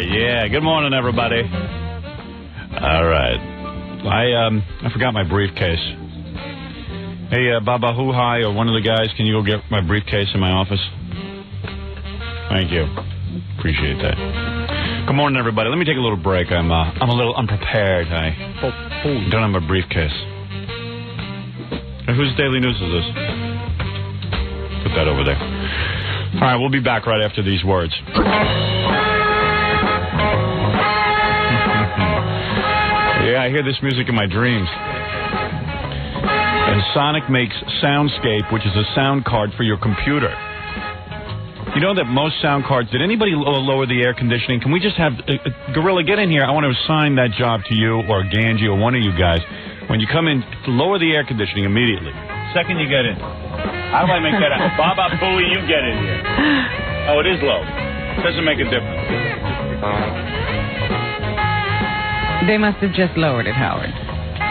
Yeah. Good morning, everybody. All right. I forgot my briefcase. Hey, Baba Hoo-Hi or one of the guys, can you go get my briefcase in my office? Thank you. Appreciate that. Good morning, everybody. Let me take a little break. I'm a little unprepared. I don't have my briefcase. Whose Daily News is this? Put that over there. All right, we'll be back right after these words. Yeah, I hear this music in my dreams. And Sonic makes Soundscape, which is a sound card for your computer. You know that most sound cards... Did anybody lower the air conditioning? Can we just have... Gorilla, get in here. I want to assign that job to you or Ganji or one of you guys. When you come in, lower the air conditioning immediately. Second you get in. How do I make that out? Baba Booey, you get in here. Oh, it is low. Doesn't make a difference. They must have just lowered it, Howard.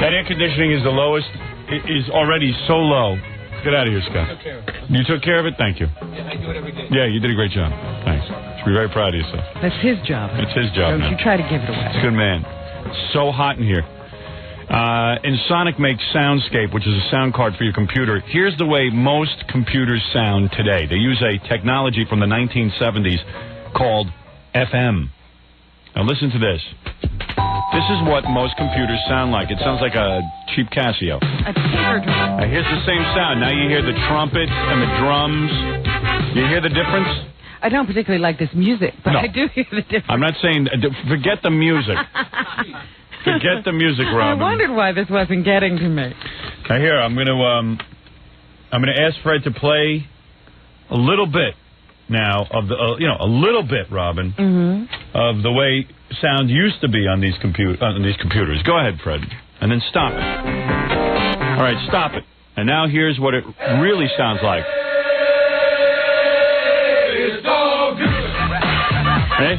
That air conditioning is the lowest. It is already so low. Get out of here, Scott. I took care of it. You took care of it? Thank you. Yeah, I do it every day. Yeah, you did a great job. Thanks. You should be very proud of yourself. That's his job. It's his job, Don't man. you try to give it away. It's a good man. So hot in here. And Sonic makes Soundscape, which is a sound card for your computer. Here's the way most computers sound today. They use a technology from the 1970s called FM. Now listen to this. This is what most computers sound like. It sounds like a cheap Casio. A taper drum. Now here's the same sound. Now you hear the trumpet and the drums. You hear the difference? I don't particularly like this music, but No. I do hear the difference. I'm not saying... Forget the music. Forget the music, Robin. I wondered why this wasn't getting to me. Now here, I'm going to ask Fred to play a little bit now of the a little bit, Robin, of the way sound used to be on these computers. Go ahead, Fred, and then stop it. All right, stop it. And now here's what it really sounds like. It's all good. Hey?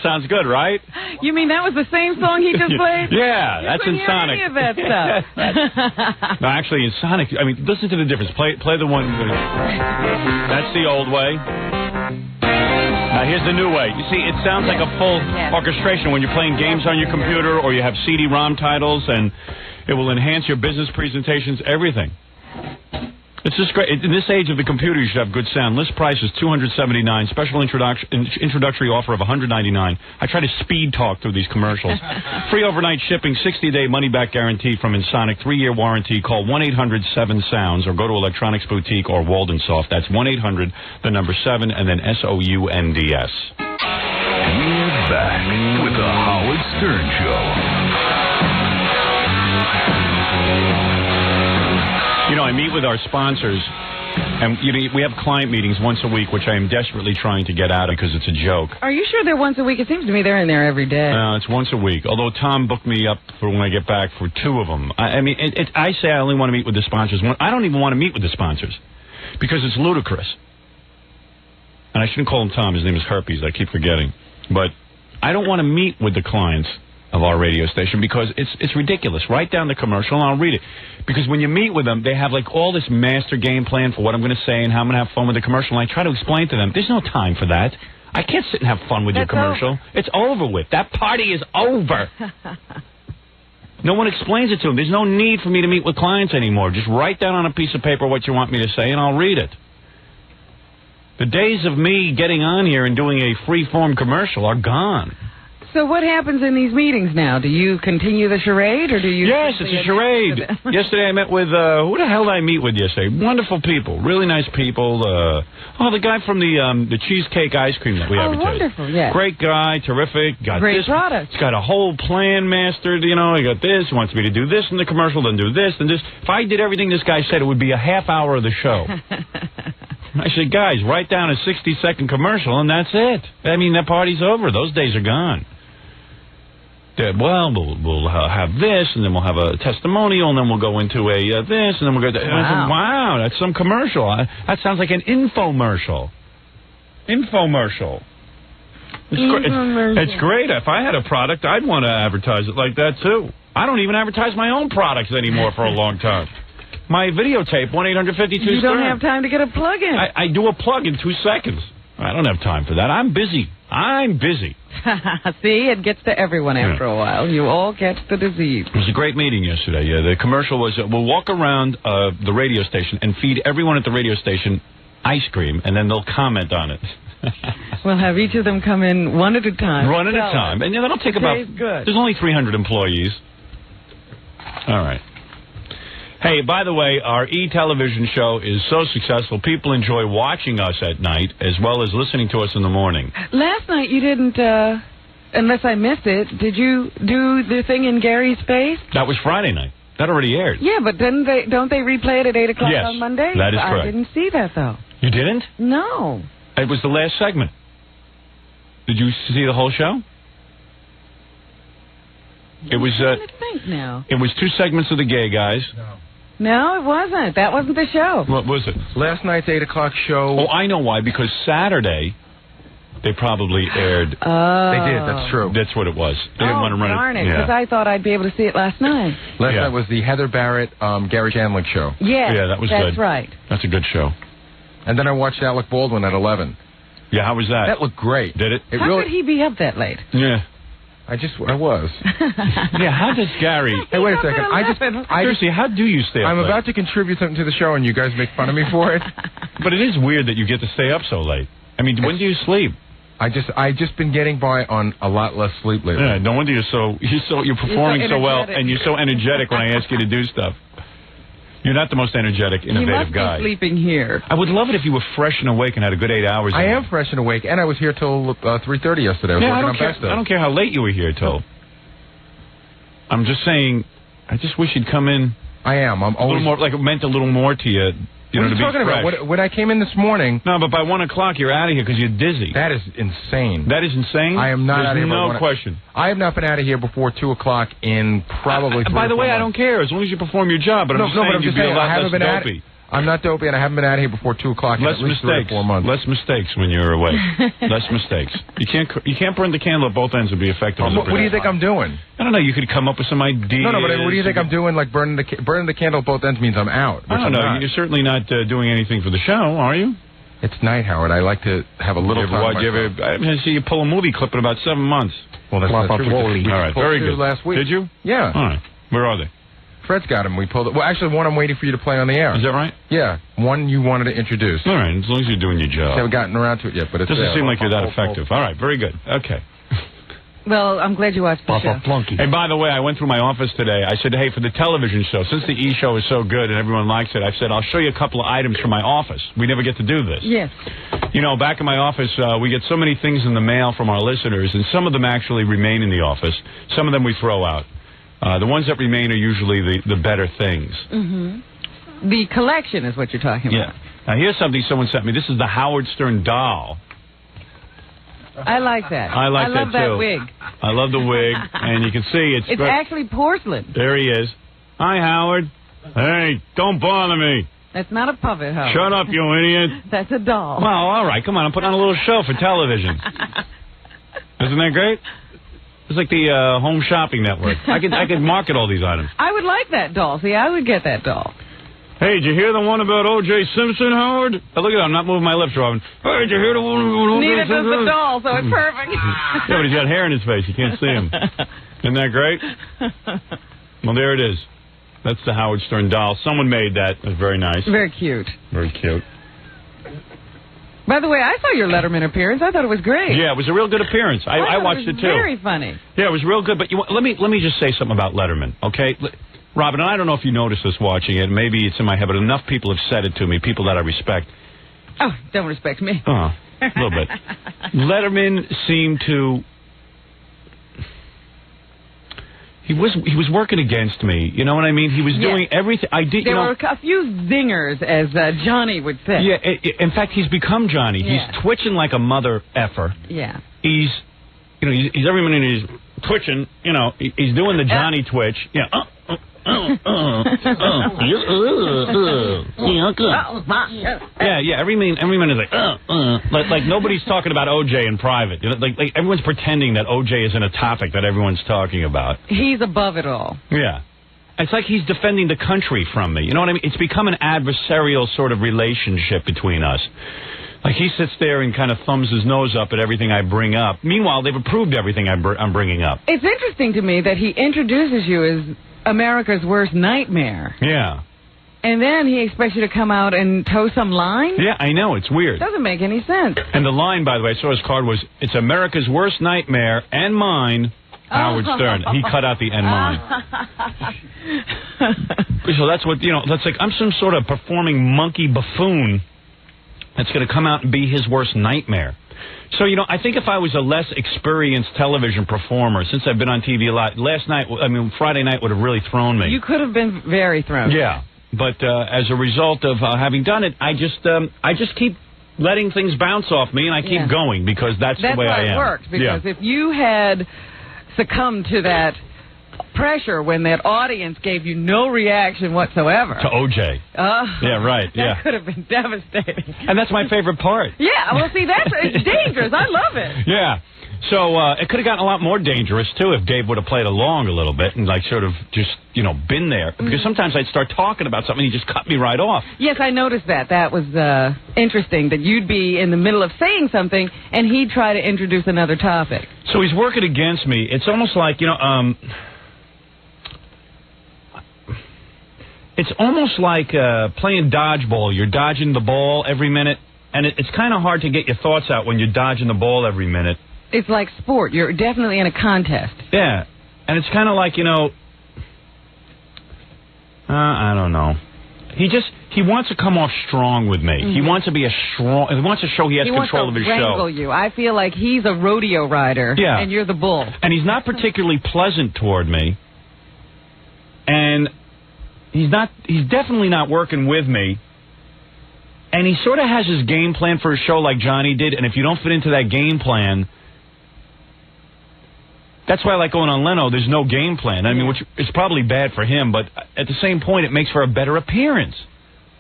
Sounds good, right? You mean that was the same song he just played? Yeah, that's in Sonic. Any of that stuff. No, actually, in Sonic, I mean, listen to the difference. Play the one. That's the old way. Now, here's the new way. You see, it sounds like a full orchestration when you're playing games on your computer or you have CD-ROM titles, and it will enhance your business presentations, everything. It's just great. In this age of the computer, you should have good sound. List price is $279. Special introductory offer of $199. I try to speed talk through these commercials. Free overnight shipping, 60-day money-back guarantee from Insonic, 3-year warranty. Call 1-800-7-SOUNDS or go to Electronics Boutique or Waldensoft. That's 1-800, the number 7, and then SOUNDS. We're back with the Howard Stern Show. You know, I meet with our sponsors, and we have client meetings once a week, which I am desperately trying to get out of because it's a joke. Are you sure they're once a week? It seems to me they're in there every day. No, it's once a week, although Tom booked me up for when I get back for 2 of them. I mean, I say I only want to meet with the sponsors. I don't even want to meet with the sponsors because it's ludicrous. And I shouldn't call him Tom. His name is Herpes. I keep forgetting. But I don't want to meet with the clients of our radio station because it's ridiculous. Write down the commercial and I'll read it. Because when you meet with them, they have like all this master game plan for what I'm going to say and how I'm going to have fun with the commercial. And I try to explain to them, there's no time for that. I can't sit and have fun with your commercial. Over. It's over with. That party is over. No one explains it to them. There's no need for me to meet with clients anymore. Just write down on a piece of paper what you want me to say and I'll read it. The days of me getting on here and doing a free-form commercial are gone. So what happens in these meetings now? Do you continue the charade, or do you... Yes, it's a charade. Yesterday I met with... who the hell did I meet with yesterday? Wonderful people. Really nice people. The guy from the cheesecake ice cream that we advertised. Oh, wonderful, yeah. Great guy, terrific. Got great this product. He's got a whole plan mastered, He got this. He wants me to do this in the commercial, then do this, and this. If I did everything this guy said, it would be a half hour of the show. I said, guys, write down a 60-second commercial, and that's it. I mean, that party's over. Those days are gone. Well, we'll have this, and then we'll have a testimonial, and then we'll go into a this, and then we'll go... Wow. I said, wow, that's some commercial. That sounds like an infomercial. Infomercial. It's great. If I had a product, I'd want to advertise it like that, too. I don't even advertise my own products anymore for a long time. My videotape, 1-800-52-STERN. You don't have time to get a plug-in. I do a plug in 2 seconds. I don't have time for that. I'm busy. See, it gets to everyone after a while. You all get the disease. It was a great meeting yesterday. Yeah, the commercial was, we'll walk around the radio station and feed everyone at the radio station ice cream, and then they'll comment on it. We'll have each of them come in one at a time. One at a time. And that'll take about... Good. There's only 300 employees. All right. Hey, by the way, our E-television show is so successful. People enjoy watching us at night as well as listening to us in the morning. Last night you didn't, unless I missed it, did you do the thing in Gary's face? That was Friday night. That already aired. Yeah, but don't they replay it at 8 o'clock on Monday? That is correct. I didn't see that, though. You didn't? No. It was the last segment. Did you see the whole show? It was. I'm trying to think now. It was 2 segments of the gay guys. No, it wasn't. That wasn't the show. What was it? Last night's 8 o'clock show. Oh, I know why. Because Saturday, they probably aired. Oh. They did. That's true. That's what it was. They didn't want to run darn it. because I thought I'd be able to see it last night. Last night was the Heather Barrett, Gary Shandling show. Yes, Yeah, that was that's good. right. That's a good show. And then I watched Alec Baldwin at 11. Yeah, how was that? That looked great. Did it? How could he be up that late? Yeah. I was. Yeah, how does Gary... Hey, wait a He's up second. at 11. Seriously, how do you stay up I'm late? about to contribute something to the show, and you guys make fun of me for it. But it is weird that you get to stay up so late. I mean, when do you sleep? I just been getting by on a lot less sleep lately. Yeah, no wonder you're performing so well, energetic. and you're so energetic when I ask you to do stuff. You're not the most energetic, He innovative must guy. be sleeping here. I would love it if you were fresh and awake and had a good 8 hours. I am fresh and awake, and I was here till 3:30 yesterday. I was Yeah, I working don't on care. back stuff. I don't care how late you were here till. I'm just saying. I just wish you'd come in. I am. I'm A little always. more, like it meant a little more to you. You What know, are you to talking be fresh. about? When I came in this morning, No, but by 1 o'clock you're out of here because you're dizzy. that is insane. That is insane. I am not There's out of here by no 1 question. I have not been out of here before 2 o'clock in probably. By the way, I don't care as long as you perform your job. But I'm just saying you'd be a lot less dopey. I'm not dopey, and I haven't been out of here before 2 o'clock in Less at least mistakes. 3 or 4 months. Less mistakes when you're awake. Less mistakes. You can't burn the candle at both ends and be effective. What do you think I'm doing? I don't know. You could come up with some ideas. No, but what do you think I'm doing? Like burning the candle at both ends means I'm out. I don't know. Not. You're certainly not doing anything for the show, are you? It's night, Howard. I like to have a little time. I haven't seen you pull a movie clip in about 7 months. Well, that's not true. All right, very good. Last week. Did you? Yeah. All right. Where are they? Fred's got him. We pulled it. Well, actually, one I'm waiting for you to play on the air. Is that right? Yeah. One you wanted to introduce. All right, as long as you're doing your job. Haven't gotten around to it yet, but it's Doesn't seem like you're that effective. All right, very good. Okay. Well, I'm glad you watched the show. Hey, by the way, I went through my office today. I said, hey, for the television show, since the E! show is so good and everyone likes it, I said, I'll show you a couple of items from my office. We never get to do this. Yes. You know, back in my office, we get so many things in the mail from our listeners, and some of them actually remain in the office. Some of them we throw out. The ones that remain are usually the better things. Mm-hmm. The collection is what you're talking about. Now, here's something someone sent me. This is the Howard Stern doll. I like that. I like love that, too. that wig. I love the wig, and you can see It's actually porcelain. There he is. Hi, Howard. Hey, don't bother me. That's not a puppet, Howard. Shut up, you idiot. That's a doll. Well, all right. Come on. I'm putting on a little show for television. Isn't that great? It's like the Home Shopping Network. I could market all these items. I would like that doll. See, I would get that doll. Hey, did you hear the one about O.J. Simpson, Howard? Oh, look at that. I'm not moving my lips, Robin. Hey, did you hear the one about O.J. Neither Simpson? does the doll, so it's perfect. Yeah, but he's got hair in his face. You can't see him. Isn't that great? Well, there it is. That's the Howard Stern doll. Someone made that. It was very nice. Very cute. Very cute. By the way, I saw your Letterman appearance. I thought it was great. Yeah, it was a real good appearance. I watched it, too. Very funny. Yeah, it was real good. But let me just say something about Letterman, okay? Robin, I don't know if you noticed this watching it. Maybe it's in my head, but enough people have said it to me, people that I respect. Oh, don't respect me. Oh, a little bit. Letterman seemed to... He was working against me. You know what I mean? He was doing everything. There were a few zingers, as Johnny would say. Yeah, in fact, he's become Johnny. Yeah. He's twitching like a mother effer. Yeah. He's every minute he's twitching. You know, he's doing the Johnny twitch. Yeah. Yeah. Every minute is like nobody's talking about OJ in private. You know, like everyone's pretending that OJ isn't a topic that everyone's talking about. He's above it all. Yeah. It's like he's defending the country from me. You know what I mean? It's become an adversarial sort of relationship between us. Like, he sits there and kind of thumbs his nose up at everything I bring up. Meanwhile, they've approved everything I'm bringing up. It's interesting to me that he introduces you as America's worst nightmare. Yeah. And then he expects you to come out and toe some line? Yeah, I know. It's weird. Doesn't make any sense. And the line, by the way, I saw his card was, "It's America's worst nightmare and mine, Howard Stern." He cut out the "and mine." So that's what, that's like, I'm some sort of performing monkey buffoon that's going to come out and be his worst nightmare. So, I think if I was a less experienced television performer, since I've been on TV a lot, Friday night would have really thrown me. You could have been very thrown. Yeah. But as a result of having done it, I just keep letting things bounce off me, and I keep going, because that's the way I am. That's why it worked, because if you had succumbed to that pressure when that audience gave you no reaction whatsoever. To OJ. Yeah, right. That could have been devastating. And that's my favorite part. Yeah, well, see, it's dangerous. I love it. Yeah. So it could have gotten a lot more dangerous, too, if Dave would have played along a little bit and, sort of just, been there. Because sometimes I'd start talking about something and he'd just cut me right off. Yes, I noticed that. That was interesting, that you'd be in the middle of saying something and he'd try to introduce another topic. So he's working against me. It's almost like, it's almost like playing dodgeball. You're dodging the ball every minute, and it's kind of hard to get your thoughts out when you're dodging the ball every minute. It's like sport. You're definitely in a contest. Yeah, and it's kind of like, I don't know. He wants to come off strong with me. Mm-hmm. He wants to be he wants to show he has control of his show. He wants to wrangle you. I feel like he's a rodeo rider, and you're the bull. And he's not particularly pleasant toward me. And he's definitely not working with me. And he sort of has his game plan for his show like Johnny did, and if you don't fit into that game plan, that's why I like going on Leno. There's no game plan. I mean, which is probably bad for him, but at the same point, it makes for a better appearance.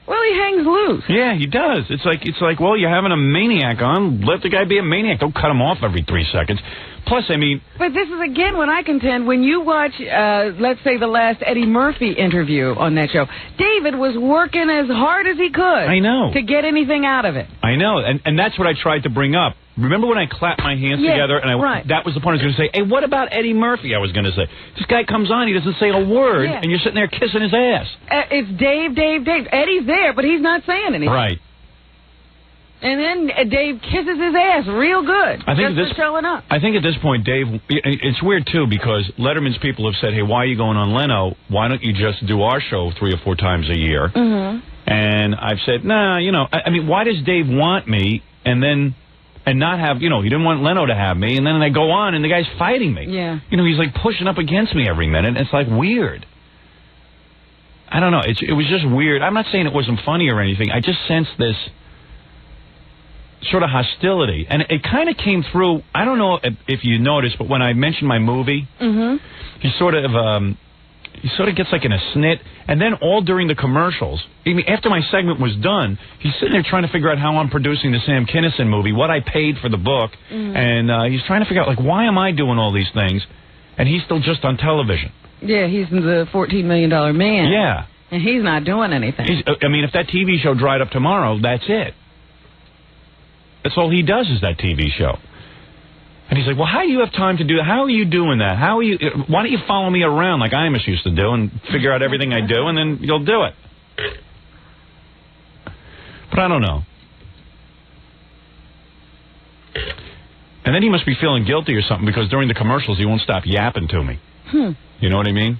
Well, he hangs loose. Yeah, he does. It's like, well, you're having a maniac on. Let the guy be a maniac. Don't cut him off every 3 seconds. Plus, I mean... But this is, again, when I contend, when you watch, let's say, the last Eddie Murphy interview on that show, David was working as hard as he could. I know. To get anything out of it. I know, and that's what I tried to bring up. Remember when I clapped my hands together, and that was the point I was going to say, hey, what about Eddie Murphy, I was going to say. This guy comes on, he doesn't say a word, and you're sitting there kissing his ass. It's Dave. Eddie's there, but he's not saying anything. Right. And then Dave kisses his ass real good. I think just for showing up. I think at this point, Dave, it's weird, too, because Letterman's people have said, hey, why are you going on Leno? Why don't you just do our show 3 or 4 times a year? Mm-hmm. And I've said, nah, I mean, why does Dave want me and not have, he didn't want Leno to have me, and then I go on and the guy's fighting me. Yeah. He's like pushing up against me every minute. It's like weird. I don't know. It was just weird. I'm not saying it wasn't funny or anything. I just sensed this sort of hostility. And it kind of came through, I don't know if you noticed, but when I mentioned my movie, he sort of gets like in a snit, and then all during the commercials, I mean, after my segment was done, he's sitting there trying to figure out how I'm producing the Sam Kinison movie, what I paid for the book, and he's trying to figure out, like, why am I doing all these things, and he's still just on television. Yeah, he's the $14 million man. Yeah. And he's not doing anything. I mean, if that TV show dried up tomorrow, that's it. That's all he does is that TV show. And he's like, well, how do you have time to do that? How are you doing that? Why don't you follow me around like Imus used to do and figure out everything I do, and then you'll do it. But I don't know. And then he must be feeling guilty or something, because during the commercials he won't stop yapping to me. You know what I mean?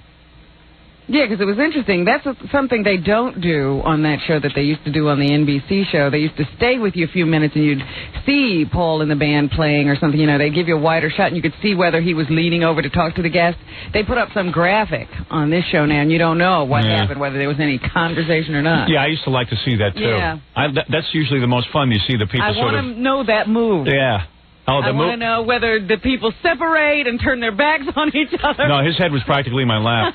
Yeah, because it was interesting. That's something they don't do on that show that they used to do on the NBC show. They used to stay with you a few minutes and you'd see Paul and the band playing or something. They'd give you a wider shot and you could see whether he was leaning over to talk to the guest. They put up some graphic on this show now, and you don't know what happened, whether there was any conversation or not. Yeah, I used to like to see that, too. Yeah. That's usually the most fun. You see the people I want to know that move. Yeah. Oh, I want to know whether the people separate and turn their backs on each other. No, his head was practically in my lap.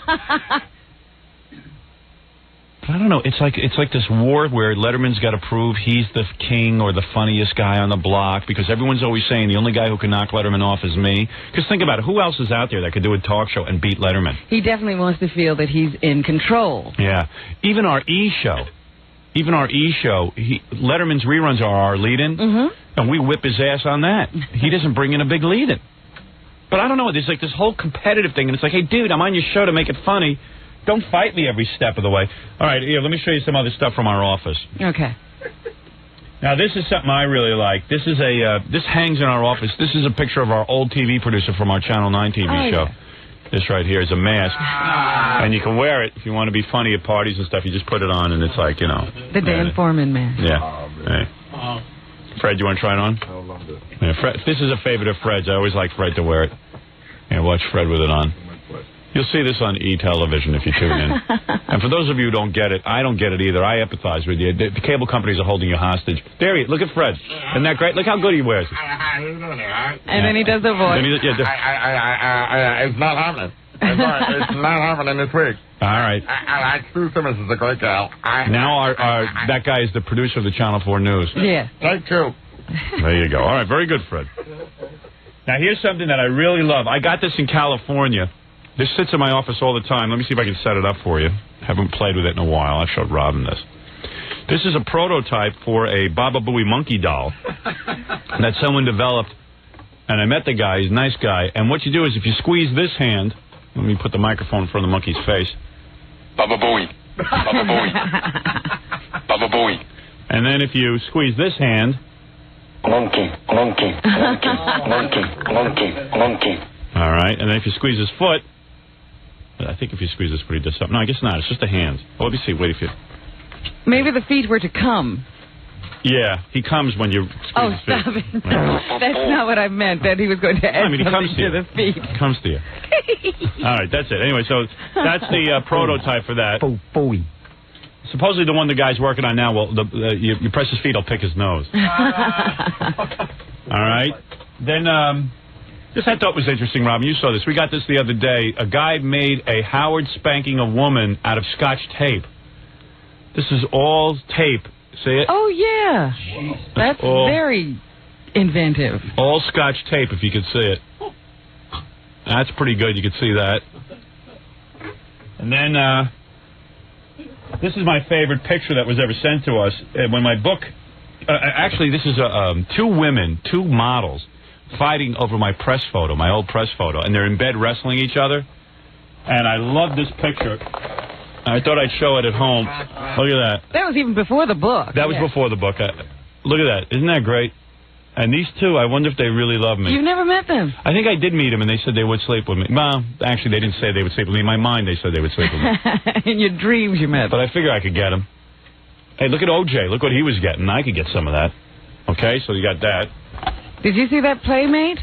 I don't know. It's like this war where Letterman's got to prove he's the king or the funniest guy on the block, because everyone's always saying the only guy who can knock Letterman off is me. Because think about it. Who else is out there that could do a talk show and beat Letterman? He definitely wants to feel that he's in control. Yeah. Even our E! show. even our E! show, Letterman's reruns are our lead-in, and we whip his ass on that. He doesn't bring in a big lead-in. But I don't know, there's like this whole competitive thing, and it's like, hey, dude, I'm on your show to make it funny. Don't fight me every step of the way. All right, here, let me show you some other stuff from our office. Okay. Now, this is something I really like. This is this hangs in our office. This is a picture of our old TV producer from our Channel 9 TV show. Yeah. This right here is a mask, and you can wear it if you want to be funny at parties and stuff. You just put it on, and it's like, you know. The Dan Foreman mask. Yeah. Hey. Fred, you want to try it on? I love it. Yeah, Fred, this is a favorite of Fred's. I always like Fred to wear it. Yeah, watch Fred with it on. You'll see this on E! television if you tune in. And for those of you who don't get it, I don't get it either. I empathize with you. The cable companies are holding you hostage. There he is. Look at Fred. Isn't that great? Look how good he wears it. And then he does the voice. It's not happening. It's not happening this week. All right. Sue Simmons is a great gal. Now that guy is the producer of the Channel 4 News. Yeah. Thank you. There you go. All right, very good, Fred. Now, here's something that I really love. I got this in California. This sits in my office all the time. Let me see if I can set it up for you. Haven't played with it in a while. I showed Robin this. This is a prototype for a Baba Booey monkey doll that someone developed. And I met the guy. He's a nice guy. And what you do is if you squeeze this hand, let me put the microphone in front of the monkey's face. Baba Booey. Baba Booey. Baba Booey. And then if you squeeze this hand. Monkey, monkey, monkey, monkey, monkey, monkey. All right. And then if you squeeze his foot. I think if you squeeze this foot, he does something. No, I guess not. It's just the hands. Oh, let me see. Wait if you... Maybe the feet were to come. Yeah, he comes when you squeeze his feet. Stop it. That's not what I meant, that he was going to add he comes something to the feet. He comes to you. All right, that's it. Anyway, so that's the prototype for that. Bowie. Supposedly the one the guy's working on now, well, you press his feet, he'll pick his nose. All right. Then, this I thought was interesting, Robin. You saw this. We got this the other day. A guy made a Howard spanking a woman out of Scotch tape. This is all tape. See it? Oh, yeah. That's very inventive. All Scotch tape, if you could see it. That's pretty good. You could see that. And then, this is my favorite picture that was ever sent to us. When my book... actually, this is two women, two models, fighting over my press photo, my old press photo, and they're in bed wrestling each other. And I love this picture. I thought I'd show it at home. Look at that. That was even before the book. That was before the book. Look at that. Isn't that great? And these two, I wonder if they really love me. You've never met them? I think I did meet them, and they said they would sleep with me. Well, actually, they didn't say they would sleep with me. In my mind, they said they would sleep with me. In your dreams, you met them. But I figure I could get them. Hey, look at OJ. Look what he was getting. I could get some of that. Okay, so you got that. Did you see that Playmate?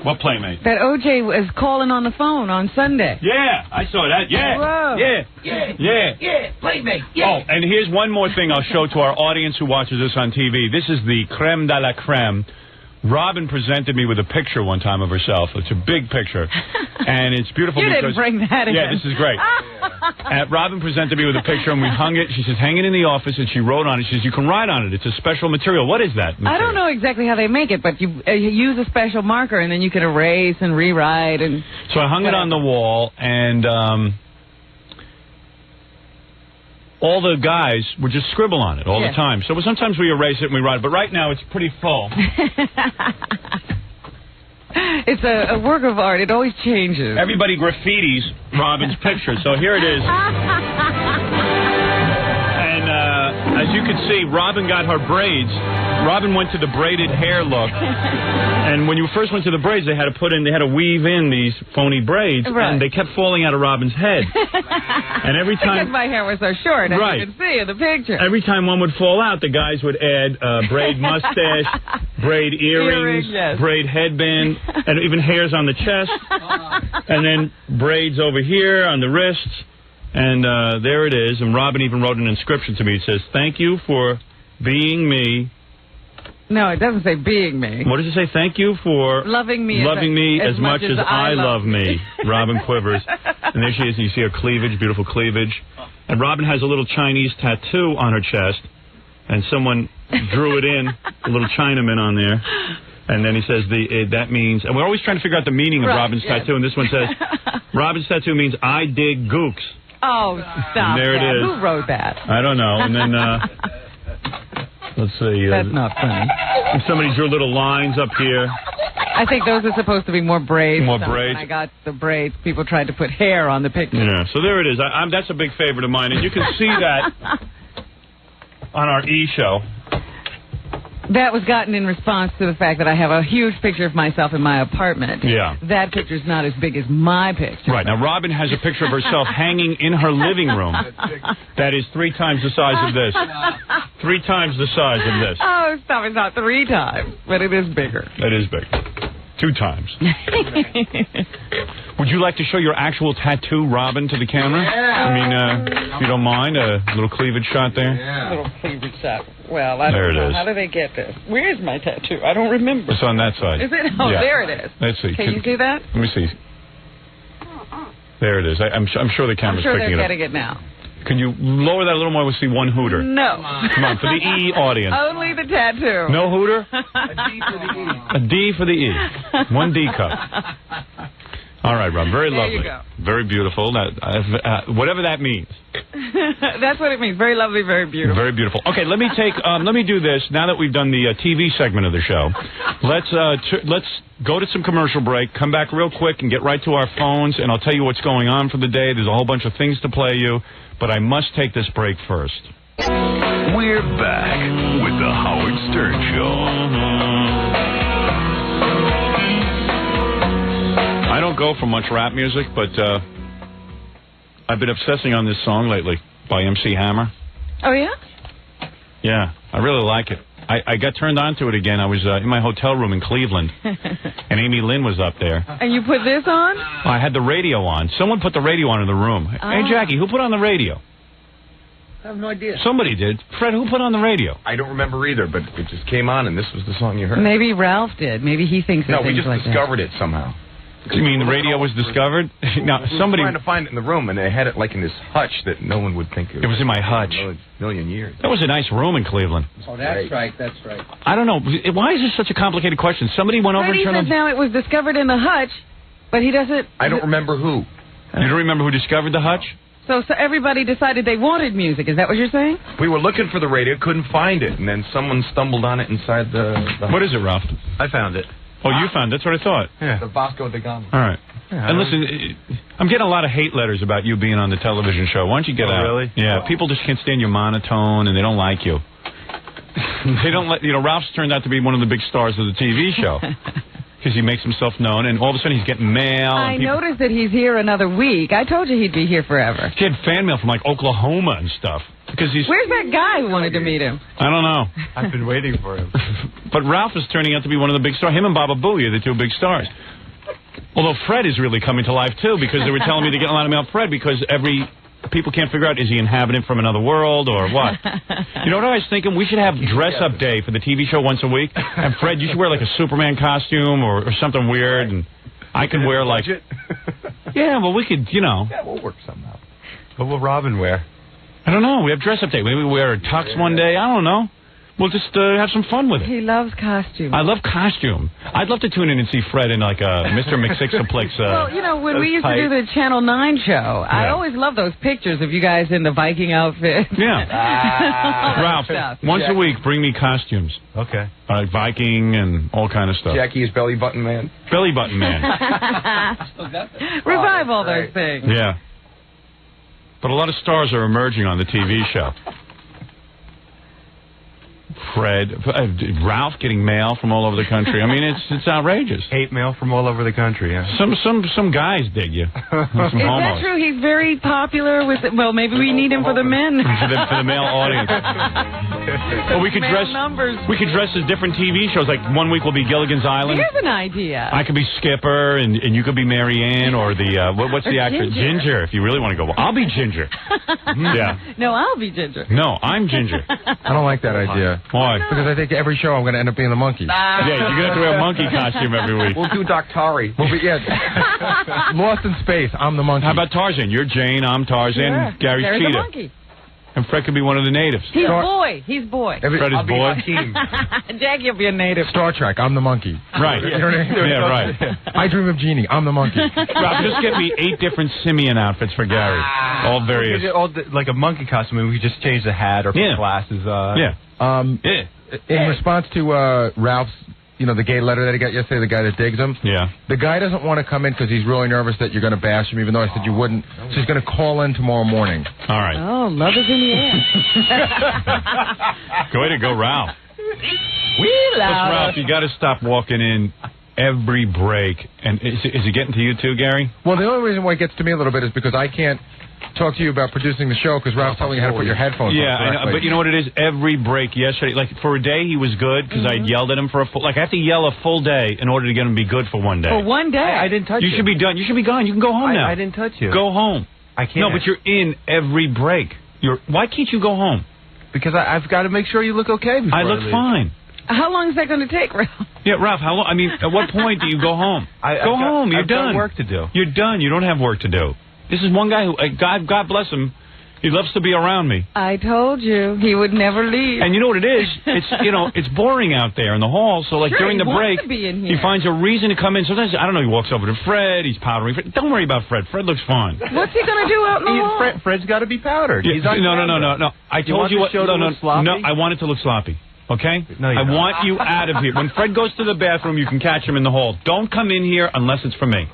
What Playmate? That OJ was calling on the phone on Sunday. Yeah, I saw that. Yeah. Whoa. Yeah. Playmate. Yeah. Oh, and here's one more thing I'll show to our audience who watches this on TV. This is the creme de la creme. Robin presented me with a picture one time of herself. It's a big picture, and it's beautiful. You because, didn't bring that in. Yeah, this is great. Robin presented me with a picture, and we hung it. She says, hang it in the office, and she wrote on it. She says, you can write on it. It's a special material. What is that material? I don't know exactly how they make it, but you use a special marker, and then you can erase and rewrite. And so I hung it on the wall, and all the guys would just scribble on it all the time. So sometimes we erase it and we write it, but right now it's pretty full. It's a work of art. It always changes. Everybody graffitis Robin's picture. So here it is. And as you can see, Robin got her braids. Robin went to the braided hair look. And when you first went to the braids, they had to weave in these phony braids. Right. And they kept falling out of Robin's head. And every time... Because my hair was so short, as you can see in the picture. Every time one would fall out, the guys would add braid mustache, braid earrings, braid headband, and even hairs on the chest. And then braids over here on the wrists. And there it is. And Robin even wrote an inscription to me. It says, thank you for being me. No, it doesn't say being me. What does it say? Thank you for loving me as much as I love me. Robin Quivers. And there she is. You see her cleavage, beautiful cleavage. And Robin has a little Chinese tattoo on her chest. And someone drew it in, a little Chinaman on there. And then he says that means, and we're always trying to figure out the meaning of Robin's tattoo. And this one says, Robin's tattoo means I dig gooks. Oh, stop There it that. is. Who wrote that? I don't know. And then, let's see. That's not funny. Somebody drew little lines up here. I think those are supposed to be more braids. More So braids. When I got the braids, people tried to put hair on the picture. Yeah, so there it is. That's a big favorite of mine, and you can see that on our E-show. That was gotten in response to the fact that I have a huge picture of myself in my apartment. Yeah. That picture's not as big as my picture. Right. Now, Robin has a picture of herself hanging in her living room that is 3 times the size of this. 3 times the size of this. Oh, stop. It's not 3 times, but it is bigger. That is big. 2 times. Would you like to show your actual tattoo, Robin, to the camera? I mean, if you don't mind, a little cleavage shot there. Little cleavage shot. Well, I There don't it know. is. How do they get this? Where's my tattoo? I don't remember. It's on that side. Is it? Oh, Yeah. there it is. Let's see. Can you do that? Let me see. There it is. I'm sure the I'm camera's sure picking they're it up. getting it now. Can you lower that a little more? We'll see one hooter. No. Come on, for the E audience. Only the tattoo. No hooter? A D for the E. A D for the E. 1 D cup. All right, Rob. Very There lovely. you go. Very beautiful. Whatever that means. That's what it means. Very lovely, very beautiful. Very beautiful. Okay, let me do this. Now that we've done the TV segment of the show, let's go to some commercial break, come back real quick and get right to our phones, and I'll tell you what's going on for the day. There's a whole bunch of things to play you, but I must take this break first. We're back with the Howard Stern Show. I don't go for much rap music, but I've been obsessing on this song lately by MC Hammer. Oh, yeah? Yeah, I really like it. I got turned on to it again. I was in my hotel room in Cleveland, and Amy Lynn was up there. And you put this on? I had the radio on. Someone put the radio on in the room. Hey, Jackie, who put on the radio? I have no idea. Somebody did. Fred, who put on the radio? I don't remember either, but it just came on, and this was the song you heard. Maybe Ralph did. Maybe he thinks of No, we things just like discovered it somehow. You mean the radio was discovered? Now, We were somebody... trying to find it in the room, and they had it like in this hutch that no one would think It was in my hutch. A million years. That was a nice room in Cleveland. Oh, that's right. That's right. I don't know. Why is this such a complicated question? Somebody went over Freddie and turned says on... now it was discovered in the hutch, but he doesn't... I don't remember who. You don't remember who discovered the hutch? So everybody decided they wanted music. Is that what you're saying? We were looking for the radio, couldn't find it, and then someone stumbled on it inside the What is it, Ralph? I found it. Oh, you found it. That's what I thought. Yeah. The Vasco da Gama. All right. And listen, I'm getting a lot of hate letters about you being on the television show. Why don't you get out? Really? Yeah. People just can't stand your monotone, and they don't like you. They don't let... Ralph's turned out to be one of the big stars of the TV show. Because he makes himself known, and all of a sudden he's getting mail. I and people, noticed that he's here another week. I told you he'd be here forever. he had fan mail from, like, Oklahoma and stuff. Because he's... Where's that guy who wanted to meet him? I don't know. I've been waiting for him. But Ralph is turning out to be one of the big stars. Him and Baba Booey are the 2 big stars. Although Fred is really coming to life, too, because they were telling me to get a lot of mail Fred, because people can't figure out, is he an inhabitant from another world or what? You know what I was thinking? We should have dress-up day for the TV show once a week. And Fred, you should wear like a Superman costume or something weird, and I can wear like... Yeah, well, we could, Yeah, we'll work somehow. What will Robin wear? I don't know. We have dress-up day. Maybe we wear a tux one day. I don't know. We'll just have some fun with it. He loves costumes. I love costume. I'd love to tune in and see Fred in like a Mr. McSixaplex. Well, when we used to do the Channel 9 show, I Yeah. always loved those pictures of you guys in the Viking outfit. Yeah. Ralph, stuff. once a week, bring me costumes. Okay. Like Viking and all kind of stuff. Jackie is belly button man. Belly button man. Revive all those things. Yeah. But a lot of stars are emerging on the TV show. Fred, Ralph getting mail from all over the country. I mean, it's outrageous. Hate mail from all over the country, yeah. Some guys dig you. Some Is that homos. true? He's very popular with... Well, maybe we need him for the men. For the male audience. Well, we could Male dress. numbers. We could dress as different TV shows. Like one week will be Gilligan's Island. Here's an idea. I could be Skipper, and you could be Mary Ann, or the what's the actress? Ginger. If you really want to go, I'll be Ginger. Yeah. No, I'll be Ginger. No, I'm Ginger. I don't like that idea. Why? Because I think every show I'm going to end up being the monkey. Yeah, you're gonna have to wear a monkey costume every week. We'll do Doctari. Well, but yeah, Lost in Space, I'm the monkey. How about Tarzan? You're Jane. I'm Tarzan. Sure. Gary's There's Cheetah. a monkey. And Fred could be one of the natives. He's boy. He's boy. Fred is boy. Jackie will be a native. Star Trek, I'm the monkey. Right. You know what I mean? Yeah, right. I dream of Genie, I'm the monkey. Rob, just get me 8 different simian outfits for Gary. All various. Like a monkey costume, and we could just change the hat or put glasses on. Yeah. In response to Ralph's, the gay letter that he got yesterday, the guy that digs him. Yeah. The guy doesn't want to come in because he's really nervous that you're going to bash him, even though I said you wouldn't. So he's going to call in tomorrow morning. All right. Oh, love is in the air. Way to go, Ralph. We love. Listen, Ralph, you got to stop walking in every break. And is it getting to you too, Gary? Well, the only reason why it gets to me a little bit is because I can't talk to you about producing the show because Ralph's telling you how to put your headphones on. Yeah, I know, but you know what it is? Every break yesterday, like for a day he was good because I yelled at him for a full, I have to yell a full day in order to get him to be good for one day. For one day? I didn't touch you. You should be done. You should be gone. You can go home now. I didn't touch you. Go home. I can't. No, but you're in every break. Why can't you go home? Because I've got to make sure you look okay before I look leave. fine. How long is that going to take, Ralph? Yeah, Ralph, how long? I mean, at what point do you go home? Go home. You're done. I've got work to do. You're done. You don't have work to do. This is one guy who, God bless him, he loves to be around me. I told you he would never leave. And you know what it is? It's it's boring out there in the hall. So like during the break, to be in here. he finds a reason to come in. Sometimes I don't know. He walks over to Fred. He's powdering. Don't worry about Fred. Fred looks fine. What's he going to do out in the hall? Fred's got to be powdered. Yeah, He's on no. I You told want you the what. show to look sloppy? No, I want it to look sloppy. Okay? No, you I don't. want you out of here. When Fred goes to the bathroom, you can catch him in the hall. Don't come in here unless it's for me.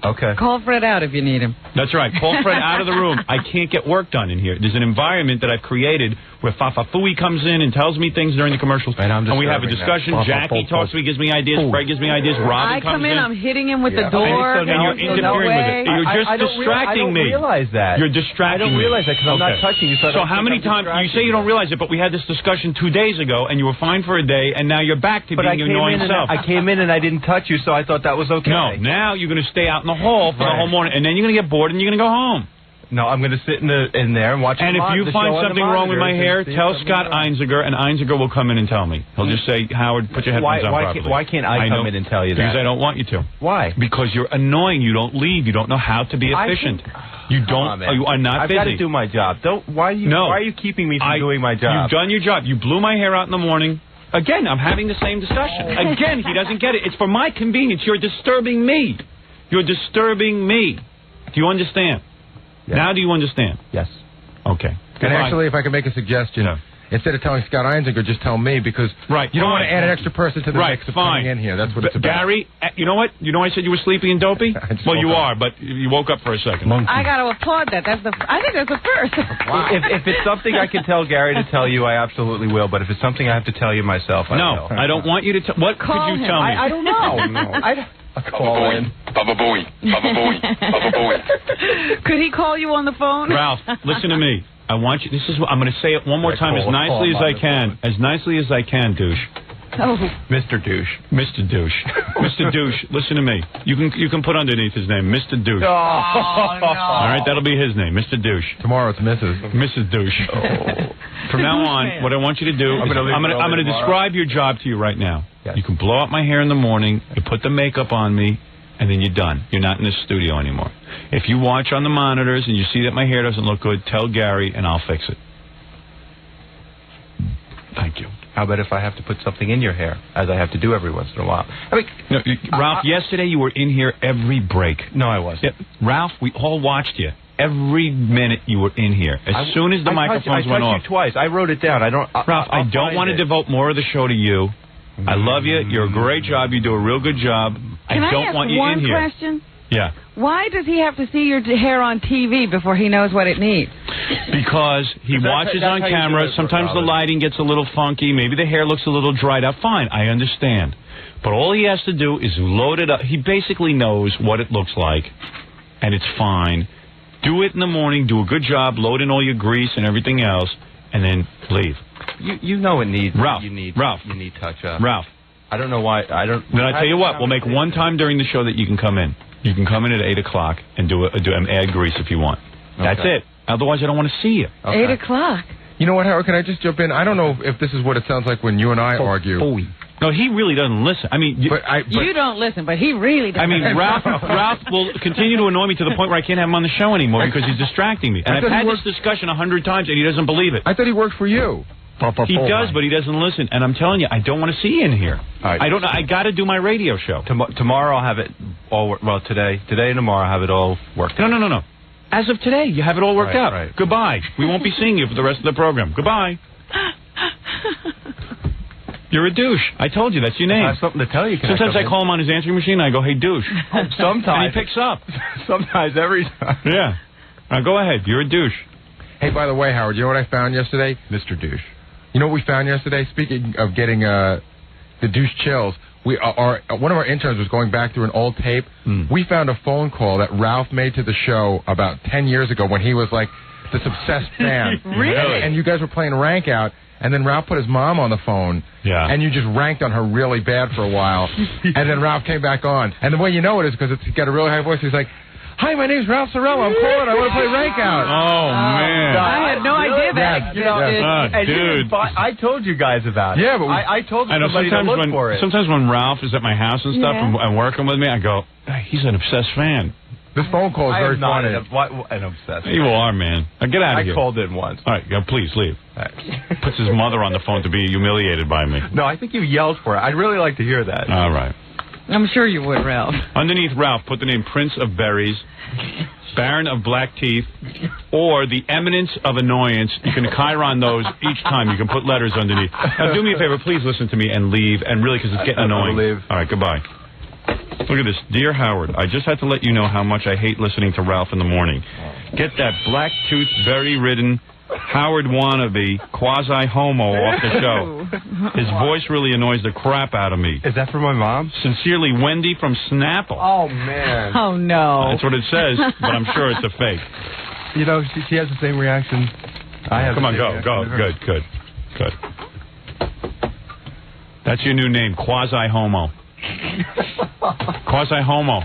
Okay. Call Fred out if you need him. That's right. Call Fred out of the room. I can't get work done in here. There's an environment that I've created where Fafafui comes in and tells me things during the commercials. And we have a discussion. Jackie talks to me, gives me ideas. Fred gives me ideas. Robin I comes come in, I'm hitting him with the And door. you're interfering with it. You're just distracting me. I don't realize that. You're distracting me. I don't realize that because I'm not touching you. So how many times, you say you don't realize it, but we had this discussion 2 days ago, and you were fine for a day, and now you're back to being your annoying self. I came in and I didn't touch you, so I thought that was okay. No, now you're going to stay out in the hall for the whole morning, and then you're going to get bored, and you're going to go home. No, I'm going to sit in there and watch. And if you find something wrong with my hair, tell Scott Einziger, and Einziger will come in and tell me. He'll just say, Howard, put your headphones on properly. Why can't I come in and tell you that? Because I don't want you to. Why? Because you're annoying. You don't leave. You don't know how to be efficient. You don't. You are not busy. I've got to do my job. Why are you keeping me from doing my job? You've done your job. You blew my hair out in the morning. Again, I'm having the same discussion. Again, he doesn't get it. It's for my convenience. You're disturbing me. You're disturbing me. Do you understand? Yes. Now do you understand? Yes. Okay. And actually, if I can make a suggestion, instead of telling Scott Einziger, just tell me because you don't want to add an extra person to the mix of coming in here. That's what it's about. Gary, you know what? You know I said you were sleepy and dopey? Well, you are, but you woke up for a second. I got to applaud that. I think that's the first. Wow. If it's something I can tell Gary to tell you, I absolutely will. But if it's something I have to tell you myself, I will. I don't want you to tell. What could you tell me? I don't know. Call in. Baba Booey. Baba Booey. Baba Booey. Could he call you on the phone? Ralph, listen to me. I want you. This is. I'm going to say it one more time as nicely as I can. As nicely as I can, douche. Oh. Mr. Douche. Mr. Douche. Mr. Douche, listen to me. You can put underneath his name, Mr. Douche. Oh, no. All right, that'll be his name, Mr. Douche. Tomorrow it's Mrs. Mrs. Douche. From now on, what I want you to do is I'm going to describe your job to you right now. Yes. You can blow out my hair in the morning, you put the makeup on me, and then you're done. You're not in the studio anymore. If you watch on the monitors and you see that my hair doesn't look good, tell Gary and I'll fix it. Thank you. How about if I have to put something in your hair, as I have to do every once in a while? I mean, no, Ralph, yesterday you were in here every break. No, I wasn't. Yeah, Ralph, we all watched you. Every minute you were in here. As soon as the microphones went off. I touched you twice. I wrote it down. Ralph, I don't want to devote more of the show to you. I love you. You're a great job. You do a real good job. Can I don't want you in here. Can I ask one question? Yeah. Why does he have to see your hair on TV before he knows what it needs? Because he watches on camera. Sometimes the lighting gets a little funky. Maybe the hair looks a little dried out. Fine, I understand. But all he has to do is load it up. He basically knows what it looks like, and it's fine. Do it in the morning. Do a good job. Load in all your grease and everything else, and then leave. You know it needs. Ralph. You need touch up. Ralph. I don't know why. Then I tell you what. We'll make one time during the show that you can come in. You can come in at 8 o'clock and add grease if you want. Okay. That's it. Otherwise, I don't want to see you. Okay. 8 o'clock. You know what, Howard? Can I just jump in? I don't know if this is what it sounds like when you and I argue. No, he really doesn't listen. I mean, you don't listen, but he really doesn't. I mean, Ralph will continue to annoy me to the point where I can't have him on the show anymore because he's distracting me. And I've had this discussion 100 times, and he doesn't believe it. I thought he worked for you. He does, but he doesn't listen. And I'm telling you, I don't want to see you in here. Right. I don't know. I got to do my radio show. Tomorrow I'll have it all. Well, today and tomorrow I'll have it all worked out. No. As of today, you have it all worked out. Right. Goodbye. We won't be seeing you for the rest of the program. Goodbye. You're a douche. I told you, that's your name. I have something to tell you. Sometimes I call him on his answering machine, and I go, hey, douche. Sometimes. And he picks up. Sometimes, every time. Yeah. Now, go ahead. You're a douche. Hey, by the way, Howard, you know what I found yesterday? Mr. Douche. You know what we found yesterday? Speaking of getting the douche chills, one of our interns was going back through an old tape. We found a phone call that Ralph made to the show about 10 years ago when he was like this obsessed fan. Really? And you guys were playing Rank Out. And then Ralph put his mom on the phone, and you just ranked on her really bad for a while. And then Ralph came back on. And the way you know it is because it's got a really high voice. He's like, hi, my name's Ralph Sorella. I'm calling. I want to play Rank Out. Oh, man. I had no idea that. Dude. I told you guys about it. Yeah, but I told somebody to look for it. Sometimes when Ralph is at my house and stuff and working with me, I go, he's an obsessed fan. This phone call is very funny. An obsessed. You are, man. Now, get out of here. I called in once. All right, please leave. Puts his mother on the phone to be humiliated by me. No, I think you yelled for it. I'd really like to hear that. All right. I'm sure you would, Ralph. Underneath Ralph, put the name Prince of Berries, Baron of Black Teeth, or the Eminence of Annoyance. You can chyron those each time. You can put letters underneath. Now, do me a favor. Please listen to me and leave. And really, because it's getting annoying. Leave. All right, goodbye. Look at this. Dear Howard, I just had to let you know how much I hate listening to Ralph in the morning. Get that black-toothed, berry-ridden, Howard wannabe, quasi-homo off the show. His voice really annoys the crap out of me. Is that for my mom? Sincerely, Wendy from Snapple. Oh, man. Oh, no. That's what it says, but I'm sure it's a fake. You know, she has the same reaction I have. Come on, go. Good. That's your new name, quasi-homo. Quasi-homo.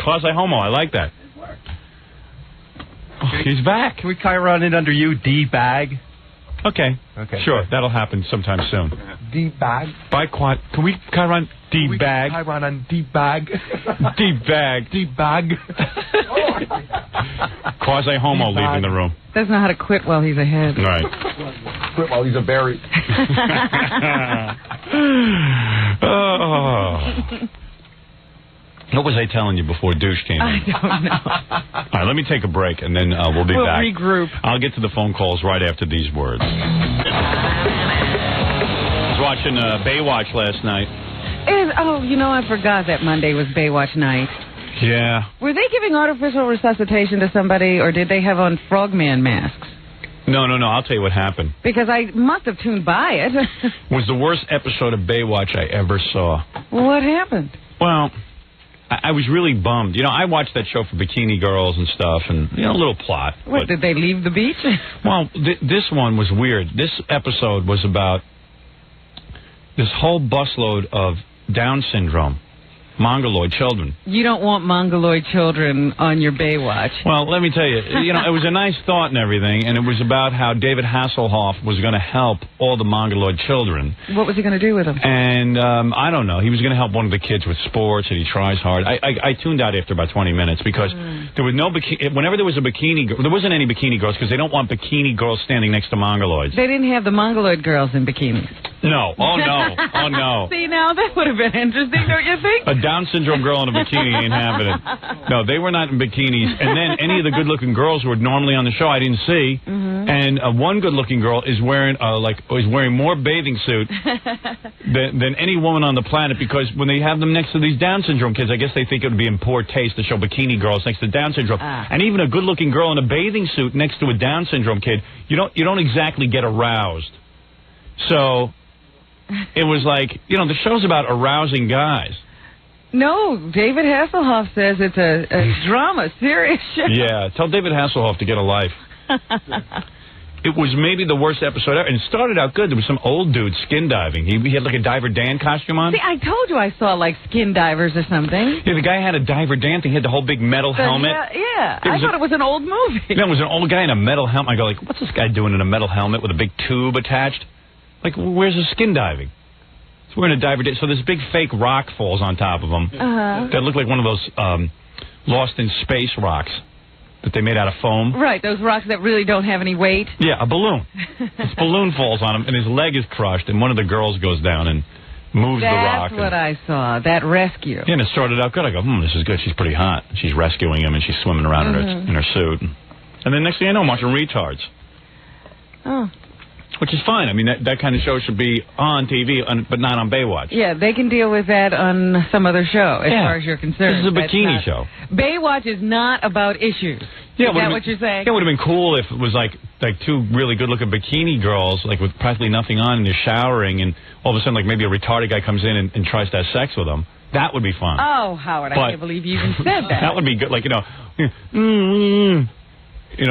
Quasi-homo, I like that. Oh, he's back. Can we chyron it under you, D-bag? Okay. Sure, that'll happen sometime soon. D-bag? Can we chyron D-bag? Chyron on D-bag. D-bag. D-bag. Quasi-homo leaving the room. Doesn't know how to quit while he's ahead. Right. Quit while he's a berry. Oh. What was I telling you before douche came in? I don't know. All right, let me take a break, and then we'll be back. We'll regroup. I'll get to the phone calls right after these words. I was watching Baywatch last night. I forgot that Monday was Baywatch night. Yeah. Were they giving artificial resuscitation to somebody, or did they have on frogman masks? No. I'll tell you what happened. Because I must have tuned by it. Was the worst episode of Baywatch I ever saw. What happened? Well, I was really bummed. I watched that show for bikini girls and stuff, and, a little plot. What, did they leave the beach? Well, this one was weird. This episode was about this whole busload of Down syndrome, Mongoloid children. You don't want Mongoloid children on your Baywatch. Well, let me tell you, it was a nice thought and everything, and it was about how David Hasselhoff was going to help all the Mongoloid children. What was he going to do with them? And I don't know. He was going to help one of the kids with sports, and he tries hard. I tuned out after about 20 minutes because there was no whenever there was a bikini girl, there wasn't any bikini girls because they don't want bikini girls standing next to Mongoloids. They didn't have the Mongoloid girls in bikinis. No. Oh, no. Oh, no. See, now that would have been interesting, don't you think? A Down syndrome girl in a bikini ain't having it. No, they were not in bikinis. And then any of the good-looking girls who were normally on the show, I didn't see. And one good-looking girl is wearing more bathing suit than any woman on the planet because when they have them next to these Down syndrome kids, I guess they think it would be in poor taste to show bikini girls next to Down syndrome. And even a good-looking girl in a bathing suit next to a Down syndrome kid, you don't exactly get aroused. So it was like, the show's about arousing guys. No, David Hasselhoff says it's a drama, serious show. Yeah, tell David Hasselhoff to get a life. It was maybe the worst episode ever, and it started out good. There was some old dude skin diving. He had like a Diver Dan costume on. See, I told you I saw like skin divers or something. Yeah, the guy had a Diver Dan thing. He had the whole big metal helmet. Yeah, I thought it was an old movie. Yeah, it was an old guy in a metal helmet. I go like, what's this guy doing in a metal helmet with a big tube attached? Like, where's the skin diving? So we're in a diver day. So this big fake rock falls on top of them. That look like one of those Lost in Space rocks that they made out of foam. Right, those rocks that really don't have any weight. Yeah, a balloon. This balloon falls on him, and his leg is crushed, and one of the girls goes down and moves the rock. That's what I saw, that rescue. Yeah, and it started out good. I go, this is good. She's pretty hot. She's rescuing him, and she's swimming around in her suit. And then next thing I know, I'm watching Retards. Oh. Which is fine. I mean, that kind of show should be on TV, but not on Baywatch. Yeah, they can deal with that on some other show, as far as you're concerned. This is a bikini show. Baywatch is not about issues. Yeah, is that what you're saying? Yeah, it would have been cool if it was like two really good-looking bikini girls, like with practically nothing on, and they're showering, and all of a sudden, like maybe a retarded guy comes in and tries to have sex with them. That would be fun. Oh, Howard, I can't believe you even said that. That would be good. Like, you know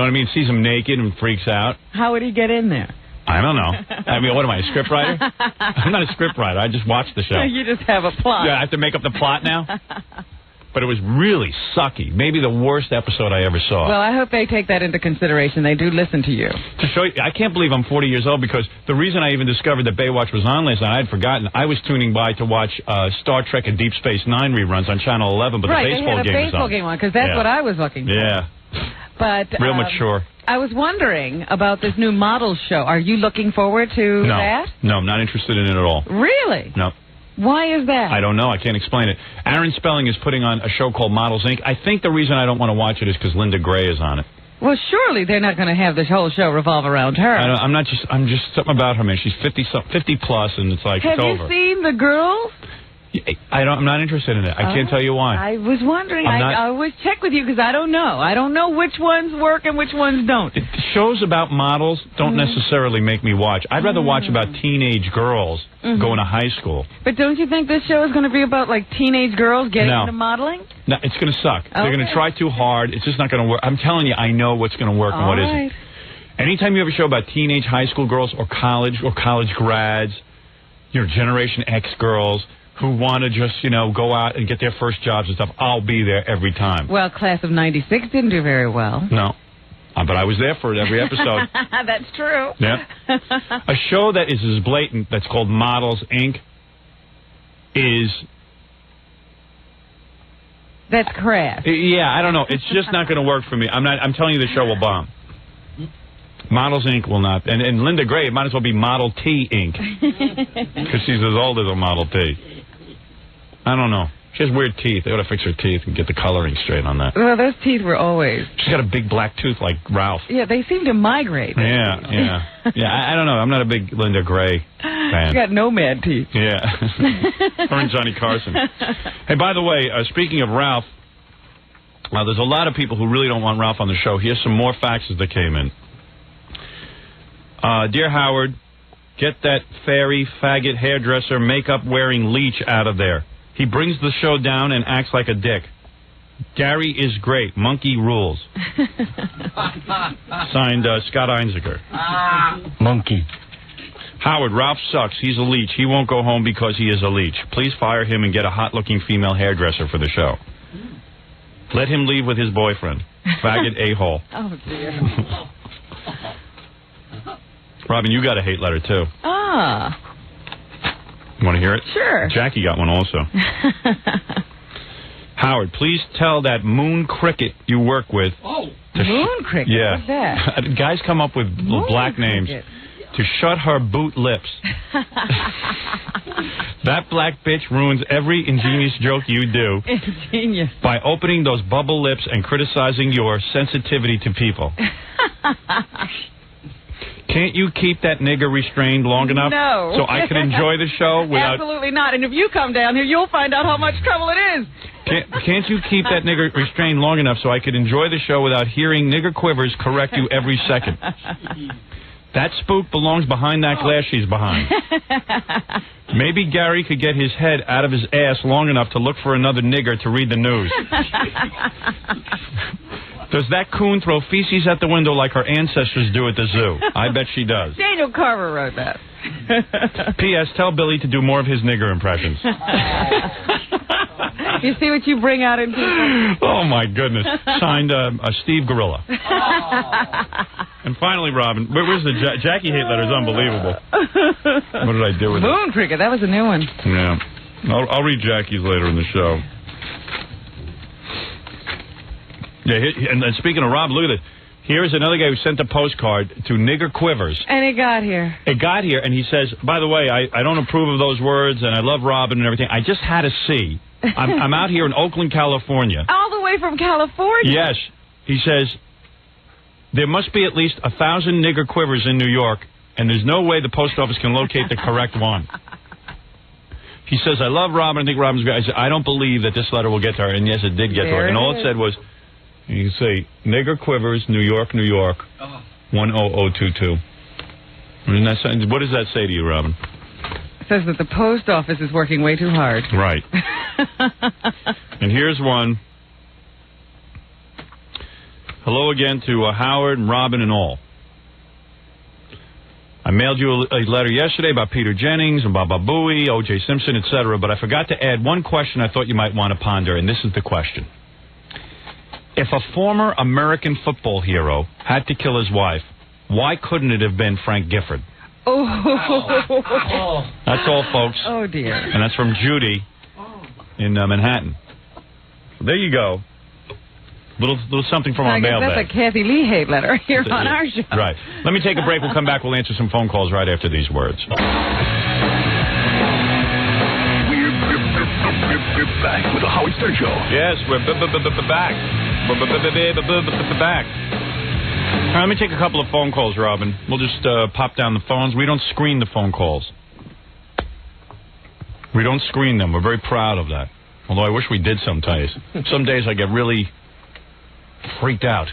what I mean? Sees him naked and freaks out. How would he get in there? I don't know. I mean, what am I, a script writer? I'm not a script writer. I just watch the show. You just have a plot. Yeah, I have to make up the plot now? But it was really sucky. Maybe the worst episode I ever saw. Well, I hope they take that into consideration. They do listen to you. To show you, I can't believe I'm 40 years old because the reason I even discovered that Baywatch was on last night, I had forgotten. I was tuning by to watch Star Trek and Deep Space Nine reruns on Channel 11, but the baseball game was on. Right, they had a baseball game on because that's what I was looking for. Yeah. But real mature. I was wondering about this new models show. Are you looking forward to that? No, I'm not interested in it at all. Really? No. Why is that? I don't know. I can't explain it. Aaron Spelling is putting on a show called Models Inc. I think the reason I don't want to watch it is because Linda Gray is on it. Well, surely they're not going to have this whole show revolve around her. I'm just something about her, man. She's 50 plus, and it's like, it's over. Have you seen the girls? I'm not interested in it. I can't tell you why. I was wondering. I always check with you because I don't know. I don't know which ones work and which ones don't. Shows about models don't necessarily make me watch. I'd rather watch about teenage girls going to high school. But don't you think this show is going to be about like teenage girls getting into modeling? No, it's going to suck. They're going to try too hard. It's just not going to work. I'm telling you, I know what's going to work and what isn't. Anytime you have a show about teenage high school girls or college grads, Generation X girls who want to just, go out and get their first jobs and stuff, I'll be there every time. Well, Class of 96 didn't do very well. No. But I was there for every episode. That's true. Yeah. A show that is as blatant, that's called Models, Inc., is... That's crass. Yeah, I don't know. It's just not going to work for me. I'm telling you the show will bomb. Models, Inc. will not. And Linda Gray, it might as well be Model T, Inc. Because she's as old as a Model T. I don't know. She has weird teeth. They ought to fix her teeth and get the coloring straight on that. Well, those teeth were always... She's got a big black tooth like Ralph. Yeah, they seem to migrate. Yeah. I don't know. I'm not a big Linda Gray fan. She's got nomad teeth. Yeah. Her and Johnny Carson. Hey, by the way, speaking of Ralph, there's a lot of people who really don't want Ralph on the show. Here's some more faxes that came in. Dear Howard, get that fairy, faggot, hairdresser, makeup-wearing leech out of there. He brings the show down and acts like a dick. Gary is great. Monkey rules. Signed, Scott Einziger. Monkey. Howard, Ralph sucks. He's a leech. He won't go home because he is a leech. Please fire him and get a hot-looking female hairdresser for the show. Let him leave with his boyfriend. Faggot a-hole. Oh, dear. Robin, you got a hate letter, too. Ah. You want to hear it? Sure. Jackie got one also. Howard, please tell that moon cricket you work with. Oh, moon cricket? Yeah. What's that? Guys come up with moon black cricket. names. To shut her boot lips. That black bitch ruins every ingenious joke you do. Ingenious. By opening those bubble lips and criticizing your sensitivity to people. Can't you keep that nigger restrained long enough so I can enjoy the show without... Absolutely not. And if you come down here, you'll find out how much trouble it is. Can't you keep that nigger restrained long enough so I could enjoy the show without hearing nigger quivers correct you every second? That spook belongs behind that glass she's behind. Maybe Gary could get his head out of his ass long enough to look for another nigger to read the news. Does that coon throw feces at the window like her ancestors do at the zoo? I bet she does. Daniel Carver wrote that. P.S. Tell Billy to do more of his nigger impressions. You see what you bring out in people? Oh, my goodness. Signed, Steve Gorilla. And finally, Robin, where's the Jackie hate letter? Is unbelievable. What did I do with it? Moon cricket. That was a new one. Yeah. I'll read Jackie's later in the show. Yeah, and speaking of Rob, look at this. Here's another guy who sent a postcard to Nigger Quivers. And it got here. It got here, and he says, by the way, I don't approve of those words, and I love Robin and everything. I just had a C. I'm out here in Oakland, California. All the way from California? Yes. He says, there must be at least 1,000 Nigger Quivers in New York, and there's no way the post office can locate the correct one. He says, I love Robin. I think Robin's great. I said, I don't believe that this letter will get to her. And yes, it did get to her. And all it said was, you can say, Nigger Quivers, New York, New York, 10022. What does that say to you, Robin? It says that the post office is working way too hard. Right. And here's one. Hello again to Howard and Robin and all. I mailed you a letter yesterday about Peter Jennings and Baba Booey, O.J. Simpson, etc., but I forgot to add one question I thought you might want to ponder, and this is the question. If a former American football hero had to kill his wife, why couldn't it have been Frank Gifford? Oh. That's all, folks. Oh, dear. And that's from Judy in Manhattan. So there you go. Little something from our mailbag. That's a Kathy Lee hate letter here on our show. Right. Let me take a break. We'll come back. We'll answer some phone calls right after these words. We're back with the Howard Stern Show. Yes, we're back. Back. All right, let me take a couple of phone calls, Robin. We'll just pop down the phones. We don't screen the phone calls. We don't screen them. We're very proud of that. Although I wish we did some days. Some days I get really freaked out.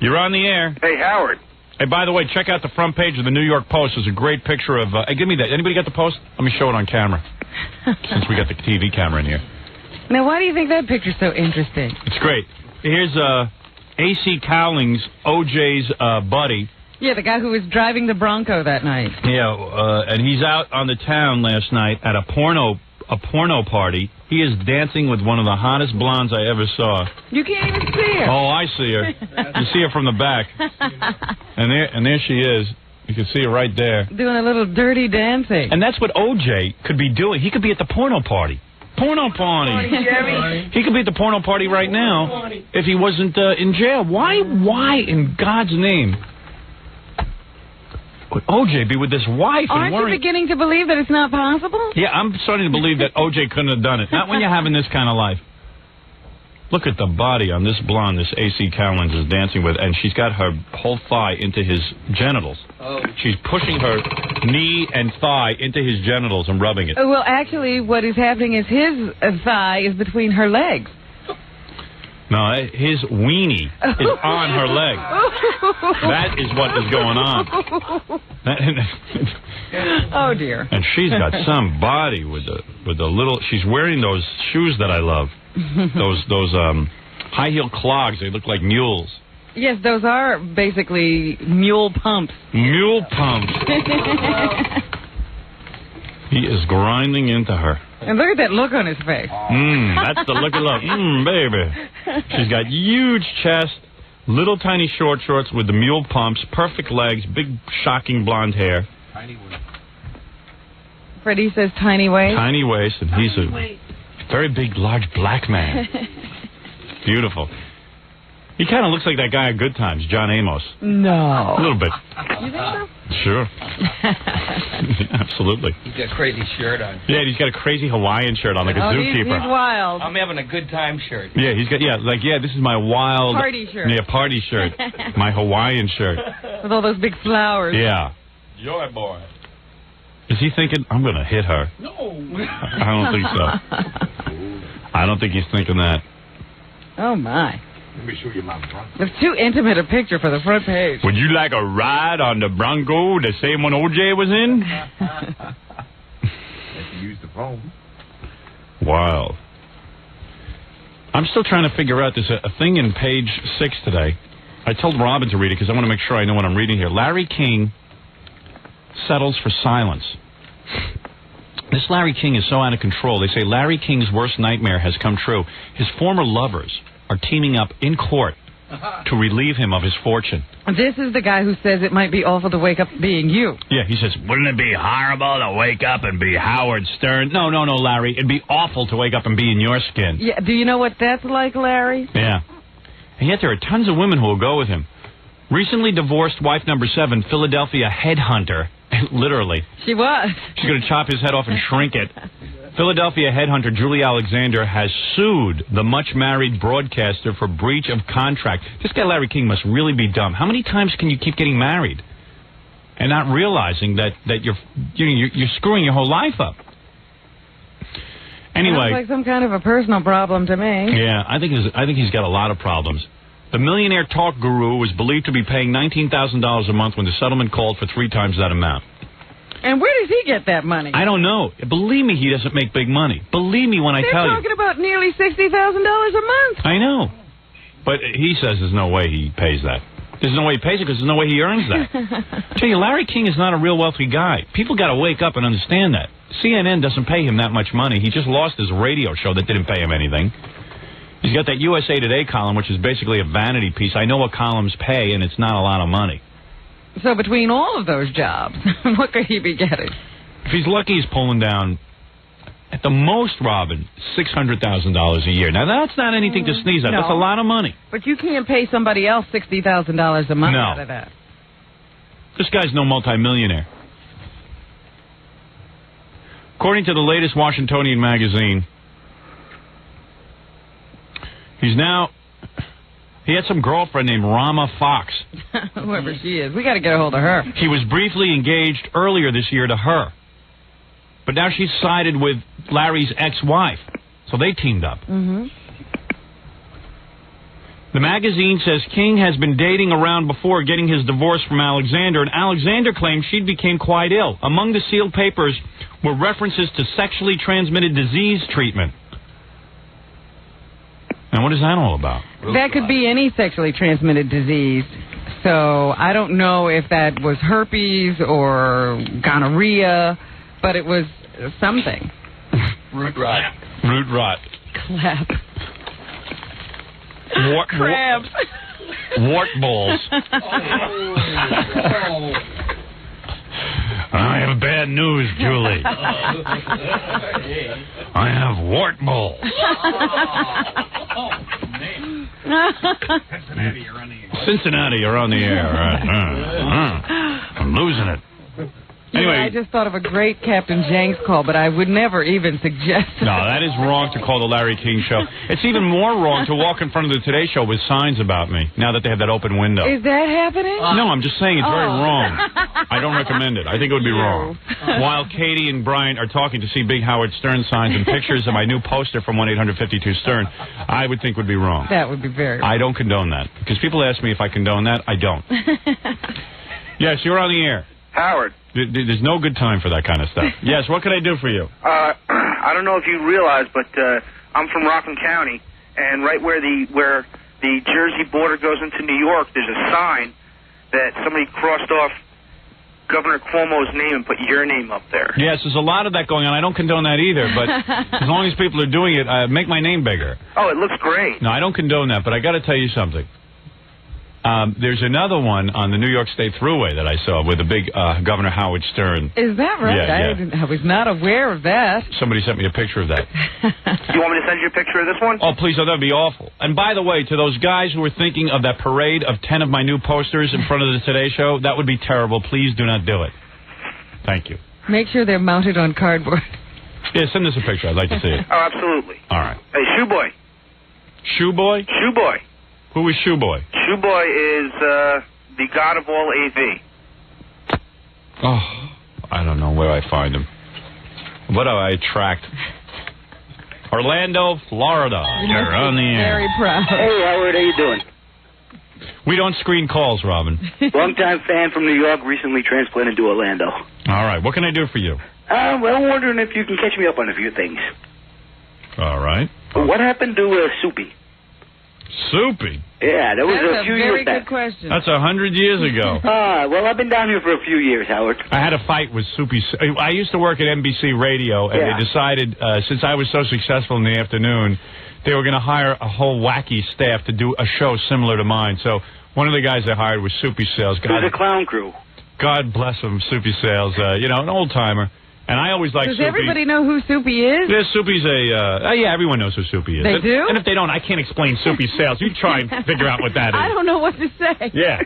You're on the air. Hey, Howard. Hey, by the way, check out the front page of the New York Post. There's a great picture of... hey, give me that. Anybody got the Post? Let me show it on camera. Since we got the TV camera in here. Now, why do you think that picture's so interesting? It's great. Here's A.C. Cowling's O.J.'s buddy. Yeah, the guy who was driving the Bronco that night. Yeah, and he's out on the town last night at a porno party. He is dancing with one of the hottest blondes I ever saw. You can't even see her. Oh, I see her. You see her from the back. And there she is. You can see her right there. Doing a little dirty dancing. And that's what O.J. could be doing. He could be at the porno party. Porno party. He could be at the porno party right now if he wasn't in jail. Why in God's name would O.J. be with this wife? Aren't you beginning to believe that it's not possible? Yeah, I'm starting to believe that O.J. couldn't have done it. Not when you're having this kind of life. Look at the body on this blonde this A.C. Cowlings is dancing with, and she's got her whole thigh into his genitals. Oh. She's pushing her knee and thigh into his genitals and rubbing it. Well, actually, what is happening is his thigh is between her legs. No, his weenie is on her leg. That is what is going on. Oh, dear. And she's got some body with the little... She's wearing those shoes that I love. Those high-heel clogs. They look like mules. Yes, those are basically mule pumps. Mule pumps. He is grinding into her. And look at that look on his face. That's the look of love. Baby. She's got huge chest, little tiny shorts with the mule pumps, perfect legs, big shocking blonde hair. Tiny waist. Freddie says tiny waist. Tiny waist, and he's a very big, large black man. Beautiful. He kind of looks like that guy at Good Times, John Amos. No. A little bit. You think so? Sure. Absolutely. He's got a crazy shirt on. Yeah, he's got a crazy Hawaiian shirt on, like a zookeeper. He's wild. I'm having a good time shirt. Yeah, he's got, this is my wild... Party shirt. Yeah, party shirt. My Hawaiian shirt. With all those big flowers. Yeah. Joy boy. Is he thinking, I'm going to hit her? No. I don't think so. I don't think he's thinking that. Oh, my. Let me show you my Bronco. It's too intimate a picture for the front page. Would you like a ride on the Bronco, the same one O.J. was in? If you use the phone. Wow. I'm still trying to figure out, there's a thing in page 6 today. I told Robin to read it because I want to make sure I know what I'm reading here. Larry King settles for silence. This Larry King is so out of control. They say Larry King's worst nightmare has come true. His former lovers are teaming up in court to relieve him of his fortune. This is the guy who says it might be awful to wake up being you. Yeah, he says, wouldn't it be horrible to wake up and be Howard Stern? No, Larry. It'd be awful to wake up and be in your skin. Yeah. Do you know what that's like, Larry? Yeah. And yet there are tons of women who will go with him. Recently divorced wife number 7, Philadelphia headhunter. Literally. She was. She's going to chop his head off and shrink it. Philadelphia headhunter Julie Alexander has sued the much-married broadcaster for breach of contract. This guy Larry King must really be dumb. How many times can you keep getting married and not realizing that you're screwing your whole life up? Anyway, sounds like some kind of a personal problem to me. Yeah, I think he's got a lot of problems. The millionaire talk guru was believed to be paying $19,000 a month when the settlement called for 3 times that amount. And where does he get that money? I don't know. Believe me, he doesn't make big money. Believe me when I tell you. They're talking about nearly $60,000 a month. I know. But he says there's no way he pays that. There's no way he pays it because there's no way he earns that. I tell you, Larry King is not a real wealthy guy. People got to wake up and understand that. CNN doesn't pay him that much money. He just lost his radio show that didn't pay him anything. He's got that USA Today column, which is basically a vanity piece. I know what columns pay, and it's not a lot of money. So between all of those jobs, what could he be getting? If he's lucky, he's pulling down, at the most, Robin, $600,000 a year. Now, that's not anything to sneeze at. No. That's a lot of money. But you can't pay somebody else $60,000 a month out of that. This guy's no multimillionaire. According to the latest Washingtonian magazine, he had some girlfriend named Rama Fox. Whoever she is. We got to get a hold of her. He was briefly engaged earlier this year to her. But now she's sided with Larry's ex-wife. So they teamed up. Mm-hmm. The magazine says King has been dating around before getting his divorce from Alexander, and Alexander claims she became quite ill. Among the sealed papers were references to sexually transmitted disease treatment. Now, what is that all about? That could be any sexually transmitted disease. So I don't know if that was herpes or gonorrhea, but it was something. Root rot. Root rot. Clap. Crabs. Wart balls. I have bad news, Julie. I have wart balls. Cincinnati, you're on the air. Right. I'm losing it. Anyway, I just thought of a great Captain Jenks call, but I would never even suggest it. No, that is wrong to call the Larry King Show. It's even more wrong to walk in front of the Today Show with signs about me, now that they have that open window. Is that happening? No, I'm just saying it's very wrong. I don't recommend it. I think it would be wrong. While Katie and Brian are talking to see big Howard Stern signs and pictures of my new poster from 1-800-52-STERN, I would think would be wrong. That would be very wrong. I don't condone that. Because people ask me if I condone that. I don't. Yes, you're on the air. Howard. There's no good time for that kind of stuff. Yes, what can I do for you? I don't know if you realize, but I'm from Rockland County, and right where the Jersey border goes into New York, there's a sign that somebody crossed off Governor Cuomo's name and put your name up there. Yes, there's a lot of that going on. I don't condone that either, but as long as people are doing it, make my name bigger. Oh, it looks great. No, I don't condone that, but I got to tell you something. There's another one on the New York State Thruway that I saw with the big Governor Howard Stern. Is that right? Yeah. I was not aware of that. Somebody sent me a picture of that. You want me to send you a picture of this one? Oh, please, that'd be awful. And by the way, to those guys who were thinking of that parade of 10 of my new posters in front of the Today Show, that would be terrible. Please do not do it. Thank you. Make sure they're mounted on cardboard. Yeah, send us a picture. I'd like to see it. Oh, absolutely. All right. Hey, Shoeboy. Shoeboy? Shoeboy. Who is Shoeboy? Shoeboy is the god of all AV. Oh, I don't know where I find him. What do I attract? Orlando, Florida. You're on the air. Very proud. Hey, Howard, how you doing? We don't screen calls, Robin. Longtime fan from New York, recently transplanted to Orlando. All right, what can I do for you? Well, I'm wondering if you can catch me up on a few things. All right. What happened to Soupy? Soupy. Yeah, that was That's a few a very years back. good question. That's 100 years ago. Well, I've been down here for a few years, Howard. I had a fight with Soupy. I used to work at NBC Radio, and they decided, since I was so successful in the afternoon, they were going to hire a whole wacky staff to do a show similar to mine. So one of the guys they hired was Soupy Sales. It was a clown crew. God bless him, Soupy Sales. An old-timer. And I always like Does Soupy. everybody know who Soupy is? Yeah, Soupy's yeah, everyone knows who Soupy is. They do? And if they don't, I can't explain Soupy Sales. You try and figure out what that is. I don't know what to say. Yeah.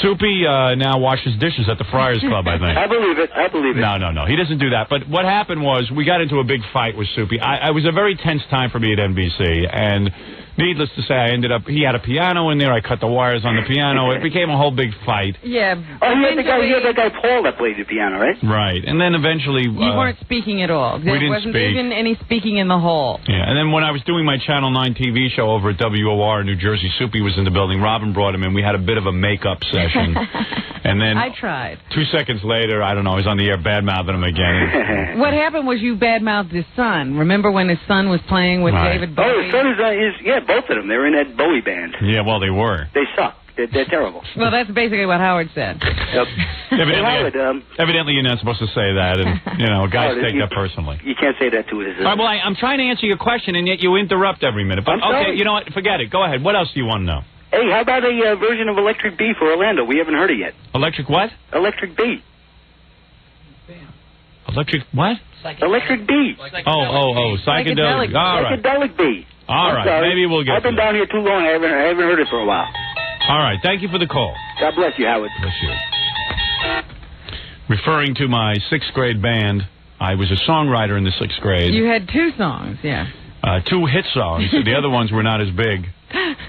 Soupy now washes dishes at the Friars Club, I think. I believe it. No. He doesn't do that. But what happened was we got into a big fight with Soupy. It was a very tense time for me at NBC, and needless to say, he had a piano in there. I cut the wires on the piano. It became a whole big fight. Yeah. Oh, you had that guy Paul that played the piano, right? Right. And then eventually... You weren't speaking at all. There wasn't even any speaking in the hall. Yeah, and then when I was doing my Channel 9 TV show over at WOR in New Jersey, Soupy was in the building. Robin brought him in. We had a bit of a makeup session. And then... I tried. 2 seconds later, I don't know, I was on the air bad-mouthing him again. What happened was you bad-mouthed his son. Remember when his son was playing with David Bowie? Oh, his son is both of them. They were in that Bowie band. Yeah, well, they were. They suck. They're terrible. Well, that's basically what Howard said. Yep. Evidently, you're not supposed to say that, and, guys take that personally. You can't say that to his... All right, well, I'm trying to answer your question, and yet you interrupt every minute. But, okay, you know what? Forget it. Go ahead. What else do you want to know? Hey, how about a version of Electric Bee for Orlando? We haven't heard it yet. Electric what? Electric Bee. Electric what? Electric Bee. Oh, psychedelic. All right. Psychedelic Bee. All right, maybe we'll get I've been down here too long. I haven't heard it for a while. All right, thank you for the call. God bless you, Howard. Bless you. Referring to my 6th grade band, I was a songwriter in the 6th grade. You had 2 songs, yeah. 2 hit songs. The other ones were not as big.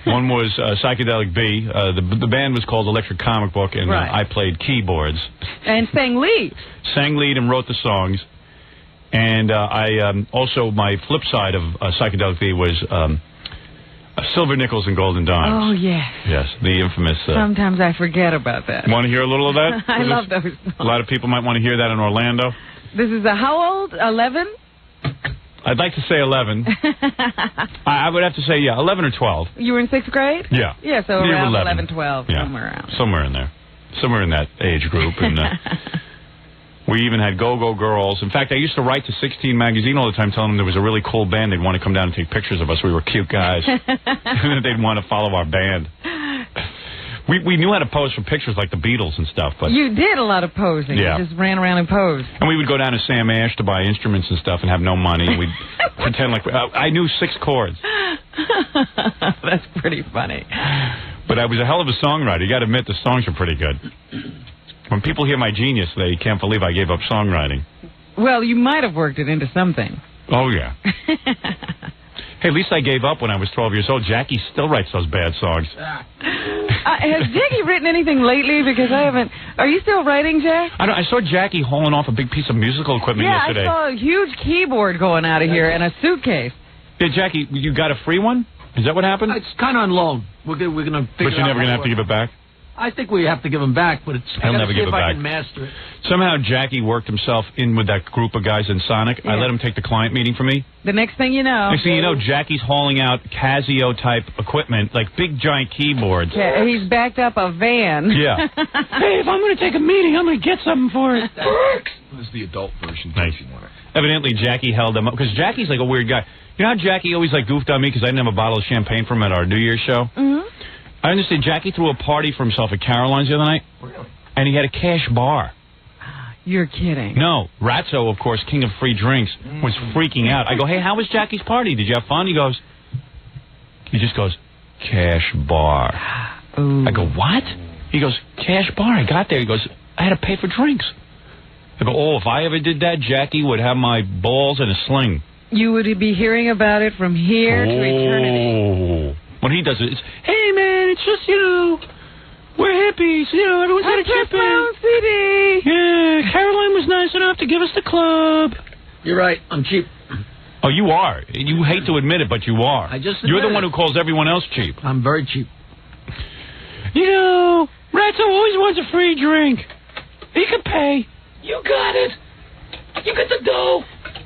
One was Psychedelic Bee. The band was called Electric Comic Book, and I played keyboards. And sang lead. Sang lead and wrote the songs. And also my flip side of Psychedelic Bee was Silver Nickels and Golden Dimes. Oh, yes. Yes, the infamous... Sometimes I forget about that. Want to hear a little of that? I love those songs. A lot of people might want to hear that in Orlando. This is how old? 11? I'd like to say 11. I would have to say, 11 or 12. You were in 6th grade? Yeah. Yeah, so around 11, 12, somewhere around. Somewhere in there. Somewhere in that age group. And we even had Go-Go Girls. In fact, I used to write to 16 Magazine all the time telling them there was a really cool band. They'd want to come down and take pictures of us. We were cute guys. And they'd want to follow our band. We knew how to pose for pictures like the Beatles and stuff. But you did a lot of posing. Yeah. You just ran around and posed. And we would go down to Sam Ash to buy instruments and stuff and have no money. We'd pretend like... I knew 6 chords. That's pretty funny. But I was a hell of a songwriter. You got to admit, the songs are pretty good. When people hear my genius, they can't believe I gave up songwriting. Well, you might have worked it into something. Oh, yeah. Hey, at least I gave up when I was 12 years old. Jackie still writes those bad songs. Has Jackie written anything lately? Because I haven't. Are you still writing, Jack? I saw Jackie hauling off a big piece of musical equipment yesterday. Yeah, I saw a huge keyboard going out of here and a suitcase. Yeah, Jackie, you got a free one? Is that what happened? It's kind of on loan. We're gonna figure out. But you're never going to have to give it back? I think we have to give him back, but I'll never give it back. I can master it. Somehow Jackie worked himself in with that group of guys in Sonic. Yeah. I let him take the client meeting for me. The next thing you know... Next thing you know, Jackie's hauling out Casio-type equipment, like big, giant keyboards. Yeah, he's backed up a van. Yeah. Hey, if I'm going to take a meeting, I'm going to get something for it. This is the adult version. Nice. Evidently, Jackie held him up, because Jackie's like a weird guy. You know how Jackie always like goofed on me because I didn't have a bottle of champagne for him at our New Year's show? Mm-hmm. I understand Jackie threw a party for himself at Caroline's the other night. Really? And he had a cash bar. You're kidding. No. Ratso, of course, king of free drinks, was freaking out. I go, hey, how was Jackie's party? Did you have fun? He just goes, cash bar. Ooh. I go, what? He goes, cash bar. I got there. He goes, I had to pay for drinks. I go, oh, if I ever did that, Jackie would have my balls in a sling. You would be hearing about it from here to eternity. When he does it, it's, hey, man, it's just, we're hippies. Everyone's got a chip in. CD. Yeah, Caroline was nice enough to give us the club. You're right. I'm cheap. Oh, you are. You hate to admit it, but you are. You're the one who calls everyone else cheap. I'm very cheap. Ratso always wants a free drink. He can pay. You got it. You got the dough.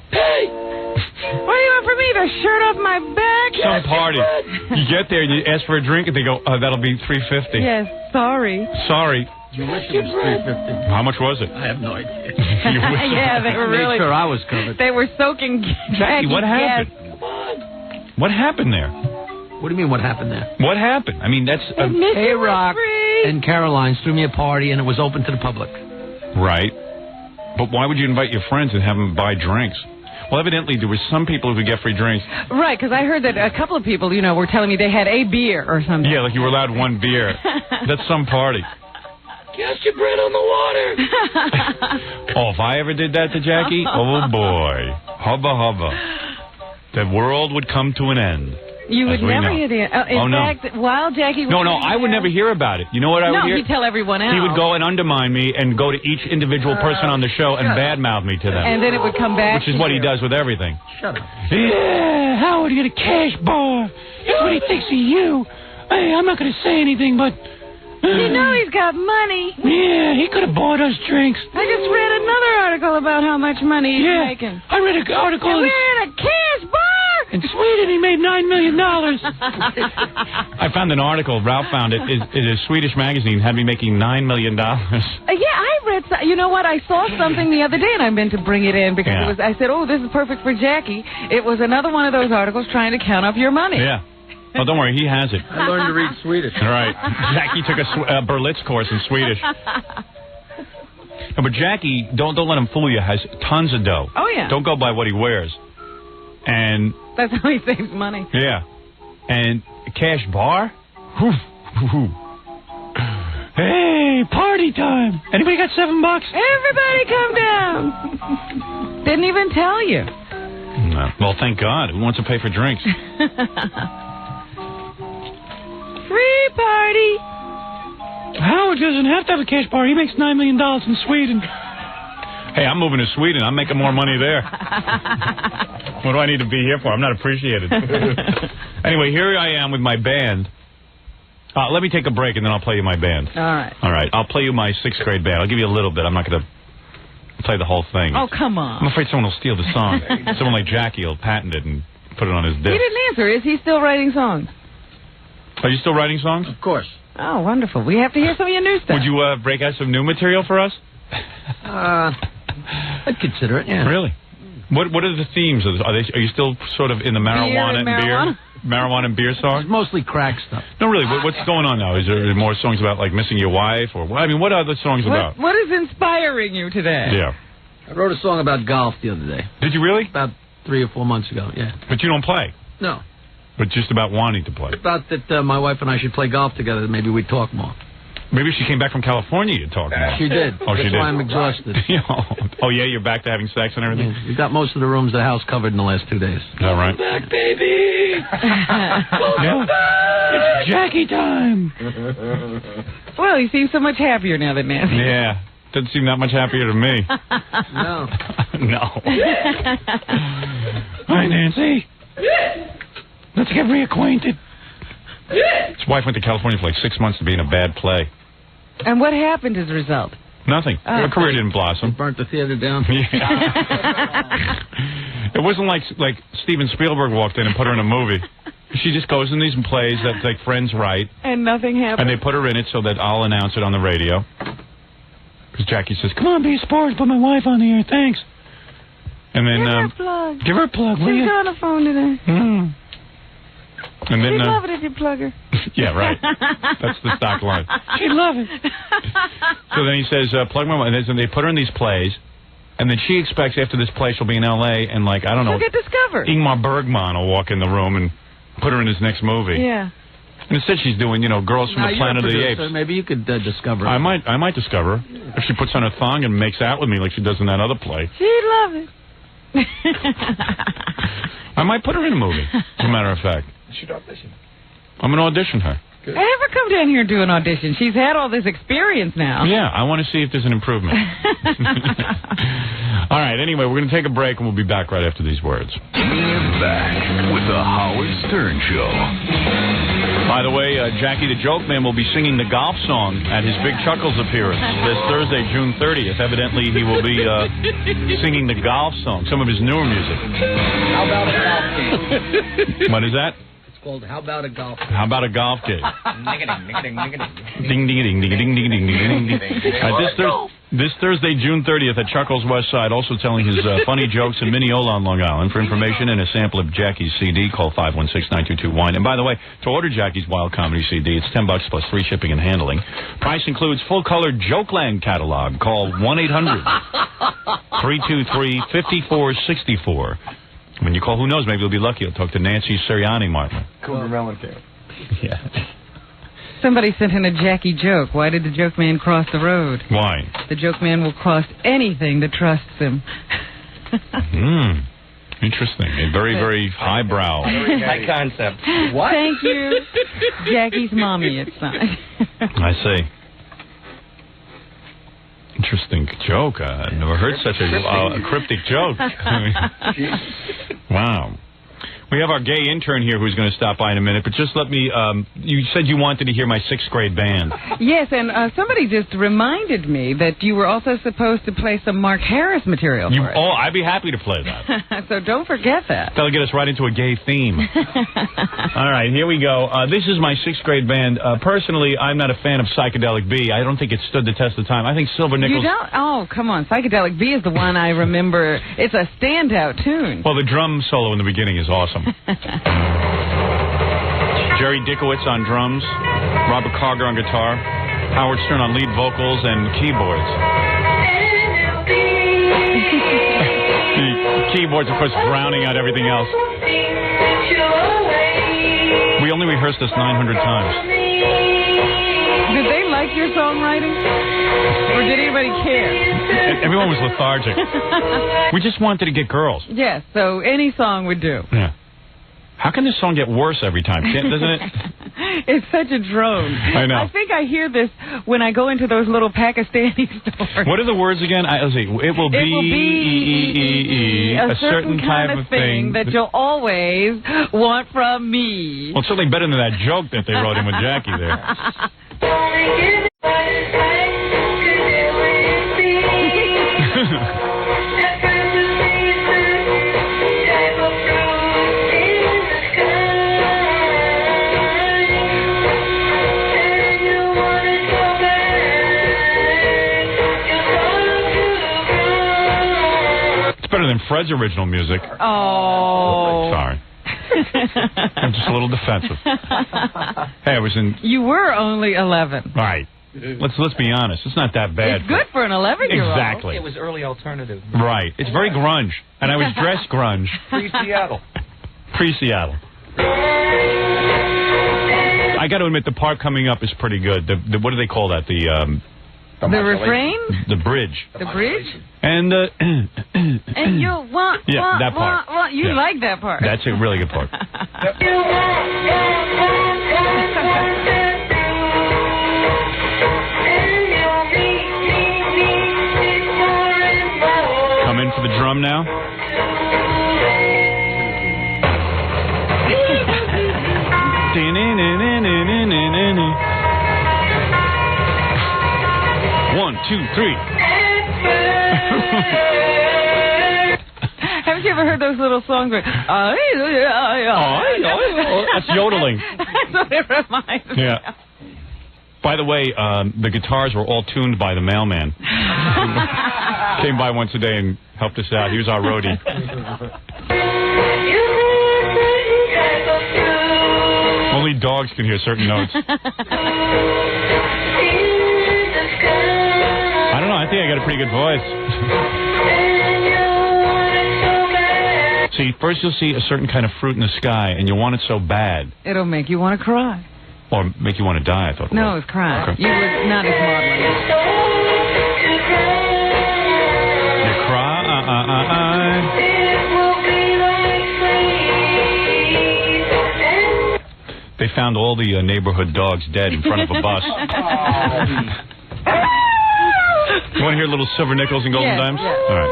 Pay. What do you want from me? The shirt off my back? Some party. You get there and you ask for a drink and they go, that'll be $3.50. Yes, sorry. Sorry. You wish it was $3.50. How much was it? I have no idea. Yeah, they were really... Made sure I was covered. They were soaking... Jackie, what happened? Come on. What happened there? What do you mean, what happened there? What happened? I mean, that's... A-Rock and Caroline's threw me a party, and it was open to the public. Right. But why would you invite your friends and have them buy drinks? Well, evidently, there were some people who could get free drinks. Right, because I heard that a couple of people, were telling me they had a beer or something. Yeah, like you were allowed one beer. That's some party. Cast your bread on the water. Oh, if I ever did that to Jackie, oh boy. Hubba hubba. The world would come to an end. You would never hear the... in fact, while Jackie was... No, I would never hear about it. You know what I would hear? No, he'd tell everyone else. He would go and undermine me and go to each individual person on the show and badmouth me to them. And then it would come back. Which is what he does with everything. Shut up. Yeah, Howard got a cash bar. That's what he thinks of you. Hey, I'm not going to say anything, but... he's got money. Yeah, he could have bought us drinks. I just read another article about how much money he's making. I read an article... And we're in a cash bar. In Sweden, he made $9 million. I found an article. Ralph found it. A Swedish magazine had me making $9 million. Yeah, I read. You know what? I saw something the other day, and I meant to bring it in because it was. I said, "Oh, this is perfect for Jackie." It was another one of those articles trying to count up your money. Yeah. Oh, don't worry, he has it. I learned to read Swedish. All right. Jackie took a Berlitz course in Swedish. No, but Jackie, don't let him fool you. Has tons of dough. Oh yeah. Don't go by what he wears. And that's how he saves money. Yeah. And a cash bar? Hey, party time. Anybody got $7? Everybody come down. Didn't even tell you. No. Well, thank God. Who wants to pay for drinks? Free party. Howard doesn't have to have a cash bar. He makes $9 million in Sweden. Hey, I'm moving to Sweden. I'm making more money there. What do I need to be here for? I'm not appreciated. Anyway, here I am with my band. Let me take a break, and then I'll play you my band. All right. All right. I'll play you my 6th grade band. I'll give you a little bit. I'm not going to play the whole thing. Oh, come on. I'm afraid someone will steal the song. Someone like Jackie will patent it and put it on his disc. He didn't answer. Is he still writing songs? Are you still writing songs? Of course. Oh, wonderful. We have to hear some of your new stuff. Would you break out some new material for us? I'd consider it, yeah. Really? What are the themes? Are you still sort of in the marijuana and beer? Marijuana and beer songs? It's mostly crack stuff. No, really. What's going on now? Is there more songs about, like, missing your wife? Or what are the songs about? What is inspiring you today? Yeah. I wrote a song about golf the other day. Did you really? About 3 or 4 months ago, yeah. But you don't play? No. But just about wanting to play? About that my wife and I should play golf together. Maybe we'd talk more. Maybe if she came back from California, you'd talk more. She did. Oh, she did. That's why I'm exhausted. Oh, yeah? You're back to having sex and everything? We got most of the rooms of the house covered in the last 2 days. Is that right? Back, baby. Welcome back. It's Jackie time. Well, you seem so much happier now than Nancy. Yeah. Doesn't seem that much happier to me. No. No. Hi, Nancy. Let's get reacquainted. His wife went to California for like 6 months to be in a bad play. And what happened as a result? Nothing. Her career didn't blossom. Burnt the theater down. Yeah. It wasn't like Steven Spielberg walked in and put her in a movie. She just goes in these plays that like friends write. And nothing happened. And they put her in it so that I'll announce it on the radio. Because Jackie says, "Come on, be a sport. Put my wife on the air. Thanks." And then give her a plug. Give her a plug, will you? She's on the phone today. And then, she'd love it if you plug her. Yeah, right. That's the stock line. She'd love it. So then he says, plug my wife. And they put her in these plays. And then she expects after this play she'll be in L.A. and, like, I don't know. She'll get discovered. Ingmar Bergman will walk in the room and put her in his next movie. Yeah. And instead she's doing, Girls from the Planet of the Apes. Maybe you could discover her. I might discover her. If she puts on a thong and makes out with me like she does in that other play. She'd love it. I might put her in a movie, as a matter of fact. You should audition. I'm going to audition her. Good. Have her come down here and do an audition. She's had all this experience now. Yeah, I want to see if there's an improvement. All right, anyway, we're going to take a break, and we'll be back right after these words. We're back with the Howard Stern Show. By the way, Jackie the Joke Man will be singing the golf song at his Big Chuckles appearance this Thursday, June 30th. Evidently, he will be singing the golf song, some of his newer music. How about a golf game? What is that? It's called How About a Golf Game. How about a golf game? Ding, ding, ding, ding, ding, ding, ding, ding, ding. This Thursday, June 30th at Chuckles West Side, also telling his funny jokes in Mineola on Long Island. For information and a sample of Jackie's CD, call 516-922-WINE. And by the way, to order Jackie's Wild Comedy CD, it's $10 plus free shipping and handling. Price includes full-color Jokeland catalog. Call 1-800-323-5464. When you call, who knows, maybe you'll be lucky. You'll talk to Nancy Sirianni, Martin. Cougar Mellencamp. Yeah. Somebody sent in a Jackie joke. Why did the joke man cross the road? Why? The joke man will cross anything that trusts him. Interesting. A very, very highbrow. High concept. What? Thank you. Jackie's mommy, it's not. I see. Interesting joke. I've never heard such a cryptic joke. Wow. We have our gay intern here who's going to stop by in a minute, but just let me, you said you wanted to hear my 6th grade band. Yes, and somebody just reminded me that you were also supposed to play some Mark Harris material for us. Oh, I'd be happy to play that. So don't forget that. That'll get us right into a gay theme. All right, here we go. This is my 6th grade band. Personally, I'm not a fan of Psychedelic B. I don't think it stood the test of time. I think Silver Nichols... You don't? Oh, come on. Psychedelic B is the one I remember. It's a standout tune. Well, the drum solo in the beginning is awesome. Jerry Dickowitz on drums, Robert Carger on guitar, Howard Stern on lead vocals and keyboards. The keyboards, of course, drowning out everything else. We only rehearsed this 900 times. Did they like your songwriting? Or did anybody care? Everyone was lethargic. We just wanted to get girls. Yes, so any song would do. Yeah. How can this song get worse every time? Doesn't it? It's such a drone. I know. I think I hear this when I go into those little Pakistani stores. What are the words again? Let's see. It will be a certain kind of thing that you'll always want from me. Well, it's certainly better than that joke that they wrote in with Jackie there. Better than Fred's original music. Oh. Sorry. I'm just a little defensive. Hey, I was in... You were only 11. Right. Let's be honest. It's not that bad. It's good for an 11-year-old. Exactly. It was early alternative. Right. It's very grunge. And I was dressed grunge. Pre-Seattle. Pre-Seattle. I got to admit, the part coming up is pretty good. The what do they call that? The refrain? The bridge. The bridge? And and you want, yeah, that part. Want. You like that part. That's a really good part. Come in for the drum now. One, two, three. Haven't you ever heard those little songs where... That's yodeling. That's what it reminds me of. By the way, the guitars were all tuned by the mailman. Came by once a day and helped us out. He was our roadie. Only dogs can hear certain notes. I don't know. I think I got a pretty good voice. See, first you'll see a certain kind of fruit in the sky, and you'll want it so bad. It'll make you want to cry. Or make you want to die, I thought. No, it's crying. Okay. You were not as maudlin. You cry? They found all the neighborhood dogs dead in front of a bus. You want to hear little Silver Nickels and Golden Dimes? Yes. All right.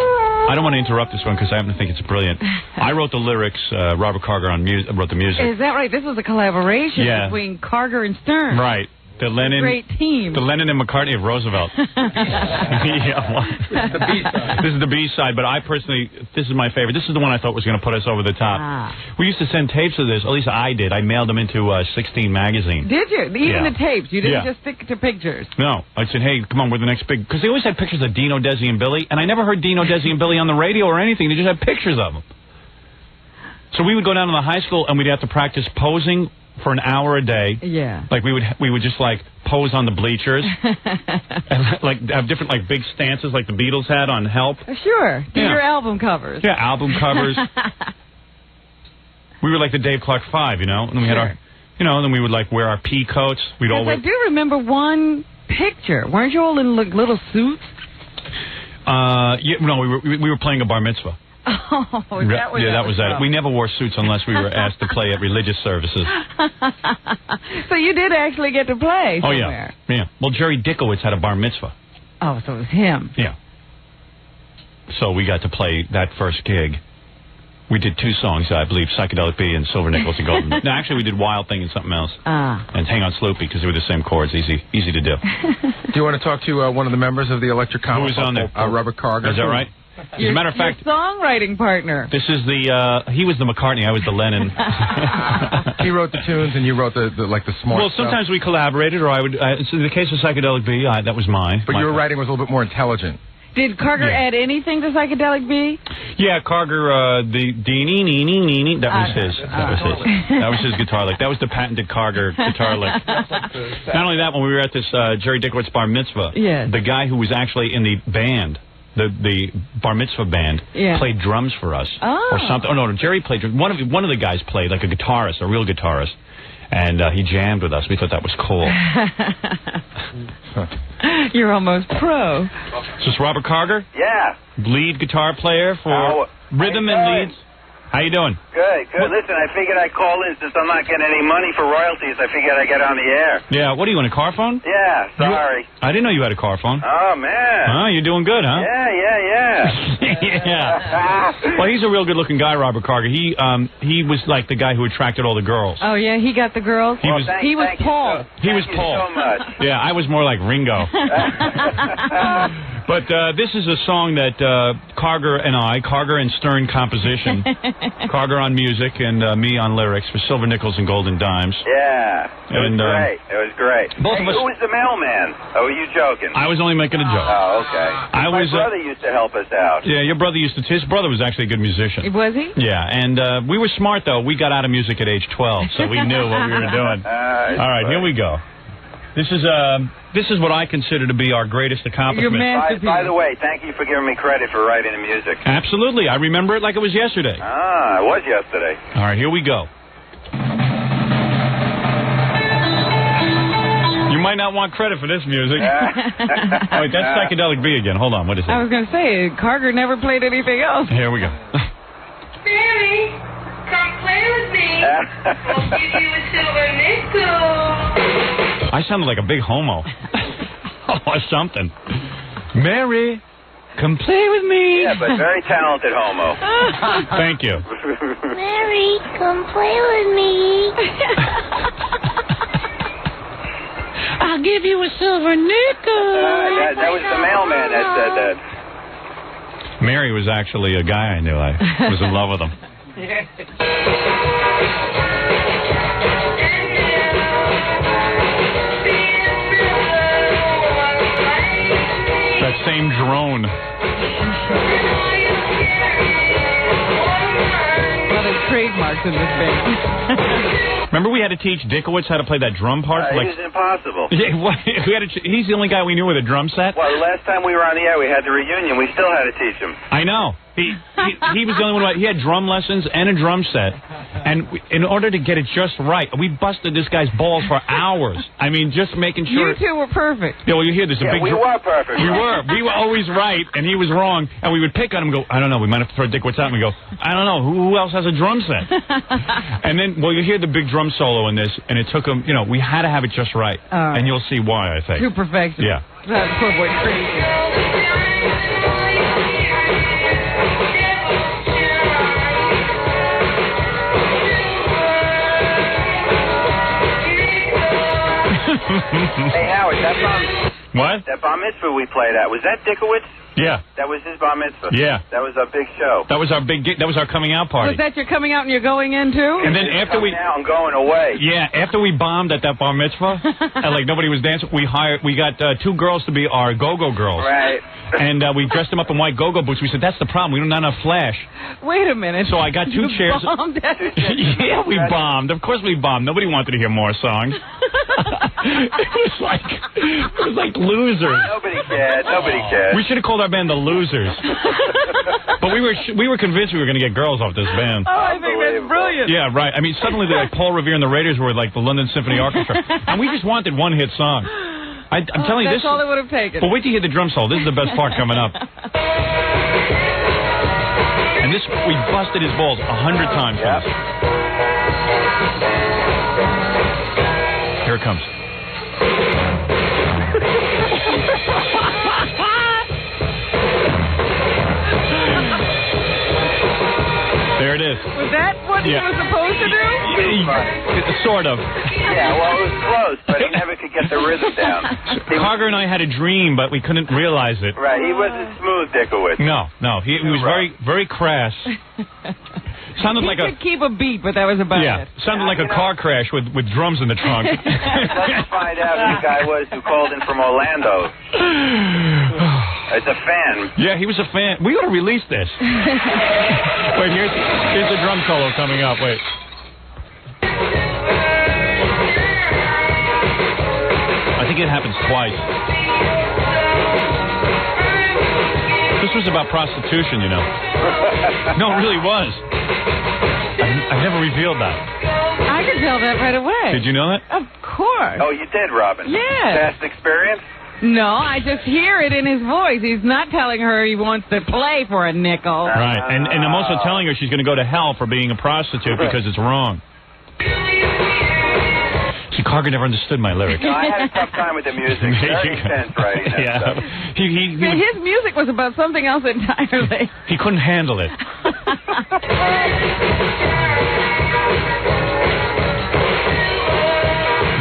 I don't want to interrupt this one because I happen to think it's brilliant. I wrote the lyrics. Robert Carger wrote the music. Is that right? This was a collaboration Yeah. between Carger and Stern. Right. The Lennon, great team. The Lennon and McCartney of Roosevelt. Yeah, well, The B-side. this is the B-side, but I personally, this is my favorite. This is the one I thought was going to put us over the top. We used to send tapes of this, at least I did. I mailed them into 16 magazine. Did you? Even Yeah. the tapes? You didn't Yeah. just stick to pictures? No. I said, hey, come on, we're the next big... Because they always had pictures of Dino, Desi, and Billy, and I never heard Dino, Desi, and Billy on the radio or anything. They just had pictures of them. So we would go down to the high school, and we'd have to practice posing for an hour a day. Yeah. Like we would just like pose on the bleachers and like have different like big stances like the Beatles had on Help. Sure. Do Yeah. your album covers. Yeah, album covers. We were like the Dave Clark Five, you know, and we had our, you know, and then we would like wear our pea coats. We'd all Yes, I do remember one picture. Weren't you all in like, little suits? yeah, no, we were playing a bar mitzvah. Oh, that was that was that. We never wore suits unless we were asked to play at religious services. So you did actually get to play Oh somewhere. yeah. Well, Jerry Dickowitz had a bar mitzvah. Oh, so it was him. Yeah. So we got to play that first gig. We did 2 songs, I believe, Psychedelic B and Silver Nickels and Golden. No, actually, we did Wild Thing and something else. And Hang On Sloopy, because they were the same chords, easy to do. Do you want to talk to one of the members of the Electric Comic? Who was on there? Robert Carger. Is that right? As a matter of fact, your songwriting partner. this is the, he was the McCartney, I was the Lennon. He wrote the tunes and you wrote the smart Well, sometimes we collaborated, or I would, so in the case of Psychedelic B, that was mine. But your writing was a little bit more intelligent. Did Carger add anything to Psychedelic B? Yeah, Carger, the dee-nee-nee-nee-nee, that was his. That was his guitar lick. That was the patented Carger guitar lick. Not only that, when we were at this Jerry Dickowitz bar mitzvah, the guy who was actually in the band, the bar mitzvah band, played drums for us or something. Oh no, Jerry played drums. One of the guys played like a guitarist, a real guitarist, and he jammed with us. We thought that was cool. You're almost pro. Is this Robert Carger? Yeah. Lead guitar player for rhythm and leads. How you doing? Good. Listen, I figured I'd call in since I'm not getting any money for royalties. I figured I'd get on the air. Yeah, what are you, on a car phone? Yeah, sorry. I didn't know you had a car phone. Oh, man. Oh, you're doing good, huh? Yeah. Yeah. Well, he's a real good-looking guy, Robert Carger. He was like the guy who attracted all the girls. Oh, yeah, he got the girls? He was Paul. He was Paul. Thank you so much. Yeah, I was more like Ringo. But this is a song that Carger and Stern composition, Carger on music and me on lyrics for Silver Nickels and Golden Dimes. Yeah. It was great. Both of us. Who was the mailman? Oh, were you joking? I was only making a joke. Oh, okay. My brother used to help us out. Yeah, your brother his brother was actually a good musician. Was he? Yeah, and we were smart, though. We got out of music at age 12, so we knew what we were doing. All right, here we go. This is what I consider to be our greatest accomplishment. By the way, thank you for giving me credit for writing the music. Absolutely. I remember it like it was yesterday. It was yesterday. All right, here we go. You might not want credit for this music. Wait, that's Psychedelic B again. Hold on, what is it? I was going to say, Carger never played anything else. Here we go. Mary, come play with me. We'll give you a silver nickel. I sounded like a big homo. Or something. Mary, come play with me. Yeah, but very talented homo. Thank you. Mary, come play with me. I'll give you a silver nickel. That was the mailman that said that. Mary was actually a guy I knew. I was in love with him. That same drone. Well, there's trademarks in this band. Remember we had to teach Dickowitz how to play that drum part? It was impossible. Yeah, we had to, he's the only guy we knew with a drum set. Well, the last time we were on the air, we had the reunion. We still had to teach him. I know. He was the only one. He had drum lessons and a drum set, and in order to get it just right, we busted this guy's balls for hours. I mean, just making sure. You two were perfect. Yeah, well, you hear this. We were perfect. We were always right, and he was wrong, and we would pick on him and go, I don't know, we might have to throw Dickwitz out, and we go, I don't know, who else has a drum set? And then, well, you hear the big drum solo in this, and it took him, we had to have it just right, and you'll see why, I think. To perfection. Yeah. That poor boy crazy. What? That bar mitzvah we played at, was that Dickowitz? Yeah. That was his bar mitzvah. Yeah. That was a big show. That was our big. That was our coming out party. Was that you're coming out and you're going in too? And then after we now I'm going away. Yeah, after we bombed at that bar mitzvah, and like nobody was dancing, we got 2 girls to be our go-go girls. Right. And we dressed them up in white go-go boots. We said that's the problem. We don't have enough flash. Wait a minute. So I got 2 chairs. Bombed at Yeah, we bombed. Of course we bombed. Nobody wanted to hear more songs. it was like losers. Nobody cared. We should have called our band the Losers. But we were convinced we were going to get girls off this band. Oh, I think that's brilliant. Yeah, right. I mean, suddenly like Paul Revere and the Raiders were like the London Symphony Orchestra, and we just wanted one-hit song. I'm telling you, that's all it would have taken. But wait till you hear the drum solo. This is the best part coming up. And this, we busted his balls 100 times. Yep. Here it comes. There it is. Was that what he was supposed to do? Sort of. Yeah, well, it was close, but he never could get the rhythm down. Carger and I had a dream, but we couldn't realize it. Right, he wasn't smooth, Dickowitz. No, he was very, very crass. Sounded like could keep a beat, but that was about it. Sounded like a car crash with drums in the trunk. Let's find out who the guy was who called in from Orlando. It's a fan. Yeah, he was a fan. We ought to release this. Wait, here's the drum solo coming up. Wait. I think it happens twice. This was about prostitution, you know. No, it really was. I've never revealed that. I could tell that right away. Did you know that? Of course. Oh, you did, Robin? Yes. Past experience? No, I just hear it in his voice. He's not telling her he wants to play for a nickel. Right, and I'm also telling her she's going to go to hell for being a prostitute because it's wrong. See, Carger never understood my lyrics. No, I had a tough time with the music. Very intense writing that stuff. His music was about something else entirely. He couldn't handle it.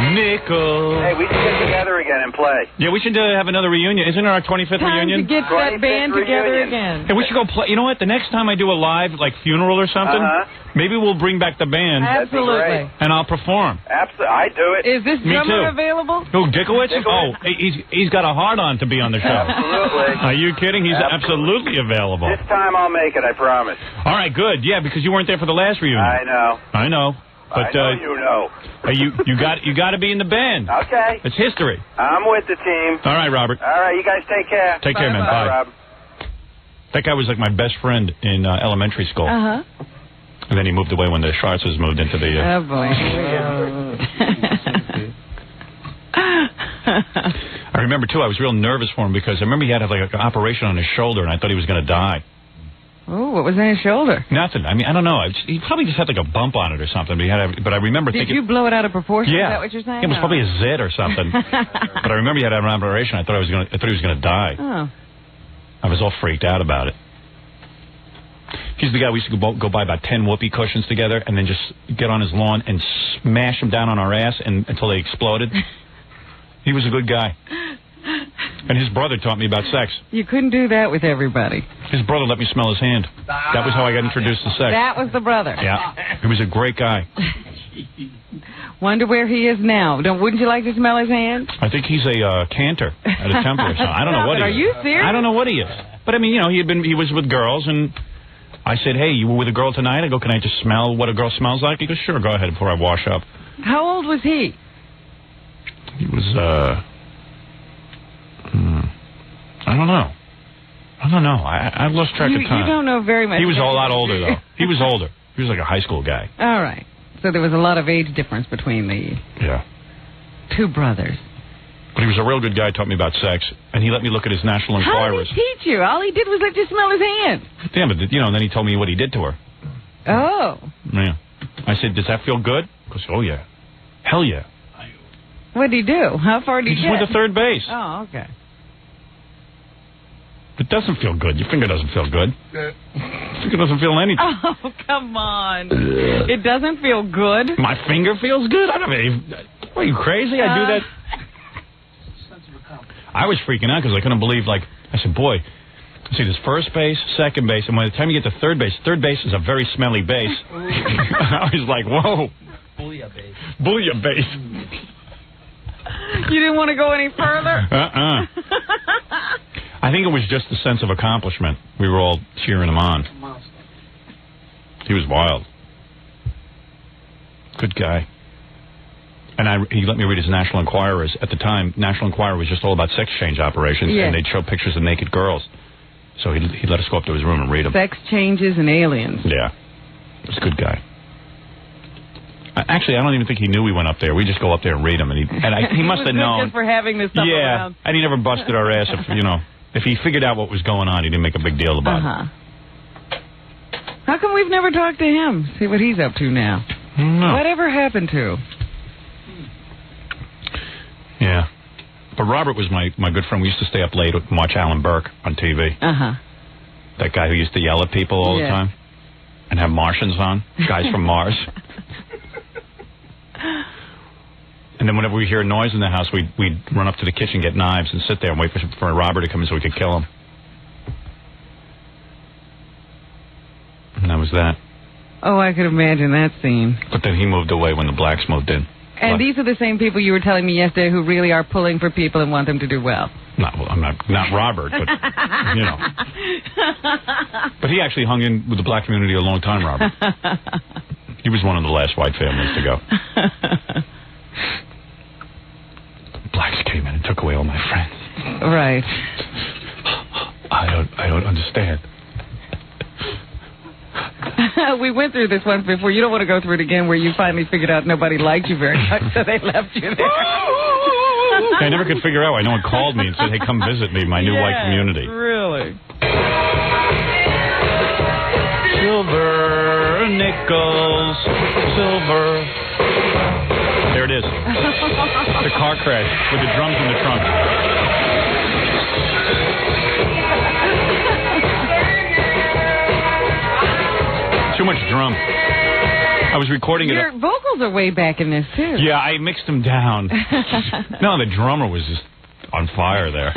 Nickel. Hey, we should get together again and play. Yeah, we should have another reunion. Isn't it our 25th reunion? To get that band together again. Hey, we should go play. You know what? The next time I do a live, like, funeral or something, maybe we'll bring back the band. Absolutely. And I'll perform. Absolutely. I do it. Is this Me drummer too. available? Who, Dickowitz? Oh, he's got a hard-on to be on the show. Absolutely. Are you kidding? He's absolutely available. This time I'll make it, I promise. All right, good. Yeah, because you weren't there for the last reunion. I know. I know. But I know you know. you got to be in the band. Okay. It's history. I'm with the team. All right, Robert. All right, you guys take care. Take care, man. Bye. Rob. That guy was like my best friend in elementary school. Uh-huh. And then he moved away when the Schwarzes moved into the... Oh, boy. I remember, too, I was real nervous for him because I remember he had like an operation on his shoulder, and I thought he was going to die. Oh, what was on his shoulder? Nothing. I mean, I don't know. He probably just had like a bump on it or something. But I remember thinking... Did you blow it out of proportion? Yeah. Is that what you're saying? It was probably a zit or something. But I remember he had an operation. I thought he was going to die. Oh. I was all freaked out about it. He's the guy we used to go buy about 10 whoopee cushions together and then just get on his lawn and smash them down on our ass until they exploded. He was a good guy. And his brother taught me about sex. You couldn't do that with everybody. His brother let me smell his hand. That was how I got introduced to sex. That was the brother. Yeah. He was a great guy. Wonder where he is now. Wouldn't you like to smell his hand? I think he's a cantor at a temple or something. I don't know what he is. Are you serious? I don't know what he is. But I mean, you know, he was with girls, and I said, hey, you were with a girl tonight? I go, can I just smell what a girl smells like? He goes, sure, go ahead before I wash up. How old was he? He was, I don't know. I've lost track of time. You don't know very much. He was a lot older, though. He was older. He was like a high school guy. All right. So there was a lot of age difference between the two brothers. But he was a real good guy, taught me about sex, and he let me look at his National Enquirers. How did he teach you? All he did was let you smell his hand. Yeah, but, you know, and then he told me what he did to her. Oh. Yeah. I said, does that feel good? He goes, oh, yeah. Hell yeah. What did he do? How far did he get? He just went to third base. Oh, okay. It doesn't feel good. Your finger doesn't feel good. Your finger doesn't feel anything. Oh, come on. It doesn't feel good. My finger feels good? I don't know. Are you crazy? I do that. I was freaking out because I couldn't believe, like, I said, boy, see, there's first base, second base, and by the time you get to third base is a very smelly base. I was like, whoa. Booyah base. Booyah base. You didn't want to go any further? I think it was just the sense of accomplishment. We were all cheering him on. He was wild. Good guy. And he let me read his National Enquirers. At the time, National Enquirer was just all about sex change operations, and they'd show pictures of naked girls. So he let us go up to his room and read them. Sex changes and aliens. Yeah. He was a good guy. Actually, I don't even think he knew we went up there. We just go up there and read them, and he must have known. Just for having this stuff around. And he never busted our ass if he figured out what was going on. He didn't make a big deal about it. How come we've never talked to him? See what he's up to now. No. Whatever happened to? Yeah. But Robert was my good friend. We used to stay up late and watch Alan Burke on TV. That guy who used to yell at people all the time and have Martians on, guys from Mars. And then whenever we hear a noise in the house, we'd run up to the kitchen, get knives, and sit there and wait for Robert to come in so we could kill him. And that was that. Oh, I could imagine that scene. But then he moved away when the blacks moved in. And these are the same people you were telling me yesterday who really are pulling for people and want them to do well. I'm not Robert, but, But he actually hung in with the black community a long time, Robert. He was one of the last white families to go. Blacks came in and took away all my friends. Right. I don't understand. We went through this once before. You don't want to go through it again where you finally figured out nobody liked you very much, so they left you there. I never could figure out why no one called me and said, hey, come visit me, my new white community. Really? Silver, nickels, silver. There it is. The car crash with the drums in the trunk. Too much drum. I was recording Your vocals are way back in this, too. Yeah, I mixed them down. No, the drummer was just on fire there.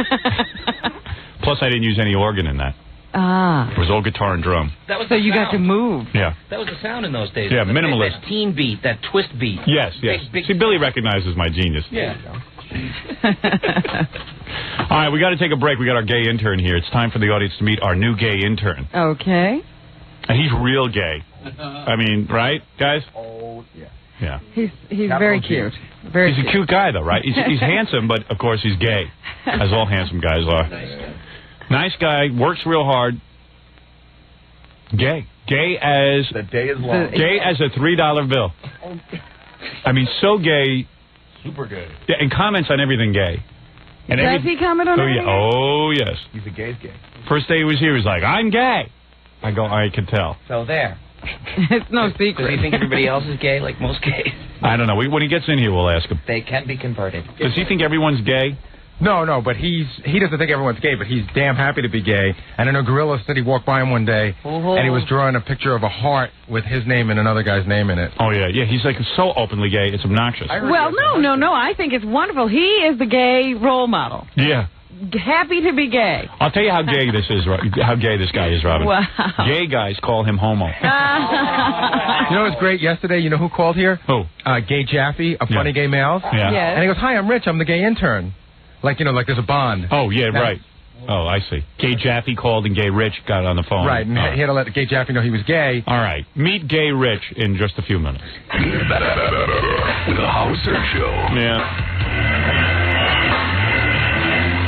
Plus, I didn't use any organ in that. It was all guitar and drum. That was so you got to move. Yeah. That was the sound in those days. Yeah, minimalist. That teen beat, that twist beat. Yes. Big See, Billy recognizes my genius. Yeah. All right, we got to take a break. We got our gay intern here. It's time for the audience to meet our new gay intern. Okay. And he's real gay. I mean, right, guys? Oh, yeah. Yeah. He's very cute. Very He's a cute guy, though, right? He's handsome, but, of course, he's gay, as all handsome guys are. Nice guy, works real hard. Gay. Gay as... The day is long. Gay as a $3 bill. I mean, so gay. Super gay. Yeah, and comments on everything gay. And Does he comment on everything? Oh, yes. He's a gay's gay. First day he was here, he was like, I'm gay. I could tell. So there. It's no secret. Does he think everybody else is gay like most gays? I don't know. When he gets in here, we'll ask him. They can be converted. Does he think everyone's gay? No, but he doesn't think everyone's gay, but he's damn happy to be gay. And I know Gorilla said he walked by him one day, and he was drawing a picture of a heart with his name and another guy's name in it. Oh, yeah. He's like so openly gay, it's obnoxious. Well, no. I think it's wonderful. He is the gay role model. Yeah. Happy to be gay. I'll tell you how gay this is, how gay this guy is, Robin. Wow. Gay guys call him homo. You know what's great yesterday? You know who called here? Who? Gay Jaffe of Funny Gay Males. Yeah. Yes. And he goes, hi, I'm Rich. I'm the gay intern. Like there's a bond. Oh, yeah, right. Oh, I see. Gay Jaffe called and Gay Rich got on the phone. Right, and he had to let Gay Jaffe know he was gay. All right. Meet Gay Rich in just a few minutes. The Howard Stern Show. Yeah.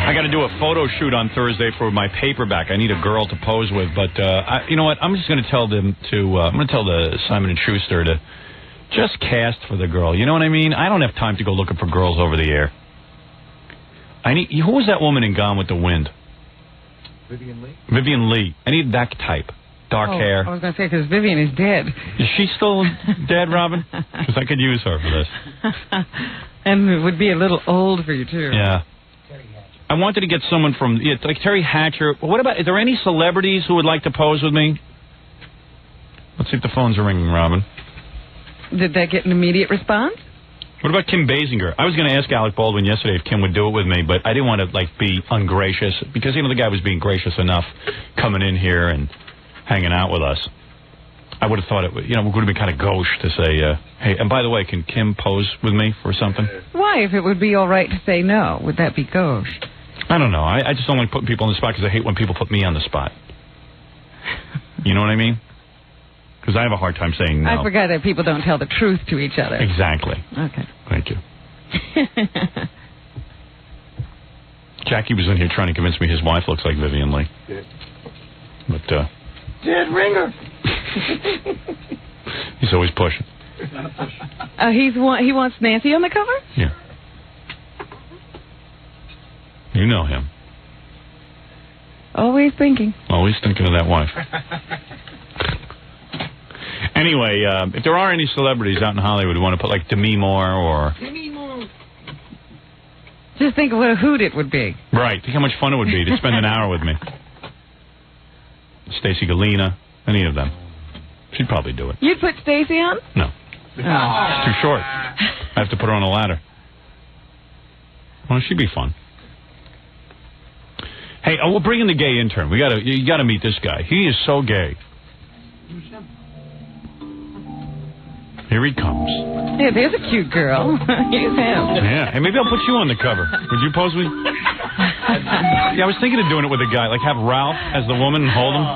I got to do a photo shoot on Thursday for my paperback. I need a girl to pose with, but you know what? I'm just going to tell them to. I'm going to tell the Simon & Schuster to just cast for the girl. You know what I mean? I don't have time to go looking for girls over the air. Who was that woman in Gone with the Wind? Vivian Lee. Vivian Lee. I need that type. Dark hair. I was going to say, because Vivian is dead. Is she still dead, Robin? Because I could use her for this. And it would be a little old for you, too. Yeah. I wanted to get someone from, like Terry Hatcher. What about, is there any celebrities who would like to pose with me? Let's see if the phones are ringing, Robin. Did that get an immediate response? What about Kim Basinger? I was going to ask Alec Baldwin yesterday if Kim would do it with me, but I didn't want to be ungracious because the guy was being gracious enough coming in here and hanging out with us. I would have thought it would have been kind of gauche to say, hey, and by the way, can Kim pose with me for something? Why, if it would be all right to say no, would that be gauche? I don't know. I just don't like putting people on the spot because I hate when people put me on the spot. You know what I mean? Because I have a hard time saying no. I forgot that people don't tell the truth to each other. Exactly. Okay. Thank you. Jackie was in here trying to convince me his wife looks like Vivian Lee. But, Dead ringer. he's always pushing. He wants Nancy on the cover? Yeah. You know him. Always thinking. Always thinking of that wife. Anyway, if there are any celebrities out in Hollywood who want to put like Demi Moore or... Just think of what a hoot it would be. Right. Think how much fun it would be to spend an hour with me. Stacey Galena, any of them. She'd probably do it. You'd put Stacey on? No. It's too short. I have to put her on a ladder. Well, she'd be fun. Hey, we'll bring in the gay intern. You gotta meet this guy. He is so gay. Here he comes. Yeah, there's a cute girl. Here's him. Yeah. Hey, maybe I'll put you on the cover. Would you pose me? Yeah, I was thinking of doing it with a guy. Like have Ralph as the woman and hold him.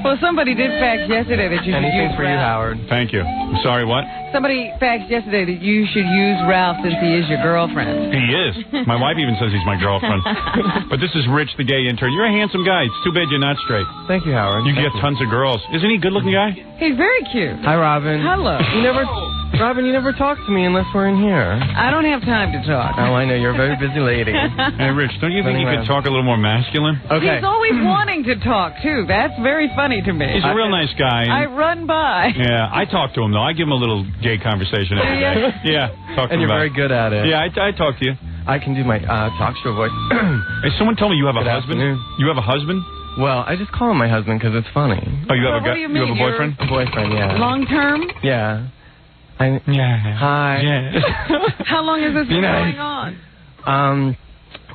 Well, somebody did fax yesterday that you should use for you, Howard. Thank you. I'm sorry, what? Somebody faxed yesterday that you should use Ralph since he is your girlfriend. He is. My wife even says he's my girlfriend. But this is Rich, the gay intern. You're a handsome guy. It's too bad you're not straight. Thank you, Howard. You get tons of girls. Isn't he a good-looking guy? He's very cute. Hi, Robin. Hello. Robin, you never talk to me unless we're in here. I don't have time to talk. Oh, I know. You're a very busy lady. Hey, Rich, don't you think you could talk a little more masculine? Okay. He's always wanting to talk, too. That's very funny to me. He's a real nice guy. I run by. Yeah, I talk to him, though. I give him a little gay conversation every day. Yeah, talk to him And you're about very good at it. Yeah, I talk to you. I can do my talk show voice. Hey, someone told me you have a husband. Afternoon. You have a husband? Well, I just call him my husband because it's funny. Oh, you have What do you mean? You have a boyfriend? A boyfriend, yeah. Long term? Yeah. Yeah. Hi. Yeah. How long has this been going on?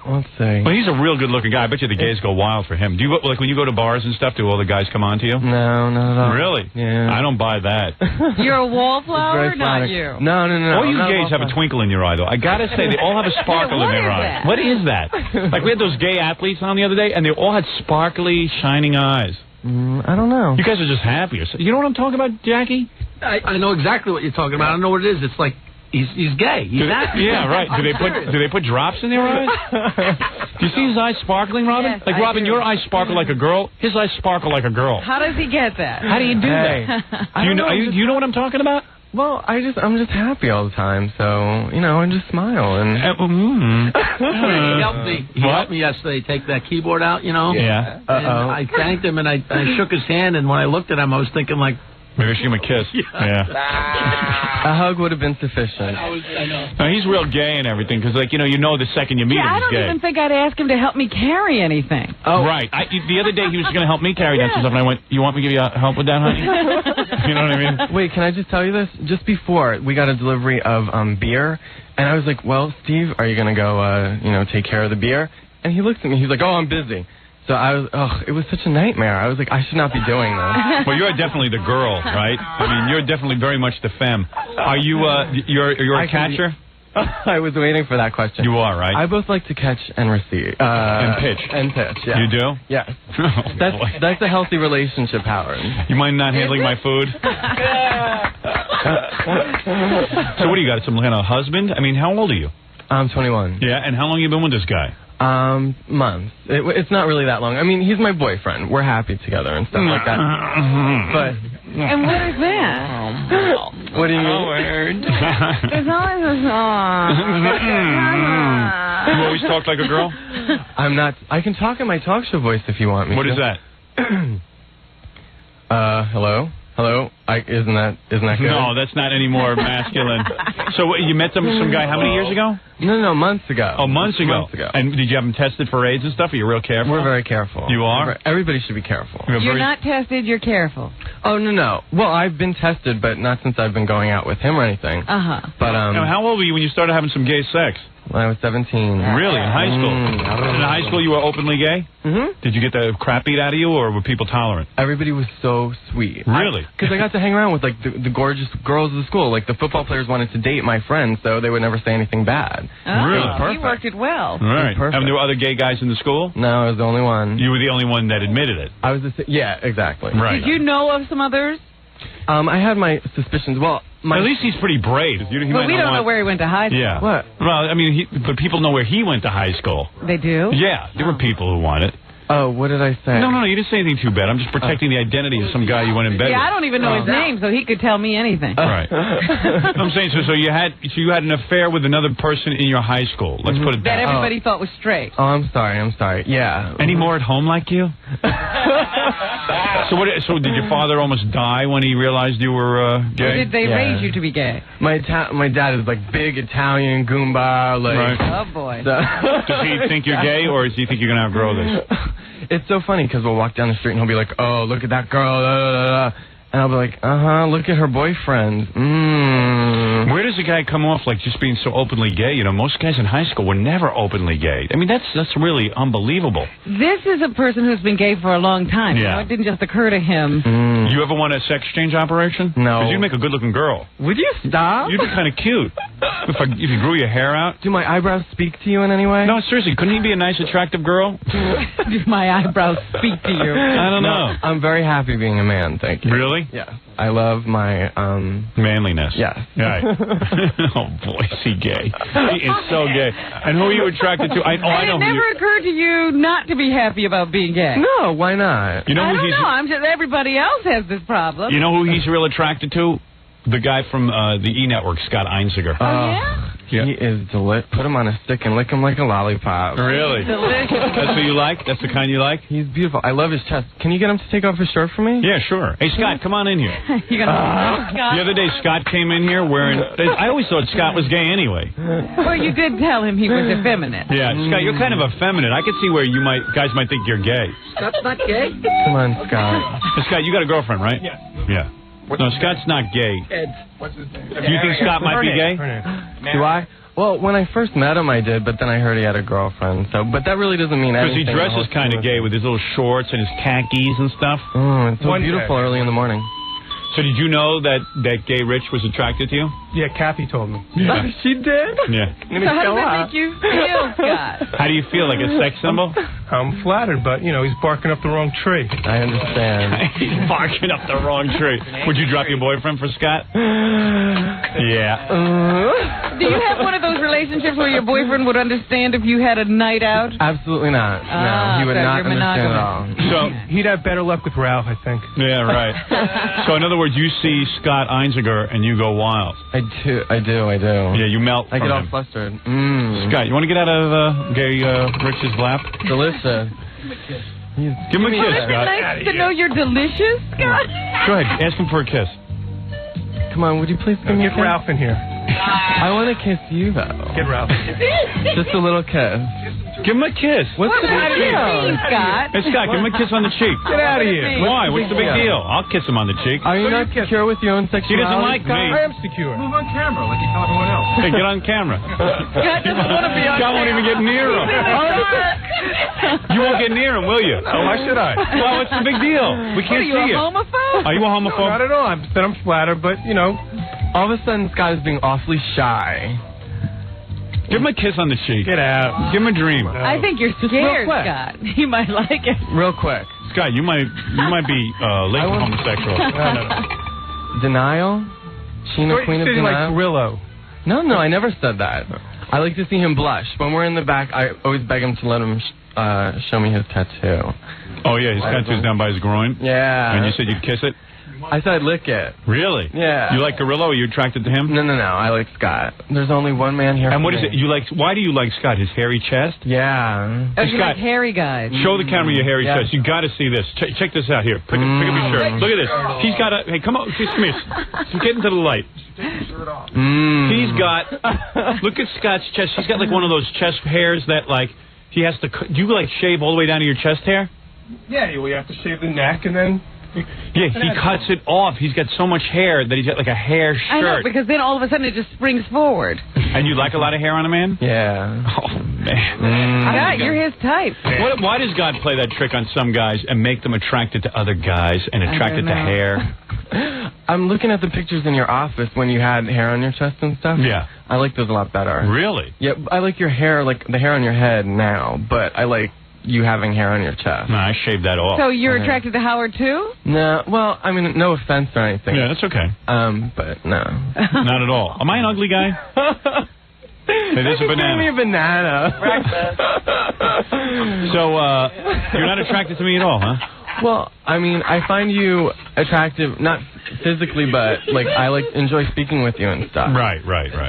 Let's see. Well, he's a real good-looking guy. I bet you the gays go wild for him. Do you like when you go to bars and stuff? Do all the guys come on to you? No, not at all. Really? Yeah. I don't buy that. You're a wallflower, It's very not flattering. you. No. All you I'm not gays have a twinkle in your eye, though. I gotta say, they all have a sparkle in their eye. that? What is that? Like we had those gay athletes on the other day, and they all had sparkly, shining eyes. I don't know. You guys are just happy. You know what I'm talking about, Jackie? I know exactly what you're talking about. I don't know what it is. It's like he's gay. He's happy. Yeah, right. Do they put drops in their eyes? Do you see his eyes sparkling, Robin? Yes, like I Robin, do. your eyes sparkle like a girl. His eyes sparkle like a girl. How does he get that? How do you do that? Do you know? Do you know what I'm talking about? Well, I'm just happy all the time, so I just smile and. He helped me yesterday take that keyboard out, Yeah. And I thanked him and I shook his hand, and when I looked at him, I was thinking like, maybe I should give him a kiss. Yeah. A hug would have been sufficient. I know. No, he's real gay and everything because, the second you meet him, I he's don't gay. even think I'd ask him to help me carry anything. Oh, right. The other day he was going to help me carry that stuff, and I went, "You want me to give you help with that, honey?" You know what I mean? Wait, can I just tell you this? Just before we got a delivery of beer, and I was like, "Well, Steve, are you going to go, take care of the beer?" And he looks at me. He's like, "Oh, I'm busy." So it was such a nightmare. I was like, I should not be doing this. Well, you're definitely the girl, right? I mean, you're definitely very much the femme. Are you, you're a catcher? I was waiting for that question. You are, right? I both like to catch and receive. And pitch. And pitch, yeah. You do? Yes. Oh, That's a healthy relationship, Howard. You mind not handling my food? So what do you got? Some kind of husband? I mean, how old are you? I'm 21. Yeah, and how long you been with this guy? Months. It's not really that long. I mean, he's my boyfriend. We're happy together and stuff like that. But. And what is that? What do you mean? There's always a song. You always talk like a girl? I'm not. I can talk in my talk show voice if you want me. What is that? Hello? Hello? Isn't that good? No, that's not any more masculine. So you met some guy how many years ago? No, months ago. Oh, months ago. And did you have him tested for AIDS and stuff? Are you real careful? We're very careful. You are? Everybody should be careful. You're not tested, you're careful. Oh, no. Well, I've been tested, but not since I've been going out with him or anything. But Now, how old were you when you started having some gay sex? When I was 17. Really? In high school? In high school, you were openly gay? Mm-hmm. Did you get the crap beat out of you, or were people tolerant? Everybody was so sweet. Really? Because I got to hang around with, like, the gorgeous girls of the school. Like, the football players wanted to date my friends, so they would never say anything bad. Really? You worked it well. Right. Perfect. And there were other gay guys in the school? No, I was the only one. You were the only one that admitted it? I was yeah, exactly. Right. Did you know of some others? I had my suspicions. Well, at least he's pretty brave. But we don't know where he went to high school. Yeah. What? Well, I mean, but people know where he went to high school. They do? Yeah. There were people who want it. Oh, what did I say? No, you didn't say anything too bad. I'm just protecting the identity of some guy you went in bed with. I don't even know his name, so he could tell me anything. Right. I'm saying, so you had an affair with another person in your high school. Let's put it that that everybody thought was straight. Oh, I'm sorry. Yeah. Any more at home like you? So did your father almost die when he realized you were gay? Or did they raise you to be gay? My dad is like big Italian Goomba. Like, Oh, boy. Does he think you're gay, or does he think you're going to outgrow this? It's so funny because we'll walk down the street and he'll be like, "Oh, look at that girl," and I'll be like, look at her boyfriend. Where does a guy come off like just being so openly gay? You know, most guys in high school were never openly gay. I mean, that's really unbelievable. This is a person who's been gay for a long time. Yeah. You know, it didn't just occur to him. You ever want a sex change operation? No. Because you'd make a good-looking girl. Would you stop? You'd be kind of cute if you grew your hair out. Do my eyebrows speak to you in any way? No, seriously, couldn't he be a nice, attractive girl? Do my eyebrows speak to you? I don't know. I'm very happy being a man, thank you. Really? Yes. I love my, manliness. Yes. Right. Oh, boy, is he gay. He is so gay. And who are you attracted to? I know it who never occurred to you not to be happy about being gay. No, why not? You know I who don't he's know. I'm just everybody else has this problem. You know who he's real attracted to? The guy from the E! Network, Scott Einziger. Yeah? He is Put him on a stick and lick him like a lollipop. Really? Delicious. That's who you like? That's the kind you like? He's beautiful. I love his chest. Can you get him to take off his shirt for me? Yeah, sure. Hey, Scott, come on in here. You're gonna Scott? The other day, Scott came in here wearing... I always thought Scott was gay anyway. Well, you did tell him he was effeminate. Yeah, Scott, you're kind of effeminate. I could see where guys might think you're gay. Scott's not gay? Come on, Scott. Hey, Scott, you got a girlfriend, right? Yeah. No, Scott's not gay. What's his name? Do you think Scott might be gay? Do I? Well, when I first met him, I did, but then I heard he had a girlfriend. So, but that really doesn't mean anything. Because he dresses kind of gay with his little shorts and his khakis and stuff. Oh, it's so beautiful early in the morning. So did you know that gay Rich was attracted to you? Yeah, Kathy told me. Yeah. She did? Yeah. So how does that make you feel, Scott? How do you feel, like a sex symbol? I'm flattered, but, he's barking up the wrong tree. I understand. He's barking up the wrong tree. Would you drop your boyfriend for Scott? Yeah. Do you have one of those relationships where your boyfriend would understand if you had a night out? Absolutely not. No, he would so not you're understand at all. So He'd have better luck with Ralph, I think. yeah, right. So in other words, you see Scott Einziger and you go wild. I do. Yeah, you melt. I from get all him. flustered. Scott, you want to get out of gay Rich's lap? Delicious. Give him a kiss, Isn't it Scott. nice to know you're delicious, Scott? Go ahead, ask him for a kiss. Come on, would you please give me a Get kiss? Ralph in here. I want to kiss you, though. Get Ralph. Just a little kiss. Give him a kiss. What does it mean, Scott? Hey, Scott, give him a kiss on the cheek. Get out of here. Why? What's the big deal? I'll kiss him on the cheek. Are you not secure with your own He sexuality? doesn't like me. I am secure. Move on camera like you tell everyone else. Hey, get on camera. Scott doesn't want to be on Scott won't even get near him. You won't get near him, will you? Oh, why should I? Well, what's the big deal? We can't Are you see a you. homophobe? Are you a homophobe? Not at all. I said I'm flattered, but, All of a sudden, Scott is being awfully shy. Give him a kiss on the cheek. get out. Give him a dream. I think you're scared, quick. Scott. He might like it. Real quick. Scott, you might be late homosexual. Denial? Sheena, queen of Like denial? Grillo. No, I never said that. I like to see him blush. When we're in the back, I always beg him to let him show me his tattoo. Oh, yeah, his tattoo's down by his groin? Yeah. And you said you'd kiss it? I said I'd lick it. Really? Yeah. You like Gorillo? Are you attracted to him? No. I like Scott. There's only one man here. And for what is me. it? Why do you like Scott? His hairy chest? Yeah. Oh, you Scott, like hairy guys. show the camera your hairy Yeah. chest. You got to see this. Check this out here. Pick up your shirt. Look at this. He's got a. Hey, come on. Come here. Get into the light. He's got. Look at Scott's chest. He's got like one of those chest hairs that like he has to. Do you like shave all the way down to your chest hair? Yeah, we have to shave the neck and then Yeah, he cuts it off. He's got so much hair that he's got like a hair shirt. I know, because then all of a sudden it just springs forward. And you like a lot of hair on a man? Yeah. Oh, man. Yeah, you're his type. Why does God play that trick on some guys and make them attracted to other guys and attracted to hair? I'm looking at the pictures in your office when you had hair on your chest and stuff. Yeah. I like those a lot better. Really? Yeah, I like your hair, like the hair on your head now, but I like you having hair on your chest. No, I shaved that off. So you're attracted to Howard too? No, well, I mean, no offense or anything. Yeah, that's okay. But no. Not at all. Am I an ugly guy? It is a banana. Give me a banana. So, you're not attracted to me at all, huh? Well, I mean, I find you attractive, not physically, but like I enjoy speaking with you and stuff. Right.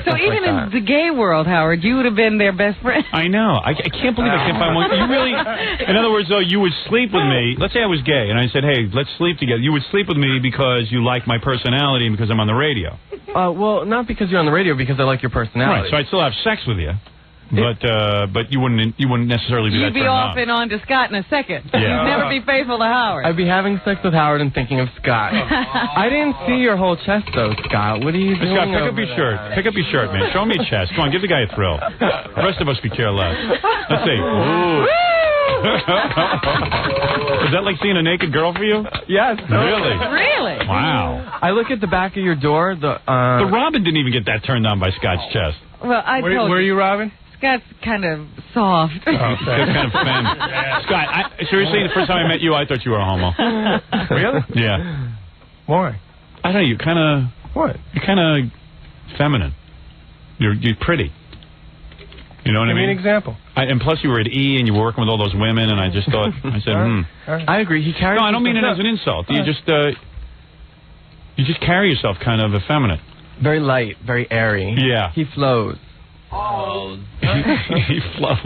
So even in the gay world, Howard, you would have been their best friend. I know. I can't believe I can't find one. You really, in other words, though, you would sleep with me. Let's say I was gay and I said, hey, let's sleep together. You would sleep with me because you like my personality and because I'm on the radio. Well, not because you're on the radio, because I like your personality. Right. So I'd still have sex with you. But you wouldn't necessarily be You'd that be off and on to Scott in a second. Yeah. You'd never be faithful to Howard. I'd be having sex with Howard and thinking of Scott. I didn't see your whole chest, though, Scott. What are you doing? Scott, pick up your shirt. Pick up your shirt, man. Show me your chest. Come on, give the guy a thrill. The rest of us could care less. Let's see. Ooh. Is that like seeing a naked girl for you? Yes. Really? Really? Wow. I look at the back of your door. The Robin didn't even get that turned on by Scott's chest. Well, I told Where are you, Robin? Scott's kind of soft. Scott's kind of femme. Scott, seriously, the first time I met you, I thought you were a homo. Really? Yeah. Why? I don't know. You're kind of. What? You're kind of feminine. You're pretty. You know what I mean? Give me an example. And plus, you were at E and you were working with all those women, and I just thought, I said, I agree. He carries. No, I don't mean it as an insult. You just carry yourself kind of effeminate. Very light, very airy. Yeah. He flows. Oh. He flows.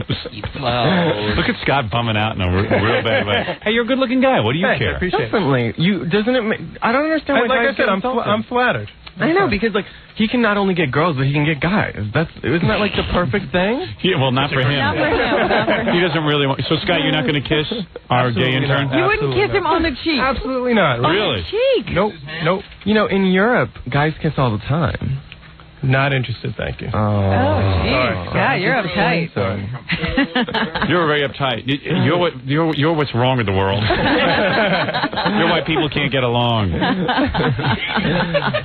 Look at Scott bumming out in a real bad way. Hey, you're a good-looking guy. What do you care? I appreciate Definitely. Doesn't it? I don't understand why. Like I said, I'm flattered. I know, because like he can not only get girls, but he can get guys. Isn't that like the perfect thing? Yeah, well, not for him. Not for him. He doesn't really want. So, Scott, you're not going to kiss our gay intern? You wouldn't kiss him on the cheek. Absolutely not. Really? On the cheek? Nope. You know, in Europe, guys kiss all the time. Not interested, thank you. Oh, jeez. Yeah, you're uptight. You're very uptight. You're what's wrong with the world. You're why people can't get along.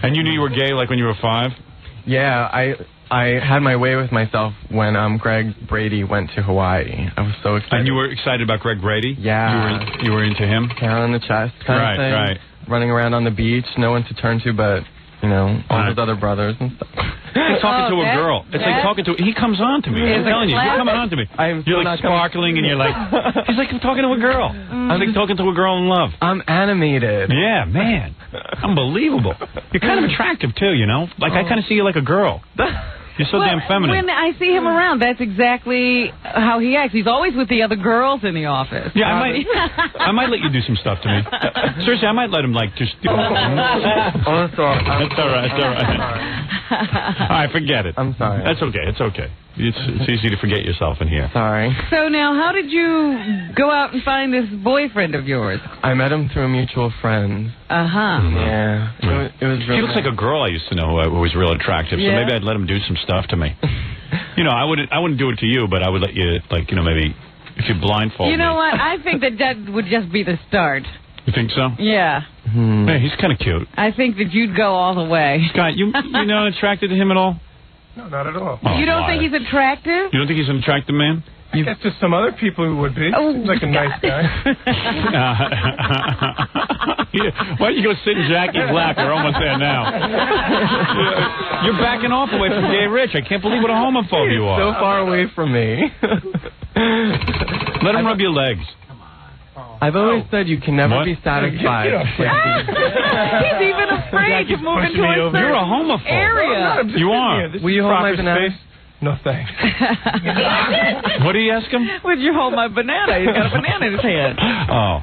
And you knew you were gay like when you were 5? Yeah, I had my way with myself when Greg Brady went to Hawaii. I was so excited. And you were excited about Greg Brady? Yeah. You were into him? Hair on the chest kind of thing. Right. Running around on the beach, no one to turn to but, all his other brothers and stuff. It's talking to a girl. It's like talking to. He comes on to me. I'm telling you, you're coming on to me. You're like sparkling, and you're like, he's like talking to a girl. I'm like talking to a girl in love. I'm animated. Yeah, man, unbelievable. You're kind of attractive too, you know. Like I kind of see you like a girl. You're so damn feminine. When I see him around, that's exactly how he acts. He's always with the other girls in the office. Yeah, I might let you do some stuff to me. Seriously, I might let him like just. That's all right. That's all right. All right, forget it. I'm sorry. That's okay. It's okay. It's easy to forget yourself in here. Sorry. So now, how did you go out and find this boyfriend of yours? I met him through a mutual friend. Yeah. It was really He looks like a girl I used to know who was real attractive, so maybe I'd let him do some stuff to me. I wouldn't do it to you, but I would let you, maybe if you blindfold me. You know what? I think that would just be the start. You think so? Yeah. Yeah, he's kind of cute. I think that you'd go all the way. Scott, you not attracted to him at all? No, not at all. Oh, you don't think he's attractive? You don't think he's an attractive man? I guess there's some other people who would be. Seems like a nice guy. Why don't you go sit in Jackie Black? We're almost there now. You're backing off away from Gay Rich. I can't believe what a homophobe you are. So far away from me. Let him rub your legs. I've always said you can never be satisfied. He's even afraid to move into a You're a homophobe. area. You are. Will you hold my banana? No thanks. What do you ask him? Would you hold my banana? He's got a banana in his hand. Oh.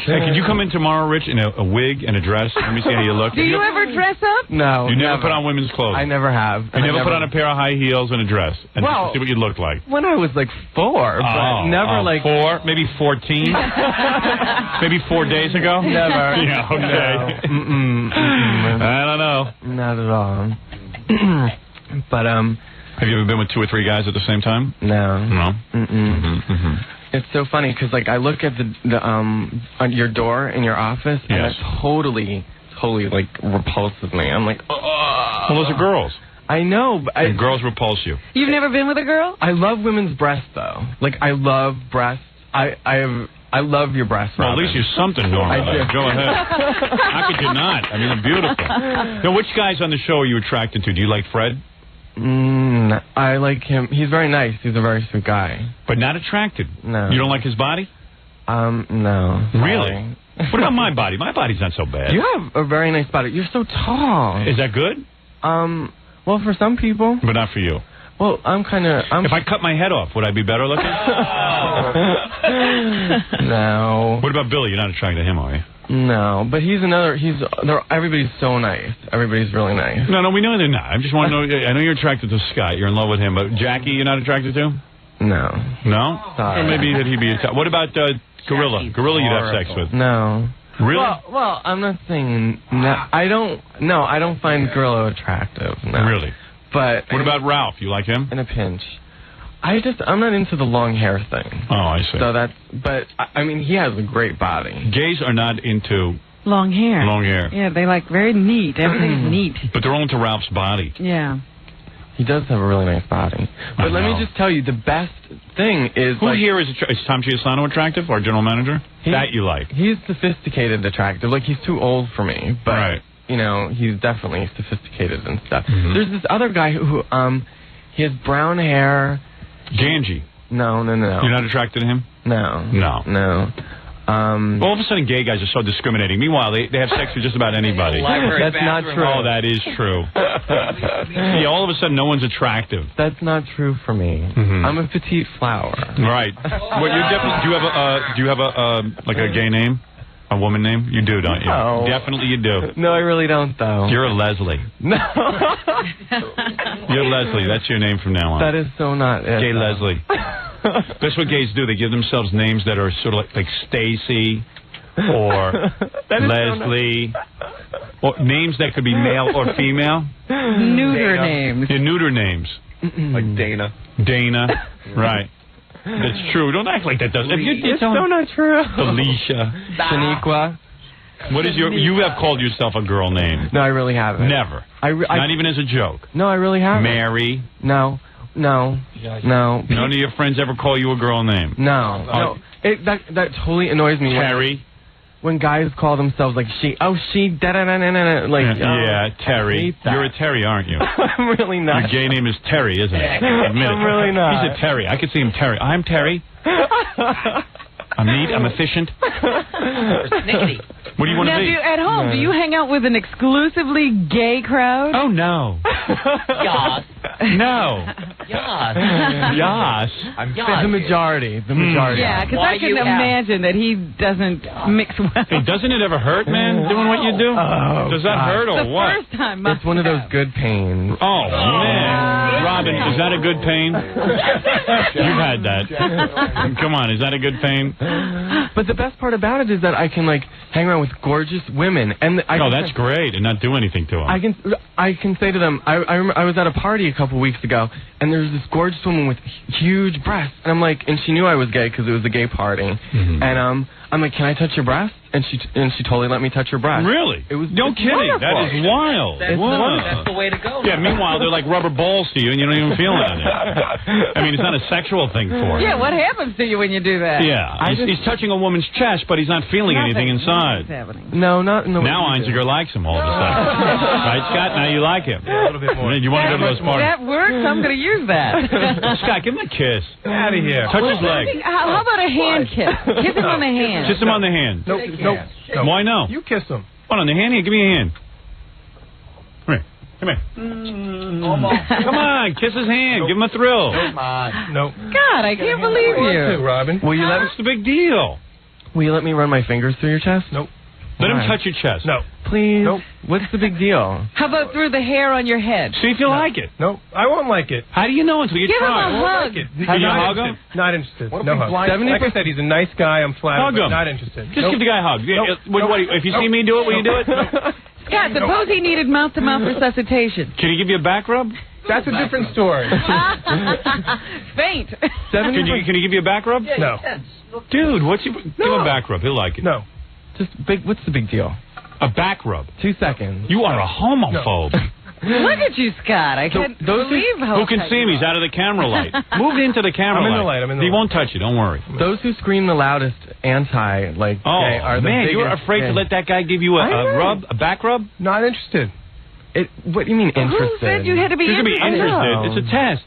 Hey, could you come in tomorrow, Rich, in a wig and a dress? Let me see how you look. Do you ever dress up? No. You never put on women's clothes? I never have. You never put on a pair of high heels and a dress and Well, see what you look like? When I was like 4, but never like 4, maybe 14, maybe 4 days ago. Never. Yeah. Okay. No. I don't know. Not at all. But have you ever been with 2 or 3 guys at the same time? No. No. It's so funny because like I look at the on your door in your office and Yes. that totally like repulses me. I'm like, oh. Well, those are girls. I know, but And girls repulse you. You've never been with a girl? I love women's breasts though. Like I love breasts. I love your breasts. Well, at Robin. least you're something normal. I do. Go ahead. How could you not? I mean, they're beautiful. Now, which guys on the show are you attracted to? Do you like Fred? I like him. He's very nice. He's a very sweet guy. But not attracted? No. You don't like his body? No. Really? What about my body? My body's not so bad. You have a very nice body. You're so tall. Is that good? Well, for some people. But not for you. Well, I'm kind of... If I cut my head off, would I be better looking? No. What about Billy? You're not attracted to him, are you? No, but everybody's so nice. Everybody's really nice. No, we know they're not. I just want to know. I know you're attracted to Scott. You're in love with him. But Jackie, you're not attracted to? No. No? Sorry. Or maybe that he'd be attracted. What about Gorilla? Gorilla you'd have sex with? No. Really? Well, I'm not saying... No, I don't find Gorilla attractive. No. Really? But... What about Ralph? You like him? In a pinch. I'm not into the long hair thing. Oh, I see. So but I mean, he has a great body. Gays are not into long hair. Long hair. Yeah, they like very neat. Everything's neat. But they're all into Ralph's body. Yeah. He does have a really nice body. But let me just tell you, the best thing is... Who here is Tom Giussano attractive, our general manager? That you like? He's sophisticated attractive. Like, he's too old for me. But, right. You know, he's definitely sophisticated and stuff. Mm-hmm. There's this other guy who he has brown hair... Ganji. No. You're not attracted to him? No. All of a sudden, gay guys are so discriminating. Meanwhile, they have sex with just about anybody. That's not true. Oh, that is true. Yeah, all of a sudden, no one's attractive. That's not true for me. Mm-hmm. I'm a petite flower. Right. Well, do you have a gay name? A woman name? You do, don't you? No. Definitely you do. No, I really don't, though. You're a Leslie. No. You're Leslie. That's your name from now on. That is so not it. Gay Leslie. That's what gays do. They give themselves names that are sort of like Stacy or Leslie. Or names that could be male or female. Neuter names. Yeah, neuter names. Like Dana. Dana. Right. That's true. Don't act like that doesn't. It's so not true. Felicia. Shaniqua. What is you have called yourself a girl name? No, I really haven't. Never. Not even as a joke. No, I really haven't. Mary. No. None of your friends ever call you a girl name? No. That totally annoys me. Terry. When guys call themselves like she, da-da-da-da-da, like... Yeah, Terry. You're a Terry, aren't you? I'm really not. Your gay name is Terry, isn't it? Admit it. I'm really not. He's a Terry. I could see him Terry. I'm Terry. I'm neat. I'm efficient. What do you want to be? At home, do you hang out with an exclusively gay crowd? Oh, no. Yas. No. Yas. Yas. The majority. Yeah, because I can imagine that he doesn't mix well. Hey, doesn't it ever hurt, man, doing what you do? Oh, does that hurt or the what? First time it's one of those good pains. Oh, man. Robin, is that a good pain? You've had that. Come on, is that a good pain? But the best part about it is that I can, like, hang around with gorgeous women. And that's great, and not do anything to them. I can say to them, I remember I was at a party a couple weeks ago, and there was this gorgeous woman with huge breasts. And I'm like, and she knew I was gay because it was a gay party. Mm-hmm. And I'm like, can I touch your breast? And she totally let me touch her breast. Really? It was no kidding. Wonderful. That is wild. That's the way to go. Yeah. Meanwhile, they're like rubber balls to you, and you don't even feel anything. I mean, it's not a sexual thing for you. Yeah. What happens to you when you do that? Yeah. He's touching a woman's chest, but he's not feeling anything inside. No, not in the way. Now Einziger likes him all of a sudden. Right, Scott? Now you like him. A little bit more. You want to go to those parties? That works. I'm going to use that. Scott, give him a kiss. Out of here. Touch his leg. How about a hand kiss? Kiss him on the hand. Kiss him on the hand. Nope. Why no? You kiss him. Hold on, the hand here. Give me a hand. Come here. Come here. Come on, kiss his hand. Give him a thrill. Come on. Nope. God, I can't believe you. Robin. Will you let What's the big deal? Will you let me run my fingers through your chest? Nope. Let him Why? touch your chest. No. Please. Nope. What's the big deal? How about through the hair on your head? See if you like it. Nope. I won't like it. How do you know until you Give him try? a I won't hug. like it. Can you Not hug interested. him? Not interested. What if No he's hug. blind? Like I said, he's a nice guy. I'm flattered. Hug but him. Not interested. Just give the guy a hug. If you see me do it, will you do it? Scott, suppose he needed mouth-to-mouth resuscitation. Can he give you a back rub? That's a different story. Faint. Can he give you a back rub? No. Dude, give him a back rub. He'll like it. No. Just big. What's the big deal? A back rub. 2 seconds. You are a homophobe. Look at you, Scott. I can't believe how Who can see him? He's out of the camera light. Move into the camera I'm in light. the light. I'm in the He light. won't touch you. Don't worry. Those who scream the loudest anti, like, Oh, gay are the man, biggest. you're afraid to let that guy give you a rub, a back rub? Not interested. What do you mean interested? Who said you had to be You're going to be interested? interested. It's a test.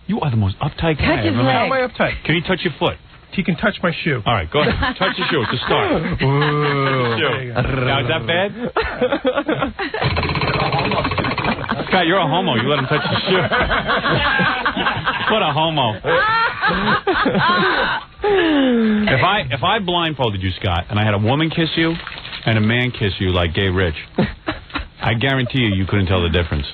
You are the most uptight guy. Touch his I've ever How met. am I uptight? Can he touch your foot? He can touch my shoe. All right, go ahead. Touch the shoe. It's a start. Ooh. Now, is that bad? Scott, you're a homo. You let him touch the shoe. What a homo. If I blindfolded you, Scott, and I had a woman kiss you and a man kiss you like Gay Rich, I guarantee you couldn't tell the difference.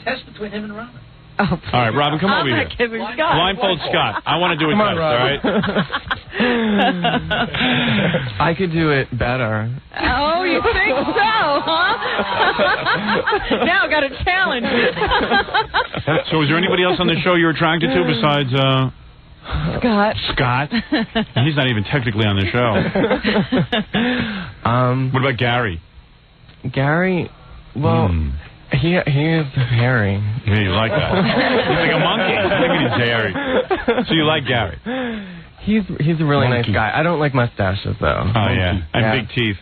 Test between him and Robin. Oh, all right, Robin, come over here. Scott. Blindfold Scott. I want to do a test, all right? I could do it better. Oh, you think so, huh? Now I got a challenge. So is there anybody else on the show you're attracted to besides Scott? Scott? He's not even technically on the show. What about Gary? Gary, well, he is hairy. Yeah, you like that. He's like a monkey. Look at his hairy. So you like Gary? He's a really nice guy. I don't like mustaches though. Oh yeah, and big teeth.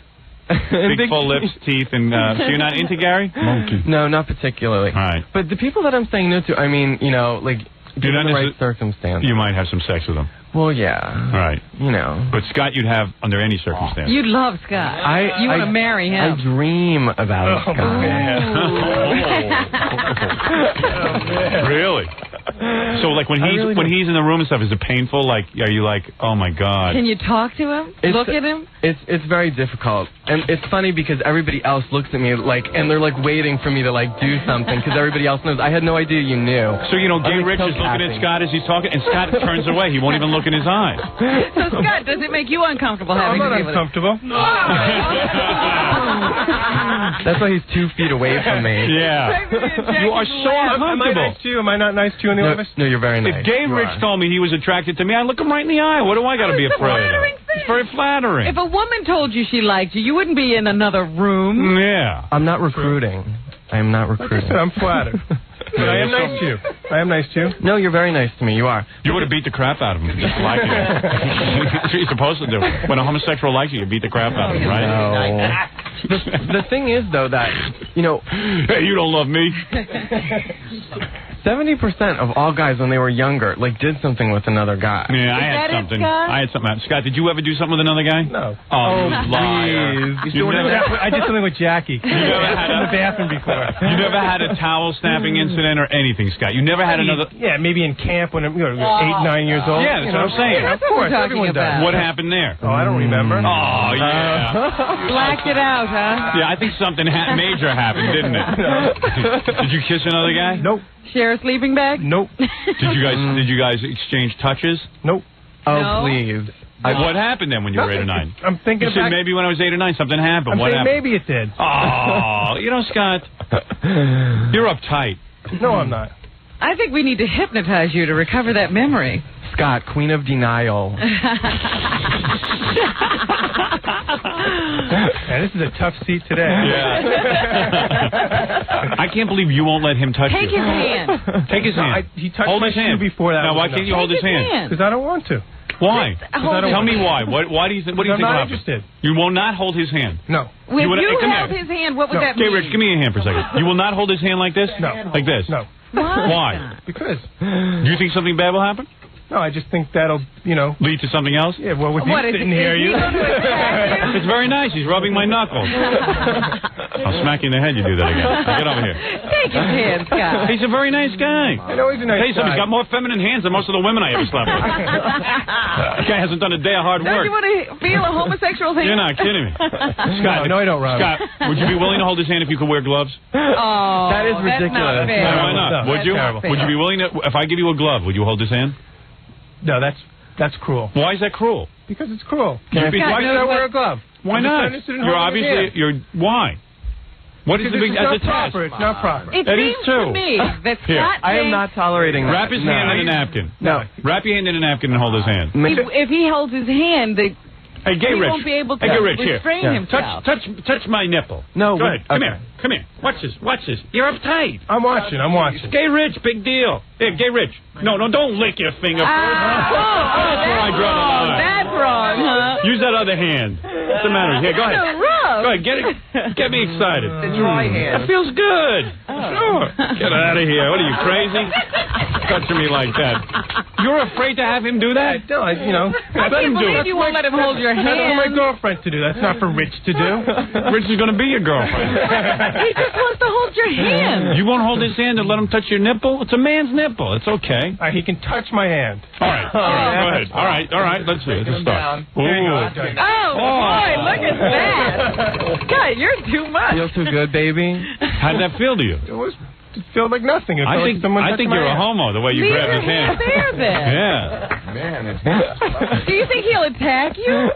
Big full lips, teeth, and so you're not into Gary? Monkey. No, not particularly. All right. But the people that I'm saying no to, I mean, you know, like, given the right circumstances. You might have some sex with him. Well, yeah. All right. You know. But Scott, you'd have under any circumstance. You'd love Scott. You want to marry him. I dream about Scott. Really? So, like, when he's in the room and stuff, is it painful? Like, are you like, oh my God? Can you talk to him? Look at him? It's very difficult, and it's funny because everybody else looks at me like, and they're like waiting for me to like do something because everybody else knows. I had no idea you knew. So Gay Rich is looking at Scott as he's talking, and Scott turns away. He won't even look in his eyes. So Scott, does it make you uncomfortable having I'm to not be with uncomfortable. That's why he's 2 feet away from me. Yeah. You are so uncomfortable. Am I nice to you? Am I not nice to you in the office? No, you're very nice. If Gay Rich told me he was attracted to me, I'd look him right in the eye. What do I got to be afraid of? It's very flattering. If a woman told you she liked you, you wouldn't be in another room. Yeah. I'm not recruiting. I am not recruiting. Like I said, I'm flattered. But I am nice to you. I am nice to you. No, you're very nice to me. You are. You would have beat the crap out of him just like you. That's what you're supposed to do. When a homosexual likes you, you beat the crap out of him, right? No. The thing is, though, that, you know... Hey, you don't love me. 70% of all guys, when they were younger, like, did something with another guy. Yeah, I had something. I had something. Scott, did you ever do something with another guy? No. Oh, you liar. I did something with Jackie. You never had in the bathroom before. You never had a towel snapping incident or anything, Scott. You never had another. Yeah, maybe in camp when I'm 8, 9 years old. Yeah, that's what I'm saying. Yeah, of course, everyone does. What happened there? Oh, I don't remember. Oh, yeah. Blacked it out, huh? Yeah, I think something major happened, didn't it? Did you kiss another guy? Nope. Share a sleeping bag? Nope. Did you guys exchange touches? Nope. Oh, No. please. What happened then when you were 8 or 9? I'm thinking You said maybe when I was 8 or 9 something happened. I'm What saying happened? maybe it did. Oh, Scott, you're uptight. No, I'm not. I think we need to hypnotize you to recover that memory. Scott, queen of denial. Yeah, this is a tough seat today. Yeah. I can't believe you won't let him touch Take you. his hand. Take his hand. He touched Hold my his hand. shoe before that. Now, why can't you hold his hand? Because I don't want to. Why? Hold Tell me his why. Why do you think? What do you I'm think not happened? interested. You will not hold his hand. No. If You you, wanna- come held here. his hand, what would that Okay, mean? Rich, give me your hand for a second. You will not hold his hand like this? No. Like this? No. Why? Because. Do you think something bad will happen? No, I just think that'll, lead to something else? Yeah, well, with What, you is sitting he here, going to attack you? It's very nice. He's rubbing my knuckles. I'll smack you in the head. You do that again. Get over here. Take his hand, Scott. He's a very nice guy. I know he's a nice Hey, guy. he's got more feminine hands than most of the women I ever slept with. This guy hasn't done a day of hard Don't work. you want to feel a homosexual's hand? You're not kidding me. Scott, No, I don't, Rob. Scott, would you be willing to hold his hand if you could wear gloves? Oh, That is that's ridiculous. not fair. Why not? No, Would that's you? terrible. Would you be willing to? If I give you a glove, would you hold his hand? No, that's cruel. Why is that cruel? Because it's cruel. You'd be- Why should I wear a glove? Why I'm just not? interested in You're holding his obviously hand. why? What is Because the big? it's As not a test. proper. It's not proper. It That seems is true. to me that Here. Scott I am thinks not tolerating that. Wrap his hand in a napkin. No. Wrap your hand in a napkin and hold his hand. if he holds his hand, Hey, Gay he Rich. won't be able to Hey, Gay Rich, restrain here. himself. Touch my nipple. No. Go ahead. Come okay. here. Come here. Watch this. You're uptight. I'm watching. Gay Rich, big deal. Here, Gay Rich. No, don't lick your finger first. That's where I draw the line. That's wrong, huh? Use that other hand. What's the matter? Here, go ahead. So rough. Go ahead, get me excited. The dry hand. That feels good. Sure. Get out of here. What are you, crazy? Touching me like that. You're afraid to have him do that? No, Let him do believe it. you won't let him hold your That's for my hand. girlfriend to do. That's not for Rich to do. Rich is going to be your girlfriend. He just wants to hold your hand. You won't hold his hand and let him touch your nipple? It's a man's nipple. It's okay. He can touch my hand. All right. Go ahead. All right. Let's see. Let's start. Oh, boy, look at that. God, you're too much. Feel too good, baby. How did that feel to you? It felt like nothing. It felt like someone I touched think my you're a hand. homo the way you Leave grab your his hand. hand there, then. Yeah. Man, it's Do you think he'll attack you?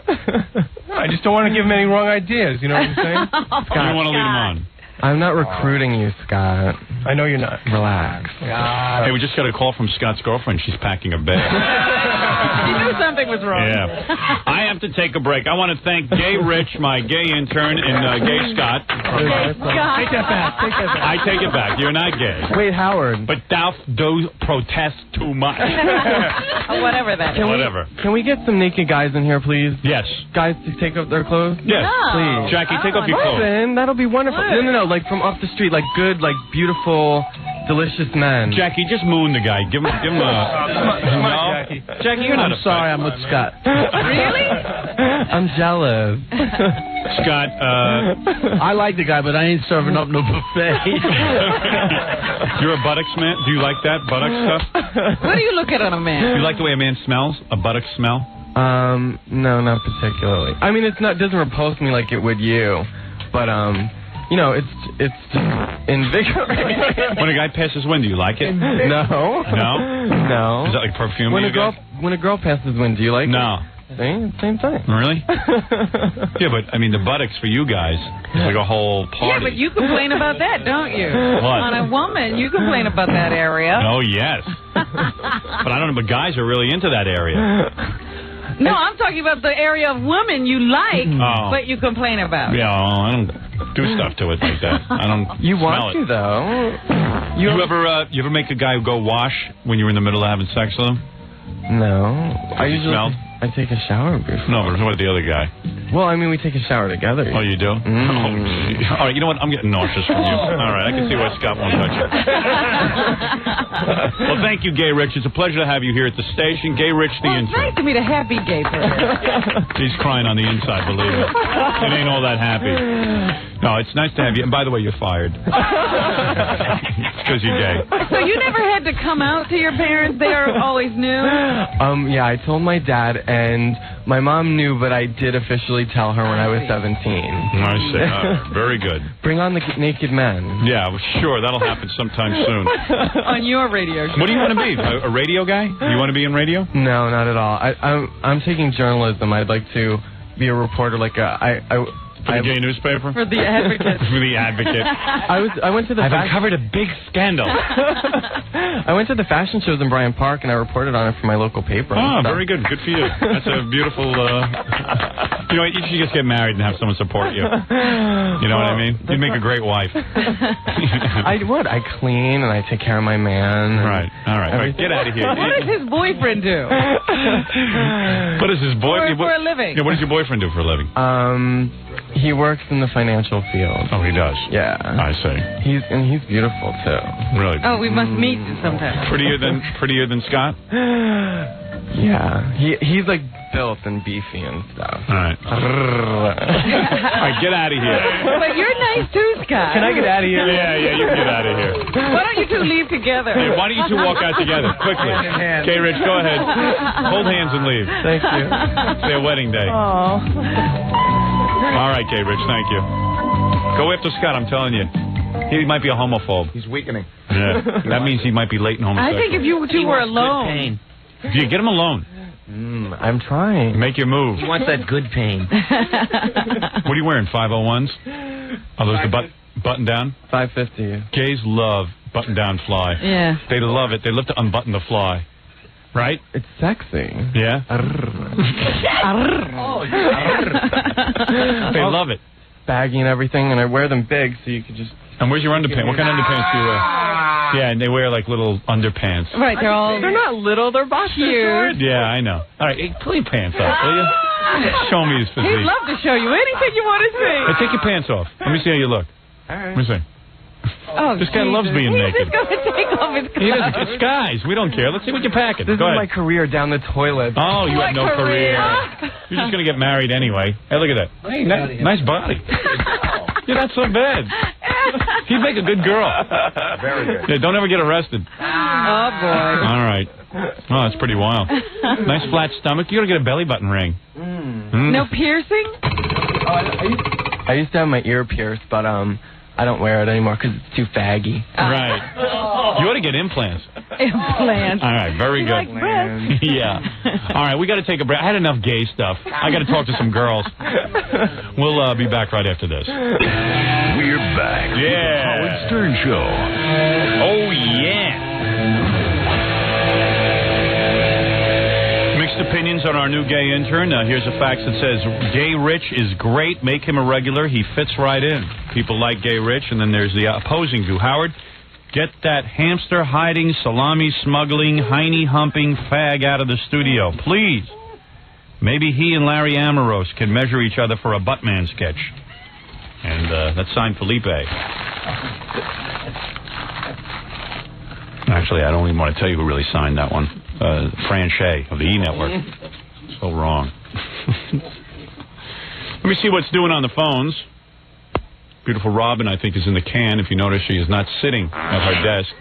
No, I just don't want to give him any wrong ideas. You know what I'm saying? You don't want to lead him on. I'm not recruiting you, Scott. I know you're not. Relax. Hey, we just got a call from Scott's girlfriend. She's packing a bag. She knew something was wrong. Yeah. I have to take a break. I want to thank Gay Rich, my gay intern, and Gay Scott. Take that back. I take it back. You're not gay. Wait, Howard. But thou do protest too much. Whatever that is. Whatever. Can we get some naked guys in here, please? Yes. Guys to take off their clothes? Yes. Please. Jackie, take off your clothes. Listen, that'll be wonderful. No, like from off the street, like good, like beautiful, delicious men. Jackie, just moon the guy. Give him a... Come on, Jackie. Jackie, you're not I'm sorry, I'm with Scott. Really? I'm jealous. Scott, I like the guy, but I ain't serving up no buffet. you're a buttocks man? Do you like that buttocks stuff? What do you look at on a man? Do you like the way a man smells? A buttocks smell? No, not particularly. I mean, it doesn't repulse me like it would you, but you know, it's just invigorating. When a guy passes wind, do you like it? No. No? No. Is that like perfume? When you a girl get? when a girl passes wind, do you like No. it? Same thing. Really? Yeah, but I mean, the buttocks for you guys is like a whole party. Yeah, but you complain about that, don't you? What? On a woman, you complain about that area. Oh, yes. But I don't know, but guys are really into that area. No, I'm talking about the area of woman you like, Oh. but you complain about. Yeah, well, I don't do stuff to it like that. I don't You smell want it. to though. You ever make a guy go wash when you're in the middle of having sex with him? No. I you usually smell? I take a shower before. No, but what about the other guy? Well, I mean, we take a shower together. Oh, you do? Oh, gee. All right, you know what? I'm getting nauseous from you. All right, I can see why Scott won't touch you. Well, thank you, Gay Rich. It's a pleasure to have you here at the station. Gay Rich, the Well, it's intern. nice to meet a happy gay person. He's crying on the inside, believe me. It ain't all that happy. No, it's nice to have you. And by the way, you're fired. It's because you're gay. So you never had to come out to your parents? They always knew? Yeah, I told my dad, and my mom knew, but I did officially tell her when I was 17. I see. Very good. Bring on the naked men. Yeah, well, sure. That'll happen sometime soon. On your radio show. What do you want to be? A radio guy? You want to be in radio? No, not at all. I'm taking journalism. I'd like to be a reporter, like For the gay newspaper? For the Advocate. For the Advocate. I went to the. I've uncovered a big scandal. I went to the fashion shows in Bryant Park, and I reported on it for my local paper. Ah, very good. Good for you. That's a beautiful. You know what? You should just get married and have someone support you. You know what I mean? You'd make a great wife. I would. I clean and I take care of my man. Right. All right. Get out of here. What does his boyfriend do? What does his boyfriend For a living. Yeah, what does your boyfriend do for a living? He works in the financial field. Oh, he does. Yeah. I see. He's beautiful too. Really? Oh, we must meet sometime. Prettier than Scott? Yeah. He's like built and beefy and stuff. All right. All right, get out of here. But you're nice too, Scott. Can I get out of here? Yeah, you can get out of here. Why don't you two leave together? Hey, why don't you two walk out together quickly? Okay, Rich, go ahead. Hold hands and leave. Thank you. It's their wedding day. Oh. All right, K. Rich, thank you. Go after Scott, I'm telling you. He might be a homophobe. He's weakening. Yeah, that means he might be latent homosexual. I think if you two were alone. Yeah, get him alone. I'm trying. Make your move. He wants that good pain. What are you wearing, 501s? Are those the button down? 550. Gays love button down fly. Yeah. They love it. They love to unbutton the fly. Right? It's sexy. Yeah? They love it. Baggy and everything, and I wear them big so you could just... And where's your underpants? What kind of underpants do you wear? Yeah, and they wear like little underpants. Right, they're not little, they're boxer shorts. Yeah, I know. All right, hey, pull your pants up, will you? Show me his physique. He'd love to show you anything you want to see. Hey, take your pants off. Let me see how you look. All right. Let me see. Oh, this guy loves being naked. He's just going to take off his clothes. He doesn't. It's guys. We don't care. Let's see what you're packing. This Go is ahead. my career down the toilet. Oh, you have no career. You're just going to get married anyway. Hey, look at that. Hey, nice body. You're not so bad. He'd make a good girl. Very good. Yeah, don't ever get arrested. Oh, boy. All right. Oh, that's pretty wild. Nice flat stomach. You got to get a belly button ring. No piercing? I used to have my ear pierced, but I don't wear it anymore because it's too faggy. Right. You ought to get implants. Implants. All right, very good. Like breasts. Yeah. All right, we got to take a break. I had enough gay stuff. I got to talk to some girls. We'll be back right after this. We're back. Yeah. With the Howard Stern Show. Oh, yeah. Mixed opinions on our new gay intern. Here's a fax that says, Gay Rich is great. Make him a regular. He fits right in. People like Gay Rich. And then there's the opposing view. Howard, get that hamster hiding, salami smuggling, hiney humping fag out of the studio. Please. Maybe he and Larry Amoros can measure each other for a Buttman sketch. And that's signed Felipe. Actually, I don't even want to tell you who really signed that one. Fran Shea of the E! Network. So wrong. Let me see what's doing on the phones. Beautiful Robin, I think, is in the can. If you notice, she is not sitting at her desk.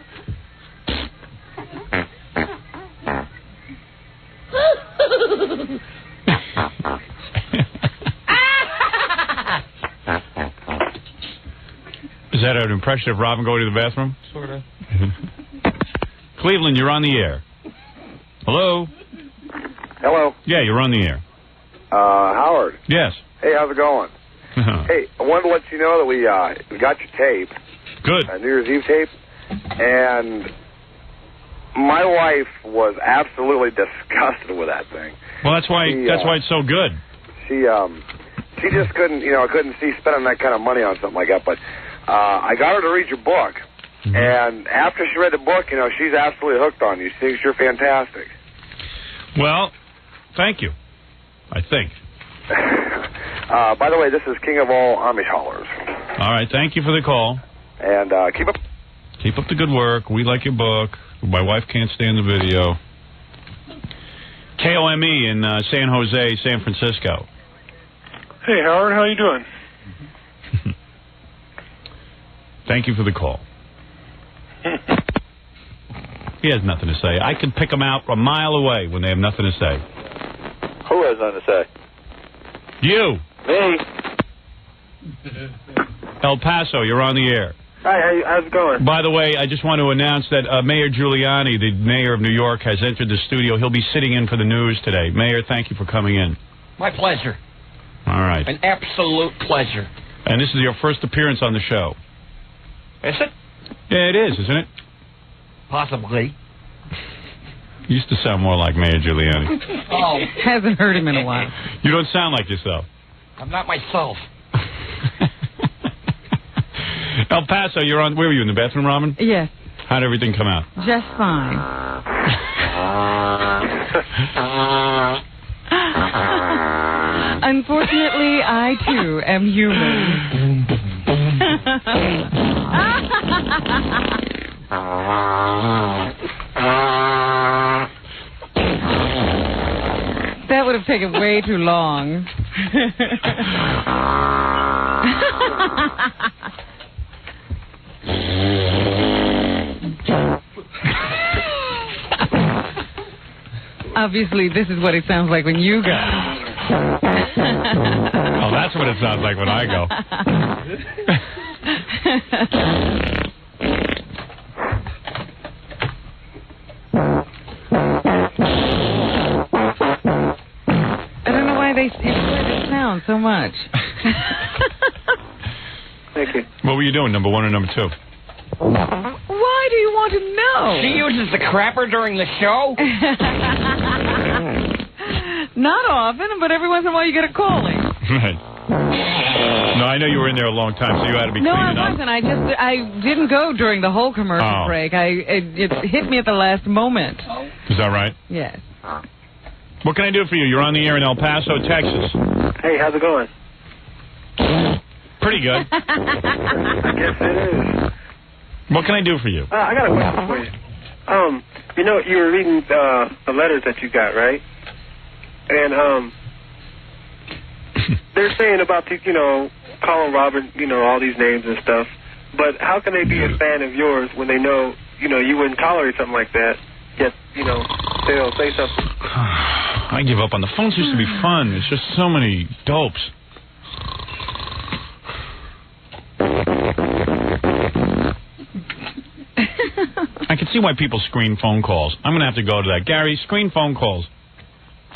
Is that an impression of Robin going to the bathroom? Sort of. Cleveland, you're on the air. Hello? Hello. Yeah, you're on the air. Howard. Yes. Hey, how's it going? Hey, I wanted to let you know that we got your tape. Good. New Year's Eve tape. And my wife was absolutely disgusted with that thing. Well, that's why it's so good. She just couldn't see spending that kind of money on something like that. But I got her to read your book. Mm-hmm. And after she read the book, she's absolutely hooked on you. She thinks you're fantastic. Well, thank you. I think. By the way, this is King of all Amish haulers. All right, thank you for the call. And keep up the good work. We like your book. My wife can't stand the video. KOME in San Jose, San Francisco. Hey, Howard, how you doing? Thank you for the call. He has nothing to say. I can pick them out a mile away when they have nothing to say. Who has nothing to say? You. Me. El Paso, you're on the air. Hi, how's it going? By the way, I just want to announce that Mayor Giuliani, the mayor of New York, has entered the studio. He'll be sitting in for the news today. Mayor, thank you for coming in. My pleasure. All right. An absolute pleasure. And this is your first appearance on the show. Is it? Yeah, it is, isn't it? Possibly. You used to sound more like Mayor Giuliani. Oh. Hasn't heard him in a while. You don't sound like yourself. I'm not myself. El Paso, you're on. Where were you, in the bathroom, Robin? Yes. How'd everything come out? Just fine. Unfortunately, I too am human. That would have have taken way too long. Obviously, this is what it sounds like when you go. Oh, that's what it sounds like when I go. I don't know why they enjoy this sound so much. Thank you. What were you doing, number one or number two? Why do you want to know? She uses the crapper during the show? Not often, but every once in a while you get a calling. Right. No, I know you were in there a long time, so you had to be No, cleaning I up. wasn't. I didn't go during the whole commercial break. It hit me at the last moment. Is that right? Yes. What can I do for you? You're on the air in El Paso, Texas. Hey, how's it going? Pretty good. I guess it is. What can I do for you? I got a question for you. You know, you were reading the letters that you got, right? And they're saying about the, calling Robert, all these names and stuff. But how can they be a fan of yours when they know, you wouldn't tolerate something like that? Yet, they'll say something. I give up on the phones. Used to be fun. There's just so many dopes. I can see why people screen phone calls. I'm going to have to go to that. Gary, screen phone calls.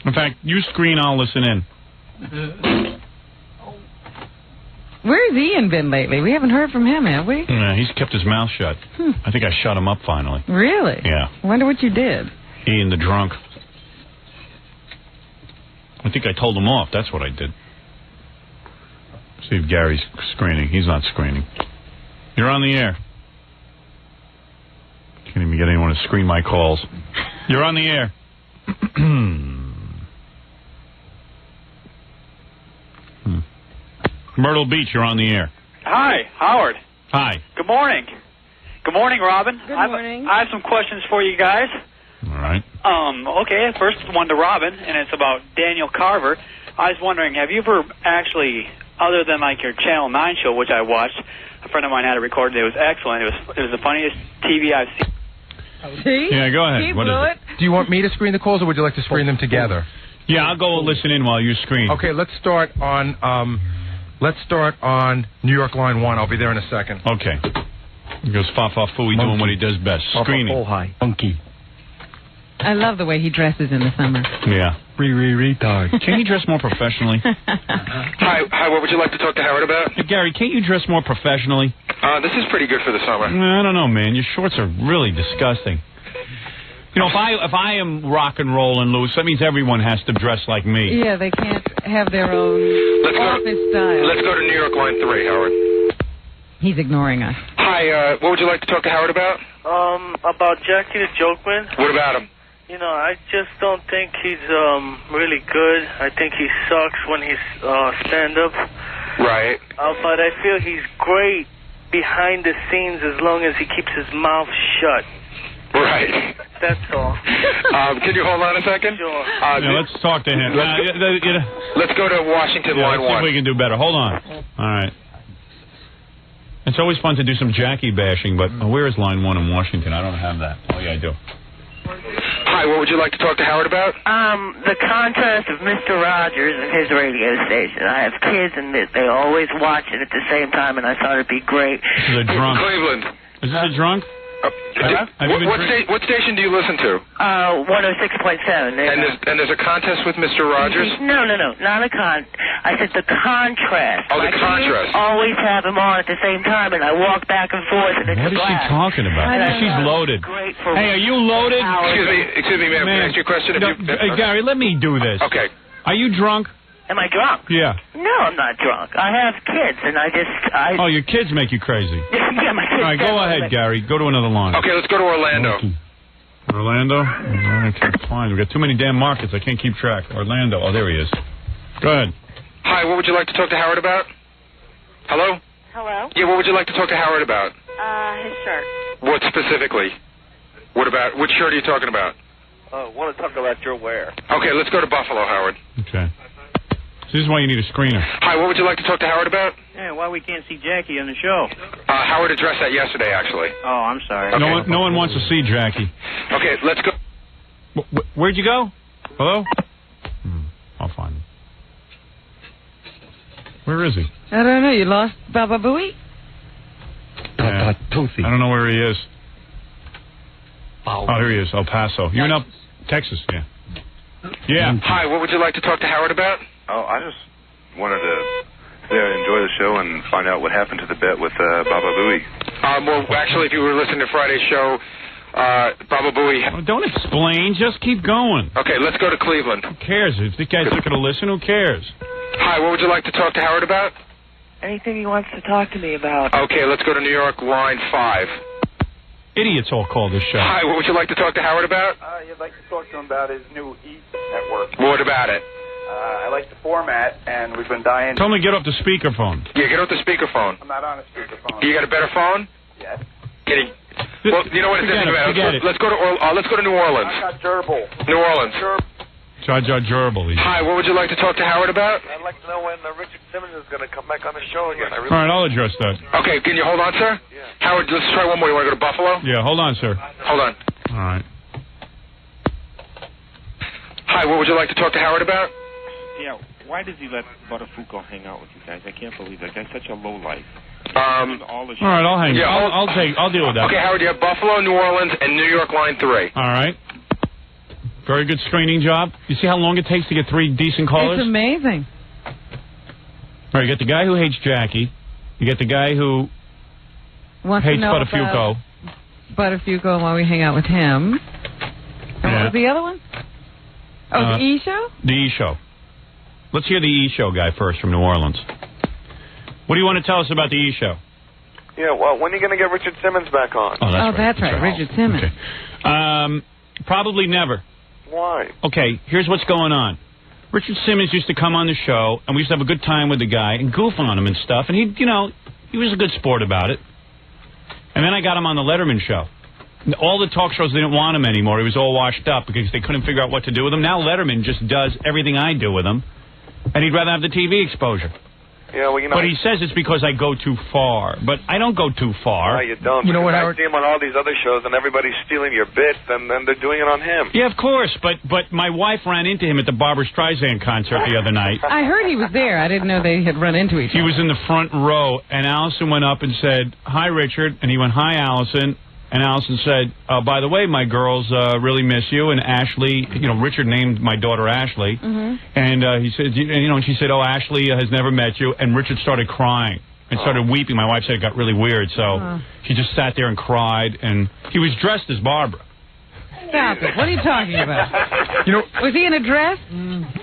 In fact, you screen, I'll listen in. Where's Ian been lately? We haven't heard from him, have we? Yeah, he's kept his mouth shut. I think I shut him up finally. Really? Yeah. I wonder what you did. Ian the drunk. I think I told him off. That's what I did. See if Gary's screening. He's not screening. You're on the air. Can't even get anyone to screen my calls. You're on the air. Myrtle Beach, you're on the air. Hi, Howard. Hi. Good morning. Good morning, Robin. Good morning. I have some questions for you guys. All right. Okay, first one to Robin, and it's about Daniel Carver. I was wondering, have you ever actually, other than like your Channel 9 show, which I watched, a friend of mine had it recorded. It was excellent. It was the funniest TV I've seen. See? Yeah, go ahead. He What blew is it. Do you want me to screen the calls, or would you like to screen them together? Yeah, I'll go listen in while you screen. Okay, let's start on New York line 1. I'll be there in a second. Okay. He goes fa-fa-fooey doing what he does best. Screening. Monkey. I love the way he dresses in the summer. Yeah. Retard. Can you dress more professionally? Hi, what would you like to talk to Howard about? Hey, Gary, can't you dress more professionally? This is pretty good for the summer. I don't know, man. Your shorts are really disgusting. You know, if I am rock and roll and loose, that means everyone has to dress like me. Yeah, they can't have their own office style. Let's go to New York line 3, Howard. He's ignoring us. Hi, what would you like to talk to Howard about? About Jackie the Jokeman. What about him? I just don't think he's really good. I think he sucks when he's stand-up. Right. But I feel he's great behind the scenes as long as he keeps his mouth shut. Right. That's all. Can you hold on a second? Sure. Let's talk to him. Let's go to Washington line let's see 1. if we can do better. Hold on. All right. It's always fun to do some Jackie bashing, but where is line 1 in Washington? I don't have that. Oh, yeah, I do. Hi, what would you like to talk to Howard about? The contest of Mr. Rogers and his radio station. I have kids, and they always watch it at the same time, and I thought it'd be great. This is a drunk. Cleveland. Is this a drunk? What station do you listen to? 106.7. And there's a contest with Mr. Rogers? No, not a I said the contrast. Oh, the contrast. Always have him on at the same time, and I walk back and forth, and it's What a is she blast. talking about? She's loaded. Hey, are you loaded? Excuse me, ma'am. Can I ask you a question? Hey, Gary, let me do this. Okay. Are you drunk? Am I drunk? Yeah. No, I'm not drunk. I have kids, and Oh, your kids make you crazy. Yeah, my kids. All right, go ahead, Gary. Go to another line. Okay, let's go to Orlando. Orlando? I can't find. We've got too many damn markets. I can't keep track. Orlando. Oh, there he is. Go ahead. Hi, what would you like to talk to Howard about? Hello? Hello? Yeah, what would you like to talk to Howard about? His shirt. What specifically? Which shirt are you talking about? Want to talk about your wear. Okay, let's go to Buffalo, Howard. Okay. So this is why you need a screener. Hi, what would you like to talk to Howard about? Yeah, why we can't see Jackie on the show? Howard addressed that yesterday, actually. Oh, I'm sorry. Okay. No one wants to see Jackie. Okay, let's go. Where'd you go? Hello? I'll find him. Where is he? I don't know. You lost Baba Booey? Yeah. I don't know where he is. Oh, here he is, El Paso. You're in Texas, yeah. Yeah. Hi, what would you like to talk to Howard about? Oh, I just wanted to enjoy the show and find out what happened to the bet with Baba Booey. Well, actually, if you were listening to Friday's show, Baba Booey... Oh, don't explain, just keep going. Okay, let's go to Cleveland. Who cares? If the guy's not going to listen, who cares? Hi, what would you like to talk to Howard about? Anything he wants to talk to me about. Okay, let's go to New York, line 5. Idiots all call this show. Hi, what would you like to talk to Howard about? I'd like to talk to him about his new Eat network. What about it? I like the format, and we've been dying... Tell me to get off the speakerphone. Yeah, get off the speakerphone. I'm not on a speakerphone. You got a better phone? Yes. Well, you know what it doesn't matter. Let's go to New Orleans. I got gerbil. New Orleans. Jar Jar Gerbil. Hi, what would you like to talk to Howard about? I'd like to know when Richard Simmons is going to come back on the show again. All right, I'll address that. Okay, can you hold on, sir? Yeah. Howard, let's try one more. You want to go to Buffalo? Yeah, hold on, sir. Hold on. All right. Hi, what would you like to talk to Howard about? Yeah, why does he let Buttafuoco hang out with you guys? I can't believe that guy's such a lowlife. All right, I'll hang. Yeah, I'll deal with that. Okay, Howard, you have Buffalo, New Orleans, and New York, line 3. All right. Very good screening job. You see how long it takes to get 3 decent callers? It's amazing. All right, you get the guy who hates Jackie. You get the guy who hates Buttafuoco. Buttafuoco and why we hang out with him. And what was the other one? Oh, the E Show? The E Show. Let's hear the E Show guy first from New Orleans. What do you want to tell us about the E Show? Yeah, well, when are you going to get Richard Simmons back on? Oh, that's right. Richard Simmons. Okay. Probably never. Why? Okay, here's what's going on. Richard Simmons used to come on the show, and we used to have a good time with the guy and goof on him and stuff, and he was a good sport about it. And then I got him on the Letterman show. All the talk shows didn't want him anymore. He was all washed up because they couldn't figure out what to do with him. Now Letterman just does everything I do with him, and he'd rather have the TV exposure. Yeah, well, But he says it's because I go too far. But I don't go too far. No, you don't. You know what, I Howard? see him on all these other shows, and everybody's stealing your bits, and then they're doing it on him. Yeah, of course. But my wife ran into him at the Barbra Streisand concert the other night. I heard he was there. I didn't know they had run into each other. He was in the front row, and Allison went up and said, "Hi, Richard." And he went, "Hi, Allison." And Allison said, "By the way, my girls really miss you." And Ashley, Richard named my daughter Ashley. Mm-hmm. And he said, and she said, "Oh, Ashley has never met you." And Richard started crying and started weeping. My wife said it got really weird, so she just sat there and cried. And he was dressed as Barbara. Stop it. What are you talking about? Was he in a dress?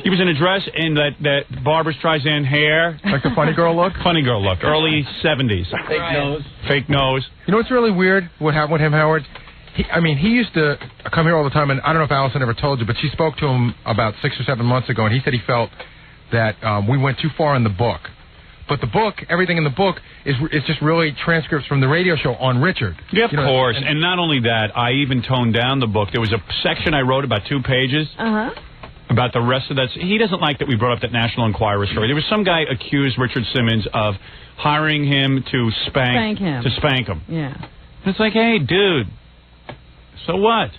He was in a dress and that Barbra Streisand hair. Like the funny girl look? Funny girl look. Early 70s. Fake nose. Fake nose. You know what's really weird? What happened with him, Howard? He used to come here all the time, and I don't know if Allison ever told you, but she spoke to him about 6 or 7 months ago, and he said he felt that we went too far in the book. But the book, everything in the book, is just really transcripts from the radio show on Richard. Yeah, of course. And not only that, I even toned down the book. There was a section I wrote about 2 pages about the rest of that. He doesn't like that we brought up that National Enquirer story. There was some guy accused Richard Simmons of hiring him to spank him. Yeah. It's like, hey, dude, so what?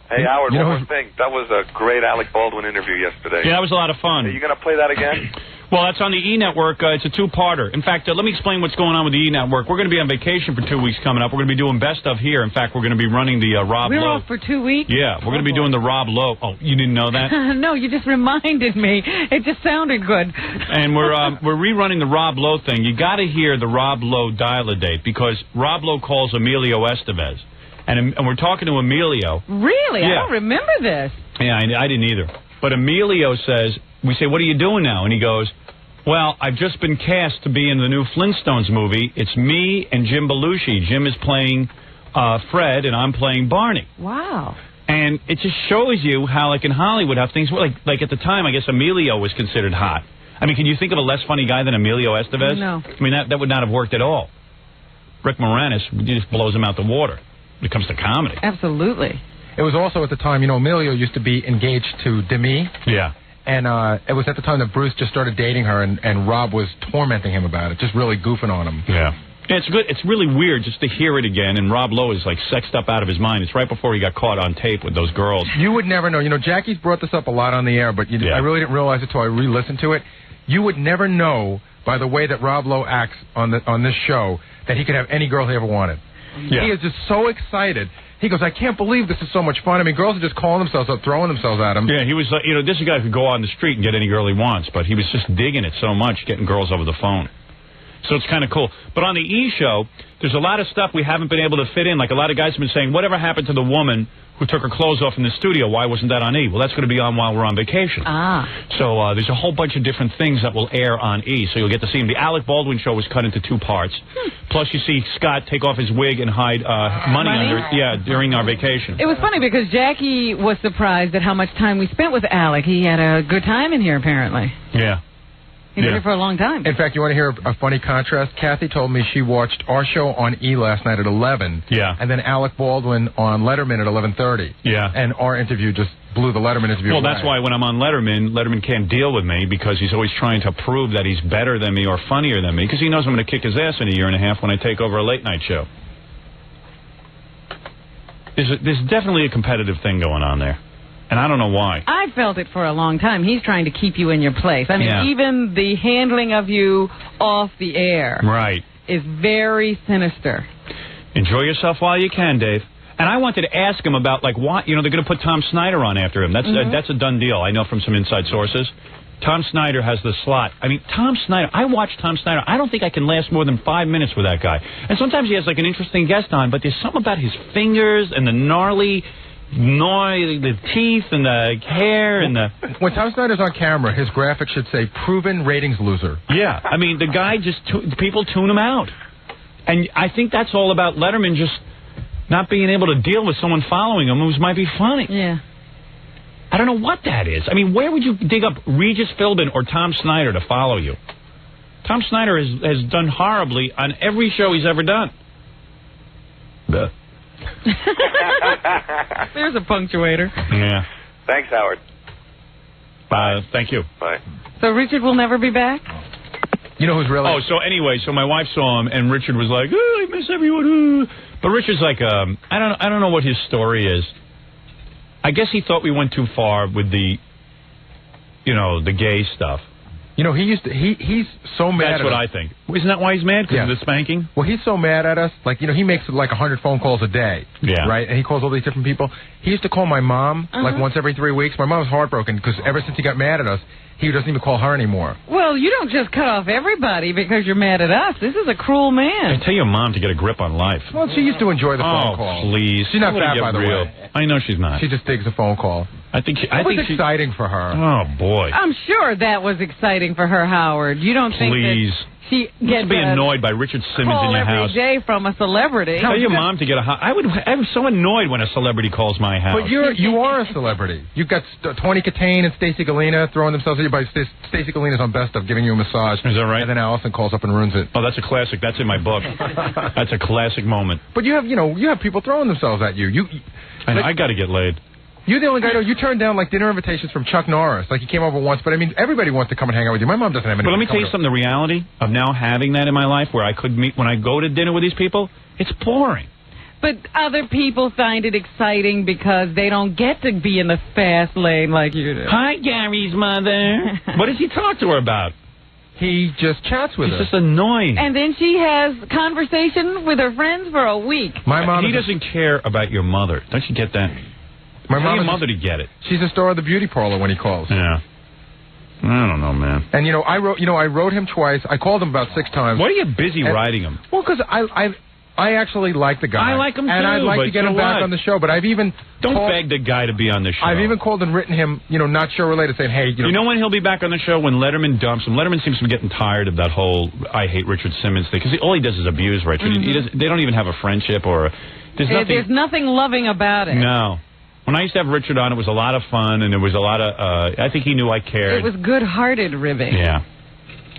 Hey, Howard, one more thing. That was a great Alec Baldwin interview yesterday. Yeah, that was a lot of fun. Are you going to play that again? Well, that's on the E! Network. It's a 2-parter. In fact, let me explain what's going on with the E! Network. We're going to be on vacation for 2 weeks coming up. We're going to be doing Best of here. In fact, we're going to be running the Rob Lowe. We're off for 2 weeks? Yeah, we're going to be doing the Rob Lowe. Oh, you didn't know that? No, you just reminded me. It just sounded good. And we're rerunning the Rob Lowe thing. You got to hear the Rob Lowe dial-a-date because Rob Lowe calls Emilio Estevez. And we're talking to Emilio. Really? Yeah. I don't remember this. Yeah, I didn't either. But Emilio says, we say, what are you doing now? And he goes, well, I've just been cast to be in the new Flintstones movie. It's me and Jim Belushi. Jim is playing Fred, and I'm playing Barney. Wow. And it just shows you how, like, in Hollywood, how things were. Like at the time, I guess Emilio was considered hot. I mean, can you think of a less funny guy than Emilio Estevez? No. I mean, that would not have worked at all. Rick Moranis just blows him out the water when it comes to comedy. Absolutely. It was also at the time, Emilio used to be engaged to Demi. Yeah. And it was at the time that Bruce just started dating her, and Rob was tormenting him about it, just really goofing on him. Yeah. It's good. It's really weird just to hear it again, and Rob Lowe is like sexed up out of his mind. It's right before he got caught on tape with those girls. You would never know. Jackie's brought this up a lot on the air, but I really didn't realize it until I re-listened to it. You would never know by the way that Rob Lowe acts on this show that he could have any girl he ever wanted. Yeah. He is just so excited. He goes, I can't believe this is so much fun. I mean, girls are just calling themselves up, throwing themselves at him. Yeah, he was like, this is a guy who could go on the street and get any girl he wants, but he was just digging it so much, getting girls over the phone. So it's kind of cool. But on the E! show, there's a lot of stuff we haven't been able to fit in. Like a lot of guys have been saying, whatever happened to the woman who took her clothes off in the studio? Why wasn't that on E! Well, that's going to be on while we're on vacation. So there's a whole bunch of different things that will air on E! So you'll get to see them. The Alec Baldwin show was cut into 2 parts. Plus you see Scott take off his wig and hide money under during our vacation. It was funny because Jackie was surprised at how much time we spent with Alec. He had a good time in here, apparently. Yeah. He did it for a long time. In fact, you want to hear a funny contrast? Kathy told me she watched our show on E! last night at 11. Yeah. And then Alec Baldwin on Letterman at 11:30. Yeah. And our interview just blew the Letterman interview away. That's why when I'm on Letterman can't deal with me because he's always trying to prove that he's better than me or funnier than me because he knows I'm going to kick his ass in a year and a half when I take over a late-night show. There's definitely a competitive thing going on there. And I don't know why. I felt it for a long time. He's trying to keep you in your place. I mean, even the handling of you off the air is very sinister. Enjoy yourself while you can, Dave. And I wanted to ask him about, like, why, they're going to put Tom Snyder on after him. That's a done deal. I know from some inside sources. Tom Snyder has the slot. I mean, Tom Snyder, I watch Tom Snyder. I don't think I can last more than 5 minutes with that guy. And sometimes he has, like, an interesting guest on, but there's something about his fingers and the gnarly... the teeth and the hair and the... When Tom Snyder's on camera, his graphic should say, proven ratings loser. Yeah, I mean, the guy just... people tune him out. And I think that's all about Letterman just not being able to deal with someone following him who might be funny. Yeah. I don't know what that is. I mean, where would you dig up Regis Philbin or Tom Snyder to follow you? Tom Snyder has done horribly on every show he's ever done. There's a punctuator. Yeah. Thanks, Howard. Thank you. Bye. So Richard will never be back? You know who's really... Oh, so anyway, so my wife saw him, and Richard was like, oh, I miss everyone. But Richard's like, I don't know what his story is. I guess he thought we went too far with the gay stuff. He's so mad at us. That's what I think. Isn't that why he's mad? Because of the spanking? Well, he's so mad at us. Like, he makes like 100 phone calls a day. Yeah. Right? And he calls all these different people. He used to call my mom like once every 3 weeks. My mom was heartbroken because ever since he got mad at us, he doesn't even call her anymore. Well, you don't just cut off everybody because you're mad at us. This is a cruel man. I tell your mom to get a grip on life. Well, she used to enjoy the phone call. Oh, please. She's not fat, by the way. I know she's not. She just digs a phone call. I think it was exciting for her. Oh, boy. I'm sure that was exciting for her, Howard. You don't think that she gets be annoyed by Richard Simmons in your house every day from a celebrity? Tell your mom to get I'm so annoyed when a celebrity calls my house. But you are a celebrity. You've got Tony Katane and Stacey Galena throwing themselves at you. By Stacey Galena's on Best of giving you a massage. Is that right? And then Allison calls up and ruins it. Oh, that's a classic. That's in my book. That's a classic moment. But you have people throwing themselves at you. I got to get laid. You're the only guy, you turned down, like, dinner invitations from Chuck Norris. Like, he came over once, but, I mean, everybody wants to come and hang out with you. My mom doesn't have any. But let me tell you something, the reality of now having that in my life where I could meet, when I go to dinner with these people, it's boring. But other people find it exciting because they don't get to be in the fast lane like you do. Hi, Gary's mother. What does he talk to her about? He just chats with her. He's just annoying. And then she has conversation with her friends for a week. My mom He doesn't care about your mother. Don't you get that? My Tell your mother to get it. She's a star of the beauty parlor when he calls. Yeah. I don't know, man. And I wrote him twice. I called him about 6 times. Why are you busy writing him? Well, because I actually like the guy. I like him too. And I'd like to get him back on the show. But I've even beg the guy to be on the show. I've even called and written him, not show related, saying, hey, you know when he'll be back on the show? When Letterman dumps him. Letterman seems to be getting tired of that whole I hate Richard Simmons thing because all he does is abuse Richard. They don't even have a friendship or there's nothing loving about it. No. When I used to have Richard on, it was a lot of fun, and there was a lot of, I think he knew I cared. It was good-hearted ribbing. Yeah.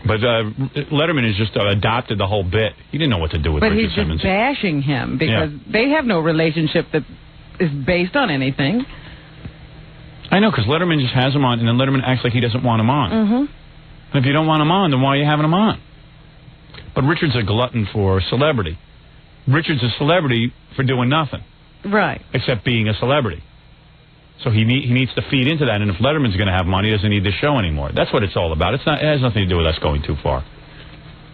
But Letterman has just adopted the whole bit. He didn't know what to do with Richard Simmons. But he's just bashing him because they have no relationship that is based on anything. I know, because Letterman just has him on, and then Letterman acts like he doesn't want him on. Mm-hmm. And if you don't want him on, then why are you having him on? But Richard's a glutton for celebrity. Richard's a celebrity for doing nothing. Right. Except being a celebrity. So he needs to feed into that, and if Letterman's going to have money, he doesn't need the show anymore. That's what it's all about. It has nothing to do with us going too far.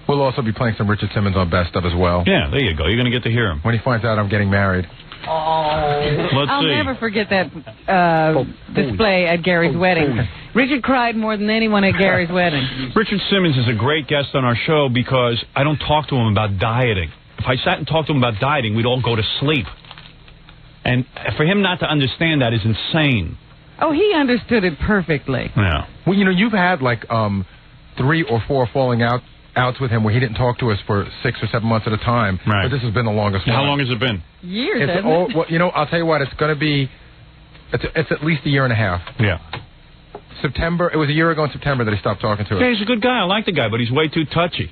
We'll also be playing some Richard Simmons on Best Of as well. Yeah, there you go. You're going to get to hear him. When he finds out I'm getting married. I'll never forget that display at Gary's wedding. Richard cried more than anyone at Gary's wedding. Richard Simmons is a great guest on our show because I don't talk to him about dieting. If I sat and talked to him about dieting, we'd all go to sleep. And for him not to understand that is insane. Oh, he understood it perfectly. Yeah. Well, you've had like 3 or 4 falling outs with him where he didn't talk to us for 6 or 7 months at a time. Right. But this has been the longest one. How long has it been? Years, hasn't it? Well, I'll tell you what, it's going to be, it's at least a year and a half. Yeah. September, it was a year ago in September that he stopped talking to us. Yeah, he's a good guy. I like the guy, but he's way too touchy.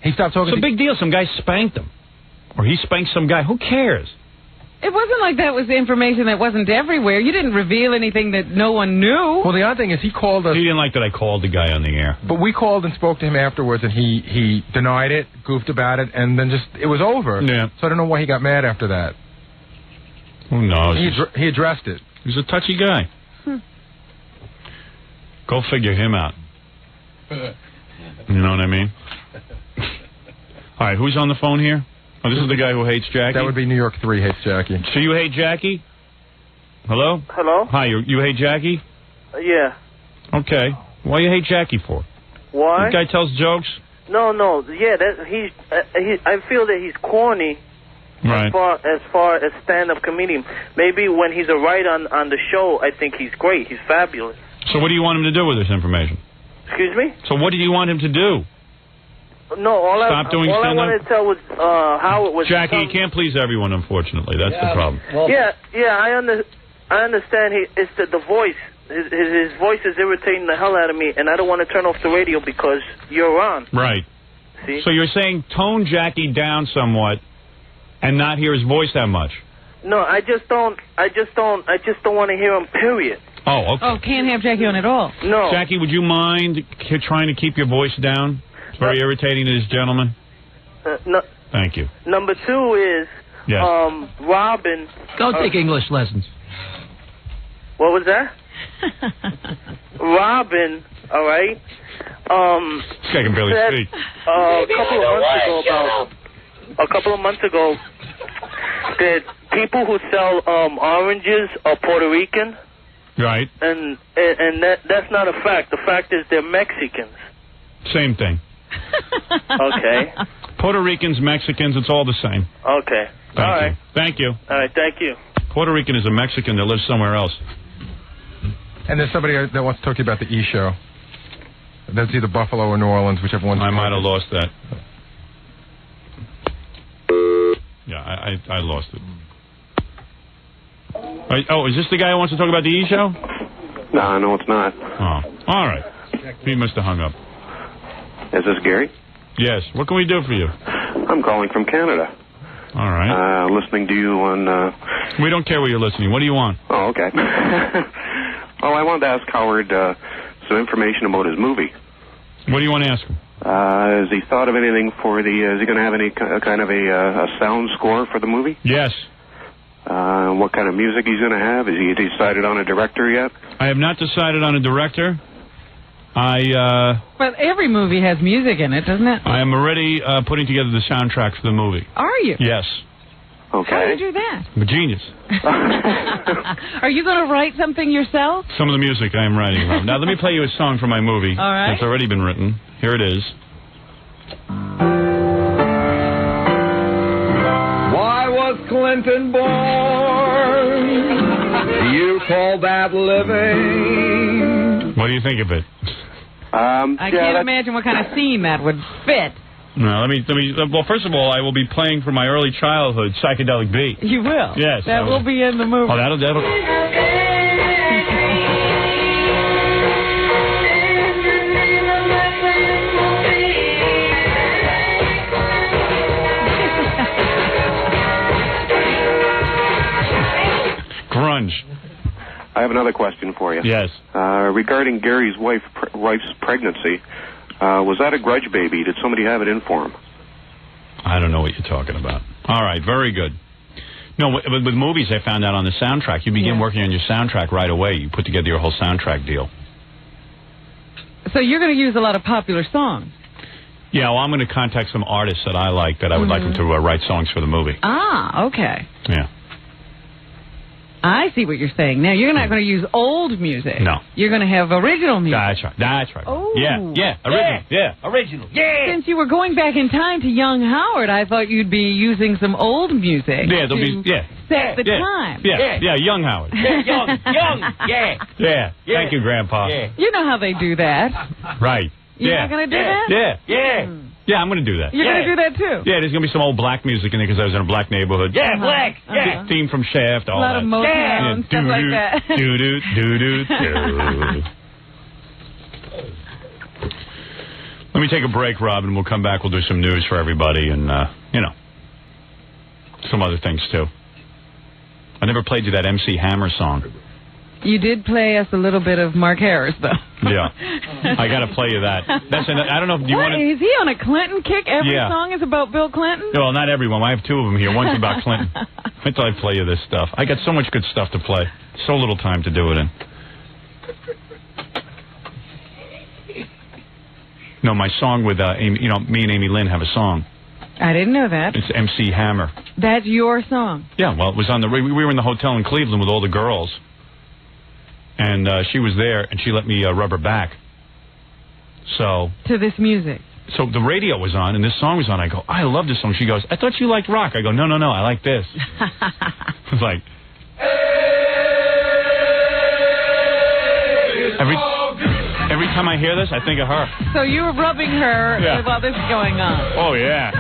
He stopped talking It's a big deal. Some guy spanked him. Or he spanked some guy. Who cares? It wasn't like that was information that wasn't everywhere. You didn't reveal anything that no one knew. Well, the odd thing is he called us. He didn't like that I called the guy on the air. But we called and spoke to him afterwards, and he denied it, goofed about it, and then it was over. Yeah. So I don't know why he got mad after that. Who knows? He addressed it. He's a touchy guy. Go figure him out. You know what I mean? All right, who's on the phone here? Oh, this is the guy who hates Jackie? That would be New York 3 hates Jackie. So you hate Jackie? Hello? Hello? Hi, you hate Jackie? Yeah. Okay. Why you hate Jackie for? Why? This guy tells jokes? No. Yeah, I feel that he's corny. Right. As far as stand-up comedian. Maybe when he's a writer on the show, I think he's great. He's fabulous. So what do you want him to do with this information? Excuse me? So what do you want him to do? No, all I wanted to tell was how it was. Jackie, you can't please everyone, unfortunately. That's the problem. Well, I understand. It's the voice. His voice is irritating the hell out of me, and I don't want to turn off the radio because you're on. Right. See? So you're saying tone Jackie down somewhat and not hear his voice that much? No, I just don't want to hear him, period. Oh, okay. Oh, can't have Jackie on at all. No. Jackie, would you mind trying to keep your voice down? It's very irritating to this gentleman. No. Thank you. Number 2 is yes. Robin. Go take English lessons. What was that? Robin, all right. This guy can barely speak. A couple of months ago, that people who sell oranges are Puerto Rican. Right. And that's not a fact. The fact is they're Mexicans. Same thing. Okay. Puerto Ricans, Mexicans, it's all the same. Okay. Thank you. All right, thank you. Puerto Rican is a Mexican that lives somewhere else. And there's somebody that wants to talk to you about the E! Show. That's either Buffalo or New Orleans, whichever one. I might have lost that. Yeah, I lost it. Oh, is this the guy who wants to talk about the E! Show? No, it's not. Oh, all right. He must have hung up. Is this Gary? Yes. What can we do for you? I'm calling from Canada. All right. Listening to you on... We don't care where you're listening. What do you want? Oh, okay. Well, I wanted to ask Howard some information about his movie. What do you want to ask him? Has he thought of anything for the... is he going to have any kind of a sound score for the movie? Yes. What kind of music he's going to have? Has he decided on a director yet? I have not decided on a director. But every movie has music in it, doesn't it? I am already putting together the soundtrack for the movie. Are you? Yes. Okay. How do you do that? I'm a genius. Are you going to write something yourself? Some of the music I am writing. Now, let me play you a song from my movie. All right. It's already been written. Here it is. Why was Clinton born? Do you call that living? What do you think of it? I can't imagine what kind of scene that would fit. No, let me. Well, first of all, I will be playing from my early childhood, Psychedelic Beat. You will? Yes. That will be in the movie. Oh, that'll. grunge. I have another question for you. Yes. Regarding Gary's wife's pregnancy, was that a grudge baby? Did somebody have it in for him? I don't know what you're talking about. All right, very good. No, with movies, I found out on the soundtrack. You begin working on your soundtrack right away. You put together your whole soundtrack deal. So you're going to use a lot of popular songs. Yeah, well, I'm going to contact some artists that I like that I would like them to write songs for the movie. Ah, okay. Yeah. I see what you're saying. Now, you're not going to use old music. No. You're going to have original music. That's right. Oh. Yeah, original. Yeah, original. Yeah. Since you were going back in time to young Howard, I thought you'd be using some old music. Yeah, there'll be, set the time. Yeah, young Howard. Young, Yeah. Thank you, Grandpa. You know how they do that. Right. You're not going to do that? Yeah, I'm going to do that. You're going to do that, too? Yeah, there's going to be some old black music in there because I was in a black neighborhood. Yeah, black. Yeah. Theme from Shaft, all a lot that. of Motown, stuff like that. Let me take a break, Rob, and we'll come back. We'll do some news for everybody and, some other things, too. I never played you that MC Hammer song. You did play us a little bit of Mark Harris, though. Yeah. I got to play you that. I don't know if you want to... Is he on a Clinton kick? Every song is about Bill Clinton? Well, not everyone. I have two of them here. One's about Clinton. I thought I'd play you this stuff. I got so much good stuff to play. So little time to do it in. No, my song with Amy, me and Amy Lynn have a song. I didn't know that. It's MC Hammer. That's your song? Yeah, well, it was on we were in the hotel in Cleveland with all the girls. And she was there, and she let me rub her back. So... To this music? So the radio was on, and this song was on. I go, I love this song. She goes, I thought you liked rock. I go, no, I like this. It's like... Every time I hear this, I think of her. So you were rubbing her while this is going on? Oh, yeah.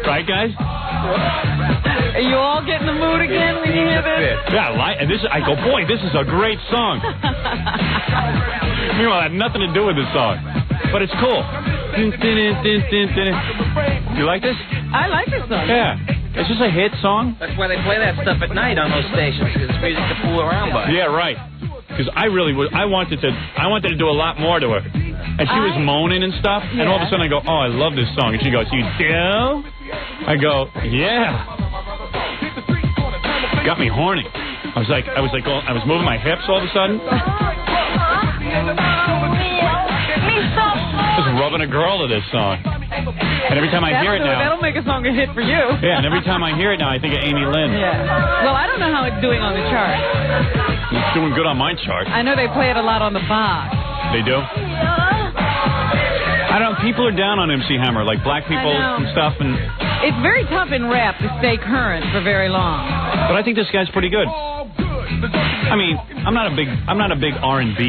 Right, guys? Are you all getting the mood again when you hear this? Yeah, and this. I go, boy, this is a great song. Meanwhile, I had nothing to do with this song, but it's cool. You like this? I like this song. Yeah. It's just a hit song. That's why they play that stuff at night on those stations, because it's music to fool around by. Yeah, right. Because I wanted to do a lot more to her. And she was moaning and stuff, and all of a sudden I go, oh, I love this song. And she goes, you do? I go, yeah. Got me horny. I was moving my hips all of a sudden. Just rubbing a girl to this song. And every time I hear it now... That'll make a song a hit for you. Yeah, and every time I hear it now, I think of Amy Lynn. Yeah. Well, I don't know how it's doing on the chart. It's doing good on my chart. I know they play it a lot on the box. They do? I don't know. People are down on MC Hammer, like black people and stuff. And it's very tough in rap to stay current for very long. But I think this guy's pretty good. I mean, I'm not a big R&B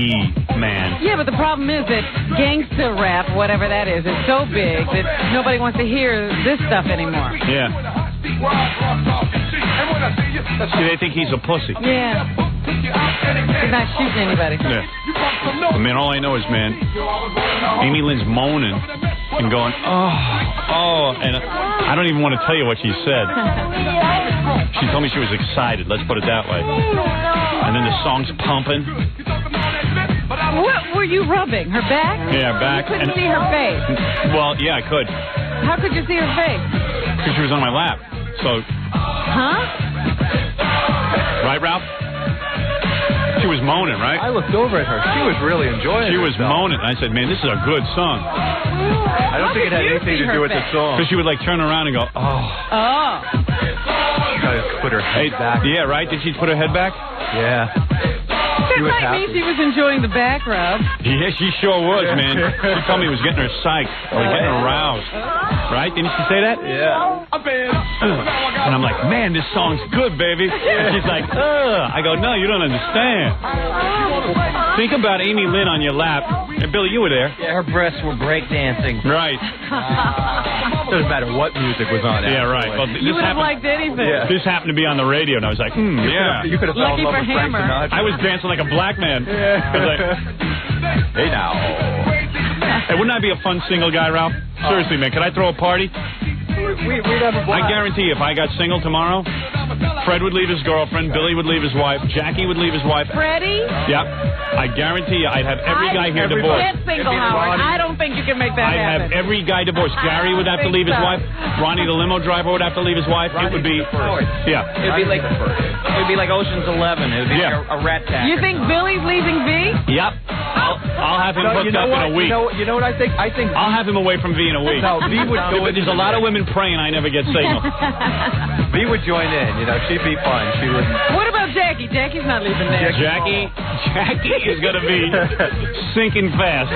man. Yeah, but the problem is that gangster rap, whatever that is so big that nobody wants to hear this stuff anymore. Yeah. See, they think he's a pussy. Yeah. He's not shooting anybody. Yeah. But man, all I know is, Amy Lynn's moaning and going, oh, and I don't even want to tell you what she said. She told me she was excited, let's put it that way. And then the song's pumping. What were you rubbing? Her back? Yeah, back. You couldn't see her face. Well, yeah, I could. How could you see her face? Because she was on my lap. So. Huh? Right, Ralph? She was moaning, right? I looked over at her. She was really enjoying it. She was moaning. I said, man, this is a good song. I don't think it had anything to do with the song. So she would, turn around and go, oh. Oh. Try to put her head back. Yeah, right? Did she put her head back? Yeah. That might mean she was enjoying the back rub. Yeah, she sure was, man. She told me it was getting her psyched, getting her aroused. Right? Didn't she say that? Yeah. And I'm like, man, this song's good, baby. And she's like, ugh. I go, no, you don't understand. Think about Amy Lynn on your lap. And Billy, you were there. Yeah, her breasts were breakdancing. Right. Doesn't matter what music was on. Yeah, right. Well, you would have liked anything. Yeah. This happened to be on the radio, and I was like, yeah. You could have fell in love with Frank Sinatra. I was dancing like a black man. Yeah. Hey, now. Hey, wouldn't I be a fun single guy, Ralph? Seriously, man. Could I throw a party? We'd have a blast. I guarantee if I got single tomorrow, Fred would leave his girlfriend. Billy would leave his wife. Jackie would leave his wife. Freddie? Yep. I guarantee you, I'd have every guy here divorced. Get single, Howard. I don't think you can make that I'd happen. have every guy divorced. Gary would have to leave his wife. Ronnie, the limo driver, would have to leave his wife. It would be yeah. It'd be like Ocean's 11. It would be a rat pack. You think Billy's leaving V? Yep. I'll have him hooked up in a week. You know what I think? I think I'll have him away from V in a week. No, V would go. There's a lot of women praying I never get signal. V would join in. You know, she'd be fun. She would. What about Jackie? Jackie's not leaving there. Jackie is going to be sinking fast.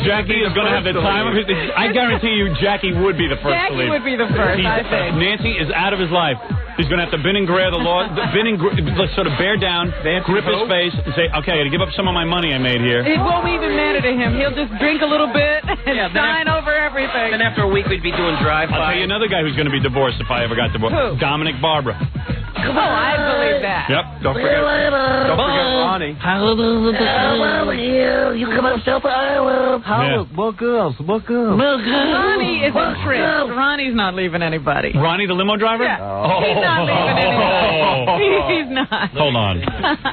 Jackie is going to have the time of his. I guarantee you, Jackie would be the first to leave. Jackie would be the first, I think. Nancy is out of his life. He's going to have to Ben and Greer the law. Let's sort of bear down, grip his face, and say, okay, I got to give up some of my money I made here. It won't even matter to him. He'll just drink a little bit and sign over everything. Then after a week, we'd be doing drive-by. I'll tell you another guy who's going to be divorced if I ever got divorced. Who? Dominic Barbara. Oh, I believe that. Yep. Don't forget Ronnie. You come upstairs for Yeah. More girls. Ronnie is a trick. Ronnie's not leaving anybody. Ronnie, the limo driver? Yeah. He's not leaving anybody. He's not. Hold on.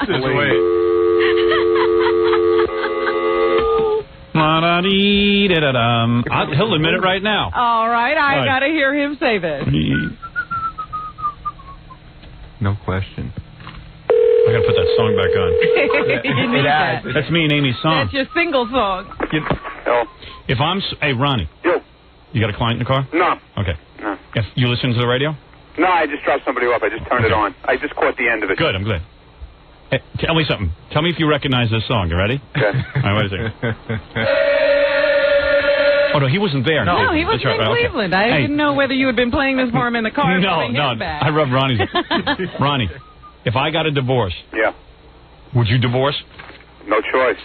Just wait. He'll admit it right now. All right, I Right. got to hear him say this. No question. I got to put that song back on. You need that. That's me and Amy's song. That's your single song. If I'm... Hey, Ronnie. Yo. You got a client in the car? No. Okay. No. If you listen to the radio? No, I just dropped somebody off. I just turned it on. I just caught the end of it. Good, I'm glad. Hey, tell me something. Tell me if you recognize this song. You ready? Okay. All right, wait a second. Oh, no, he wasn't there. No, he was That's right, in okay. Cleveland. I didn't know whether you had been playing this for him in the car. No, or no. his back. I rubbed Ronnie's. Ronnie, if I got a divorce, Yeah. would you divorce? No choice.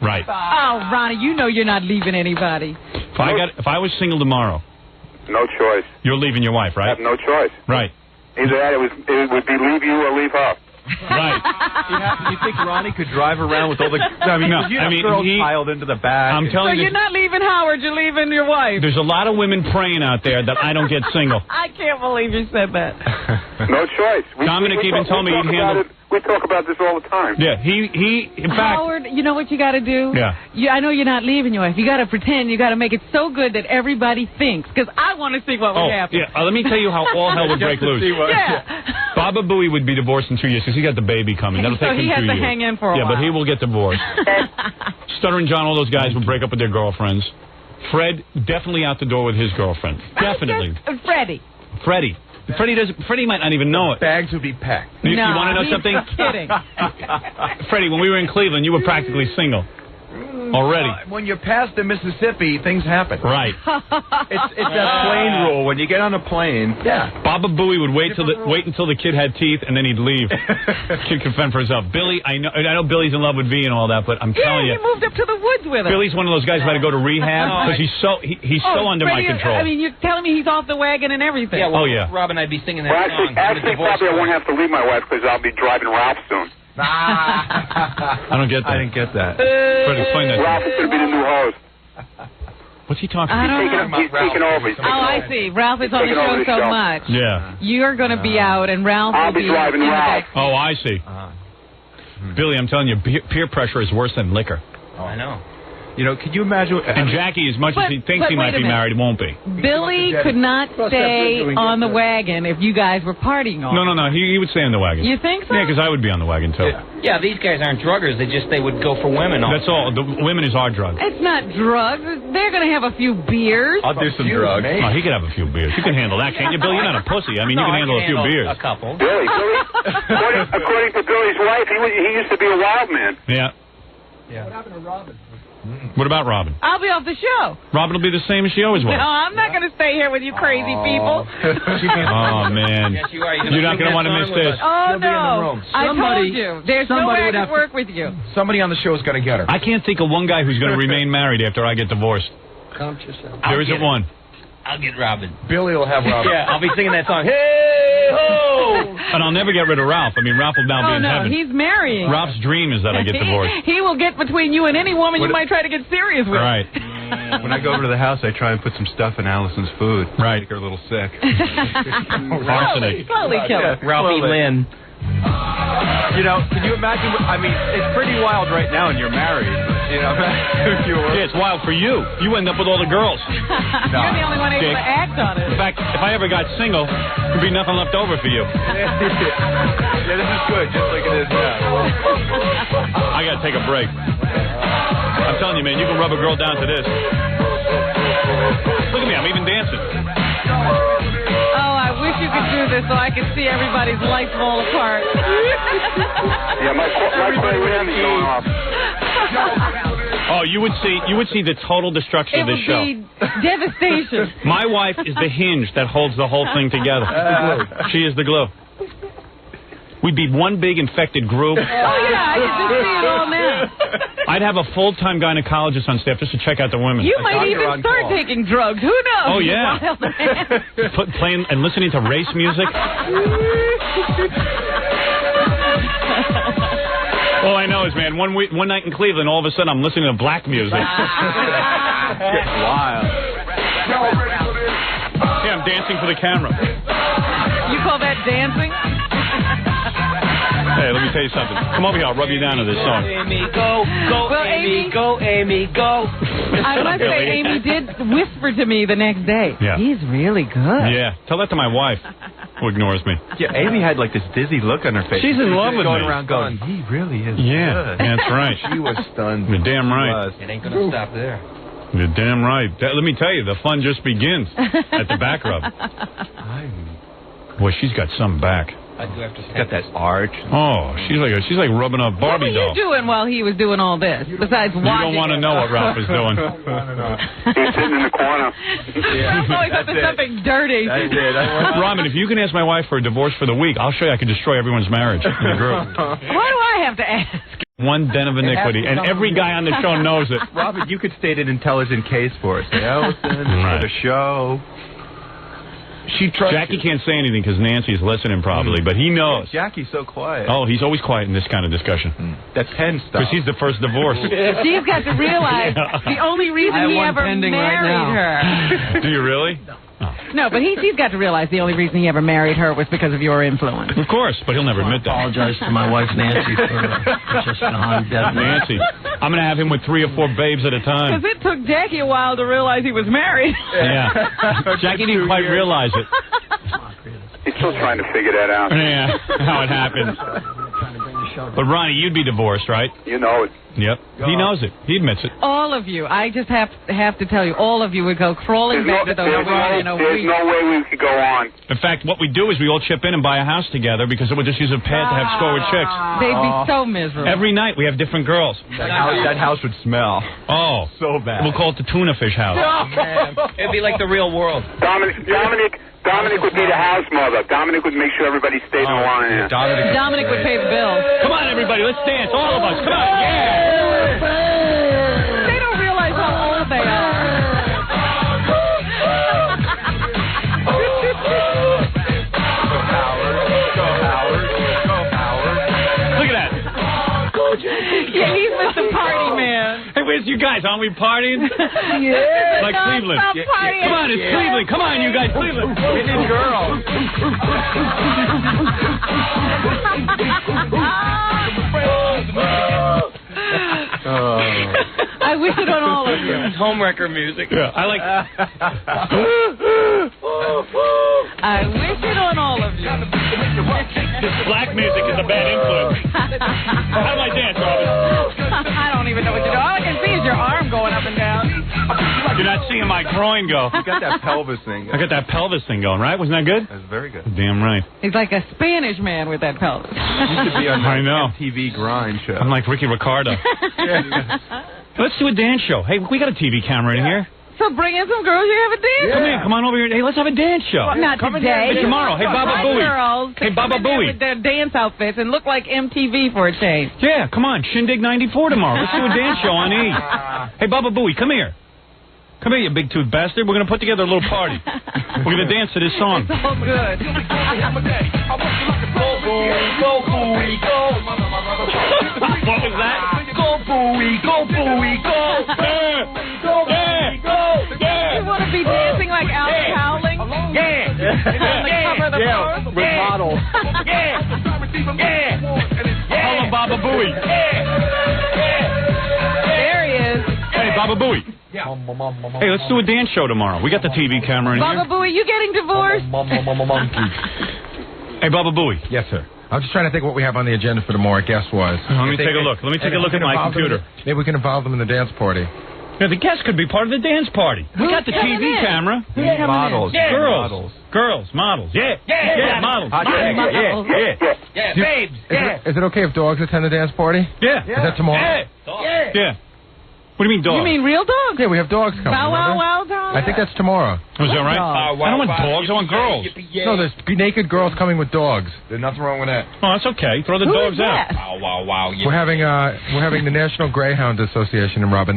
Right. Oh, Ronnie, you know you're not leaving anybody. If I was single tomorrow, No choice. you're leaving your wife, I right? have no choice. Right. Either that, it would be leave you or leave her. Right. You think Ronnie could drive around with all the? I mean, No, you have girls piled into the back. I'm So telling you, you're not leaving Howard, you're leaving your wife. there's a lot of women praying out there that I don't get single. I can't believe you said that. No choice. Dominic even told me he'd handle. We talk about this all the time. Yeah, in fact. Howard, you know what you got to do? Yeah. I know you're not leaving your wife. You got to pretend. You got to make it so good that everybody thinks. Because I want to see what would happen. Yeah. Let me tell you how all hell would break loose. Yeah. Baba Booey would be divorced in 2 years because he got the baby coming. That'll So take him he has 2 to years. hang in for a Yeah, while. but he will get divorced. Stuttering John, all those guys would break up with their girlfriends. Fred definitely out the door with his girlfriend. Definitely. Freddie. Freddie might not even know it. Bags would be packed. You want to know something? Kidding. Freddie, when we were in Cleveland, you were practically single already. When you're past the Mississippi, things happen. Right. It's that plane rule. When you get on a plane, Baba Booey would wait until the kid had teeth, and then he'd leave. Kid could fend for himself. Billy, I know Billy's in love with V and all that, but I'm telling Yeah, you, he moved up to the woods with her. Billy's one of those guys who had to go to rehab because he's so under my Freddie, control. I mean, you're telling me he's off the wagon and everything. Yeah, well, Oh, yeah. Rob and I'd be singing that Well, song. actually, probably I won't have to leave my wife because I'll be driving Ralph soon. I don't get that. I didn't get that. Fred, explain that. Ralph is going to be the new host. What's he talking I about? don't know. He's taking over. He's taking I over. see. Ralph is on the Taking over show the so show. much. Yeah. You're going to be out, and Ralph I'll will be driving in the Ralph. back. Oh, I see. Billy, I'm telling you, peer pressure is worse than liquor. I know. You know, can you imagine? And Jackie, as much as he thinks he but might wait be a minute. married, won't be. Billy could not stay on the wagon if you guys were partying on. No. He would stay on the wagon. You think so? Yeah, because I would be on the wagon, too. Yeah, these guys aren't druggers. They would go for women. That's all. The women is our drug. It's not drugs. They're going to have a few beers. I'll do some drugs. Oh, he could have a few beers. You can handle that, can't you, Bill? You're not a pussy. I mean, you can handle a few beers. A couple. Billy, according to Billy's wife, he used to be a wild man. Yeah. What happened to Robin? What about Robin? I'll be off the show. Robin will be the same as she always was. No, I'm not going to stay here with you crazy people. Oh, man. Yes, you are. You're not going to want to miss this. Oh, no. I told you. There's no way I can work with you. Somebody on the show is going to get her. I can't think of one guy who's going to remain married after I get divorced. Count yourself. There isn't one. I'll get Robin. Billy will have Robin. Yeah, I'll be singing that song. Hey ho! And I'll never get rid of Ralph. I mean, Ralph will now be in heaven. He's marrying. Ralph's dream is that I get divorced. He will get between you and any woman you might try to get serious with. Right. When I go over to the house, I try and put some stuff in Allison's food. Right. Make her a little sick. Arsenic. Slowly kill it. Ralphie Lynn. You know, can you imagine? I mean, it's pretty wild right now, and you're married. You know, if you were. Yeah, it's wild for you. You end up with all the girls. You're the only one able Dick. to act on it. In fact, if I ever got single, there'd be nothing left over for you. Yeah, this is good, just like it is now. I gotta take a break. I'm telling you, man, you can rub a girl down to this. Look at me, I'm even dancing. Oh, I wish you could do this so I could see everybody's life fall apart. Yeah, my program is going off. Oh, you would see the total destruction of this show. It would be devastation. My wife is the hinge that holds the whole thing together. She is the glue. We'd be one big infected group. Oh, yeah, I can just see it all now. I'd have a full-time gynecologist on staff just to check out the women. You might even start taking drugs. Who knows? Oh, yeah. Wild man. Playing and listening to race music. All I know is, man, one night in Cleveland, all of a sudden I'm listening to black music. Wild. Yeah, I'm dancing for the camera. You call that dancing? Hey, let me tell you something. Come over here, I'll rub you down to this song. Amy, go, Well, Amy, go, Amy, go. I must say, Amy did whisper to me the next day. Yeah. He's really good. Yeah, tell that to my wife, who ignores me. Yeah, Amy had like this dizzy look on her face. She's in love with going me. around going, he really is Yeah, good. that's right. She was stunned. You're damn right. It ain't gonna stop there. You're damn right. Let me tell you, the fun just begins at the back rub. Boy, she's got some back. I do have to Got that arch. Oh, she's like rubbing a What Barbie were you doll. doing while he was doing all this? Besides watching. You don't want to know what Ralph is doing. He's sitting in the corner. Ralph always up to something dirty. I did. Robin, if you can ask my wife for a divorce for the week, I'll show you I can destroy everyone's marriage in the group. Why do I have to ask? One den of iniquity, and every guy on the show knows it. Robin, you could state an intelligent case for us. Say, Ellison, for the show. Jackie can't say anything because Nancy's listening probably, but he knows. Yeah, Jackie's so quiet. Oh, he's always quiet in this kind of discussion. That pen stuff. Because he's the first divorce. She's got to realize the only reason he ever married her. Do you really? No, but she's got to realize the only reason he ever married her was because of your influence. Of course, but he'll never admit that. I apologize to my wife, Nancy, for just behind death. Nancy, I'm going to have him with 3 or 4 babes at a time. Because it took Jackie a while to realize he was married. Yeah. Jackie didn't quite realize it. He's still trying to figure that out. Yeah, how it happened. But Ronnie, you'd be divorced, right? You know it. Yep. He knows it. He admits it. All of you. I just have to tell you, all of you would go crawling back to those women in a There's week. no way we could go on. In fact, what we do is we all chip in and buy a house together because it would just use a pad to have score with chicks. They'd be so miserable. Every night we have different girls. That house would smell. Oh. So bad. We'll call it the tuna fish house. It'd be like the real world. Dominic would be the house mother. Dominic would make sure everybody stayed in line. Dominic would pay the bills. Come on, everybody. Let's dance. All of us. Come on. Yeah. They don't realize how old they are. Look at that. Yeah, he's Mr. Party Man. Hey, where's you guys? Aren't we partying? Yeah. Like Cleveland. Come on, it's Cleveland. Come on, you guys. Cleveland. Indian girls. I wish it on all of you. It's homewrecker music. Yeah, I like. I wish it on all of you. This black music is a bad influence. How do I dance, Robin? I don't even know what you're doing. All I can see is your arm going up and down. You're not seeing my groin go. You got that pelvis thing. I got that pelvis thing going, right? Wasn't that good? That's very good. Damn right. He's like a Spanish man with that pelvis. You should be on I know. MTV grind show. I'm like Ricky Ricardo. Let's do a dance show. Hey, we got a TV camera in here. So bring in some girls. You have a dance. Come in. Come on over here. Hey, let's have a dance show. Not today. Hey, tomorrow. Hey, Baba Booey. Girls Hey, Baba come in there Booey. with their dance outfits and look like MTV for a change. Yeah, come on. Shindig 94 tomorrow. Let's do a dance show on E. Hey, Baba Booey, come here. Come here, you big tooth bastard. We're going to put together a little party. We're going to dance to this song. It's all good. Go, Booey, go. What was that? Go, Booey, go, Booey, go. Yeah. cover of the Post? With models. Hello, Baba Booey. There he is. Hey, Baba Booey. Hey, let's do a dance show tomorrow. We got the TV camera in Baba here. Booey, you getting divorced? Hey, Baba Booey. Yes, sir. I was just trying to think what we have on the agenda for tomorrow. Guest was. Let me take a look. Let me take a look at my computer. Maybe we can involve them in the dance party. Yeah, the guests could be part of the dance party. We got the TV camera. Models. Yeah. Models. Girls, models. Yeah, models. Yeah, babes. Is it okay if dogs attend the dance party? Yeah. Is that tomorrow? Yeah. What do you mean dogs? You mean real dogs? Yeah, we have dogs coming. Bow wow remember? wow dogs? I think that's tomorrow. Was that right? I don't want dogs. I want girls. No, there's naked girls coming with dogs. There's nothing wrong with that. Oh, that's okay. Throw the Who dogs is that? out. Wow. We're having the National Greyhound Association in Robin.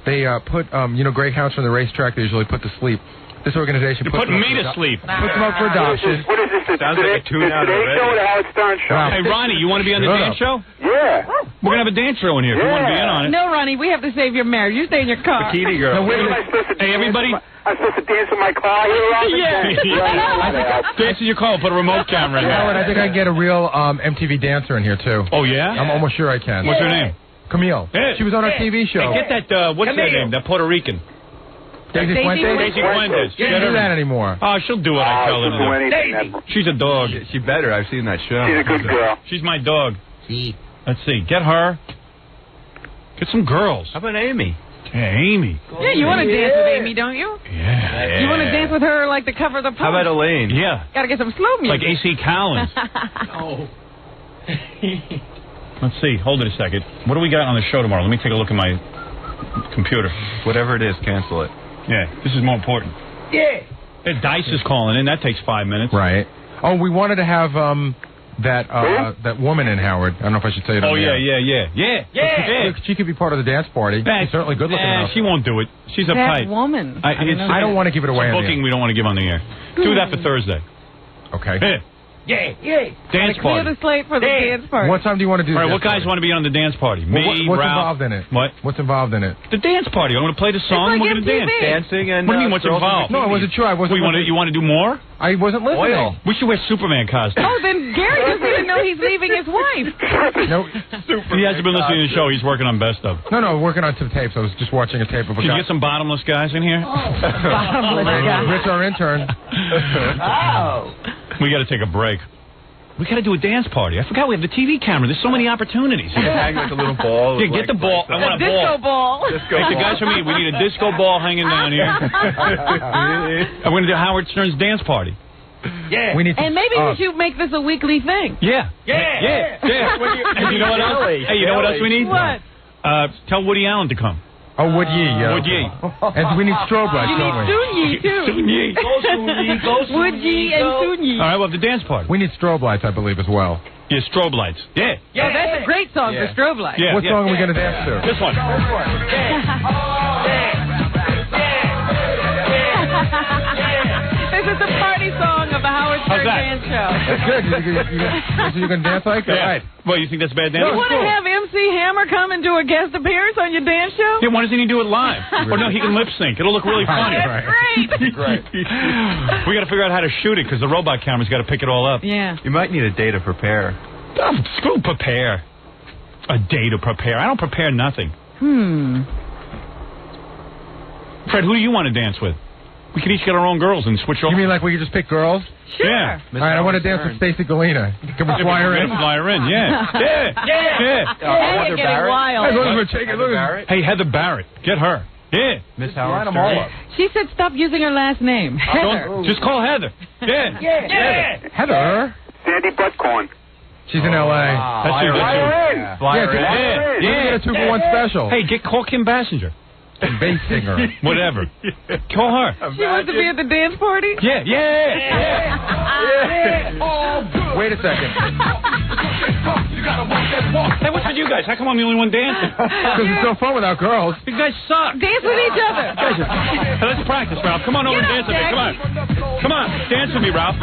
They put greyhounds from the racetrack. They usually put to sleep. This organization You're puts putting them me to sleep. Puts them up for adoption. What is this? Sounds like a tune-out Today already. Show or the Howard Stern Show? Hey, Ronnie, you want to be on the Shut dance up. show? Yeah. We're going to have a dance show in here if you want to be in on it. No, Ronnie, we have to save your marriage. You stay in your car. Bikini girl. No, wait a Am I minute. supposed to Hey, dance everybody. I'm supposed to dance with my car here, Robin? Dance in your car. Put a remote camera in Howard, I there. think I can get a real MTV dancer in here, too. Oh, yeah? I'm almost sure I can. What's her name? Camille. Hey. She was on our TV show. Hey, get that, what's her name? That Puerto Rican. Daisy Fuentes? Daisy Fuentes. She doesn't do that anymore. Oh, she'll do what I tell her to do. anything. She's a dog. She better. I've seen that show. She's a good girl. She's my dog. Let's see. Get her. Get some girls. How about Amy? Yeah, Amy. Yeah, you want to dance with Amy, don't you? Yeah. You want to dance with her like the cover of the Post? How about Elaine? Yeah. Gotta get some slow music. Like A.C. Collins. Let's see. Hold it a second. What do we got on the show tomorrow? Let me take a look at my computer. Whatever it is, cancel it. Yeah, this is more important. Yeah. Dice is calling in. That takes 5 minutes. Right. Oh, we wanted to have that woman in, Howard. I don't know if I should say it. Oh, yeah. She could be part of the dance party. She's certainly good looking enough. She won't do it. She's That uptight. woman. I don't want to give it away. It's a on the booking air. we don't want to give on the air. Do that for Thursday. Okay. Yeah. Dance Clear party. the slate for the dance party. What time do you want to do All right, the what dance guys want to be on the dance party? party? Me, What's Ralph. involved in it? What? What's involved in it? The dance party. I'm going to play the song. It's like We're going to MTV. dance. Dancing and What do you mean? What's girls in involved? No, I wasn't sure. I wasn't. You want to do more? I wasn't listening. Oil. We should wear Superman costumes. Oh, then Gary doesn't even know he's leaving his wife. No, He hasn't been listening to the show. He's working on best of. no, working on some tapes. I was just watching a tape of a Can you guy. get some bottomless guys in here? Bottomless guy. Rich, our intern. Oh. We got to take a break. We got to do a dance party. I forgot we have the TV camera. There's so many opportunities. Hang like a little ball. Yeah, get the ball. I want a Disco ball. ball. Hey, the guys from me, we need a disco ball hanging down here. I'm going to do Howard Stern's dance party. Yeah. We need to, And maybe we should make this a weekly thing. Yeah. Yeah. And you know what else? Hey, you know what else we need? What? Tell Woody Allen to come. Oh, Wood Yee, yeah. Wood Yee. And we need strobe lights, You don't we? need Soon Yi, too. Soon Yi. Wood Yi and Soon Yi. All right, well, the dance party. We need strobe lights, I believe, as well. Yeah, strobe lights. Yeah. Oh, that's a great song for strobe lights. Yeah. What song are we going to dance to? This one. This is the party song of the Howard Stern How's that? Dance Show. That's good. You're going to dance like that? Yeah. Right. Well, you think that's bad dance? You want to have MC Hammer come and do a guest appearance on your dance show? Yeah, why doesn't he do it live? Or no, he can lip sync. It'll look really funny. That's great. We got to figure out how to shoot it because the robot camera's got to pick it all up. Yeah. You might need a day to prepare. Screw prepare. A day to prepare. I don't prepare nothing. Fred, who do you want to dance with? We could each get our own girls and switch off. You mean like we could just pick girls? Sure. Yeah. All right, I want to dance with Stacey Galena. Can we fly her in? Fly her in, yeah. Hey, you're getting wild. Hey, look at her. Look at Hey, Heather Barrett. Get her. Yeah. Miss Howard Stern. She said stop using her last name. Heather. Don't- just call Heather. Yeah. Heather? Sandy Buttcorn. She's in L.A. That's you. in. Fly her in. Yeah. Get a 2-for-1 special. Hey, call Kim Basinger. Bass singer. Whatever. Call her. She wants to be at the dance party? Yeah. Wait a second. Hey, what's with you guys? How come I'm the only one dancing? Because it's so fun without girls. You guys suck. Dance with each other. Hey, let's practice, Ralph. Come on over and dance with me. Come on. Come on. Dance with me, Ralph.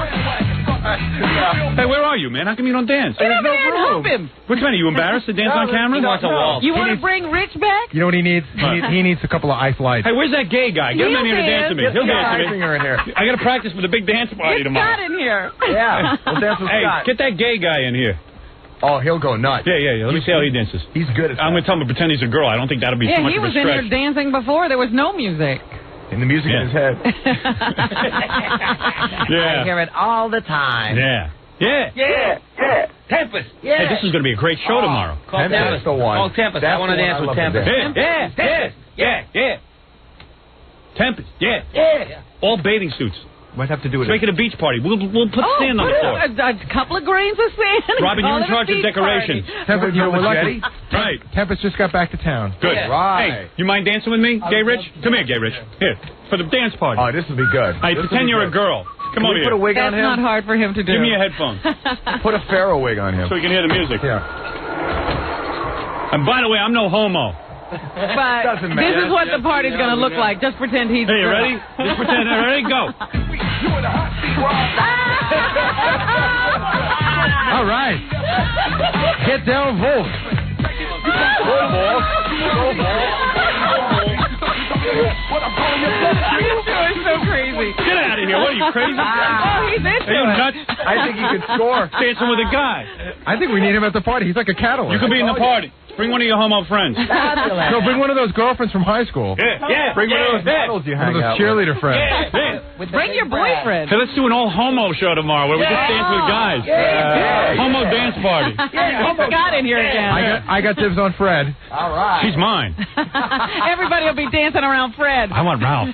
Hey, where are you, man? How come you don't dance? Get up there and help him. What's the matter? You embarrassed to dance on camera? You want to bring Rich back? You know what he needs? He needs a couple of ice lights. Hey, where's that gay guy? Get him in here to dance with me. He'll dance with me. in here. I got to practice for the big dance party Get tomorrow. Scott in here. Yeah, we'll dance with Hey, Scott. get that gay guy in here. Oh, he'll go nuts. Yeah. Let me see how he dances. He's good at I'm going to tell him to pretend he's a girl. I don't think that'll be too much he of a was in stretch. here dancing before. There was no music. And the music in his head. I Yeah. hear it all the time. Yeah. Tempest. Hey, this is going to be a great show tomorrow. Call Tempest. the one. Call Tempest. I want to dance with Tempest. Yeah. Tempest. Yeah. All bathing suits. Might have to do it. Let's make it a beach party. We'll put sand on the floor. A couple of grains of sand. Robin, Call you're in it a charge of beach decorations. party. Tempest, we're lucky. Right. Tempest just got back to town. Good. Yeah. Right. Hey, you mind dancing with me, Gay Rich? Come here, Gay Rich. Here, for the dance party. Oh, this will be good. Hey, pretend you're a girl. Come over Put a here. wig on That's not him. hard for him to do. Give me a headphone Put a pharaoh wig on him. so we can hear the music. Yeah. And by the way, I'm no homo. But Doesn't this matter. is what the party's going to look like. Just pretend he's. Hey, you ready? Just pretend. Ready? Go. All right. Get down, Wolf. You're so crazy. Get out of here. What are you, crazy? Oh, he's into Are you it. nuts? I think he could score. Dancing with a guy. I think we need him at the party. He's like a catalyst. You could be in the party. Bring one of your homo friends. No, bring one of those girlfriends from high school. Yeah. Bring one of those models you One of hang those out cheerleader friends. Bring your boyfriend. Hey, let's do an all homo show tomorrow where we just dance with guys. Homo dance party. Get Scott in here again. I got dibs on Fred. All right. She's mine. Everybody will be dancing around Fred. I want Ralph.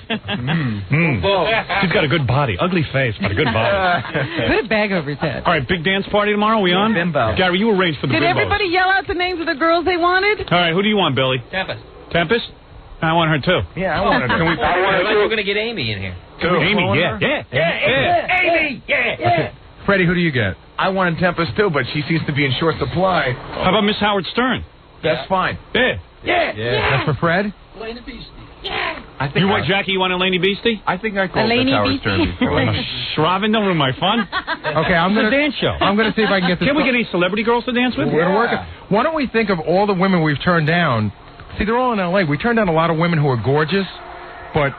She's got a good body. Ugly face, but a good body. Put a bag over his head. All right, big dance party tomorrow. We on? Bimbo. Gary, you arranged for the Did bimbos. everybody yell out the names of the girls they wanted? All right, who do you want, Billy? Tempest. Tempest? I want her too. Yeah, I want to. Can we? We're going to get Amy in here. Amy, yeah. Amy, yeah. Freddie, who do you get? I wanted Tempest too, but she seems to be in short supply. How about Miss Howard Stern? That's fine. Yeah. That's for Fred? I think You want Jackie? You want Elaine Beastie? I think I called Elaine Miss Howard Beastie. Stern before. Robin, don't ruin my fun. Okay, I'm It's gonna a dance show. I'm gonna see if I can get this. Can we get any celebrity girls to dance with? We're gonna work it. Why don't we think of all the women we've turned down? See, they're all in L.A. We turned down a lot of women who are gorgeous, but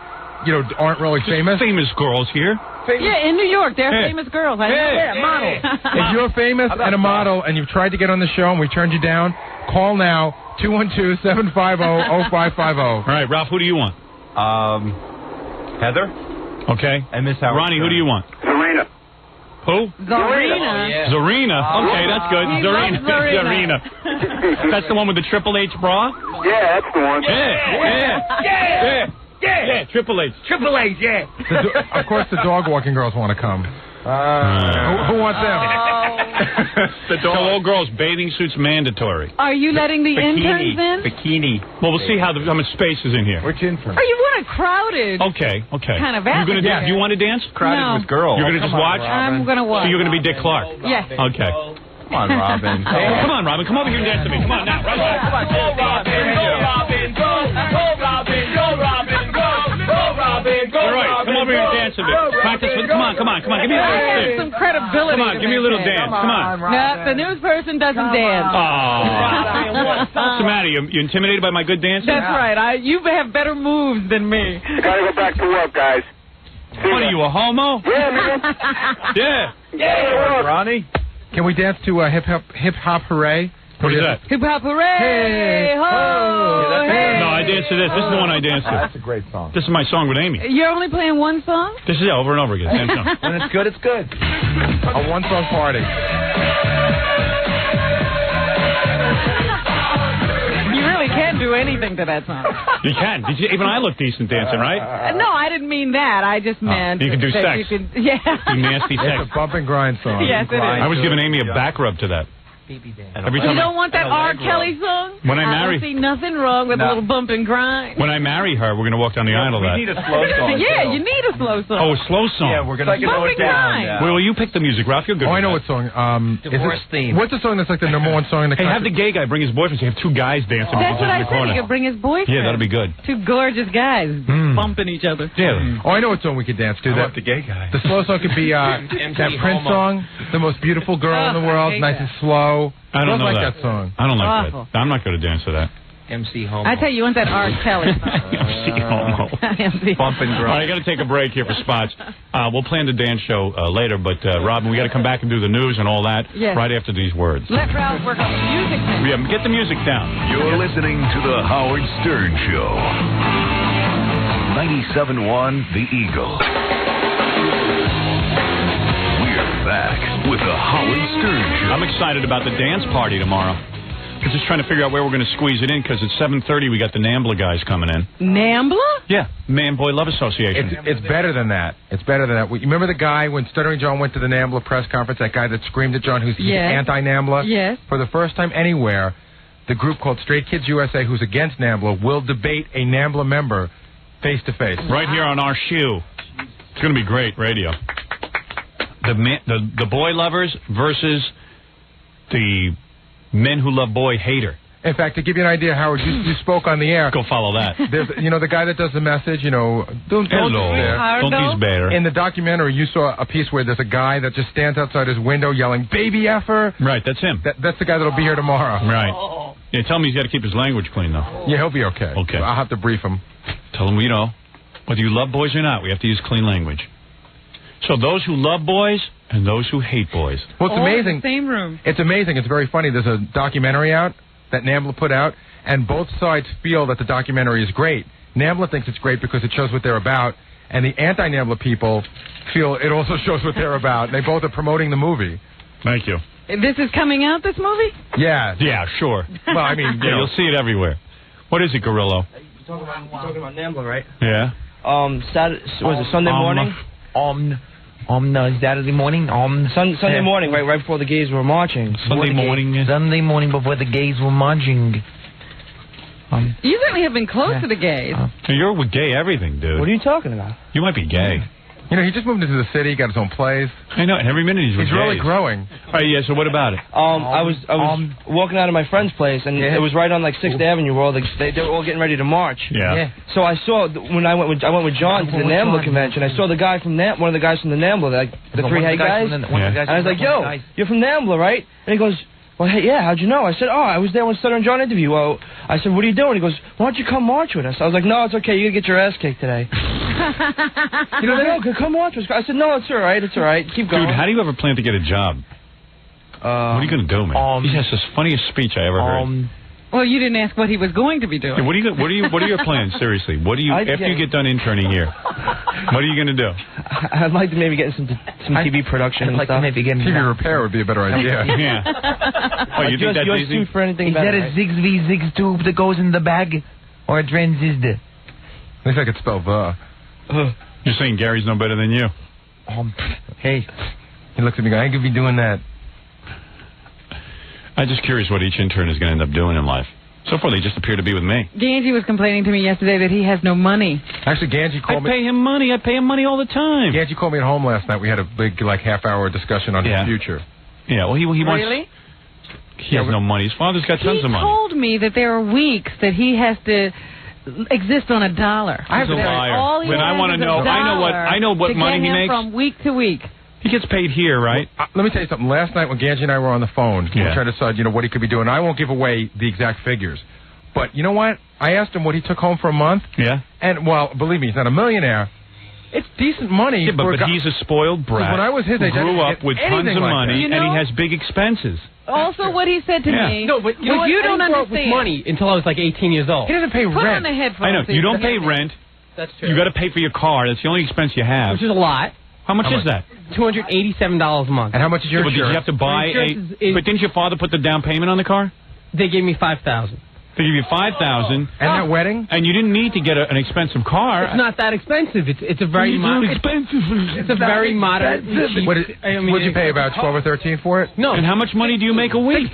aren't really famous. Famous girls here. Yeah, in New York, they're Hey. famous girls. I know. Model. If you're famous and a model and you've tried to get on the show and we turned you down, call now 212-750-0550. All right, Ralph, who do you want? Heather Okay. and Miss Howard. Ronnie, who do you want? Serena. Who? Zarina. Zarina. Okay, that's good. He Zarina. loves Zarina. That's the one with the Triple H bra? Yeah, that's the one. Yeah. Triple H. Triple H, yeah. Of course, the dog walking girls want to come. Who wants them? So all girls, bathing suits mandatory. Are you letting the interns in? Bikini. Well, we'll see how much space is in here. Which intern? Oh, you want a crowded Okay. kind of You gonna atmosphere. do you want to dance? Crowded No. with girls. You're gonna just watch? I'm going to watch. So you're gonna be Dick Clark? Yes. Okay. Come on, Robin. Come on, Robin. Come over here and dance with me. Come on now. Right back. Go, Robin, go, Robin, go. Go, Robin, go, Robin, go. Go, Robin, go, All right. Robin, Come over here and go. dance with me. Go, Practice Robin, with. Come on. Give me a I little have stick. some credibility. Come on. Give me a little dance. Come on. No, the news person doesn't dance. Oh. What's the matter? You intimidated by my good dancing? That's right. You have better moves than me. Gotta go back to work, guys. What are you, a homo? Yeah, man. Yeah. Ronnie? Can we dance to Hip Hop Hooray? What is that? Hip hop hooray! Hey, Ho! Hey! No, I danced to this. This is the one I danced to. That's a great song. This is my song with Amy. You're only playing one song? This is over and over again. Same song. When it's good, it's good. A one-song party. You really can't do anything to that song. You can. Even I look decent dancing, right? No, I didn't mean that. I just meant you can do that sex. You can, yeah. You nasty sex. It's a bump and grind song. Yes, it is. I was giving Amy a back rub to that. Every You time don't want that R. Kelly song? When I marry- don't see nothing wrong with a little bump and grind. When I marry her, we're going to walk down the aisle of that. We need a slow song. Yeah, you need a slow song. Oh, a slow song. Yeah, we're going to slow it down. Well, you pick the music, Ralph. You're good. Oh, I with know that. what song. Divorce theme. What's the song that's like the number one song in the Hey, country? have the gay guy bring his boyfriend. So you have two guys dancing That's what in I the said. corner. He could bring his boyfriend. Yeah, that'll be good. Two gorgeous guys bumping each other. Yeah. Oh, I know what song we could dance to. I want the gay guy. The slow song could be that Prince song, "The Most Beautiful Girl in the I World," hate nice that. and slow. I don't Girls know like that song. I don't like Awful. that. I'm not going to dance to that. MC Homo. I tell you, you want that R. Kelly song. MC Homo. MC. Bump and All grind. right, I got to take a break here for spots. We'll plan the dance show later, but Robin, we got to come back and do the news and all that Yes. right after these words. Let Ralph work on the music thing. Yeah, get the music down. You're listening to the Howard Stern Show. 97.1 The Eagle. We're back with the Howard Stern Show. I'm excited about the dance party tomorrow. We're just trying to figure out where we're going to squeeze it in because at 7:30 we got the NAMBLA guys coming in. NAMBLA? Yeah, Man Boy Love Association. It's better than that. It's better than that. You remember the guy when Stuttering John went to the NAMBLA press conference, that guy that screamed at John who's Yes. anti-NAMBLA? Yes. For the first time anywhere, the group called Straight Kids USA, who's against NAMBLA, will debate a NAMBLA member face-to-face. Right here on our shoe. It's going to be great radio. The boy lovers versus the men who love boy hater. In fact, to give you an idea, Howard, you spoke on the air. Go follow that. There's, the guy that does the message, don't Hello. Don't better. In the documentary, you saw a piece where there's a guy that just stands outside his window yelling, "Baby effer." Right, that's him. That's the guy that'll be here tomorrow. Right. Yeah, tell him he's got to keep his language clean, though. Yeah, he'll be okay. Okay. I'll have to brief him. Tell him, whether you love boys or not, we have to use clean language. So those who love boys and those who hate boys. Well, it's All in amazing. the same room. It's amazing. It's very funny. There's a documentary out that NAMBLA put out, and both sides feel that the documentary is great. NAMBLA thinks it's great because it shows what they're about, and the anti-NAMBLA people feel it also shows what they're about. They both are promoting the movie. Thank you. This is coming out, this movie? Yeah. Yeah, sure. Well, I mean, you'll see it everywhere. What is it, Gorillo? You're talking about NAMBLA, right? Yeah. Saturday, was it Sunday morning? Saturday morning. Sunday morning, right before the gays were marching. Sunday morning before the gays were marching. You certainly have been close to the gays. You're with gay everything, dude. What are you talking about? You might be gay. He just moved into the city, got his own place. I know, and every minute he's with He's really gays. growing. All right, yeah, so what about it? I was walking out of my friend's place, and it was right on like 6th Avenue, where they were all getting ready to march. Yeah. So I saw when I went with John to the NAMBLA convention. I saw the guy from one of the guys from the NAMBLA, the three head guys. And I was like, "Yo, you're from NAMBLA, right?" And he goes, "Well, hey, yeah, how'd you know?" I said, "Oh, I was there when Stuttering John interviewed." Well, I said, "What are you doing?" He goes, "Why don't you come march with us?" I was like, "No, it's okay. You gotta get your ass kicked today." Come watch us. I said, "No, it's all right. It's all right. Keep going." Dude, how do you ever plan to get a job? What are you going to do, man? He has the funniest speech I ever heard. Well, you didn't ask what he was going to be doing. Hey, what are your plans? Seriously, after you get done interning here? What are you going to do? I'd like to maybe get some TV production and stuff. TV repair would be a better idea. Yeah. Oh, you think that's you're easy? sued for anything Is better, that a right? 6v6 tube that goes in the bag? Or a transistor? At least I could spell the. You're saying Gary's no better than you? Hey. He looks at me going, I could be doing that. I'm just curious what each intern is going to end up doing in life. So far, they just appear to be with me. Ganji was complaining to me yesterday that he has no money. Actually, Ganji called me. I pay him money. I pay him money all the time. Ganji called me at home last night. We had a big, half-hour discussion on his future. Yeah, well, he wants... Really? He has no money. His father's got tons of money. He told me that there are weeks that he has to exist on $1. He's a liar. All he Then I has want to is a know. I know what to money get he him makes. from week to week. He gets paid here, right? Well, let me tell you something. Last night when Ganji and I were on the phone, we were trying to decide, what he could be doing. I won't give away the exact figures. But you know what? I asked him what he took home for a month. Yeah. And, well, believe me, he's not a millionaire. It's decent money. Yeah, but he's a spoiled brat. When I was his age, who grew I up didn't with get tons anything of like money, that. and he has big expenses. Also, what he said to me. No, but you know what? you I don't didn't grow up with understand. money until I was like 18 years old. He doesn't pay Put rent. on the headphones. I know. so You don't can pay hear me. rent. That's true. You got to pay for your car. That's the only expense you have. Which is a lot. How much is that? $287 a month. And how much is your But did you insurance? have to buy My insurance is- But didn't your father put the down payment on the car? They gave me $5,000. They give you $5,000. And that wedding? And you didn't need to get an expensive car. It's not that expensive. It's a very expensive. It's a very moderate. What'd you pay, about 12 or 13 for it? No. And how much money do you make a week?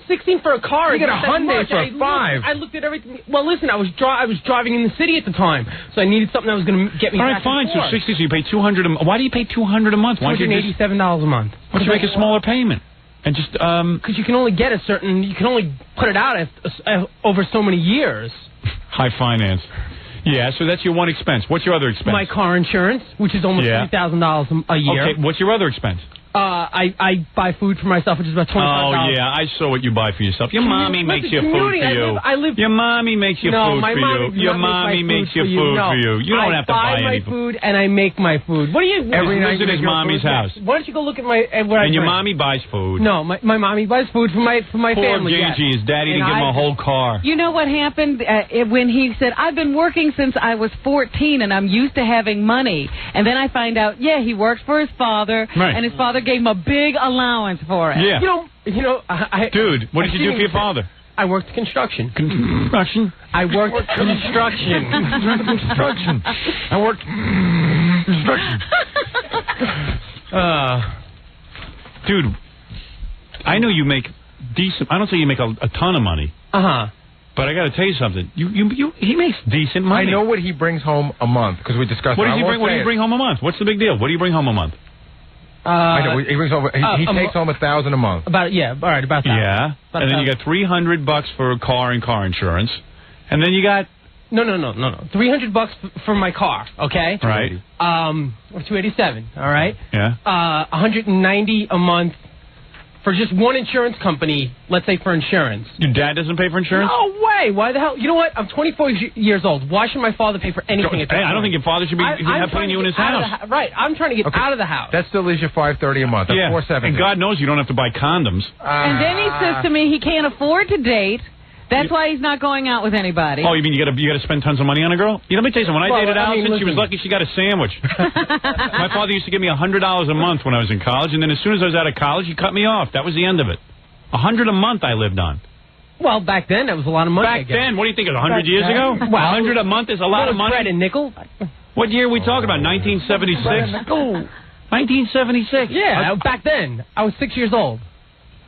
16 for a car. You get a Hyundai for $5. I looked at everything. Well, listen, I was driving in the city at the time, so I needed something that was going to get me. All right, fine. So 60. So you pay $200. Why do you pay $200 a month? Why don't you $287 a month? Why don't you make a smaller payment? And just because you can only get you can only put it out over so many years. High finance. Yeah, so that's your one expense. What's your other expense? My car insurance, which is almost $3,000 a year. Okay, what's your other expense? I buy food for myself, which is about $25. Oh, yeah, I saw what you buy for yourself. Your mommy makes your food for you. Your mommy makes your food for you. Your mommy makes your food for you. You don't have to buy any food, and I make my food. What do you... Every night at his mommy's house. Why don't you go look at my... And your mommy buys food. No, my mommy buys food for my family. Poor Ganji, his daddy didn't give him a whole car. You know what happened when he said, I've been working since I was 14, and I'm used to having money. And then I find out, he works for his father, and his father gave him a big allowance for it. Yeah. Dude, what did you do for your father? I worked construction. Construction? I worked construction. Construction. I worked construction. Dude, I know you make decent. I don't say you make a ton of money. But I got to tell you something. He makes decent money. I know what he brings home a month because we discussed. What do you bring home a month? What's the big deal? What do you bring home a month? I know he brings home. He takes home $1,000 a month. About that. Yeah, and then you got $300 for a car and car insurance, and then you got no. $300 for my car. Okay. Right. Or $287. All right. Yeah. $190 a month for just one insurance company. Let's say for insurance. Your dad doesn't pay for insurance? No way. Why the hell? You know what? I'm 24 years old. Why should my father pay for anything? Hey, I don't think your father should be putting you in his house. Right. I'm trying to get out of the house. That still leaves you $530 a month. That's $470. And God knows you don't have to buy condoms. And then he says to me he can't afford to date. That's why he's not going out with anybody. Oh, you mean you got to spend tons of money on a girl? Let me tell you something. When I dated Allison, she was lucky she got a sandwich. My father used to give me $100 a month when I was in college, and then as soon as I was out of college, he cut me off. That was the end of it. $100 a month I lived on. Well, back then that was a lot of money. Back then, what do you think? 100 years ago? Well, $100 a month is a lot of money. Bread and nickel. What year are we talking about? 1976. 1976. Yeah, back then I was 6 years old.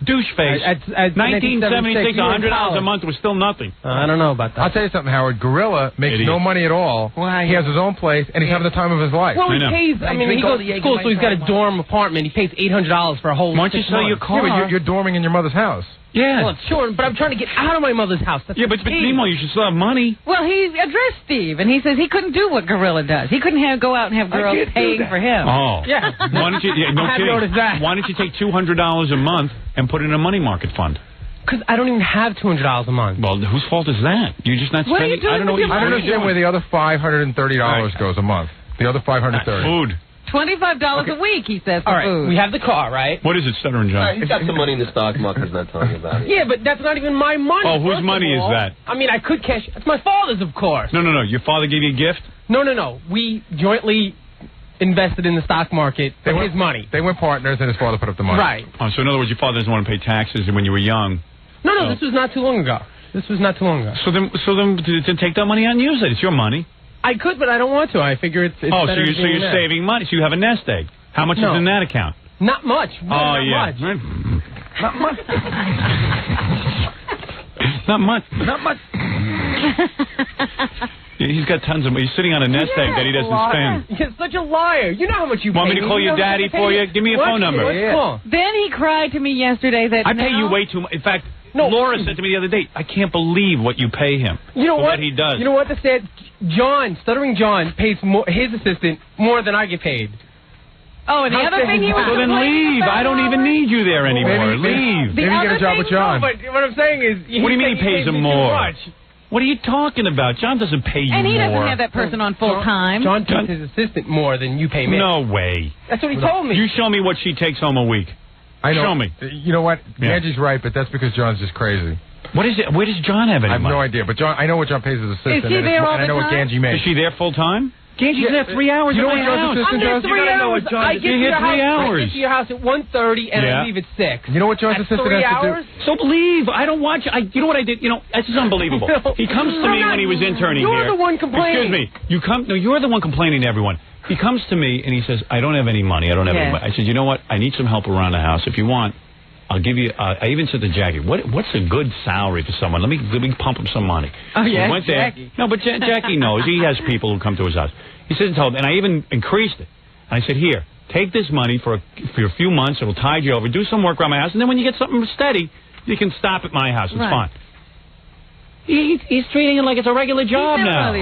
Douche face. 1976, $100 a month was still nothing. I don't know about that. I'll tell you something, Howard. Gorilla makes no money at all. Why? He has his own place, and he's having the time of his life. Well, he pays. I mean, he goes to school, so he's got a dorm apartment. He pays $800 for a whole. Why don't you sell your car? Yeah, but you're dorming in your mother's house. Yeah. Well, sure, but I'm trying to get out of my mother's house. That's but meanwhile, you should still have money. Well, he addressed Steve, and he says he couldn't do what Gorilla does. He couldn't go out and have girls paying for him. Oh. Yeah. Why don't you? No I kidding. noticed that. Why don't you take $200 a month and put it in a money market fund? Because I don't even have $200 a month. Well, whose fault is that? You're just not What are spending. you doing I don't know. with your I don't money? understand where the other $530 goes a month. The other $530. Food. $25 a week, he says, for All right, food. we have the car, right? What is it, Stuttering John? He's got some money in the stock market. He's not telling you about it. Yeah, but that's not even my money. Oh, whose money is that? I mean, I could cash. It's my father's, of course. No. Your father gave you a gift? No. We jointly invested in the stock market with his money. They were partners, and his father put up the money. Right. Oh, so in other words, your father doesn't want to pay taxes, and when you were young. No, this was not too long ago. So then, to take that money out and use it. It's your money. I could, but I don't want to. I figure it's so better you're saving money. So you have a nest egg. How much is in that account? Not much. Not much. Not much. Not much. Not much. He's got tons of money. He's sitting on a nest egg that he doesn't spend. You're such a liar. You know how much you pay. Want me to call your daddy for you? Give me a phone number. Then he cried to me yesterday that I pay you way too much. In fact, Laura said to me the other day, I can't believe what you pay him. You know what he does. You know what? Stuttering John pays his assistant more than I get paid. Oh, and the other thing he was So then leave. I don't even need you there anymore. Leave. Maybe you get a job with John. No, but what I'm saying is... What do you mean he pays him more? What are you talking about? John doesn't pay you more. And he doesn't have that person on full time. John pays his assistant more than you pay me. No way. That's what he told me. You show me what she takes home a week. I know. Show me. You know what? Angie's right, but that's because John's just crazy. What is it? Where does John have any money? I have no idea, but I know what John pays his assistant. Is he there all the time? I know what Ganji makes. Is she there full time? Ganji's there 3 hours You know at what my John's house. assistant does? You gotta know what John's I get to You're your here 3 house. I hours. get to your house at 1:30 and Yeah. I leave at 6. You know what John's That's assistant 3 has to hours? do? So believe. I don't watch. You know what I did? You know, this is unbelievable. No. He comes to me when he was interning You're here. the one complaining. Excuse me. No, you're the one complaining to everyone. He comes to me and he says, I don't have any money. I don't have any money. I said, you know what? I need some help around the house. If you want, I'll give you. I even said to Jackie, what's a good salary for someone? Let me pump him some money. Oh, So yeah, we went there. Jackie. No, but Jackie knows. He has people who come to his house. He said and told me, and I even increased it. And I said, here, take this money for a few months. It'll tide you over. Do some work around my house, and then when you get something steady, you can stop at my house. It's fine. He's treating it like it's a regular job now.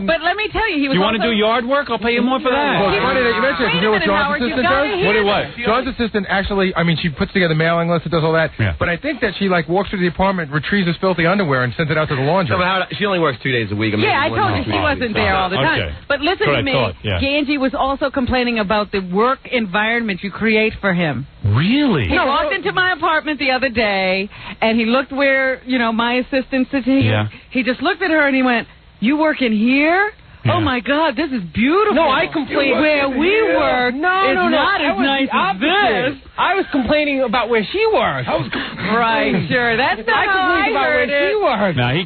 But let me tell you, he was. You want to do yard work? I'll pay you more for that. Well, it's funny that you mentioned it. You know what John's assistant does? What? John's assistant actually, I mean, she puts together mailing lists and does all that. Yeah. But I think that she, like, walks through the apartment, retrieves his filthy underwear, and sends it out to the laundry. No, but she only works 2 days a week. Yeah, I told you she wasn't there all the time. Okay. But listen to me. Ganji was also complaining about the work environment you create for him. Really? He walked into my apartment the other day, and he looked where, my assistant sits here. Yeah. He just looked at her, and he went, you work in here? Yeah. Oh, my God, this is beautiful. No, I complained. Where we work is not as nice as this. I was complaining about where she works. Right, sure. That's not how I about heard where she it. works. Now, he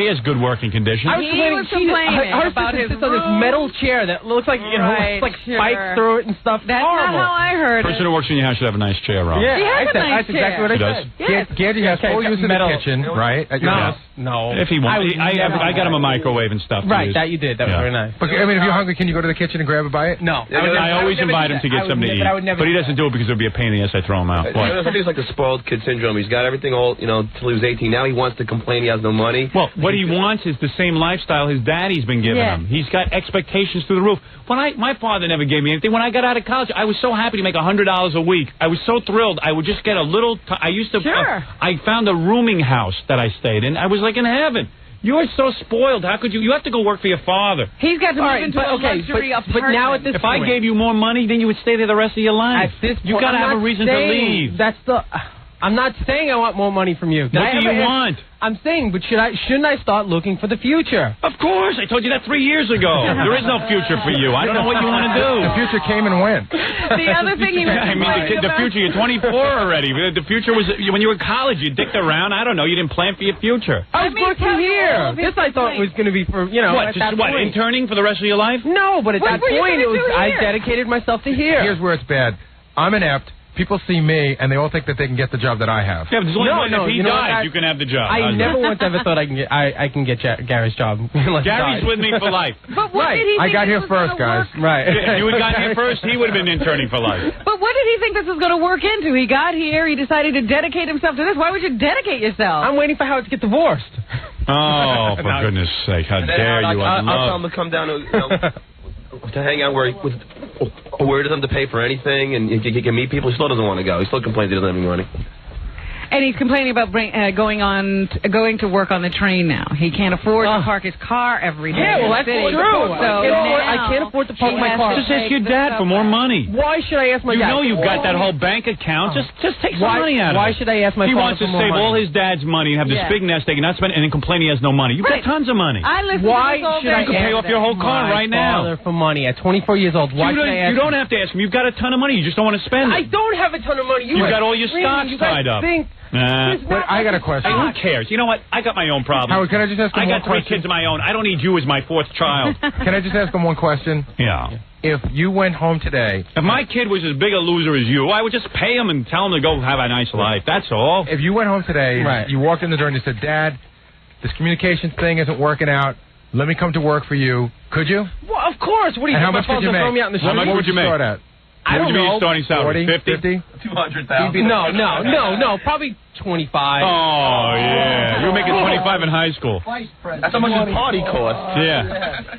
has good working conditions. I was complaining. Her about his sits on this metal chair that looks like, Right, it's like sure. spikes through it and stuff. That's horrible. not how I heard The person it. who works in your house should have a nice chair, Rob. Yeah, She has a nice that's exactly what I She does? said. Yes. Ganji has full use of the kitchen, right? At your house. No. If he wants. I got him a microwave and stuff. Right, that you did. That was very nice. But, I mean, if you're hungry, can you go to the kitchen and grab a bite? No. I always invite him to get something to eat. But he doesn't do it because it would be a pain in the ass. I throw him out. I think it's like the spoiled kid syndrome. He's got everything all, till he was 18. Now he wants to complain he has no money. Well, what he wants is the same lifestyle his daddy's been giving him. He's got expectations through the roof. My father never gave me anything. When I got out of college, I was so happy to make $100 a week. I was so thrilled. I would just get a little. I used to. Sure. I found a rooming house that I stayed in. I was like in heaven. You're so spoiled. How could you? You have to go work for your father. He's got to move into a luxury apartment. But now at this If point, I gave you more money, then you would stay there the rest of your life. At this point, you got to have a reason to leave. That's the. I'm not saying I want more money from you. What do you want? I'm saying, but shouldn't I start looking for the future? Of course. I told you that 3 years ago. There is no future for you. I don't know what you want to do. The future came and went. The other thing he was the future, you're 24 already. The future was when you were in college. You dicked around. I don't know. You didn't plan for your future. I was working here. This I thought was going to be for, What, at just that what, point. interning for the rest of your life? No, but at What that were you point, gonna do I here? dedicated myself to here. Here's where it's bad. I'm inept. People see me, and they all think that they can get the job that I have. Yeah, but there's only one. No, If he you know what, dies, you can have the job. I never once ever thought I can get Gary's job. Gary's with me for life. But what did he I think got this here was first, gonna guys. work? Right. If you had gotten here first, he would have been interning for life. But what did he think this was going to work into? He got here. He decided to dedicate himself to this. Why would you dedicate yourself? I'm waiting for Howard to get divorced. Oh, for goodness sake. How dare you. I'll tell him to come down to hang out where he doesn't have to pay for anything, and he can meet people. He still doesn't want to go. He still complains he doesn't have any money. And he's complaining about going to work on the train now. He can't afford to park his car every day. Yeah, well, that's in the city. true. So I can't afford to park he my has car. to Just ask take your the dad for more money. Why should I ask my You dad? know you've got that whole bank account. Just take some money out of it. Why should I ask my He father wants to for more save money? all his dad's money and have this Yeah. big nest egg and not spend it and then complain he has no money. You've got tons of money. I listen Why to this all should I day. You can pay off your whole car my right now. father for money at 24 years old? Why should I ask You don't have to ask him. You've got a ton of money. You just don't want to spend I it. don't have a ton of money. You've got all your stocks you guys tied up. Think But I got a question. Hey, who cares? You know what? I got my own problems. Howard, can I just ask him I one got 3 question? kids of my own. I don't need you as my 4th child. Can I just ask him one question? Yeah. If you went home today... If my kid was as big a loser as you, I would just pay him and tell him to go have a nice life. That's all. If you went home today, Right. you walked in the door and you said, Dad, this communications thing isn't working out. Let me come to work for you. Could you? Well, of course. What do you And how think? much My could you father's gonna throw make? me out in the How street? much would you make? Start at? I What would don't you be know. your starting salary? 50? 200,000. No. Probably 25. Oh, yeah. You were making 25 in high school. That's how much his party cost. Yeah.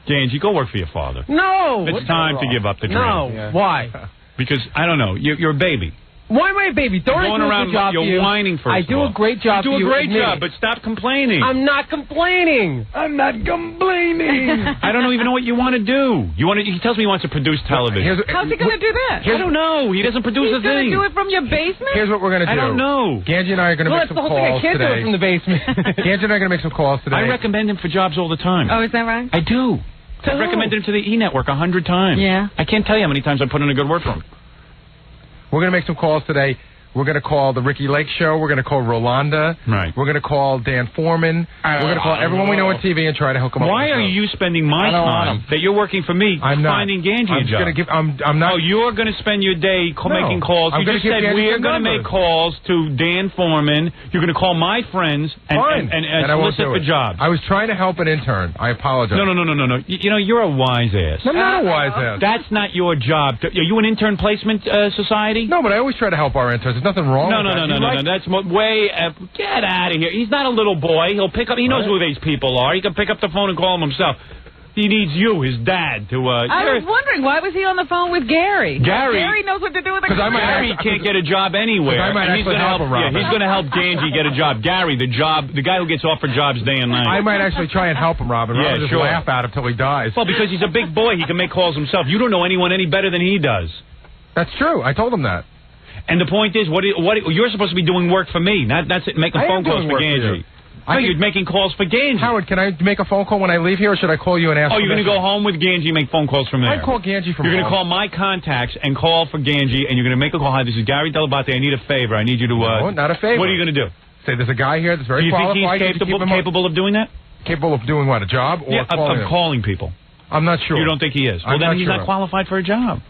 Ganji, go work for your father. No. It's time to give up the dream. No. Why? Because, I don't know, you're a baby. Why am I a baby? Don't You're going I do around, a good job you're for you? whining first I of do all. a great job You for do you. a great admit job, it. but stop complaining. I'm not complaining. I'm not complaining. I don't even know what you want to do. He tells me he wants to produce television. How's he going to do that? I don't know. He doesn't produce He's a going thing. to do it from your basement? Here's what we're going to do. I don't know. Ganji and I are going to Well, make that's some the whole thing. I calls can't do today. it from the basement. Ganji and I are going to make some calls today. I recommend him for jobs all the time. Oh, is that right? I do. I've recommended him to the E! Network 100 times. Yeah. I can't tell you how many times I put in a good word for him. We're going to make some calls today. We're going to call the Ricky Lake Show. We're going to call Rolanda. Right. We're going to call Dan Foreman. We're going to call everyone we know on TV and try to hook them up. Why are you spending my time that you're working for me finding Ganji a job? I'm not. Oh, you're going to spend your day making calls. You just said we're going to make calls to Dan Foreman. You're going to call my friends and solicit for jobs. I was trying to help an intern. I apologize. No. You know, you're a wise ass. I'm not a wise ass. That's not your job. Are you an intern placement society? No, but I always try to help our interns. There's nothing wrong with that. No. That's way... get out of here. He's not a little boy. He'll pick up... He knows who these people are. He can pick up the phone and call them himself. He needs you, his dad, to... I was wondering, why was he on the phone with Gary? Gary knows what to do with the computer. Gary can't get a job anywhere. He's going to help him, Robin. He's going to help Ganji get a job. Gary, the guy who gets offered jobs day and night. I might actually try and help him, Robin. Yeah, just laugh at him till he dies. Well, because he's a big boy. He can make calls himself. You don't know anyone any better than he does. That's true. I told him that. And the point is, what you're supposed to be doing work for me. That's it, making phone calls for Ganji. No, you're making calls for Ganji. Howard, can I make a phone call when I leave here, or should I call you and ask you're going to go home with Ganji and make phone calls from there? I call Ganji from You're going to call my contacts and call for Ganji, and you're going to make a call. Hi, this is Gary Delabate. I need a favor. I need you to... No, not a favor. What are you going to do? Say, there's a guy here that's very qualified. Do you think he's capable of doing that? Capable of doing what, a job? Or of calling people. I'm not sure. You don't think he is? Well, then he's not qualified for a job.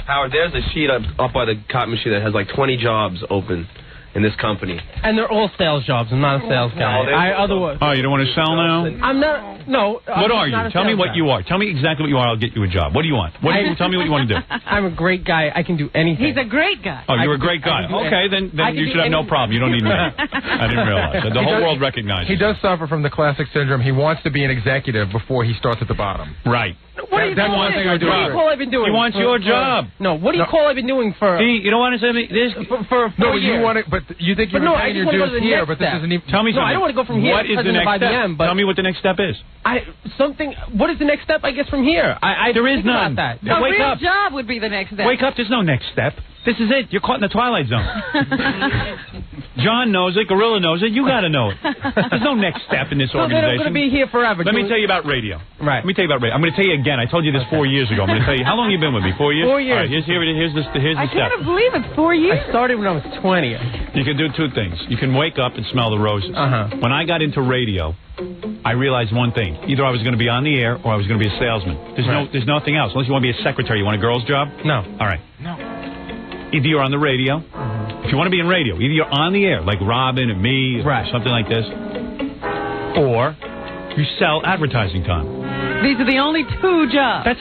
Howard, there's a sheet up by the cotton machine that has like 20 jobs open in this company. And they're all sales jobs. I'm not a sales guy. Oh, you don't want to sell now? I'm not. No. What are you? Tell me what you are. Tell me exactly what you are. I'll get you a job. What do you want? Tell me what you want to do. I'm a great guy. I can do anything. He's a great guy. Oh, you're a great guy. Okay, then you should have no problem. You don't need me. I didn't realize that. The whole world recognizes. He does suffer from the classic syndrome. He wants to be an executive before he starts at the bottom. Right. What do you call I've been doing? He wants your job. No, what do you call I've been doing for... See, you don't want to say this... For 4 years. You want it, but you think you're paying your dues here, but this isn't even... Tell me something. No, I don't want to go from here. What is the next step? Tell me what the next step is. What is the next step, I guess, from here? There is none. A real job would be the next step. Wake up. There's no next step. This is it. You're caught in the Twilight Zone. John knows it. Gorilla knows it. You got to know it. There's no next step in this organization. They're not going to be here forever. Let me tell you about radio. Right. Let me tell you about radio. I'm going to tell you again. I told you this 4 years ago. I'm going to tell you. How long have you been with me? 4 years? 4 years. All right, here's the step. I can't believe it's 4 years. I started when I was 20. You can do two things. You can wake up and smell the roses. When I got into radio, I realized one thing. Either I was going to be on the air or I was going to be a salesman. There's nothing else. Unless you want to be a secretary. You want a girl's job? No. All right. No. Either you're on the radio. If you want to be in radio, either you're on the air, like Robin and me, or something like this, or you sell advertising time. These are the only two jobs. That's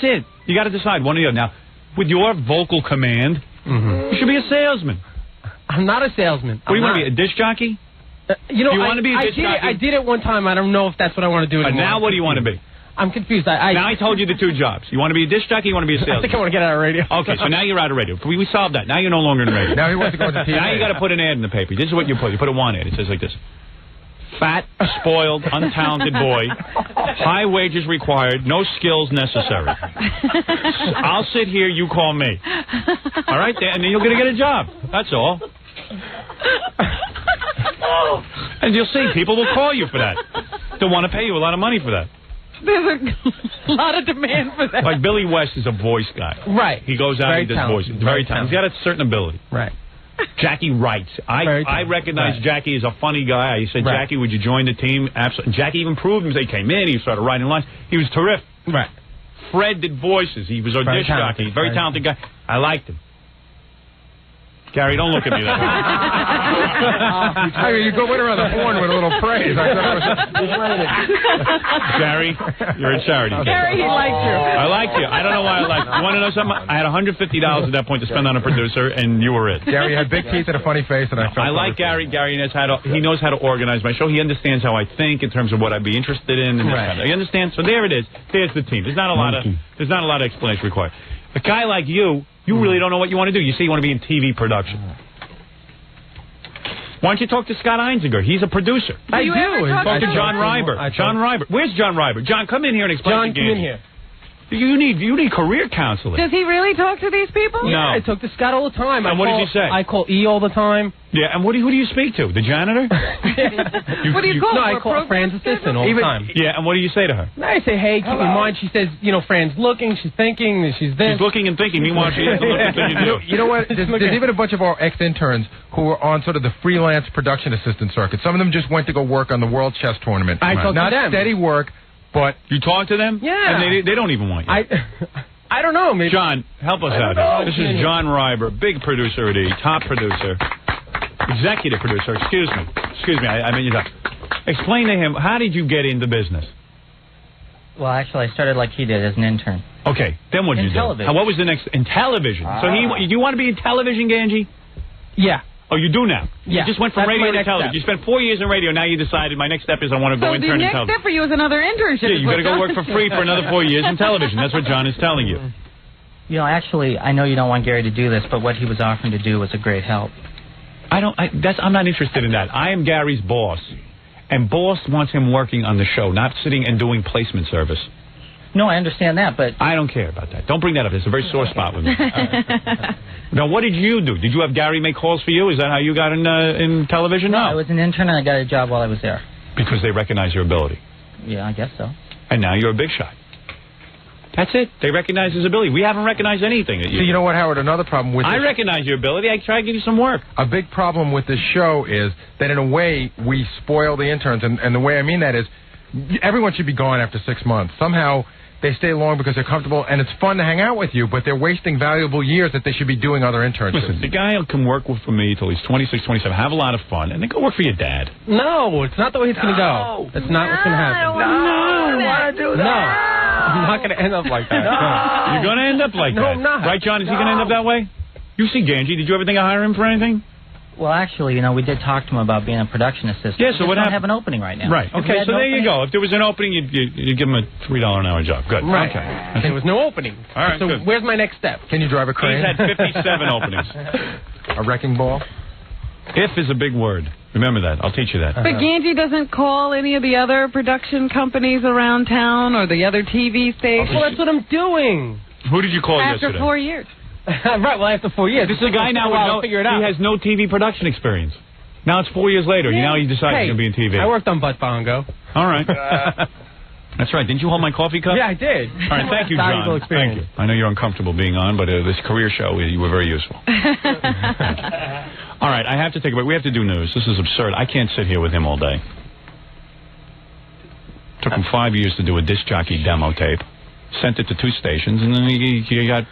it. You got to decide one or the other. Now, with your vocal command, you should be a salesman. I'm not a salesman. What do you want to be, a disc jockey? You know, do you want to be a disc jockey? I did it one time. I don't know if that's what I want to do anymore. Now what do you want to be? I'm confused. Now I told you the two jobs. You want to be a disc jockey, you want to be a salesman? I think I want to get out of radio. Okay, so now you're out of radio. We solved that. Now you're no longer in radio. Now he wants to go into TV. Now you got to put an ad in the paper. This is what you put. You put a want ad. It says like this. Fat, spoiled, untalented boy. High wages required. No skills necessary. I'll sit here. You call me. All right? And then you're going to get a job. That's all. And you'll see. People will call you for that. They'll want to pay you a lot of money for that. There's a lot of demand for that. Like Billy West is a voice guy. Right. He goes out and does voices. Very talented. He's got a certain ability. Right. Jackie writes. I recognize Jackie as a funny guy. I said, Jackie, would you join the team? Absolutely. Jackie even proved him. He came in. He started writing lines. He was terrific. Right. Fred did voices. He was a disc jockey. Very talented guy. I liked him. Gary, don't look at me that way. I mean, you go in around the horn with a little praise. I thought it was... Gary, you're a charity. Gary, he liked you. I liked you. I don't know why I liked you. You want to know something? I had $150 at that point to spend on a producer, and you were it. Gary had big teeth and a funny face, and I felt... I like Gary. Gary knows how to organize my show. He understands how I think in terms of what I'd be interested in. And you understand? So there it is. There's the team. There's not a lot of explanation required. A guy like you really don't know what you want to do. You say you want to be in TV production. Why don't you talk to Scott Einziger? He's a producer. I do. Talk to John Reiber. John Reiber. Where's John Reiber? John, come in here and explain to Ganji. Come in here. You need career counseling. Does he really talk to these people? No. Yeah, I talk to Scott all the time. And what does he say? I call E all the time. Yeah, and who do you speak to? The janitor? What do you call No, her? I call Fran's assistant all the time. Yeah, and what do you say to her? I say, hey, keep in mind, she says, Fran's looking, she's thinking, she's this. She's looking and thinking. Meanwhile, she has to look and think. You know what? There's even a bunch of our ex-interns who are on sort of the freelance production assistant circuit. Some of them just went to go work on the World Chess Tournament. I talk Not to them. steady work, but... You talk to them? Yeah. And they don't even want you. I don't know. Maybe. John, help us out here. This is John Reiber, big producer at E, top producer, executive producer. Excuse me. I mean, explain to him, how did you get into business? Well, actually, I started like he did as an intern. Okay, then what did you do? television. What was the next? In television. So you want to be in television, Ganji? Yeah. Oh, you do now? Yeah. You just went from That's radio my to next television. step. You spent 4 years in radio. Now you decided my next step is I want to go So the intern in next television. step for you is another internship. Yeah, you got to go work for free for another 4 years in television. That's what John is telling you. Actually, I know you don't want Gary to do this, but what he was offering to do was a great help. I'm not interested in that. I am Gary's boss, and boss wants him working on the show, not sitting and doing placement service. No, I understand that, but... I don't care about that. Don't bring that up. It's a very sore spot with me. Now, what did you do? Did you have Gary make calls for you? Is that how you got in television? No, I was an intern and I got a job while I was there. Because they recognize your ability. Yeah, I guess so. And now you're a big shot. That's it. They recognize his ability. We haven't recognized anything. So you know what, Howard? Another problem with I recognize your ability. I try to give you some work. A big problem with this show is that in a way we spoil the interns, and the way I mean that is everyone should be gone after 6 months. Somehow they stay long because they're comfortable, and it's fun to hang out with you, but they're wasting valuable years that they should be doing other internships. Listen, the guy can work for me till he's 26, 27, have a lot of fun, and then go work for your dad. No, it's not the way it's going to go. That's not what's going to happen. I don't want to do that. No. I'm not going to end up like that. No. You're going to end up like that. No, I'm not. Right, John? Is he going to end up that way? You see Ganji. Did you ever think of hiring him for anything? Well, actually, we did talk to him about being a production assistant. Yeah, so we what don't happened? have an opening right now. Right. If we Okay, had so an there you opening- go. If there was an opening, you'd give him a $3 an hour job. Good. Right. Okay. There was no opening. All right, so good. where's my next step? Can you drive a crane? He's had 57 openings. A wrecking ball? If is a big word. Remember that. I'll teach you that. But Ganji doesn't call any of the other production companies around town or the other TV stations. Well, that's what I'm doing. Who did you call After yesterday? 4 years. Right, well, after 4 years. This is a guy now with no, figure it out. he has no TV production experience. Now it's 4 years later. Yeah. Now he decides Hey, he's going to be in TV. I worked on Butt Bongo. All right. That's right. Didn't you hold my coffee cup? Yeah, I did. All right. Thank you, Valuable John. experience. Thank you. I know you're uncomfortable being on, but this career show, you were very useful. All right. I have to take a break. We have to do news. This is absurd. I can't sit here with him all day. Took him 5 years to do a disc jockey demo tape. Sent it to 2 stations, and then he got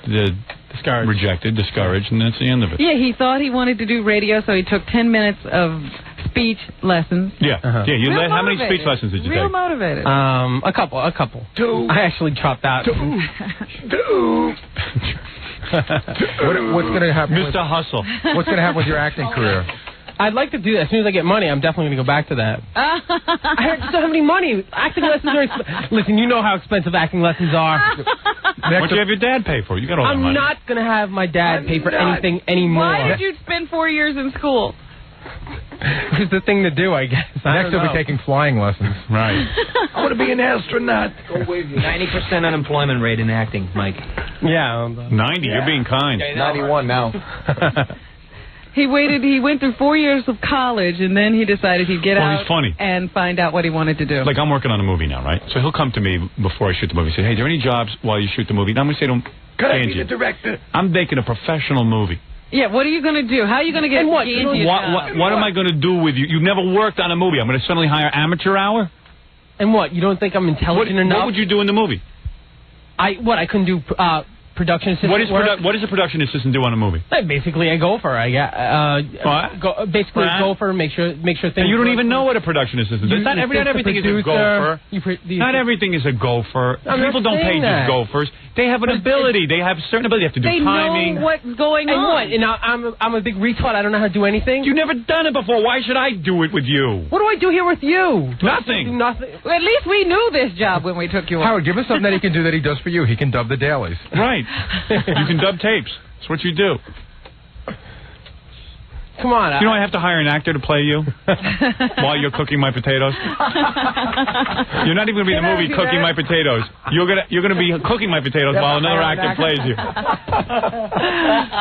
rejected, discouraged, and that's the end of it. Yeah, he thought he wanted to do radio, so he took 10 minutes of speech lessons. Yeah. Yeah. You Real how many motivated. speech lessons did you Real take? motivated. A couple. 2. I actually dropped out. 2. What's going to happen? Mr. Hustle. What's going to happen with your acting career? I'd like to do that. As soon as I get money, I'm definitely going to go back to that. I just don't have any money. Acting lessons are expensive. Listen, you know how expensive acting lessons are. Why don't you have your dad pay for it? You got all that money. I'm not going to have my dad pay for anything anymore. Why did you spend 4 years in school? It's the thing to do, I guess. Next he'll be taking flying lessons. Right. I want to be an astronaut. 90% unemployment rate in acting, Mike. Yeah. 90. You're being kind. 91 now. He went through 4 years of college, and then he decided he'd get out he's funny. and find out what he wanted to do. Like, I'm working on a movie now, right? So he'll come to me before I shoot the movie and say, hey, are there any jobs while you shoot the movie? And I'm going to say to him, Could I be Ganji, the director? I'm making a professional movie. Yeah, what are you going to do? How are you going to get What Ganji am I going to do with you? You've never worked on a movie. I'm going to suddenly hire amateur hour? And what? You don't think I'm intelligent enough? What would you do in the movie? I couldn't do production assistant work? What does a production assistant do on a movie? Basically, a gopher. Basically, a gopher. Make sure things. And you don't work. even know what a production assistant is. Not everything is a gopher. Not everything is a gopher. People don't pay just gophers. They have an ability. They have a certain ability. They have to do timing. Know what's going and on. What? And I'm a big retard. I don't know how to do anything. You've never done it before. Why should I do it with you? What do I do here with you? Nothing. Do nothing. Well, at least we knew this job when we took you on. Howard, give us something that he can do that he does for you. He can dub the dailies. Right. You can dub tapes. That's what you do. Come on. You know I have to hire an actor to play you while you're cooking my potatoes. You're not even going to be in the movie Cooking My Potatoes. You're gonna be cooking my potatoes while another actor plays you.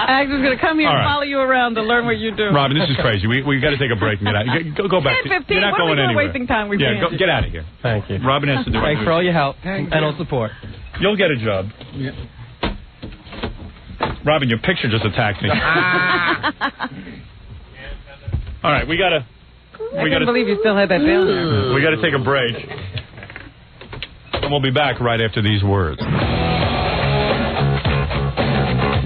Actor's going to come here and follow you around to learn what you do. Robin, this is crazy. We got to take a break and get out. Go back. 10:15. You're not what going are we anywhere. wasting time with Get out of here. Thank you. Robin has to do it. Thanks for all your help and all support. You'll get a job. Yeah. Robin, your picture just attacked me. All right, we gotta. I can't believe you still had that down there. We gotta take a break, and we'll be back right after these words.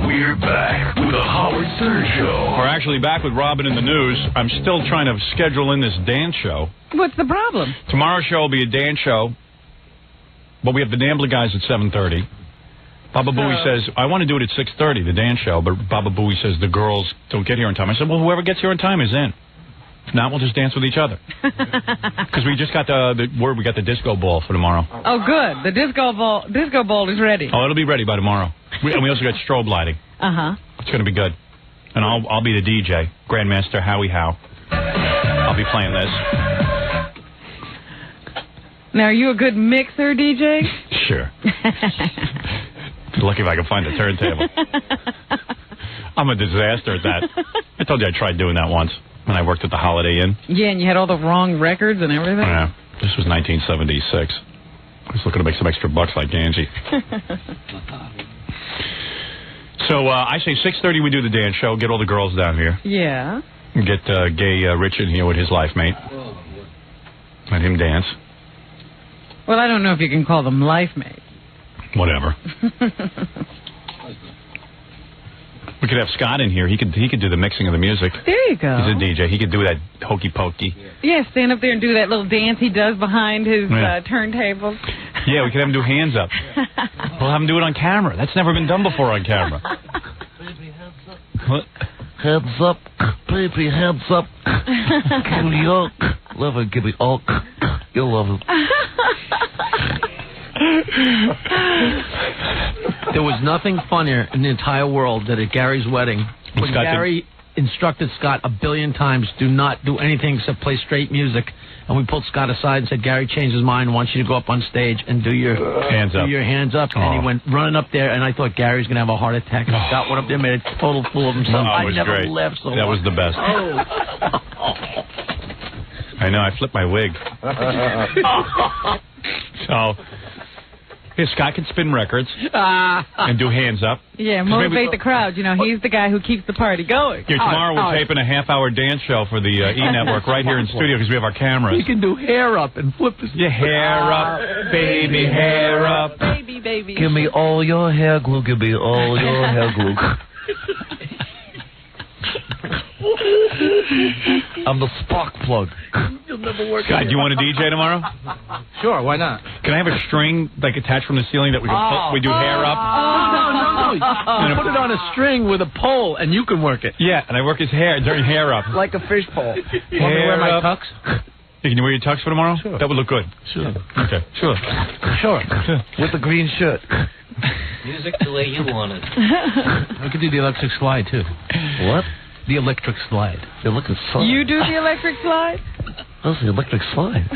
We're back with the Howard Stern Show. We're actually back with Robin in the news. I'm still trying to schedule in this dance show. What's the problem? Tomorrow's show will be a dance show, but we have the Nambla guys at 7:30. Baba Booey says, I want to do it at 6:30, the dance show, but Baba Booey says the girls don't get here in time. I said, well, whoever gets here in time is in. If not, we'll just dance with each other. Because we just got the word we got the disco ball for tomorrow. Oh, good. The disco ball is ready. Oh, it'll be ready by tomorrow. And we also got strobe lighting. Uh-huh. It's going to be good. And I'll be the DJ, Grandmaster Howie Howe. I'll be playing this. Now, are you a good mixer, DJ? Sure. Lucky if I can find a turntable. I'm a disaster at that. I told you I tried doing that once when I worked at the Holiday Inn. Yeah, and you had all the wrong records and everything? Yeah. This was 1976. I was looking to make some extra bucks like Angie. So I say 6:30 we do the dance show, get all the girls down here. Yeah. Get gay Rich in here with his life mate. Let him dance. Well, I don't know if you can call them life mates. Whatever. We could have Scott in here. He could do the mixing of the music. There you go. He's a DJ. He could do that hokey pokey. Yeah, stand up there and do that little dance he does behind his turntables. Yeah, we could have him do hands up. We'll have him do it on camera. That's never been done before on camera. What? Hands up, baby, hands up. Give me all, love it, give me all. You'll love it. There was nothing funnier in the entire world than at Gary's wedding when Gary instructed Scott 1 billion times, do not do anything except play straight music. And we pulled Scott aside and said, Gary changed his mind, wants you to go up on stage and do your hands up. And he went running up there, and I thought Gary was going to have a heart attack. And Scott went up there and made a total fool of himself. Oh, I it was never great. laughed so That was the best. I know, I flipped my wig. So, here, Scott can spin records and do hands up. Yeah, motivate the crowd. You know, he's the guy who keeps the party going. Yeah, tomorrow we're taping a half-hour dance show for the E-Network right here in studio because we have our cameras. You can do hair up and flip his... Yeah, hair up, baby, hair up. Baby, baby. Give me all your hair glue, give me all your hair glue. I'm the spark plug. You'll never work. Scott, do you want to DJ tomorrow? Sure, why not? Can I have a string like attached from the ceiling that we can pull, we do hair up? No. You put it on a string with a pole and you can work it. Yeah, and I work his hair during hair up. Like a fish pole. Want me to wear my tux? Can you wear your tux for tomorrow? Sure. That would look good. Sure. Okay. Sure. With the green shirt. Music the way you want it. We could do the electric slide, too. What? The electric slide. The electric slide? You do the electric slide? That's the electric slide.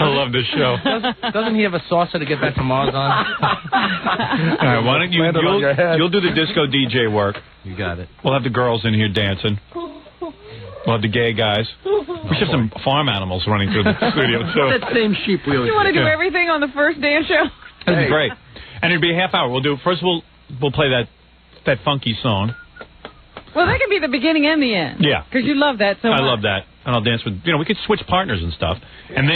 I love this show. Doesn't he have a saucer to get back to Mars on? All right, why don't you'll do the disco DJ work. You got it. We'll have the girls in here dancing. We'll have the gay guys. We should have some farm animals running through the studio, too. That same sheep we always You want to do everything on the first dance show? That'd be great. And it'd be a half hour. We'll play that funky song. Well, that can be the beginning and the end. Yeah. Because you love that so much. I love that. And I'll dance with, we could switch partners and stuff. And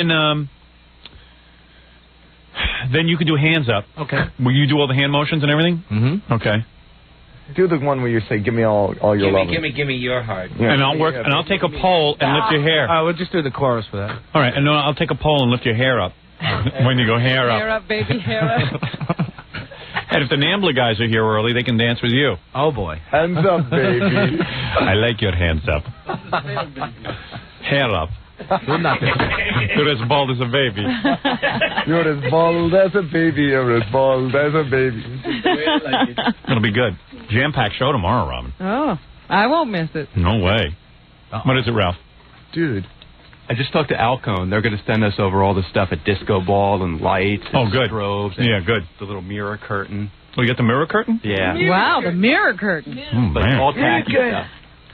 then you can do hands up. Okay. Will you do all the hand motions and everything? Mm-hmm. Okay. Do the one where you say, give me all your love. Give me your heart. Yeah. And I'll take a pole and lift your hair. We'll just do the chorus for that. All right, and then I'll take a pole and lift your hair up. When you go hair up. Hair up, baby, hair up. And if the Nambla guys are here early, they can dance with you. Oh, boy. Hands up, baby. I like your hands up. Hair up. You're as bald as a baby. You're as bald as a baby. You're as bald as a baby. It'll be good. Jam-packed show tomorrow, Robin. Oh, I won't miss it. No way. What is it, Ralph? Dude, I just talked to Alcone. They're going to send us over all the stuff at Disco Ball and lights and good. strobes. Yeah, good. The little mirror curtain. Oh, you got the mirror curtain? Yeah. Wow, the mirror curtain. Like all tacky stuff.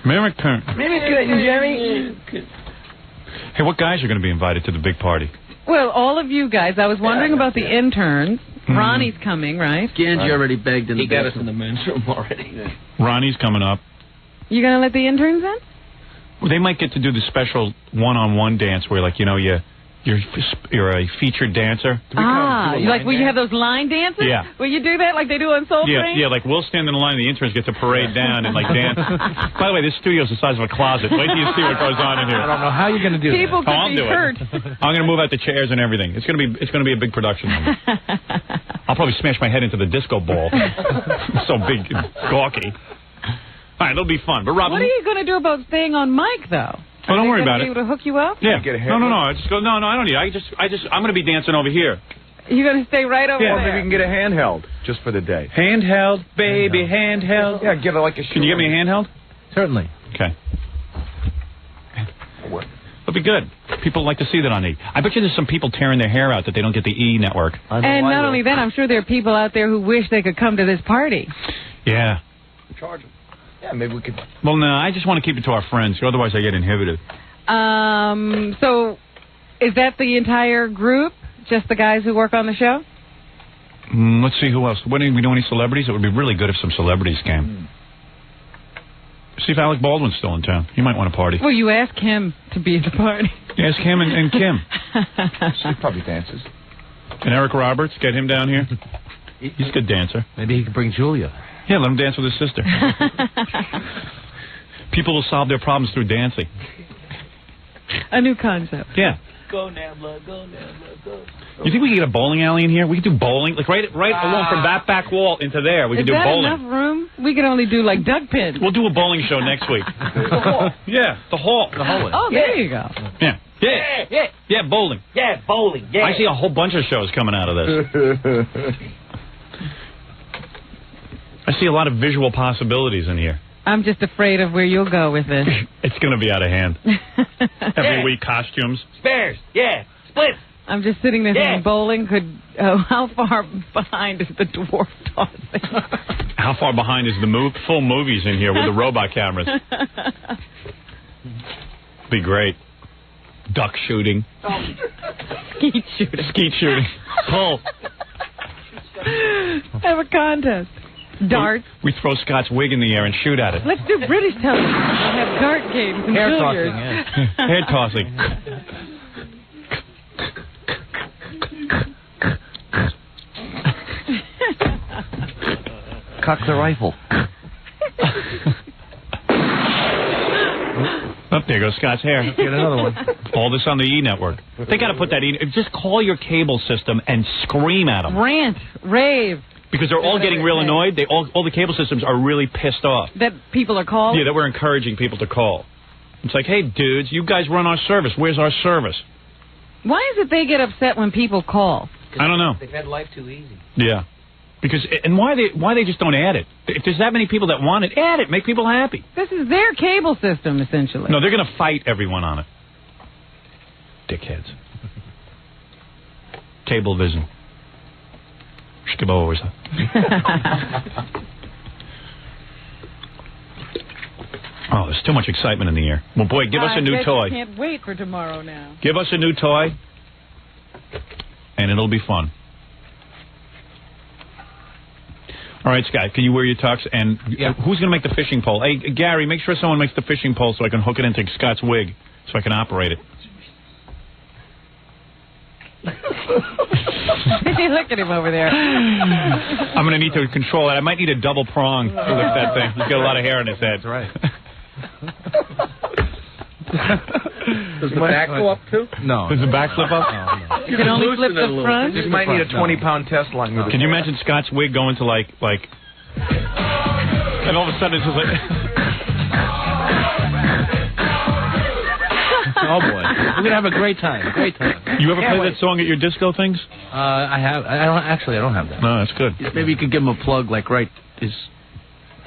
Mirror curtain. Mirror curtain, Jerry. Hey, what guys are going to be invited to the big party? Well, all of you guys. I was wondering about the interns. Ronnie's coming, right? Ganji already begged in the He got us in the men's room already. Ronnie's coming up. You going to let the interns in? Well, they might get to do the special one-on-one dance where, like, you know, you're a featured dancer. Like where you have those line dances? Yeah. Will you do that like they do on Soul Train? Yeah, like we'll stand in the line and the interns get to parade down and, like, dance. By the way, this studio's the size of a closet. Wait till you see what goes on in here. I don't know how you're going to do People that. could be hurt. I'm going to move out the chairs and everything. It's going to be a big production. I'll probably smash my head into the disco ball. It's so big and gawky. All right, it'll be fun. But Robin, what are you going to do about staying on mic, though? Oh, don't worry about it. Are they going to be able to hook you up? Yeah. No. I just go. No, I don't need it. I'm going to be dancing over here. You're going to stay right over Yeah, there. maybe you can get a handheld just for the day. Handheld, baby, handheld. Yeah, give it like a. Can you get me a handheld? Certainly. Okay. It'll be good. People like to see that on E. I bet you there's some people tearing their hair out that they don't get the E network. And not only that, I'm sure there are people out there who wish they could come to this party. Yeah. Charge them. Yeah, maybe we could. Well, no, I just want to keep it to our friends. Otherwise, I get inhibited. So, is that the entire group? Just the guys who work on the show? Let's see who else. When did we do any celebrities? It would be really good if some celebrities came. See if Alec Baldwin's still in town. He might want to party. Well, you ask him to be at the party. Ask him and Kim. He probably dances. And Eric Roberts, get him down here. He's a good dancer. Maybe he could bring Julia. Yeah, let him dance with his sister. People will solve their problems through dancing. A new concept. Yeah. Go, Nambla, go, Nambla, go. You think we could get a bowling alley in here? We could do bowling, like right along from that back wall into there. We could do bowling. Is that enough room? We could only do like duck pins. We'll do a bowling show next week. Yeah, the hall. The hallway. Oh, there you go. Yeah, bowling. Yeah, bowling. Yeah. I see a whole bunch of shows coming out of this. I see a lot of visual possibilities in here. I'm just afraid of where you'll go with this. It's going to be out of hand. Every week, costumes. Spares. Yeah. Splits. I'm just sitting there thinking, bowling could... how far behind is the dwarf tossing? How far behind is the full movies in here with the robot cameras? Be great. Duck shooting. Skeet shooting. Skeet shooting. Pull. Have a contest. Darts. We throw Scott's wig in the air and shoot at it. Let's do British television. We'll have dart games and hair billiards. tossing, yeah. Hair tossing. Cock the rifle. Oh, there goes Scott's hair. Get another one. All this on the E network. They got to put that in. Just call your cable system and scream at them. Rant, rave. Because they're all getting real annoyed. All the cable systems are really pissed off. That people are called? Yeah, that we're encouraging people to call. It's like, hey, dudes, you guys run our service. Where's our service? Why is it they get upset when people call? I don't know. They've had life too easy. Yeah. Because and why they just don't add it? If there's that many people that want it, add it. Make people happy. This is their cable system, essentially. No, they're going to fight everyone on it. Dickheads. Cablevision. Oh, there's too much excitement in the air. Well, boy, give us a new toy. I can't wait for tomorrow now. Give us a new toy, and it'll be fun. All right, Scott, can you wear your tux? And who's going to make the fishing pole? Hey, Gary, make sure someone makes the fishing pole so I can hook it into Scott's wig so I can operate it. Look at him over there. I'm going to need to control it. I might need a double prong to lift that thing. He's got a lot of hair on his head. That's right. Does the back go up too? No. Does the back flip up? No. You can only flip the front? You might need a 20-pound test line. Can you imagine Scott's wig going to like, and all of a sudden it's just like. Oh boy, we're gonna have a great time. Great time. You ever play that song at your disco things? I have. I don't have that. No, that's good. Maybe you could give him a plug, like right his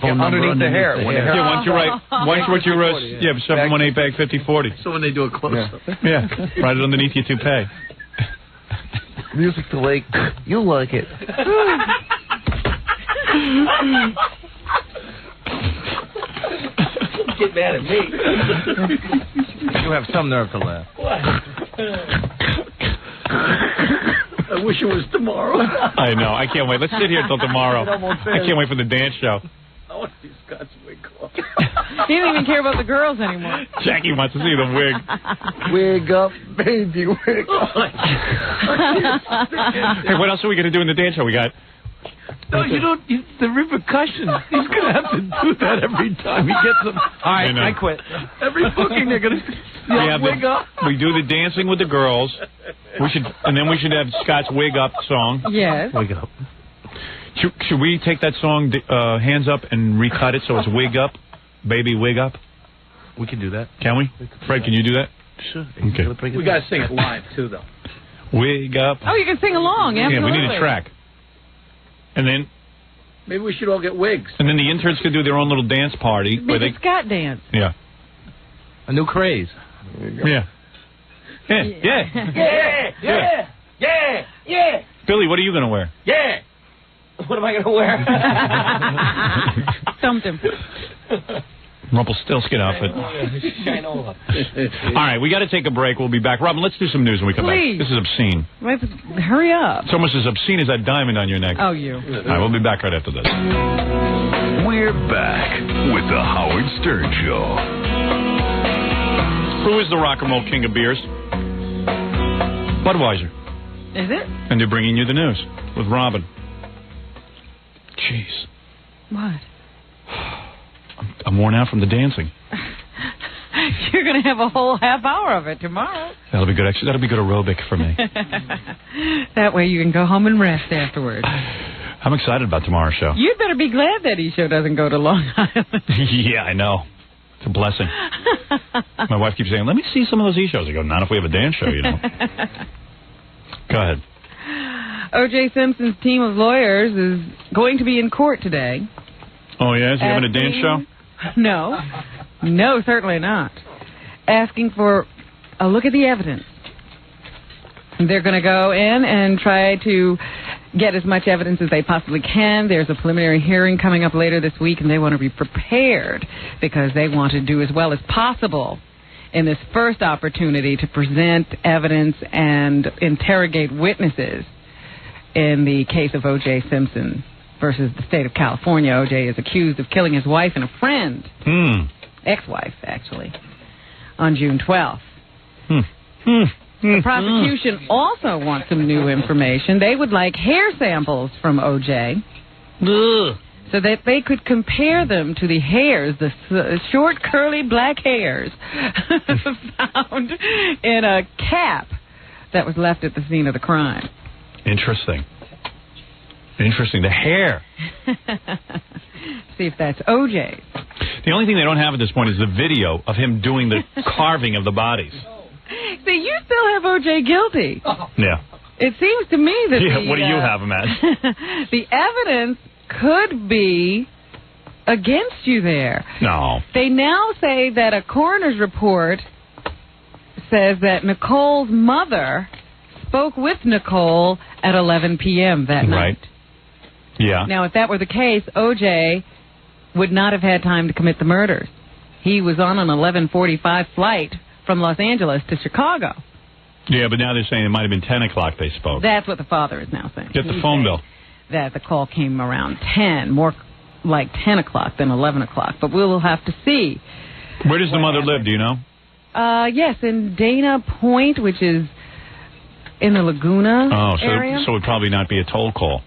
phone number underneath the hair. Yeah, why don't you write 718 bag 5040. So when they do a close up. Yeah, write it underneath your toupee. Music to Lake. You'll like it. Get mad at me. You have some nerve to laugh. I wish it was tomorrow. I know. I can't wait. Let's sit here till tomorrow. I can't wait for the dance show. I want to see Scott's wig off. He didn't even care about the girls anymore. Jackie wants to see the wig. Wig up, baby, wig up. Hey, what else are we going to do in the dance show? We got... No, you don't. The repercussions. He's going to have to do that every time he gets them. All right, I quit. Every booking they're going to wig up. We do the dancing with the girls. And then we should have Scott's wig up song. Yes. Wig up. Should we take that song, Hands Up, and recut it so it's wig up? Baby, wig up? We can do that. Can we? Fred, can you do that? Sure. Okay. We got to sing it live, too, though. Wig up. Oh, you can sing along, absolutely. Yeah, we need a track. And then... Maybe we should all get wigs. And then the interns could do their own little dance party. Where they Scott dance. Yeah. A new craze. Yeah. Yeah. Yeah. Yeah. Yeah. Yeah. Billy, what are you going to wear? Yeah. What am I going to wear? Stumped him. Rumpelstiltskin outfit. Shine all up. All right, we got to take a break. We'll be back. Robin, let's do some news when we come Please. back. This is obscene. Let's hurry up. It's almost as obscene as that diamond on your neck. Oh, you. All right, we'll be back right after this. We're back with the Howard Stern Show. Who is the rock and roll king of beers? Budweiser. Is it? And they're bringing you the news with Robin. Jeez. What? I'm worn out from the dancing. You're going to have a whole half hour of it tomorrow. That'll be good. Actually, that'll be good aerobic for me. That way you can go home and rest afterwards. I'm excited about tomorrow's show. You'd better be glad that E! Show doesn't go to Long Island. Yeah, I know. It's a blessing. My wife keeps saying, let me see some of those E! shows. I go, not if we have a dance show, you know. Go ahead. O.J. Simpson's team of lawyers is going to be in court today. Oh, yeah? Is he having a dance show? No. No, certainly not. Asking for a look at the evidence. They're going to go in and try to get as much evidence as they possibly can. There's a preliminary hearing coming up later this week, and they want to be prepared because they want to do as well as possible in this first opportunity to present evidence and interrogate witnesses in the case of O.J. Simpson versus the state of California. O.J. is accused of killing his wife and a friend, ex-wife, actually, on June 12th. The prosecution also wants some new information. They would like hair samples from O.J. so that they could compare them to the hairs, the short, curly, black hairs found in a cap that was left at the scene of the crime. Interesting. The hair. See if that's O.J.'s. The only thing they don't have at this point is the video of him doing the carving of the bodies. See, you still have O.J. guilty. Yeah. It seems to me that what do you have him as? The evidence could be against you there. No. They now say that a coroner's report says that Nicole's mother spoke with Nicole at 11 p.m. that night. Right. Yeah. Now, if that were the case, O.J. would not have had time to commit the murders. He was on an 11:45 flight from Los Angeles to Chicago. Yeah, but now they're saying it might have been 10 o'clock they spoke. That's what the father is now saying. Get the phone bill. That the call came around 10, more like 10 o'clock than 11 o'clock. But we'll have to see. Where does the mother live, do you know? Yes, in Dana Point, which is in the Laguna area. So it would probably not be a toll call.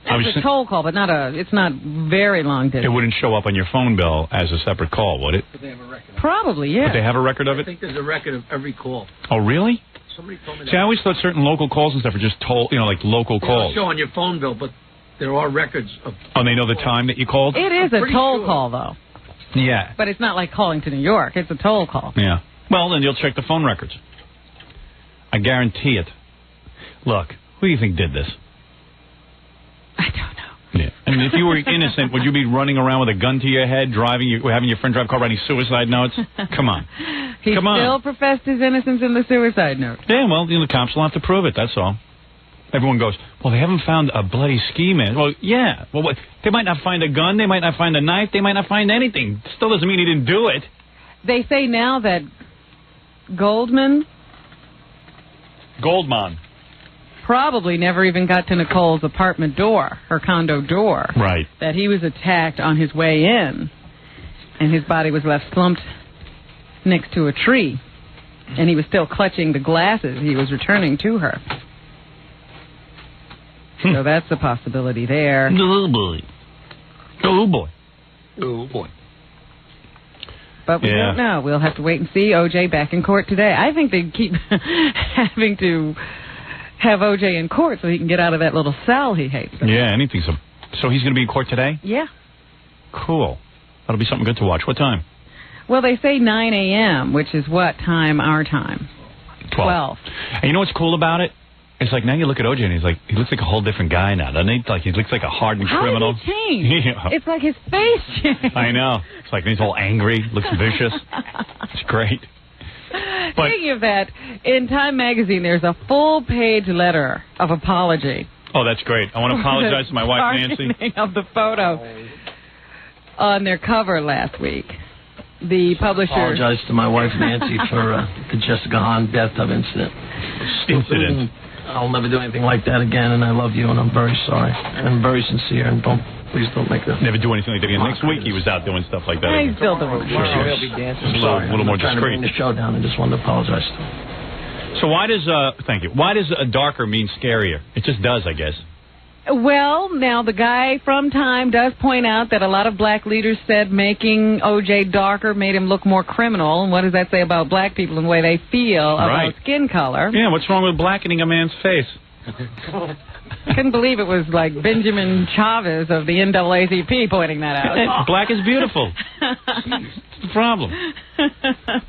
It's a toll call, but it's not very long distance. It wouldn't show up on your phone bill as a separate call, would it? But they have a record. Probably, yeah. But they have a record of I it? think there's a record of every call. Oh, really? Somebody told me that. See, I always thought certain local calls and stuff are just toll, like local They calls. don't show on your phone bill, but there are records of... Oh, they know the time that you called? It is a toll call, though. Yeah. But it's not like calling to New York. It's a toll call. Yeah. Well, then you'll check the phone records. I guarantee it. Look, who do you think did this? I don't know. Yeah. I mean, if you were innocent, would you be running around with a gun to your head, having your friend drive a car writing suicide notes? Come on. He still professed his innocence in the suicide note. Yeah, well, the cops will have to prove it, that's all. Everyone goes, well, they haven't found a bloody ski man. Well, yeah. Well, they might not find a gun. They might not find a knife. They might not find anything. Still doesn't mean he didn't do it. They say now that Goldman probably never even got to Nicole's apartment door, her condo door. Right. That he was attacked on his way in, and his body was left slumped next to a tree, and he was still clutching the glasses he was returning to her. So that's a possibility there. Oh, boy. Oh, boy. Oh, boy. But we don't know. We'll have to wait and see. O.J. back in court today. I think they keep having to have O.J. in court so he can get out of that little cell he hates. Yeah, anything. So he's going to be in court today? Yeah. Cool. That'll be something good to watch. What time? Well, they say 9 a.m., which is what time our time? 12. And you know what's cool about it? It's like now you look at O.J. and he looks like a whole different guy now, doesn't he? Like he looks like a hardened criminal. How did he change? Yeah. It's like his face changed. I know. It's like he's all angry, looks vicious. It's great. But, speaking of that, in Time Magazine, there's a full-page letter of apology. Oh, that's great. I want to apologize to my wife, Nancy. Of the photo on their cover last week. The publisher... Apologize to my wife, Nancy, for the Jessica Hahn bathtub incident. Incident. I'll never do anything like that again, and I love you, and I'm very sorry. I'm very sincere, and please don't make that. Never do anything like that again. Next week he was out doing stuff like that. He's still doing Sure. He'll be dancing. A little more trying to discreet. bring the show down. I just wanted to apologize to him. So why does thank you? Why does darker mean scarier? It just does, I guess. Well, now the guy from Time does point out that a lot of black leaders said making O.J. darker made him look more criminal. And what does that say about black people and the way they feel about skin color? Yeah, what's wrong with blackening a man's face? Couldn't believe it was like Benjamin Chavez of the NAACP pointing that out. Black is beautiful. What's the problem?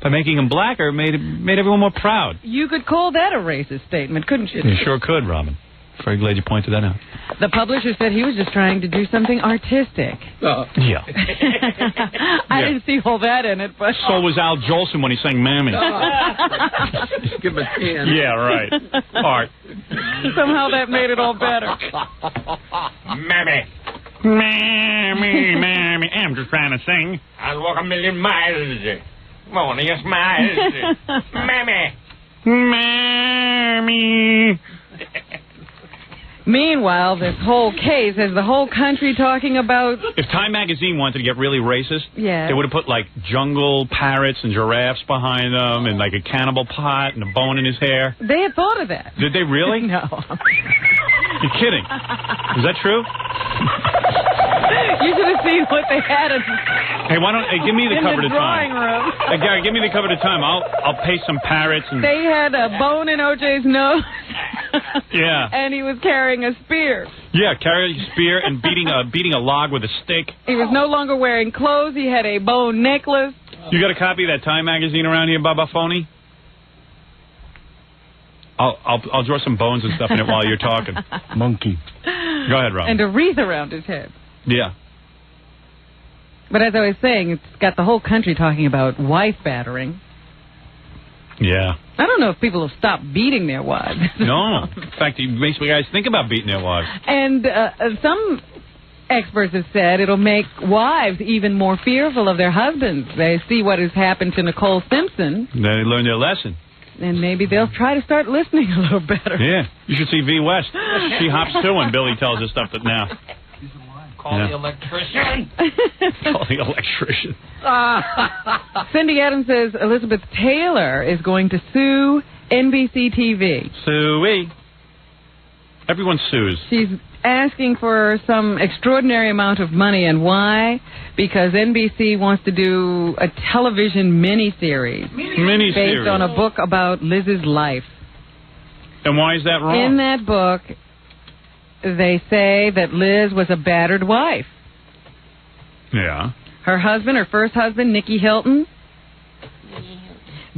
By making him blacker, made everyone more proud. You could call that a racist statement, couldn't you? You sure could, Robin. Very glad you pointed that out. The publisher said he was just trying to do something artistic. Yeah. I didn't see all that in it, but... So was Al Jolson when he sang Mammy. Give him a 10. Yeah, right. Art. Somehow that made it all better. Mammy. Mammy. I'm just trying to sing. I'll walk 1,000,000 miles. Morning is miles. Mammy. Meanwhile, this whole case has the whole country talking about... If Time Magazine wanted to get really racist, they would have put, like, jungle parrots and giraffes behind them and, like, a cannibal pot and a bone in his hair. They had thought of that. Did they really? No. You're kidding. Is that true? You should have seen what they had in Hey, why don't... Hey, give me the cover to the drawing Time. room. Hey, Gary, give me the cover to Time. I'll pay some parrots and... They had a bone in O.J.'s nose. Yeah. And he was carrying a spear. Yeah, carrying a spear and beating a log with a stick. He was no longer wearing clothes. He had a bone necklace. You got a copy of that Time Magazine around here, Baba Phony? I'll draw some bones and stuff in it while you're talking. Monkey. Go ahead, Rob. And a wreath around his head. Yeah. But as I was saying, it's got the whole country talking about wife battering. Yeah. I don't know if people have stopped beating their wives. No. In fact, it makes you guys think about beating their wives. And some experts have said it'll make wives even more fearful of their husbands. They see what has happened to Nicole Simpson. They learn their lesson. And maybe they'll try to start listening a little better. Yeah. You should see V. West. She hops too when Billy tells her stuff that now. Call the electrician. Call the electrician. Cindy Adams says Elizabeth Taylor is going to sue NBC TV. Suey. Everyone sues. She's asking for some extraordinary amount of money. And why? Because NBC wants to do a television miniseries. Based on a book about Liz's life. And why is that wrong? In that book, they say that Liz was a battered wife. Yeah. Her husband, her first husband, Nicky Hilton,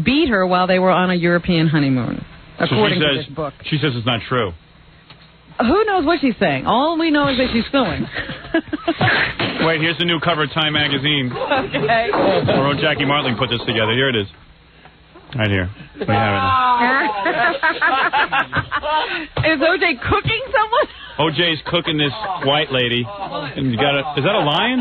beat her while they were on a European honeymoon, according to this book. She says it's not true. Who knows what she's saying? All we know is that she's suing. Wait, here's the new cover of Time magazine. Okay. Our own Jackie Martling put this together. Here it is. Right here. We have it. Is O.J. cooking someone? O.J.'s cooking this white lady. And you got is that a lion?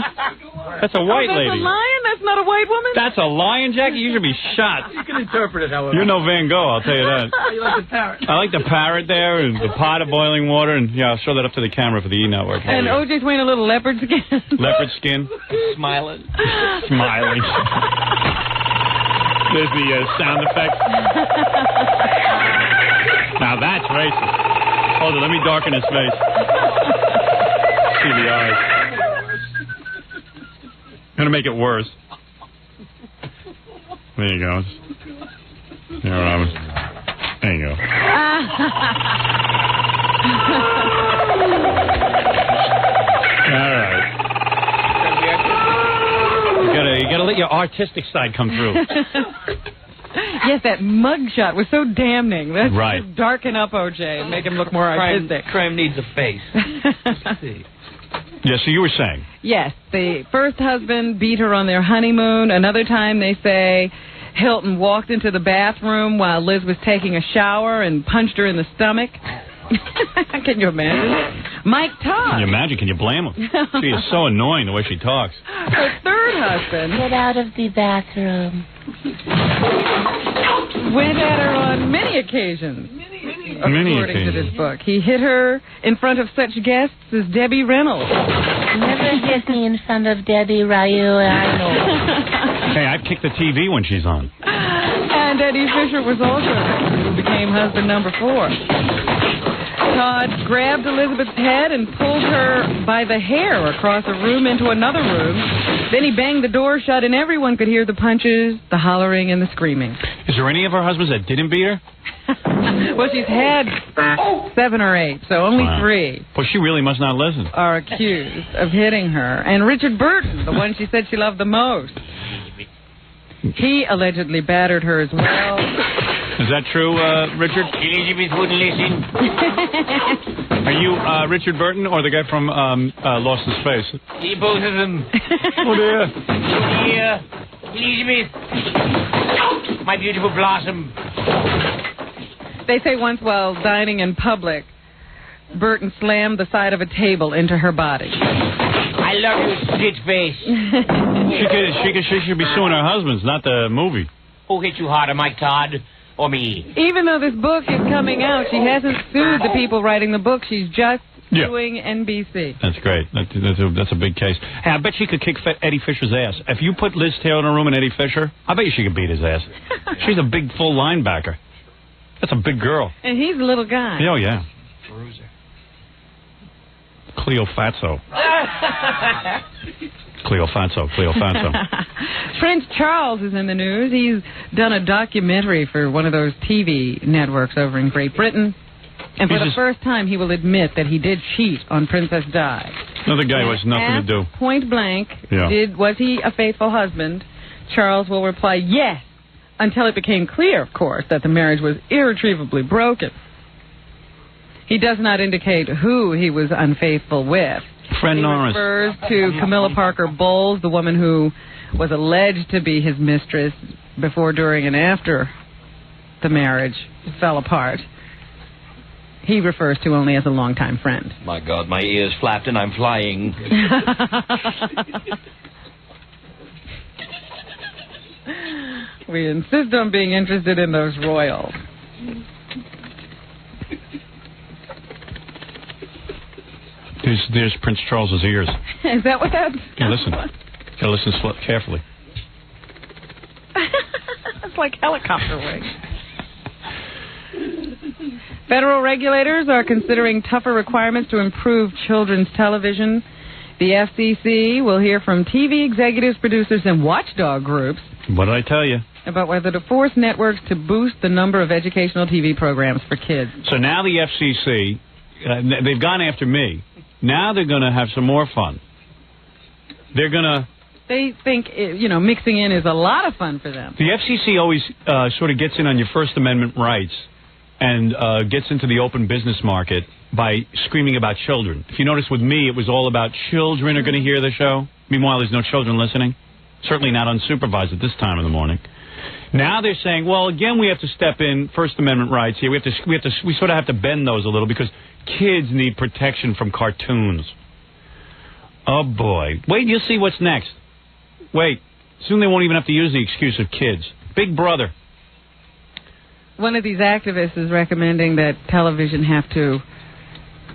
That's a white lady. That's a lion? That's not a white woman? That's a lion, Jackie? You should be shot. You can interpret it however. You're no Van Gogh, I'll tell you that. You like the parrot. I like the parrot there and the pot of boiling water. And, yeah, I'll show that up to the camera for the E! Network. And O.J.'s wearing a little leopard skin. Leopard skin. Smiling. Smiling. There's the sound effects. Now that's racist. Hold on, let me darken his face. See the eyes. I'm gonna make it worse. There you go. There, Robin. There you go. All right. You gotta let your artistic side come through. Yes, that mugshot was so damning. Let's right. just darken up O.J. and make him look more artistic. Crime needs a face. Yeah, so you were saying. Yes, the first husband beat her on their honeymoon. Another time they say Hilton walked into the bathroom while Liz was taking a shower and punched her in the stomach. Can you imagine? Mike Todd. Can you imagine? Can you blame him? She is so annoying the way she talks. Her third husband. Get out of the bathroom. Went at her on many occasions. According to this book. He hit her in front of such guests as Debbie Reynolds. Never hit me in front of Debbie Ryu. I know. Hey, I've kicked the TV when she's on. And Eddie Fisher was also who became husband number 4. Todd grabbed Elizabeth's head and pulled her by the hair across a room into another room. Then he banged the door shut and everyone could hear the punches, the hollering, and the screaming. Is there any of her husbands that didn't beat her? Well, she's had 7 or 8, so only 3. Well, she really must not listen. Are accused of hitting her. And Richard Burton, the one she said she loved the most. He allegedly battered her as well. Is that true, Richard? Elizabeth wouldn't listen. Are you Richard Burton or the guy from Lost in Space? Both of them. Oh, dear. Dear Elizabeth, my beautiful blossom. They say once while dining in public, Burton slammed the side of a table into her body. I love you, split face. She should be suing her husbands, not the movie. Who hit you harder, Mike Todd or me? Even though this book is coming out, she hasn't sued the people writing the book. She's just suing NBC. That's great. That's a big case. Hey, I bet she could kick Eddie Fisher's ass. If you put Liz Taylor in a room and Eddie Fisher, I bet you she could beat his ass. She's a big, full linebacker. That's a big girl. And he's a little guy. Oh, yeah. Bruiser. Cleofatso. Cleofatso. Prince Charles is in the news. He's done a documentary for one of those TV networks over in Great Britain. And for the first time, he will admit that he did cheat on Princess Di. Another guy who has nothing to do. Point blank, was he a faithful husband? Charles will reply, yes, until it became clear, of course, that the marriage was irretrievably broken. He does not indicate who he was unfaithful with. Fred Norris. He refers to Camilla Parker Bowles, the woman who was alleged to be his mistress before, during, and after the marriage fell apart. He refers to only as a longtime friend. My God, my ears flapped and I'm flying. We insist on being interested in those royals. There's Prince Charles's ears. Is that what that's... Yeah, listen. Gotta listen carefully. It's like helicopter wings. Federal regulators are considering tougher requirements to improve children's television. The FCC will hear from TV executives, producers, and watchdog groups. What did I tell you? About whether to force networks to boost the number of educational TV programs for kids. So now the FCC, they've gone after me. Now they're going to have some more fun. They're going to They think, mixing in is a lot of fun for them. The FCC always sort of gets in on your First Amendment rights and gets into the open business market by screaming about children. If you notice with me, it was all about children are going to hear the show. Meanwhile, there's no children listening. Certainly not unsupervised at this time in the morning. Now they're saying, well, again, we have to step in First Amendment rights here. We sort of have to bend those a little because kids need protection from cartoons. Oh, boy. Wait, you'll see what's next. Wait. Soon they won't even have to use the excuse of kids. Big Brother. One of these activists is recommending that television have to